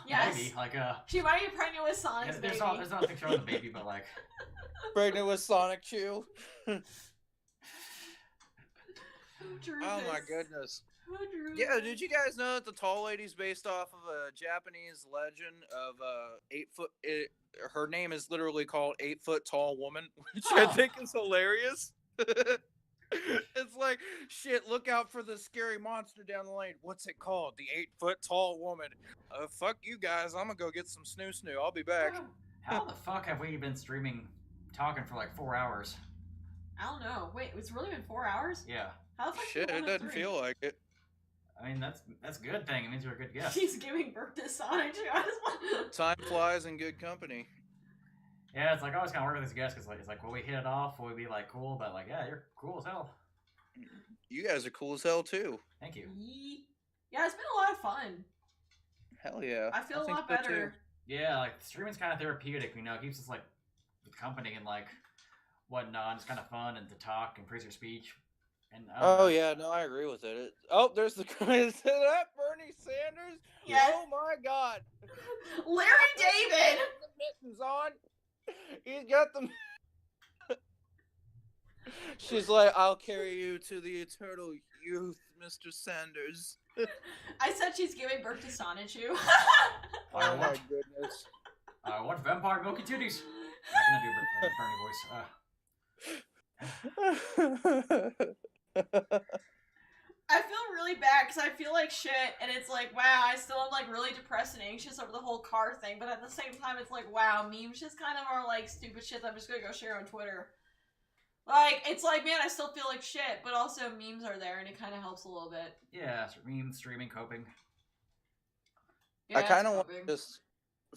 Yes.
Maybe, like
she might be pregnant with Sonic's baby.
There's not a picture of the baby, but like
pregnant with Sonic Chew.
Who drew
oh
this?
my goodness.
Who drew
Yeah,
this?
did you guys know that the tall lady's based off of a Japanese legend of 8 foot? Her name is literally called 8 foot tall woman, which I think is hilarious. It's like, shit, look out for the scary monster down the lane. What's it called? The 8 foot tall woman. Fuck you guys. I'm gonna go get some snoo. I'll be back.
how the fuck have we been streaming, talking for like 4 hours?
I don't know. Wait, it's really been 4 hours?
Yeah.
How the fuck
Shit, it doesn't feel like it.
I mean, that's a good thing. It means you're a good guest.
She's giving birth to Sonic.
Time flies in good company.
Yeah, it's like I always kind of work with these guests because like, it's like, will we hit it off? Will we be like cool? But like, yeah, you're cool as hell.
You guys are cool as hell too.
Thank you.
Yeah, it's been a lot of fun.
Hell yeah.
I feel a
think
lot
so,
better.
too.
Yeah, like streaming's kind of therapeutic, you know, it keeps us like with company and like whatnot. It's kind of fun and to talk, improves your speech. And
oh yeah, no, I agree with it. Oh, there's the is that Bernie Sanders?
Yes.
Oh my God,
Larry David.
The mittens on. He's got them. She's like, I'll carry you to the eternal youth, Mr. Sanders.
I said she's giving birth to Sonichu.
Oh my goodness.
What vampire milky titties? I cannot do Bernie voice.
I feel really bad because I feel like shit, and it's like, wow, I still am like really depressed and anxious over the whole car thing, but at the same time, it's like, wow, memes just kind of are like stupid shit that I'm just gonna go share on Twitter. Like, it's like, man, I still feel like shit, but also memes are there, and it kind of helps a little bit.
Yeah, memes, streaming, coping.
Yeah,
I kind of want to just,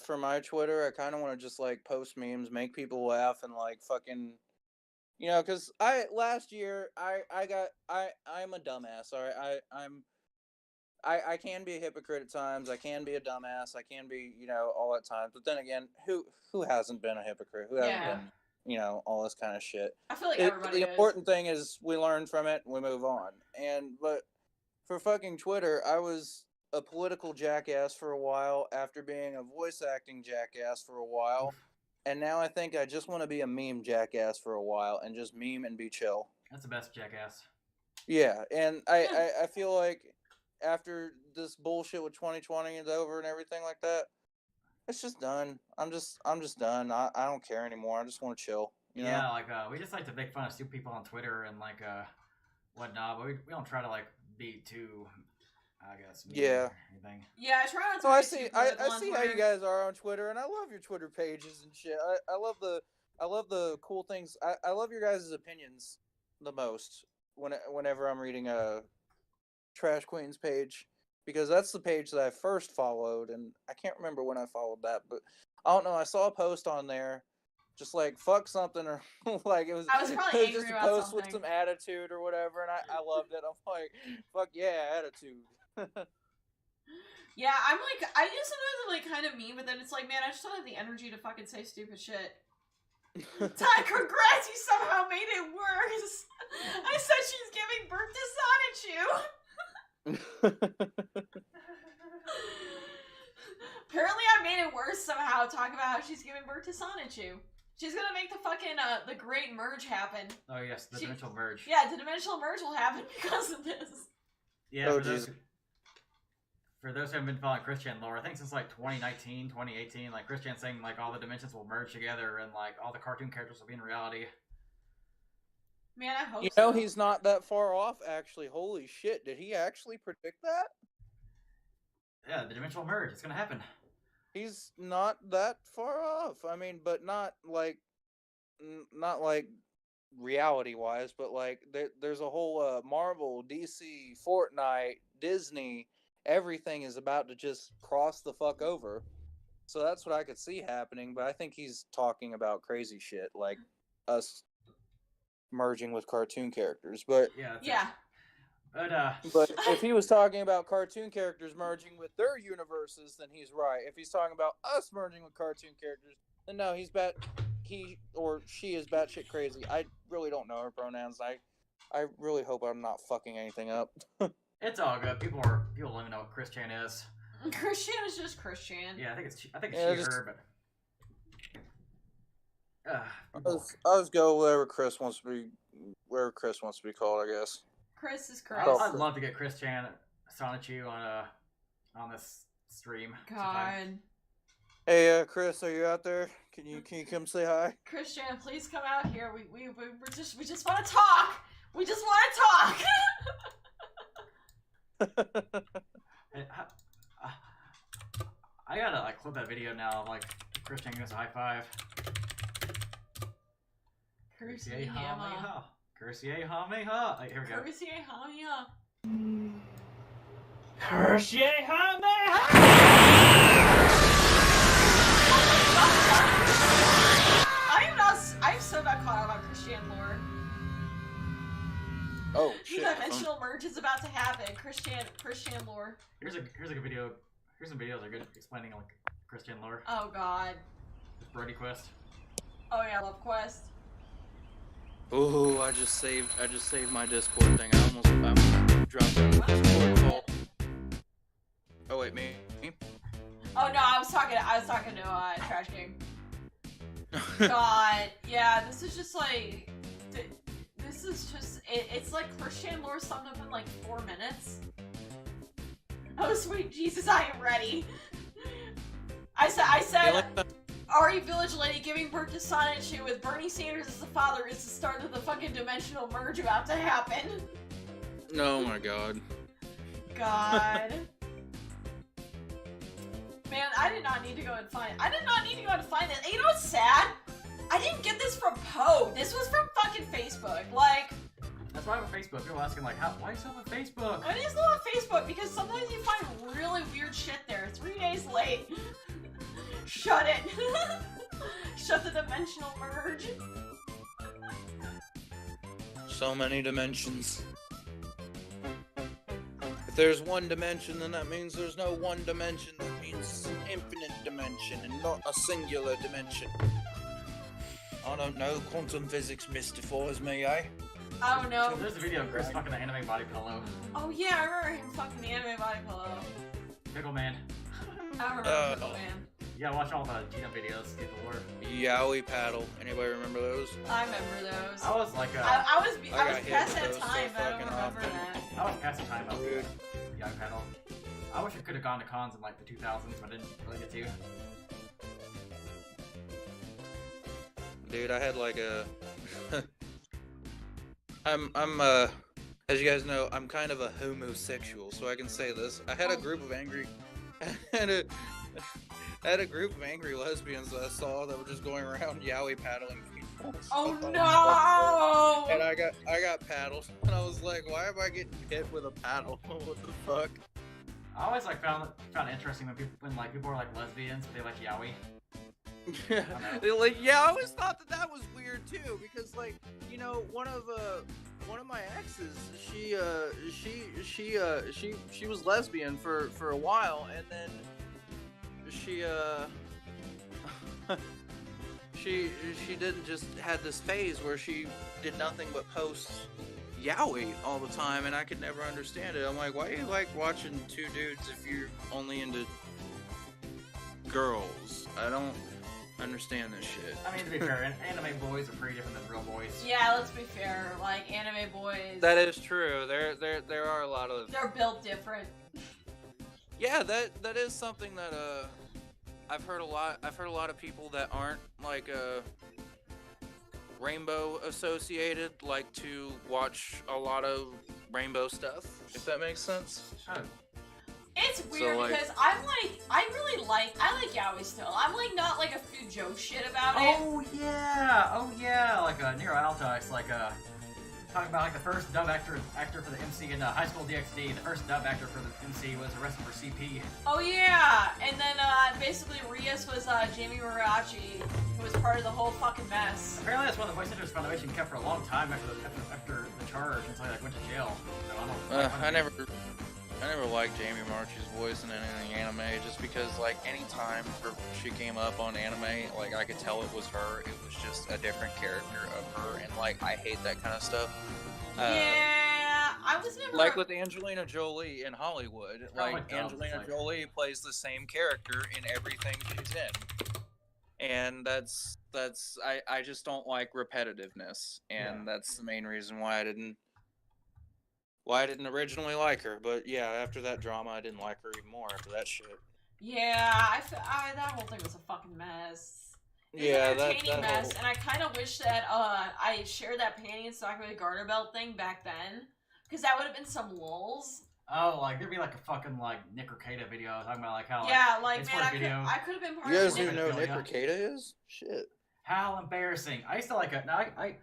for my Twitter, I kind of want to just like post memes, make people laugh, and like fucking, you know, because last year I'm a dumbass. All right, I can be a hypocrite at times. I can be a dumbass. I can be, you know, all at times. But then again, who hasn't been a hypocrite? Who hasn't been, you know, all this kind of shit?
I feel like everybody
The important thing is we learn from it and we move on. But for fucking Twitter, I was a political jackass for a while after being a voice acting jackass for a while. And now I think I just want to be a meme jackass for a while and just meme and be chill.
That's the best jackass.
Yeah, and I feel like after this bullshit with 2020 is over and everything like that, it's just done. I'm just done. I don't care anymore. I just want to chill. You know?
Yeah, like we just like to make fun of stupid people on Twitter and like whatnot, but we don't try to like be too, I guess.
Yeah.
Anything.
Yeah, I try not to.
So I see how you guys are on Twitter, and I love your Twitter pages and shit. I love the cool things. I love your guys' opinions the most whenever I'm reading a Trash Queen's page, because that's the page that I first followed, and I can't remember when I followed that, but I don't know. I saw a post on there, just like fuck something, or like it was.
I was probably angry
just a
about
post
something.
with some attitude or whatever, and I loved it. I'm like, fuck yeah, attitude.
Yeah, I'm like, I used sometimes I'm like kind of mean, but then it's like, man, I just don't have the energy to fucking say stupid shit. Ty, congrats, you somehow made it worse. I said she's giving birth to Sonichu. Apparently I made it worse somehow, talking about how she's giving birth to Sonichu. She's gonna make the fucking, the great merge happen.
Oh yes, the dimensional merge.
Yeah, the dimensional merge will happen because of this.
Yeah, for those who haven't been following Christian lore, I think since like 2019, 2018, like Christian's saying like all the dimensions will merge together and like all the cartoon characters will be in reality.
Man, I hope
You know, he's not that far off, actually. Holy shit, did he actually predict that?
Yeah, the dimensional merge, it's gonna happen.
He's not that far off. I mean, but not like reality-wise, but like there's a whole Marvel, DC, Fortnite, Disney, everything is about to just cross the fuck over. So that's what I could see happening, but I think he's talking about crazy shit, like us merging with cartoon characters. But
yeah.
But if he was talking about cartoon characters merging with their universes, then he's right. If he's talking about us merging with cartoon characters, then no, he or she is batshit crazy. I really don't know her pronouns. I really hope I'm not fucking anything up.
It's all good. People don't even know what Christian is.
Christian is just Christian.
Yeah, I think it's her, but
I'll just go wherever Chris wants to be called, I guess.
Chris is Chris.
I'd love to get Christian Sonichu on this stream.
God.
Sometime.
Hey, Chris, are you out there? Can you come say hi?
Christian, please come out here. We just want to talk. We just want to talk.
Hey, I gotta like clip that video now of like Christian giving us a high five. Cursier ha. Cursier ha. Here we go.
Cursier ha.
Cursier ha.
I'm so not caught up on Christian lore.
Oh shit!
The dimensional merge is about to happen. Christian lore.
Here's a good video. Here's some videos that are good explaining like Christian lore.
Oh god.
Brody Quest.
Oh yeah, I love Quest.
Oh, I just saved my Discord thing. I dropped out of the Discord call. Oh wait, me?
Oh no, I was talking to Trash King. God, yeah, this is just like, this is just, it's like Christian lore summed up in like 4 minutes. Oh sweet Jesus, I am ready. I said, Ari Village Lady giving birth to Son and Shu with Bernie Sanders as the father is the start of the fucking dimensional merge about to happen.
Oh my god.
God. Man, I did not need to go and find it. You know what's sad? I didn't get this from Poe. This was from fucking Facebook. Like,
that's why I'm on Facebook. People are asking like, why are you still on Facebook?
I just love Facebook because sometimes you find really weird shit there. 3 days late. Shut it. Shut the dimensional merge.
So many dimensions. If there's one dimension, then that means there's no one dimension. That means infinite dimension and not a singular dimension. I don't know. Quantum physics mystifies me, eh?
Oh no.
There's a video of Chris fucking the anime body pillow.
Oh yeah, I remember him fucking the anime body pillow.
Pickle Man.
I remember Pickle Man.
Yeah, watch all the Gina videos, get the lore.
Yaoi paddle. Anybody remember those?
I remember those.
I was like,
I was past that
so
time, but I don't remember
often.
that.
I was past the time about the Yaoi paddle. I wish I could have gone to cons in like the 2000s, but I didn't really get to.
Dude, I had like a. I'm as you guys know, I'm kind of a homosexual, so I can say this. I had a group of angry. I had a group of angry lesbians that I saw that were just going around yaoi paddling people.
Oh no!
And I got paddled, and I was like, why am I getting hit with a paddle? What the fuck?
I always like found it interesting when people are like lesbians, but they like yaoi.
Yeah, I always thought that was weird too, because like, you know, one of my exes, she was lesbian for a while, and then she didn't just had this phase where she did nothing but post yaoi all the time, and I could never understand it. I'm like, why do you like watching two dudes if you're only into girls? I don't understand this shit.
I mean, to be fair, anime boys are pretty different than real boys.
Yeah, let's be fair. Like anime boys.
That is true. There are a lot of.
They're built different.
Yeah, that is something that I've heard a lot. I've heard a lot of people that aren't like rainbow associated like to watch a lot of rainbow stuff. If that makes sense.
Oh.
It's weird
So, like,
because I like yaoi still. I'm like not like a few joke shit about it.
Oh yeah, like Nero Altos, like talking about like the first dub actor for the MC in High School DxD. The first dub actor for the MC was arrested for CP.
Oh yeah, and then basically Rias was Jamie Murachi, who was part of the whole fucking mess.
Apparently that's what the Voice Actors Foundation kept for a long time after the charge until he like went to jail. So I don't.
I never liked Jamie March's voice in anything anime, just because like any time she came up on anime, like I could tell it was her. It was just a different character of her, and like I hate that kind of stuff.
Yeah, I was never
like with Angelina Jolie in Hollywood. Like
dumb.
Angelina Jolie plays the same character in everything she's in, and that's I just don't like repetitiveness, and that's the main reason why I didn't originally like her. But yeah, after that drama, I didn't like her even more after that shit.
Yeah, that whole thing was a fucking mess. It was
Yeah,
an entertaining
that
mess, and I kind of wish that I shared that panty and sock with garter belt thing back then, because that would have been some lulls.
Oh, like there'd be like a fucking like Nick Ricada video talking about like how
like
it's
man,
for a video.
I could have been part
You
of
guys
it.
even know who Nick Ricada is? Shit.
How embarrassing! I used to like it. No, I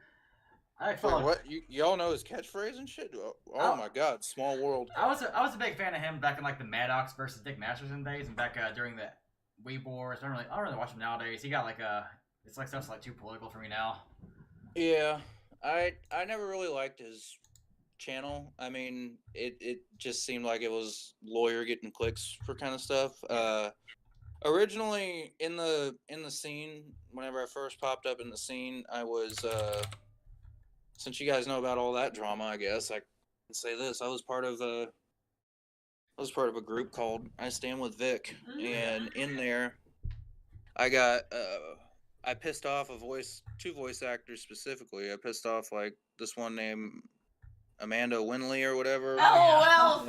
Wait,
followed.
what? Y'all know his catchphrase and shit? Oh my god, small world.
I was a big fan of him back in like the Maddox versus Dick Masterson days, and back during the Wii Wars. I don't really watch him nowadays. He got like it's like stuff's like too political for me now.
Yeah, I never really liked his channel. I mean, it just seemed like it was lawyer getting clicks for kind of stuff. Originally in the scene, whenever I first popped up in the scene, I was since you guys know about all that drama, I guess I can say this: I was part of a group called I Stand with Vic, and in there, I got I pissed off two voice actors specifically. I pissed off like this one named Amanda Winley or whatever.
LOL,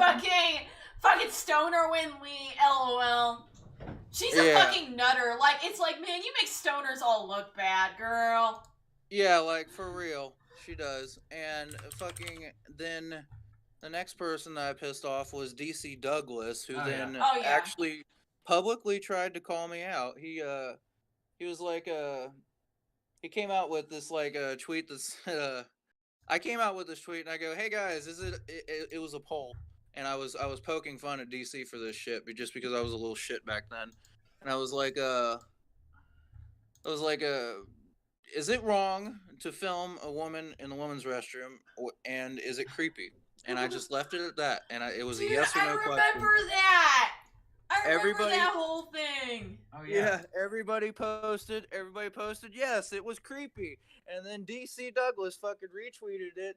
fucking Stoner Winley, LOL. She's a fucking nutter. Like, it's like, man, you make stoners all look bad, girl.
Yeah, like, for real. She does. And fucking then the next person that I pissed off was DC Douglas, who actually publicly tried to call me out. He was like he came out with this like tweet that's I came out with this tweet and I go, "Hey guys, it was a poll." And I was poking fun at DC for this shit, but just because I was a little shit back then. And I was like, is it wrong to film a woman in the women's restroom, and is it creepy? And I just left it at that, and it was a yes or no question.
I remember that. I remember that whole thing.
Oh yeah. Everybody posted. Yes, it was creepy. And then DC Douglas fucking retweeted it.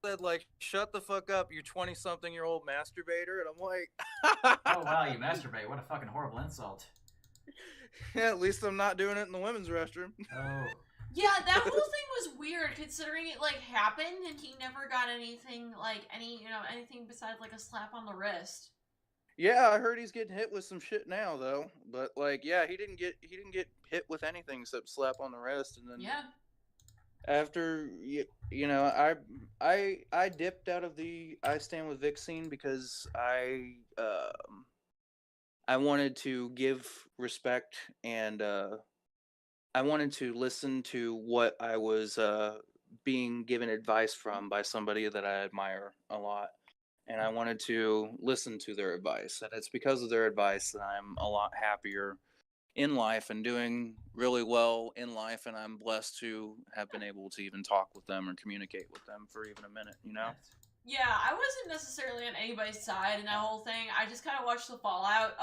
Said like, "Shut the fuck up, you 20-something-year-old masturbator," and I'm like,
"Oh wow, you masturbate? What a fucking horrible insult."
Yeah, at least I'm not doing it in the women's restroom.
Oh.
Yeah, that whole thing was weird, considering it like happened and he never got anything like anything besides like a slap on the wrist.
Yeah, I heard he's getting hit with some shit now though. But like, yeah, he didn't get hit with anything except slap on the wrist, and then after I dipped out of the I Stand with Vic scene because I wanted to give respect, and I wanted to listen to what I was being given advice from by somebody that I admire a lot, and I wanted to listen to their advice, and it's because of their advice that I'm a lot happier in life and doing really well in life, and I'm blessed to have been able to even talk with them or communicate with them for even a minute, you know?
Yeah, I wasn't necessarily on anybody's side in that whole thing. I just kind of watched the fallout.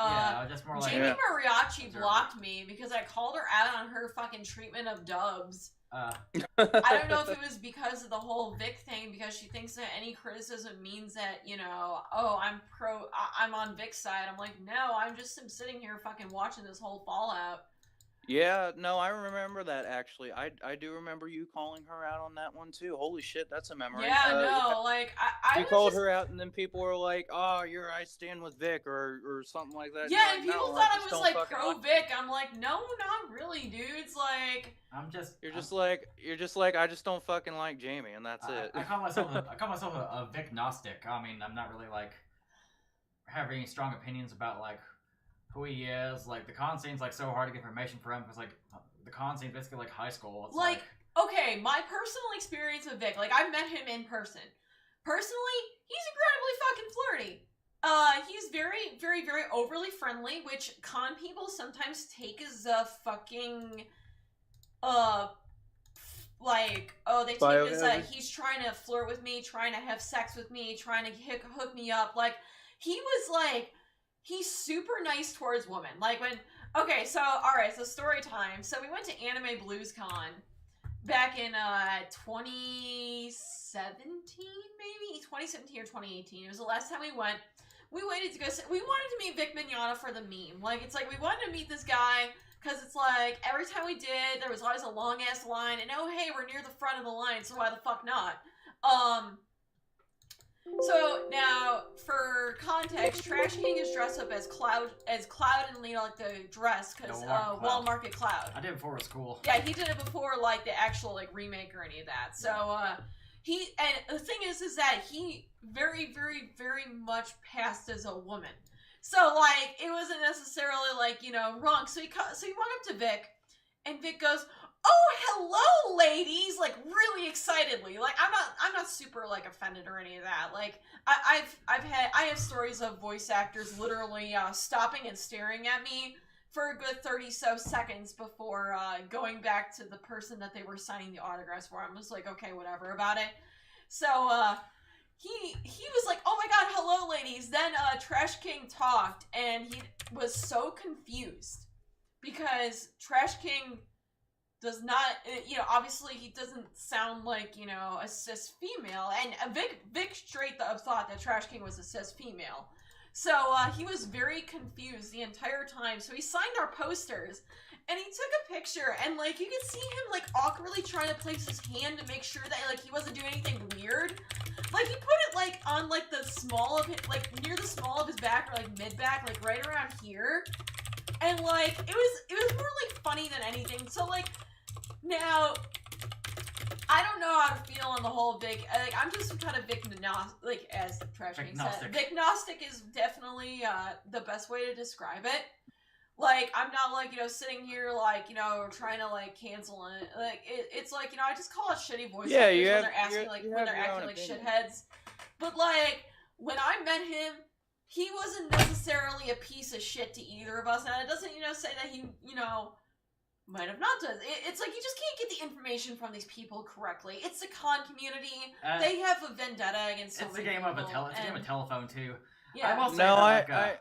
Just more like
Jamie Mariachi blocked me because I called her out on her fucking treatment of dubs. I don't know if it was because of the whole Vic thing, because she thinks that any criticism means that, I'm on Vic's side. I'm like, no, I'm sitting here fucking watching this whole fallout.
Yeah, no, I remember that actually. I do remember you calling her out on that one too. Holy shit, that's a memory.
Yeah, like
you called her out, and then people were like, "Oh, I stand with Vic," or something like that.
Yeah, and people thought I was like pro Vic. I'm like, no, not really, dudes. Like,
you're just like I just don't fucking like Jamie, and that's it.
I call myself a Vic Gnostic. I mean, I'm not really like having any strong opinions about like who he is. Like, the con scene's like so hard to get information from because like the con scene's basically like high school. It's like
okay, my personal experience with Vic, like I met him in person. Personally, he's incredibly fucking flirty. He's very, very, very overly friendly, which con people sometimes take as a fucking they take it as that he's trying to flirt with me, trying to have sex with me, trying to hook me up. Like, he was like, he's super nice towards women. Like okay, so alright, so story time. So we went to Anime Blues Con back in 2017, maybe 2017 or 2018. It was the last time we went. We waited to go. We wanted to meet Vic Mignogna for the meme. Like, it's like we wanted to meet this guy because it's like every time we did, there was always a long ass line, and oh hey, we're near the front of the line, so why the fuck not? So now, for context, Trash King is dressed up as Cloud and Lena, like the dress, because Wall Market Cloud.
I did it before it was cool.
Yeah, he did it before like the actual like remake or any of that. So and the thing is that he very, very, very much passed as a woman. So like it wasn't necessarily like wrong. So he went up to Vic, and Vic goes, "Oh, hello, ladies!" Like really excitedly. Like I'm not super like offended or any of that. Like I have stories of voice actors literally stopping and staring at me for a good 30 so seconds before going back to the person that they were signing the autographs for. I'm just like, okay, whatever about it. So he was like, "Oh my god, hello, ladies." Then Trash King talked, and he was so confused because Trash King does not, obviously he doesn't sound like, a cis female, and Vic straight up thought that Trash King was a cis female. So he was very confused the entire time. So he signed our posters, and he took a picture, and like you could see him like awkwardly trying to place his hand to make sure that like he wasn't doing anything weird. Like he put it like on like the small of it, like near the small of his back or like mid back, like right around here. And like it was more like funny than anything. So like now I don't know how to feel on the whole Vic. Like I'm just kind of Vic like as Trash King said. Vic-nostic is definitely the best way to describe it. Like I'm not like sitting here like trying to like cancel it. Like it's like I just call it shitty voice actors when they're acting like shitheads. But like when I met him, he wasn't necessarily a piece of shit to either of us, and it doesn't say that he might have not done. It's like you just can't get the information from these people correctly. It's the con community. They have a vendetta against so many people.
It's a game of telephone too.
Yeah.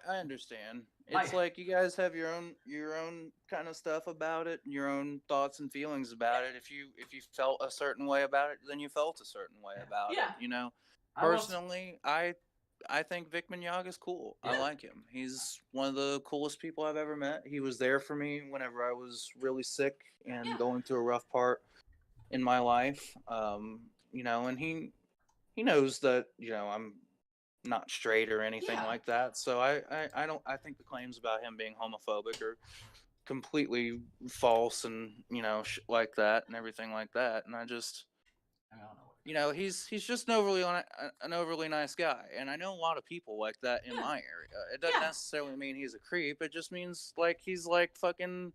I understand. It's like you guys have your own kind of stuff about it, your own thoughts and feelings about it. If you felt a certain way about it, then you felt a certain way about it. Personally, I think Vic Mignogna is cool. Yeah. I like him. He's one of the coolest people I've ever met. He was there for me whenever I was really sick and going through a rough part in my life. And he knows that I'm not straight or anything like that. So I think the claims about him being homophobic are completely false and like that and everything like that. And I don't know. He's just an overly nice guy, and I know a lot of people like that in my area. It doesn't necessarily mean he's a creep. It just means like he's like fucking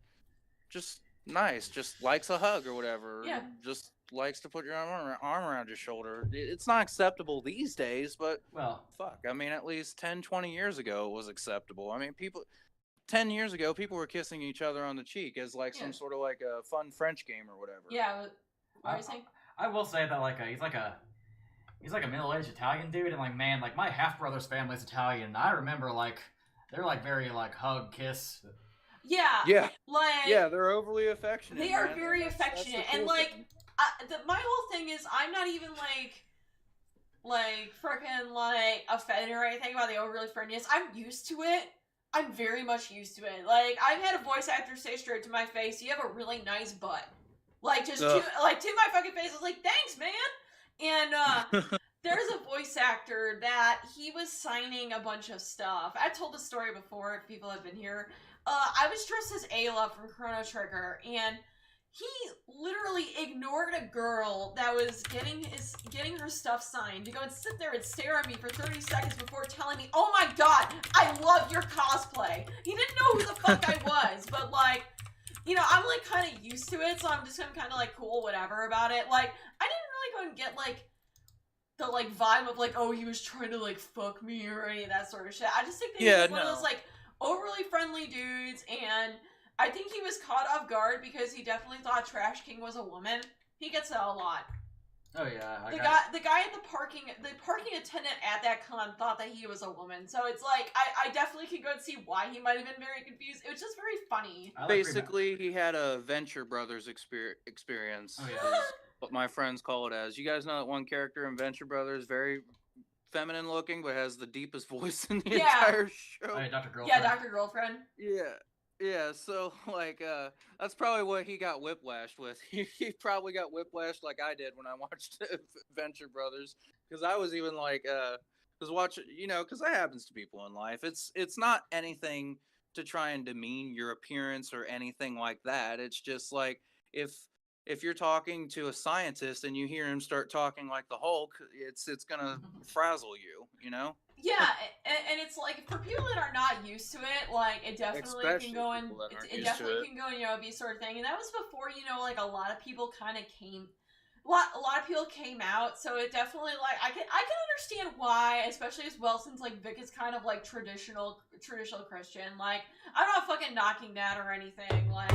just nice, just likes a hug or whatever.
Yeah.
Just likes to put your arm around your shoulder. It's not acceptable these days, but fuck. I mean, at least 10, 20 years ago it was acceptable. I mean, 10 years ago, people were kissing each other on the cheek as like some sort of like a fun French game or whatever.
Yeah. What are you saying?
I will say that like he's like a middle-aged Italian dude, and like man, like my half brother's family's Italian. And I remember like they're like very like hug kiss.
Yeah.
Yeah.
Like
they're overly affectionate.
They are very affectionate, and like my whole thing is I'm not even like freaking like offended or anything about the overly friendliness. I'm used to it. I'm very much used to it. Like I've had a voice actor say straight to my face, "You have a really nice butt." Like just to my fucking face. I was like, "Thanks, man." And there's a voice actor that he was signing a bunch of stuff. I told the story before if people have been here. I was dressed as Ayla from Chrono Trigger, and he literally ignored a girl that was getting her stuff signed to go and sit there and stare at me for 30 seconds before telling me, "Oh my god, I love your cosplay." He didn't know who the fuck I was, but like, I'm like kind of used to it, so I'm just kind of like cool, whatever about it. Like, I didn't really go and get like the like vibe of like, oh, he was trying to like fuck me or any of that sort of shit. I just think that he was one of those like overly friendly dudes, and I think he was caught off guard because he definitely thought Trash King was a woman. He gets that a lot.
Oh yeah.
The guy at the parking attendant at that con thought that he was a woman. So it's like I definitely could go and see why he might have been very confused. It was just very funny.
Basically, he had a Venture Brothers experience.
Oh yeah.
What my friends call it as. You guys know that one character in Venture Brothers, very feminine looking, but has the deepest voice in the entire show.
Oh, yeah, Dr. Girlfriend.
Yeah, Dr. Girlfriend.
Yeah, so, like, that's probably what he got whiplashed with. He probably got whiplashed like I did when I watched Venture Brothers. Because I was even like, because that happens to people in life. It's not anything to try and demean your appearance or anything like that. It's just like, if you're talking to a scientist and you hear him start talking like the Hulk, it's gonna frazzle you,
Yeah, and it's like for people that are not used to it, like it definitely can go and be sort of thing. And that was before like a lot of people kind of came, a lot of people came out. So it definitely like I can understand why, especially as well since like Vic is kind of like traditional Christian. Like I'm not fucking knocking that or anything. Like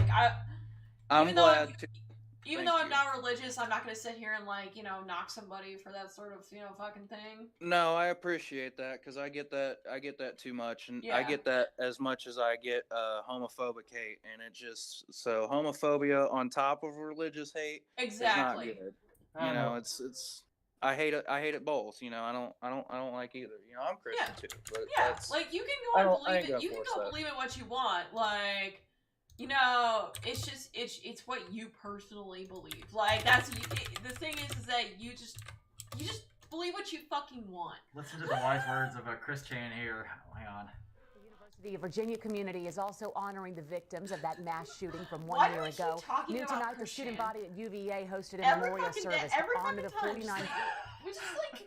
Even though I'm not religious, I'm not gonna sit here and like, you know, knock somebody for that sort of, you know, fucking thing.
No, I appreciate that because I get that. I get that too much, and I
Yeah.
get that as much as I get homophobic hate, and it just so homophobia on top of religious hate is not
Exactly.
good. You know, it's I hate it. I hate it both. You know, I don't like either. You know, I'm Christian too, but
Yeah, like you can go and believe it. You can go believe in what you want. Like, you know, it's just it's what you personally believe. Like that's the thing is that you just believe what you fucking want.
Listen to the wise words of a Christian here. Hang on.
The University of Virginia community is also honoring the victims of that mass shooting from 1 year ago. New tonight, the student body at UVA hosted a memorial service to honor the 49
which is like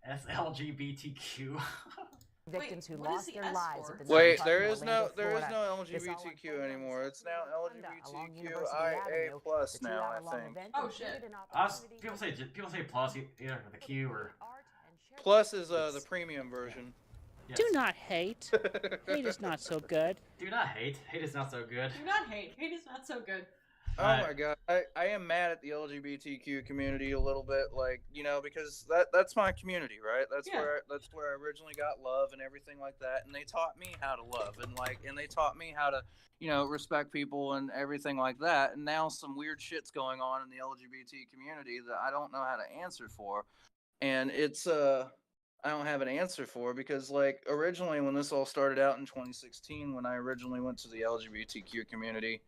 SLGBTQ
victims who lost their lives at the
Wait,
9/11
there is
in
no
Orlando,
LGBTQ anymore. It's now LGBTQIA plus now, I think.
Oh shit.
People say plus either with a Q or
Plus is the premium version.
Yes.
Do not hate. Hate is not so good.
Do not hate. Hate is not so good.
Do not hate. Hate is not so good.
Oh my god, I am mad at the LGBTQ community a little bit, like, you know, because that's my community, right? That's where I originally got love and everything like that, and they taught me how to love and they taught me how to, you know, respect people and everything like that. And now some weird shit's going on in the LGBT community that I don't know how to answer for, and it's I don't have an answer for because, like, originally when this all started out in 2016, when I originally went to the LGBTQ community,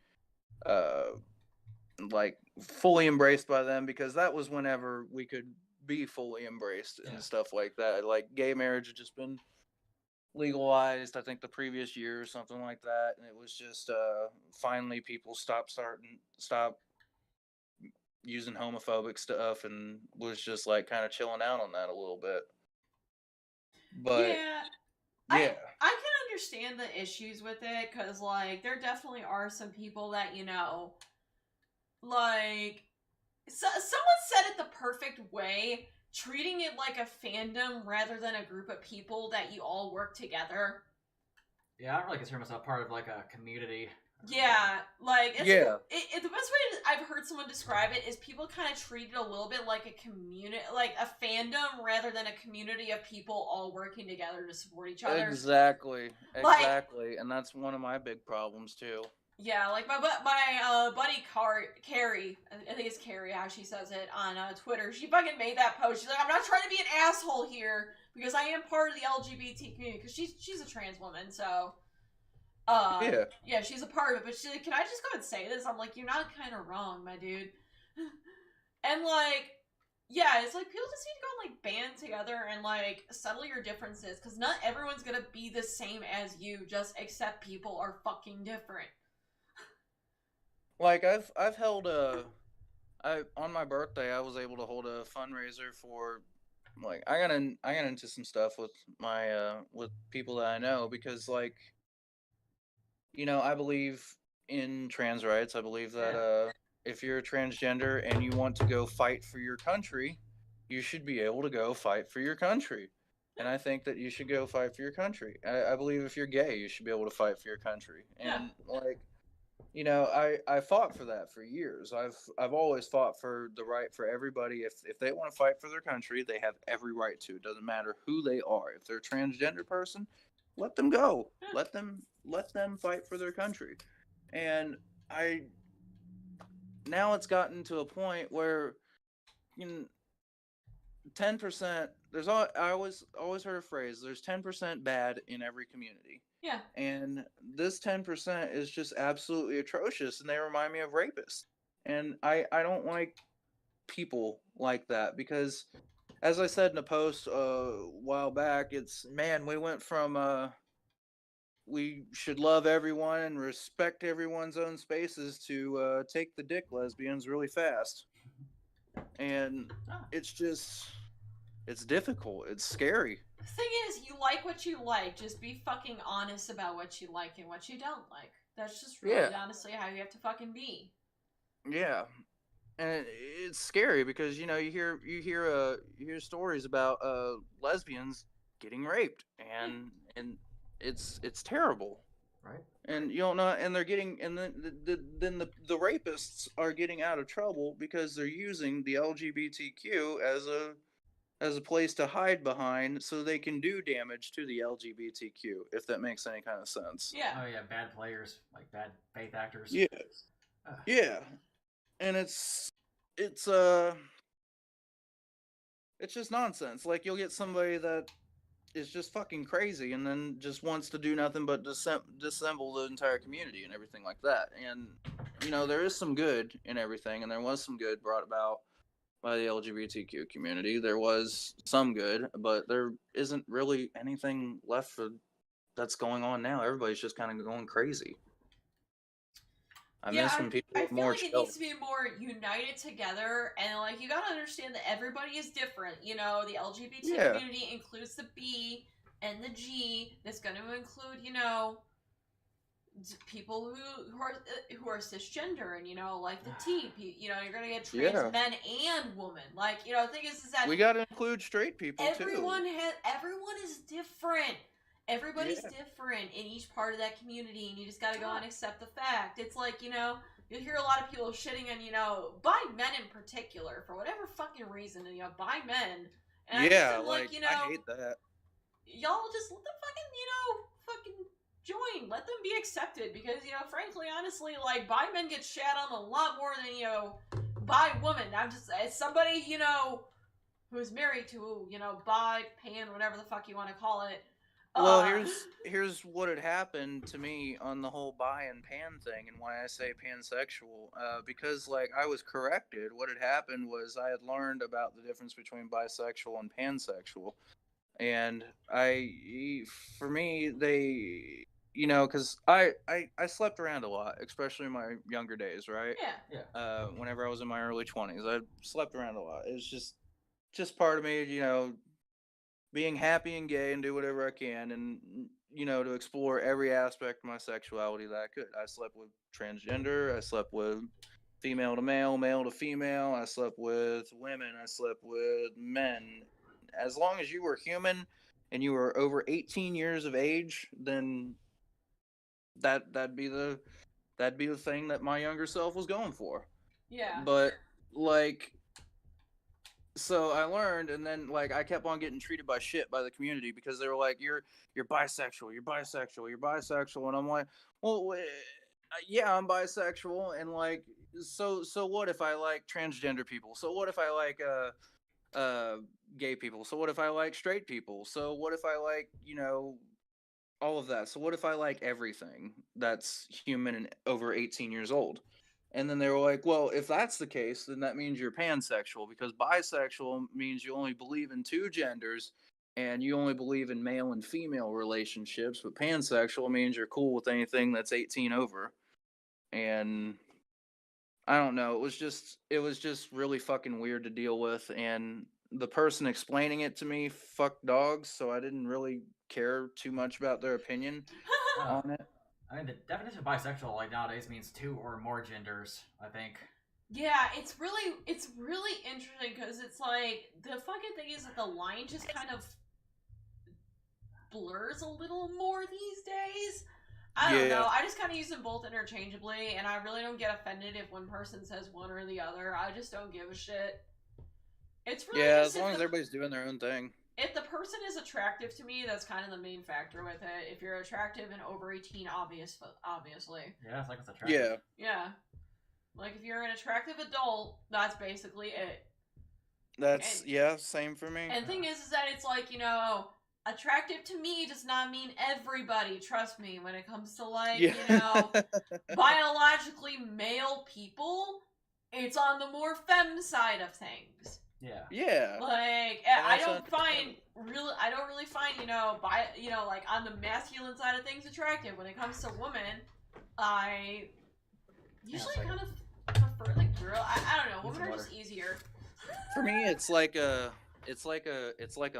like fully embraced by them, because that was whenever we could be fully embraced and stuff like that. Like gay marriage had just been legalized, I think the previous year or something like that, and it was just finally people stopped using homophobic stuff and was just like kind of chilling out on that a little bit. But
yeah. I can understand the issues with it because, like, there definitely are some people that, you know, like, someone said it the perfect way, treating it like a fandom rather than a group of people that you all work together.
Yeah, I don't really consider myself part of like a community.
Yeah, like, the best way I've heard someone describe it is people kind of treat it a little bit like a community, like a fandom rather than a community of people all working together to support each other.
Exactly, and that's one of my big problems too.
Yeah, like my buddy Carrie, I think it's Carrie how she says it on Twitter. She fucking made that post. She's like, I'm not trying to be an asshole here because I am part of the LGBT community because she's a trans woman, so. Yeah, she's a part of it, but she's like, can I just go and say this? I'm like, you're not kind of wrong, my dude. And like, yeah, it's like people just need to go and like band together and like settle your differences, because not everyone's gonna be the same as you. Just accept people are fucking different.
Like I've held on my birthday I was able to hold a fundraiser for, like, I got into some stuff with my with people that I know because, like, you know, I believe in trans rights. I believe that if you're a transgender and you want to go fight for your country, you should be able to go fight for your country. And I think that you should go fight for your country. I believe if you're gay, you should be able to fight for your country. And like, you know, I fought for that for years. I've always fought for the right for everybody. If they want to fight for their country, they have every right to. It doesn't matter who they are. If they're a transgender person, let them go. Let them fight for their country. And now it's gotten to a point where, you know, 10%, I always heard a phrase, there's 10% bad in every community.
Yeah.
And this 10% is just absolutely atrocious, and they remind me of rapists. And I don't like people like that because, as I said in a post a while back, we went from we should love everyone and respect everyone's own spaces to take the dick lesbians really fast. And it's difficult. It's scary.
The thing is, you like what you like. Just be fucking honest about what you like and what you don't like. That's just really honestly how you have to fucking be. Yeah.
And it's scary because, you know, you hear stories about lesbians getting raped, and it's terrible.
Right.
And you don't know, and they're getting, and then the rapists are getting out of trouble because they're using the LGBTQ as a place to hide behind so they can do damage to the LGBTQ, if that makes any kind of sense.
Yeah.
Oh yeah, bad players, like bad faith actors.
Yeah. Yeah. And it's just nonsense. Like, you'll get somebody that is just fucking crazy and then just wants to do nothing but dissemble the entire community and everything like that. And there is some good in everything, and there was some good brought about by the LGBTQ community. There was some good, but there isn't really anything left that's going on now. Everybody's just kind of going crazy. I miss when people
I
were
feel
more
like it
chill.
needs to be more united together, and like you gotta understand that everybody is different. The LGBT community includes the B and the G. That's going to include, people who are cisgender, and like the T. You're gonna get trans men and women. Like, the thing is that
we gotta include straight people
everyone
too.
Everyone is different. Everybody's different in each part of that community, and you just gotta go and accept the fact. It's like, you'll hear a lot of people shitting on, bi men in particular, for whatever fucking reason, bi men. And
I
hate
that.
Y'all just let them fucking join. Let them be accepted, because, frankly, honestly, like, bi men get shat on a lot more than, bi women. I'm just, as somebody, who's married to, bi, pan, whatever the fuck you want to call it.
Well, here's what had happened to me on the whole bi and pan thing, and why I say pansexual. Because, like, I was corrected. What had happened was I had learned about the difference between bisexual and pansexual, and for me, they, because I slept around a lot, especially in my younger days, right?
Yeah.
Whenever I was in my early 20s, I slept around a lot. It was just part of me, being happy and gay and do whatever I can, and to explore every aspect of my sexuality that I could. I slept with transgender, I slept with female to male, male to female, I slept with women, I slept with men. As long as you were human and you were over 18 years of age, then that'd be the thing that my younger self was going for.
Yeah.
But, like, so I learned, and then, like, I kept on getting treated by shit by the community, because they were like, you're bisexual, you're bisexual, you're bisexual, and I'm like, well, yeah, I'm bisexual, and, like, so what if I like transgender people? So what if I like gay people? So what if I like straight people? So what if I like, all of that? So what if I like everything that's human and over 18 years old? And then they were like, well, if that's the case, then that means you're pansexual, because bisexual means you only believe in two genders and you only believe in male and female relationships, but pansexual means you're cool with anything that's 18 over. And I don't know, it was just really fucking weird to deal with, and the person explaining it to me fucked dogs, so I didn't really care too much about their opinion on it.
I mean, the definition of bisexual, like, nowadays means two or more genders, I think.
Yeah, it's really interesting, because it's like, the fucking thing is that the line just kind of blurs a little more these days. I don't know. I just kind of use them both interchangeably, and I really don't get offended if one person says one or the other. I just don't give a shit. It's really
as long as everybody's doing their own thing.
If the person is attractive to me, that's kind of the main factor with it. If you're attractive and over 18, obviously.
Yeah, it's like it's attractive.
Yeah. Like, if you're an attractive adult, that's basically it.
Same for me.
And the thing is that it's like, attractive to me does not mean everybody. Trust me, when it comes to, like, biologically male people, it's on the more femme side of things.
Yeah.
Like, I don't really find, like, on the masculine side of things attractive. When it comes to women, I usually kind of prefer the girl. I don't know. Women are just easier.
For me, it's like a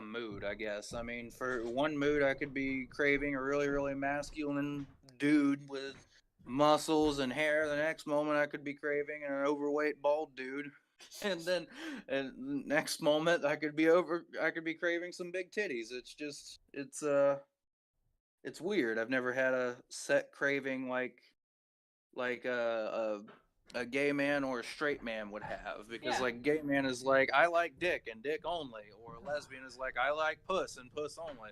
mood, I guess. I mean, for one mood, I could be craving a really, really masculine dude with muscles and hair. The next moment, I could be craving an overweight bald dude. And then, next moment, I could be craving some big titties. It's weird. I've never had a set craving like a gay man or a straight man would have, because
Yeah.
like gay man is like I like dick and dick only, or a lesbian is like I like puss and puss only,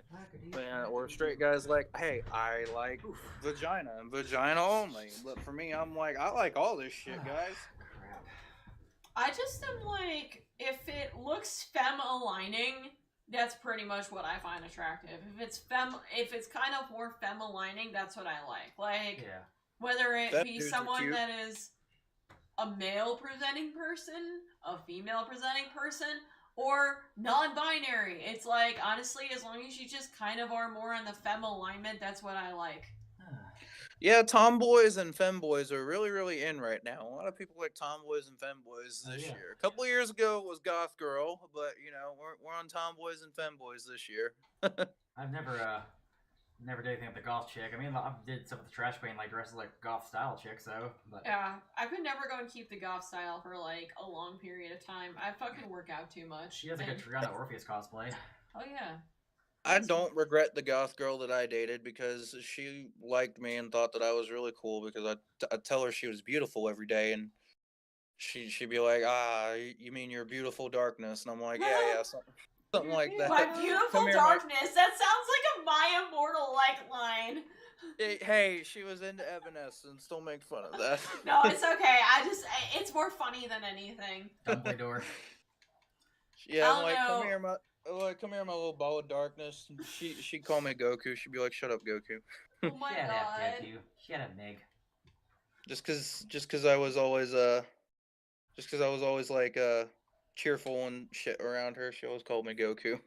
or a straight guy's like hey I like vagina and vagina only. But for me, I'm like I like all this shit, guys.
I just am like, if it looks femme-aligning, that's pretty much what I find attractive. If it's kind of more femme-aligning, that's what I like. Like, whether it be someone that is a male-presenting person, a female-presenting person, or non-binary. It's like, honestly, as long as you just kind of are more on the femme alignment, that's what I like.
Yeah, tomboys and femboys are really, really in right now. A lot of people like tomboys and femboys this year. A couple of years ago it was goth girl, but you know we're on tomboys and femboys this year.
I've never did anything with the goth chick. I mean, I did stuff with the trash queen, like dresses like goth style chicks, though. But
yeah, I could never go and keep the goth style for like a long period of time. I fucking work out too much.
She has like a Triana Orpheus cosplay.
Oh yeah.
I don't regret the goth girl that I dated because she liked me and thought that I was really cool because I'd tell her she was beautiful every day, and she'd be like, you mean your beautiful darkness? And I'm like, yeah, something like that.
My beautiful darkness. That sounds like a Maya Mortal like line.
Hey, she was into Evanescence. Don't make fun of that.
No, it's okay. It's more funny than anything.
Dumbledore.
Yeah, I'm like, come here, my little ball of darkness. She'd call me Goku. She'd be like, shut up, Goku.
Oh my
Shut
god.
up, Goku. Shut up, Meg.
Just cause I was always like cheerful and shit around her, she always called me Goku.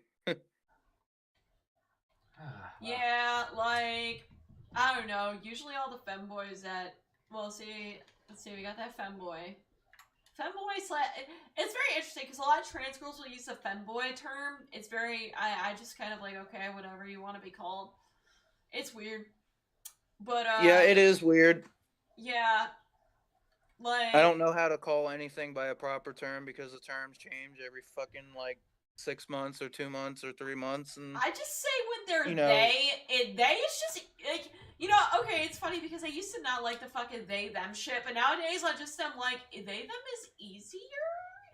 Yeah, like, I don't know. Usually all the femboys that, well, see, let's see, we got that femboy. Femboy, it's very interesting because a lot of trans girls will use the femboy term. It's very, I just kind of like, okay, whatever you want to be called. It's weird. But,
yeah, it is weird.
Yeah. Like,
I don't know how to call anything by a proper term because the terms change every fucking, like, 6 months or 2 months or 3 months, and
I just say when they're
they,
they is just like, you know, okay, it's funny because I used to not like the fucking they them shit, but nowadays I just am like, they them is easier.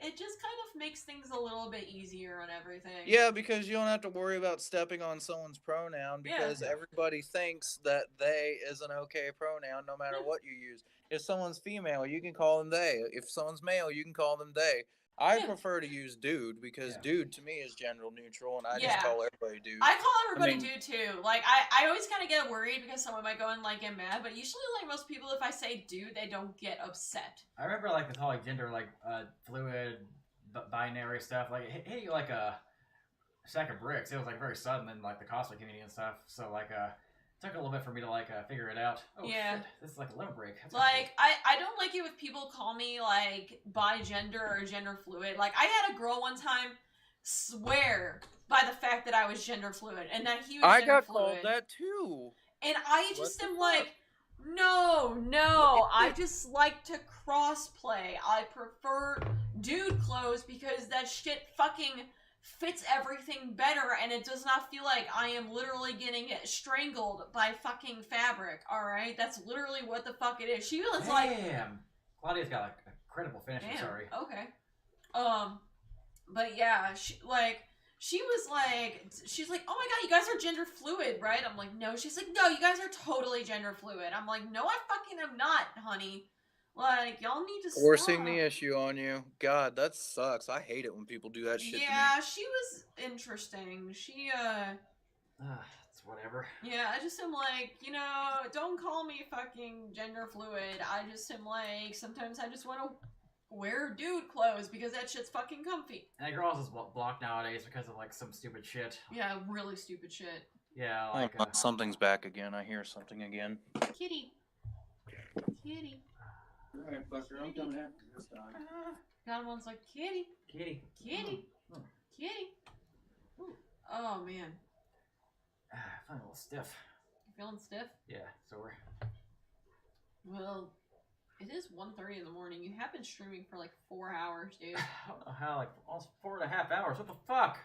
It just kind of makes things a little bit easier on everything.
Yeah, because you don't have to worry about stepping on someone's pronoun because everybody thinks that they is an okay pronoun no matter what you use. If someone's female, you can call them they. If someone's male, you can call them they. I prefer to use dude because dude to me is gender neutral, and I just call everybody dude.
I call everybody dude too. Like I always kind of get worried because someone might go and like get mad, but usually like most people, if I say dude, they don't get upset.
I remember like the whole like gender like fluid binary stuff. Like it hit you like a sack of bricks. It was like very sudden in like the cosplay community and stuff. So like it took a little bit for me to like figure it out. Oh shit, this is like a limit break. That's
like I don't like it if people call me like bi-gender or gender fluid. Like I had a girl one time swear by the fact that I was gender fluid and that he was
I
gender
got
fluid.
called that too.
And I just am like, no, I just like to cross-play. I prefer dude clothes because that shit fucking fits everything better and it does not feel like I am literally getting it strangled by fucking fabric, alright? That's literally what the fuck it is. She was like...
Damn! Claudia's got like a credible finish, I'm sorry.
Okay. But yeah, she was like, she's like, oh my god, you guys are gender fluid, right? I'm like, no. She's like, no, you guys are totally gender fluid. I'm like, no, I fucking am not, honey. Like, y'all need to
forcing the issue on you. God, that sucks. I hate it when people do that shit to me.
Yeah, she was interesting. She,
it's whatever.
Yeah, I just am like, you know, don't call me fucking gender fluid. I just am like, sometimes I just want to wear dude clothes because that shit's fucking comfy.
And girls is blocked nowadays because of like some stupid shit.
Yeah, really stupid shit.
Yeah, like
something's back again. I hear something again.
Kitty. Kitty.
Alright, fucker, I'm coming after this dog.
Got one's like, kitty.
Kitty.
Kitty. Kitty. Ooh. Oh, man.
I'm feeling a little stiff.
You feeling stiff?
Yeah, sore.
Well, it is 1:30 in the morning. You have been streaming for like 4 hours, dude.
How, like, almost 4.5 hours? What the fuck?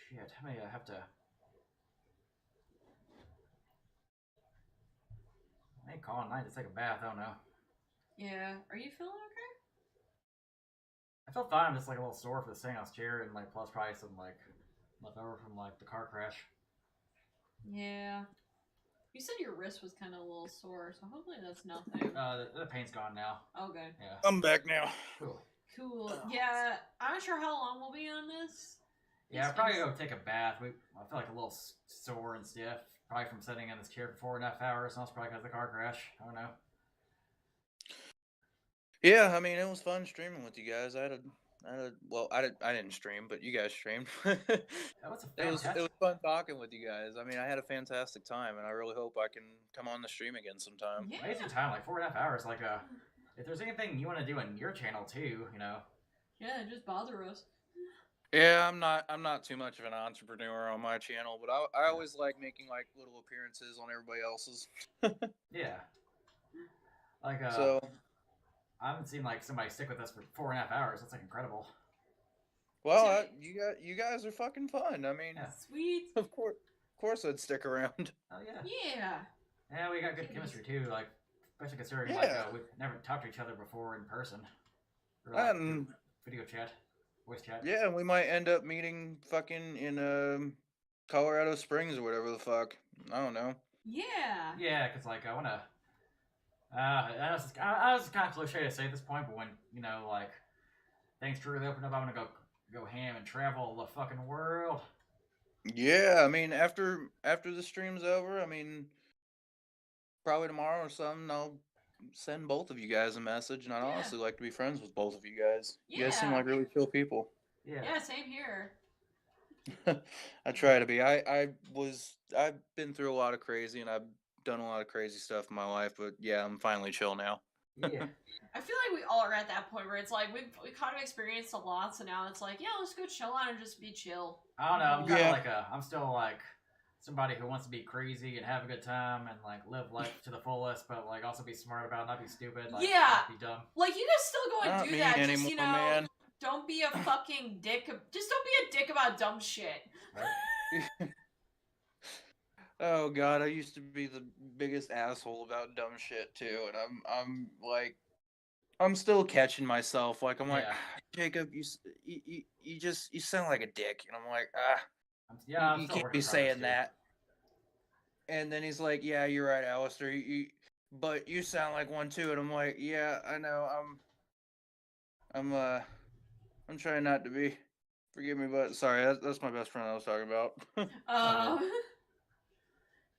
Shit. shit. I may have to. I ain't calling night to take a bath. I don't know.
Yeah. Are you feeling okay?
I feel fine. I'm just like a little sore for the sitting on this chair, and like plus probably some like left over from like the car crash.
Yeah. You said your wrist was kind of a little sore, so hopefully that's nothing.
The pain's gone now.
Oh, good.
Yeah.
I'm back now.
Cool.
Cool. Yeah, I'm not sure how long we'll be on this.
Yeah, I'll probably go take a bath. I feel like a little sore and stiff. Probably from sitting in this chair for 4.5 hours. And that's probably because of the car crash. I don't know.
Yeah, I mean, it was fun streaming with you guys. I didn't stream, but you guys streamed.
That was
it was fun talking with you guys. I mean, I had a fantastic time, and I really hope I can come on the stream again sometime.
Yeah.
Amazing time, like 4.5 hours. Like, if there's anything you want to do on your channel too, you know.
Yeah, just bother us.
Yeah, I'm not too much of an entrepreneur on my channel, but I always like making like little appearances on everybody else's.
Yeah. Like
so
I haven't seen like somebody stick with us for 4.5 hours. That's like incredible.
Well, you guys are fucking fun. I mean,
yeah.
Sweet.
Of course I'd stick around.
Oh yeah.
Yeah.
Yeah, we got good chemistry too. Like, especially considering
Yeah.
like we've never talked to each other before in person. Or, like, video chat, voice chat.
Yeah, and we might end up meeting fucking in Colorado Springs or whatever the fuck. I don't know.
Yeah.
Yeah, because like I want to. I was kind of cliche to say at this point, but when you know like things truly open up, I want to go ham and travel the fucking world.
Yeah, I mean after the stream's over, I mean probably tomorrow or something, I'll send both of you guys a message, and I'd honestly like to be friends with both of you guys. You guys seem like really chill people.
Yeah.
Yeah, same here.
I try to be. I've been through a lot of crazy, and I've done a lot of crazy stuff in my life, but yeah, I'm finally chill now.
Yeah.
I feel like we all are at that point where it's like we kind of experienced a lot, so now it's like, yeah, let's go chill out and just be chill.
I don't know. I'm kind of like I'm still like somebody who wants to be crazy and have a good time and like live life to the fullest, but like also be smart about it, not be stupid. Like, not be dumb.
Like you guys still go and
Not
do
me
that.
anymore,
Just
man.
don't be a fucking dick. Just don't be a dick about dumb shit.
Right?
Oh god, I used to be the biggest asshole about dumb shit too, and I'm still catching myself. Like I'm like, Jacob, you sound like a dick, and I'm like, you can't be saying that. And then he's like, yeah, you're right, Alister. But you sound like one too, and I'm like, yeah, I know. I'm trying not to be. Forgive me, but sorry, that's my best friend I was talking about.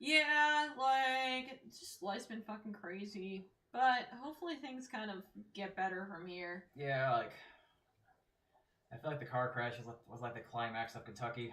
Yeah, like just life's been fucking crazy, but hopefully things kind of get better from here.
Yeah, like I feel like the car crash was like the climax of Kentucky.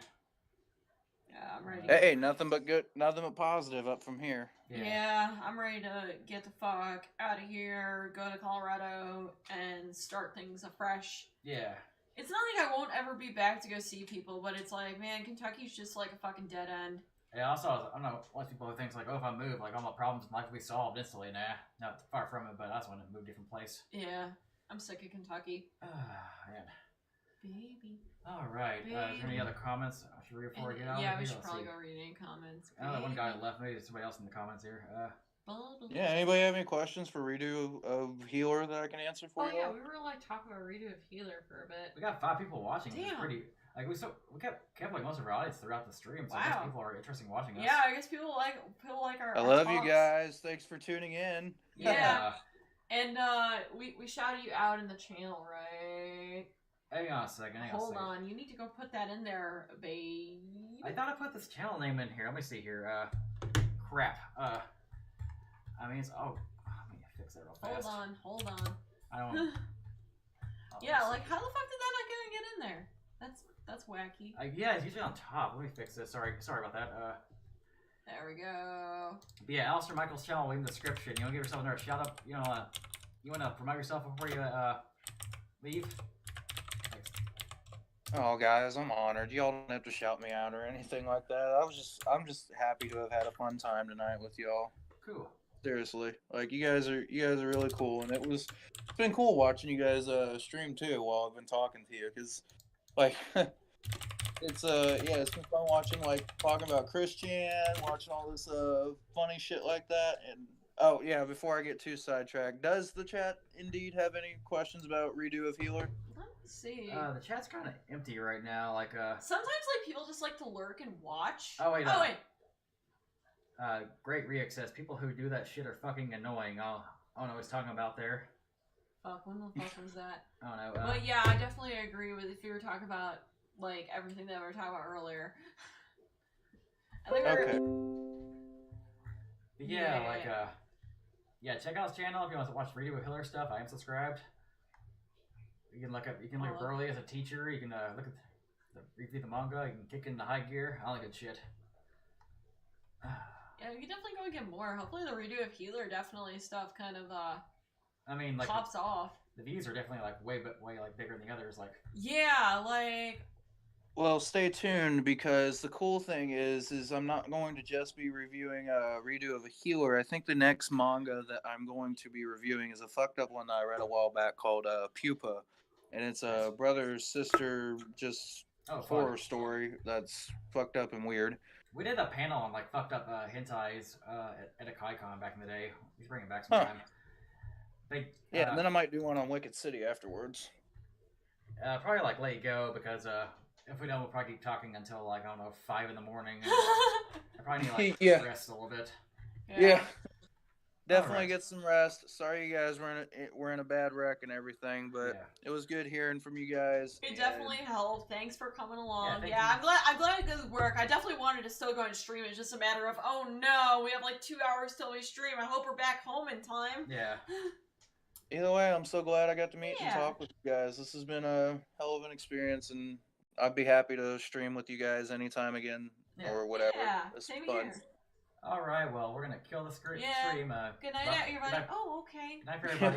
Yeah, I'm ready.
Hey, nothing but positive up from here.
Yeah, I'm ready to get the fuck out of here, go to Colorado, and start things afresh.
Yeah.
It's not like I won't ever be back to go see people, but it's like, man, Kentucky's just like a fucking dead end.
Yeah, also, I don't know, a lot of people think like, oh, if I move, like all my problems in life will be solved instantly. Nah, not far from it, but I just want to move a different place.
Yeah, I'm sick of Kentucky.
Man.
Baby.
All right. Is there any other comments? Should we read before we get out?
Yeah, we should probably go read any comments.
Oh, that one guy left. Maybe there's somebody else in the comments here.
Yeah, anybody have any questions for redo of Healer that I can answer for you?
Oh yeah, we were like talking about redo of Healer for a bit.
We got 5 people watching.
Damn.
Which is pretty. Like we kept like most of our audience throughout the stream, so I guess people are interested in watching us.
Yeah, I guess people like our.
I love you guys. Thanks for tuning in.
Yeah. And we shouted you out in the channel, right?
Hang on a second.
Hold on, you need to go put that in there, babe.
I thought I put this channel name in here. Let me see here. Crap. I mean, let me fix that real fast.
Hold on.
I don't.
Yeah, like how the fuck did that not gonna get in there? That's wacky.
Yeah, it's usually on top. Let me fix this. Sorry about that.
There we go.
But yeah, Alister Michael's channel in the description. You want to give yourself another shout out? You want to promote yourself before you leave? Thanks.
Oh, guys, I'm honored. Y'all don't have to shout me out or anything like that. I'm just happy to have had a fun time tonight with y'all.
Cool.
Seriously, like you guys are really cool, and it's been cool watching you guys stream too while I've been talking to you, because like it's it's been fun watching, like, talking about Christian, watching all this funny shit like that. And oh yeah, before I get too sidetracked, does the chat indeed have any questions about redo of healer?
Let's see.
The chat's kind of empty right now. Like
sometimes like people just like to lurk and watch.
Oh wait. Great React says people who do that shit are fucking annoying. I don't know what he's talking about there.
Fuck, when the fuck was that?
I don't know.
But yeah, I definitely agree with if you were talking about like everything that we were talking about earlier.
Okay.
Check out his channel if you want to watch redo of healer stuff. I am subscribed. You can look up Burley as a teacher. You can look at review the manga. You can kick into high gear. All that good shit.
Yeah, you can definitely go and get more. Hopefully the redo of healer definitely stuff kind of
I mean, like
pops off.
The views are definitely like way like bigger than the others. Like
yeah, like.
Well, stay tuned because the cool thing is I'm not going to just be reviewing a redo of a healer. I think the next manga that I'm going to be reviewing is a fucked up one that I read a while back called Pupa, and it's a brother sister just horror story that's fucked up and weird.
We did a panel on like fucked up hentais at a KaiCon back in the day. He's bringing it back sometime.
Yeah, and then I might do one on Wicked City afterwards.
Probably like let you go because if we don't, we'll probably keep talking until like I don't know 5 in the morning. I probably need like rest a little bit.
Yeah. Definitely get some rest. Sorry, you guys were in a bad wreck and everything, but it was good hearing from you guys.
It definitely helped. Thanks for coming along. I'm glad it did work. I definitely wanted to still go and stream. It's just a matter of oh no, we have like 2 hours till we stream. I hope we're back home in time.
Yeah.
Either way, I'm so glad I got to meet and talk with you guys. This has been a hell of an experience, and I'd be happy to stream with you guys anytime again or whatever.
Yeah,
it's
same
fun.
here.
All right, well, we're gonna kill the stream.
Good night, everybody. Oh, okay.
Good night for everybody.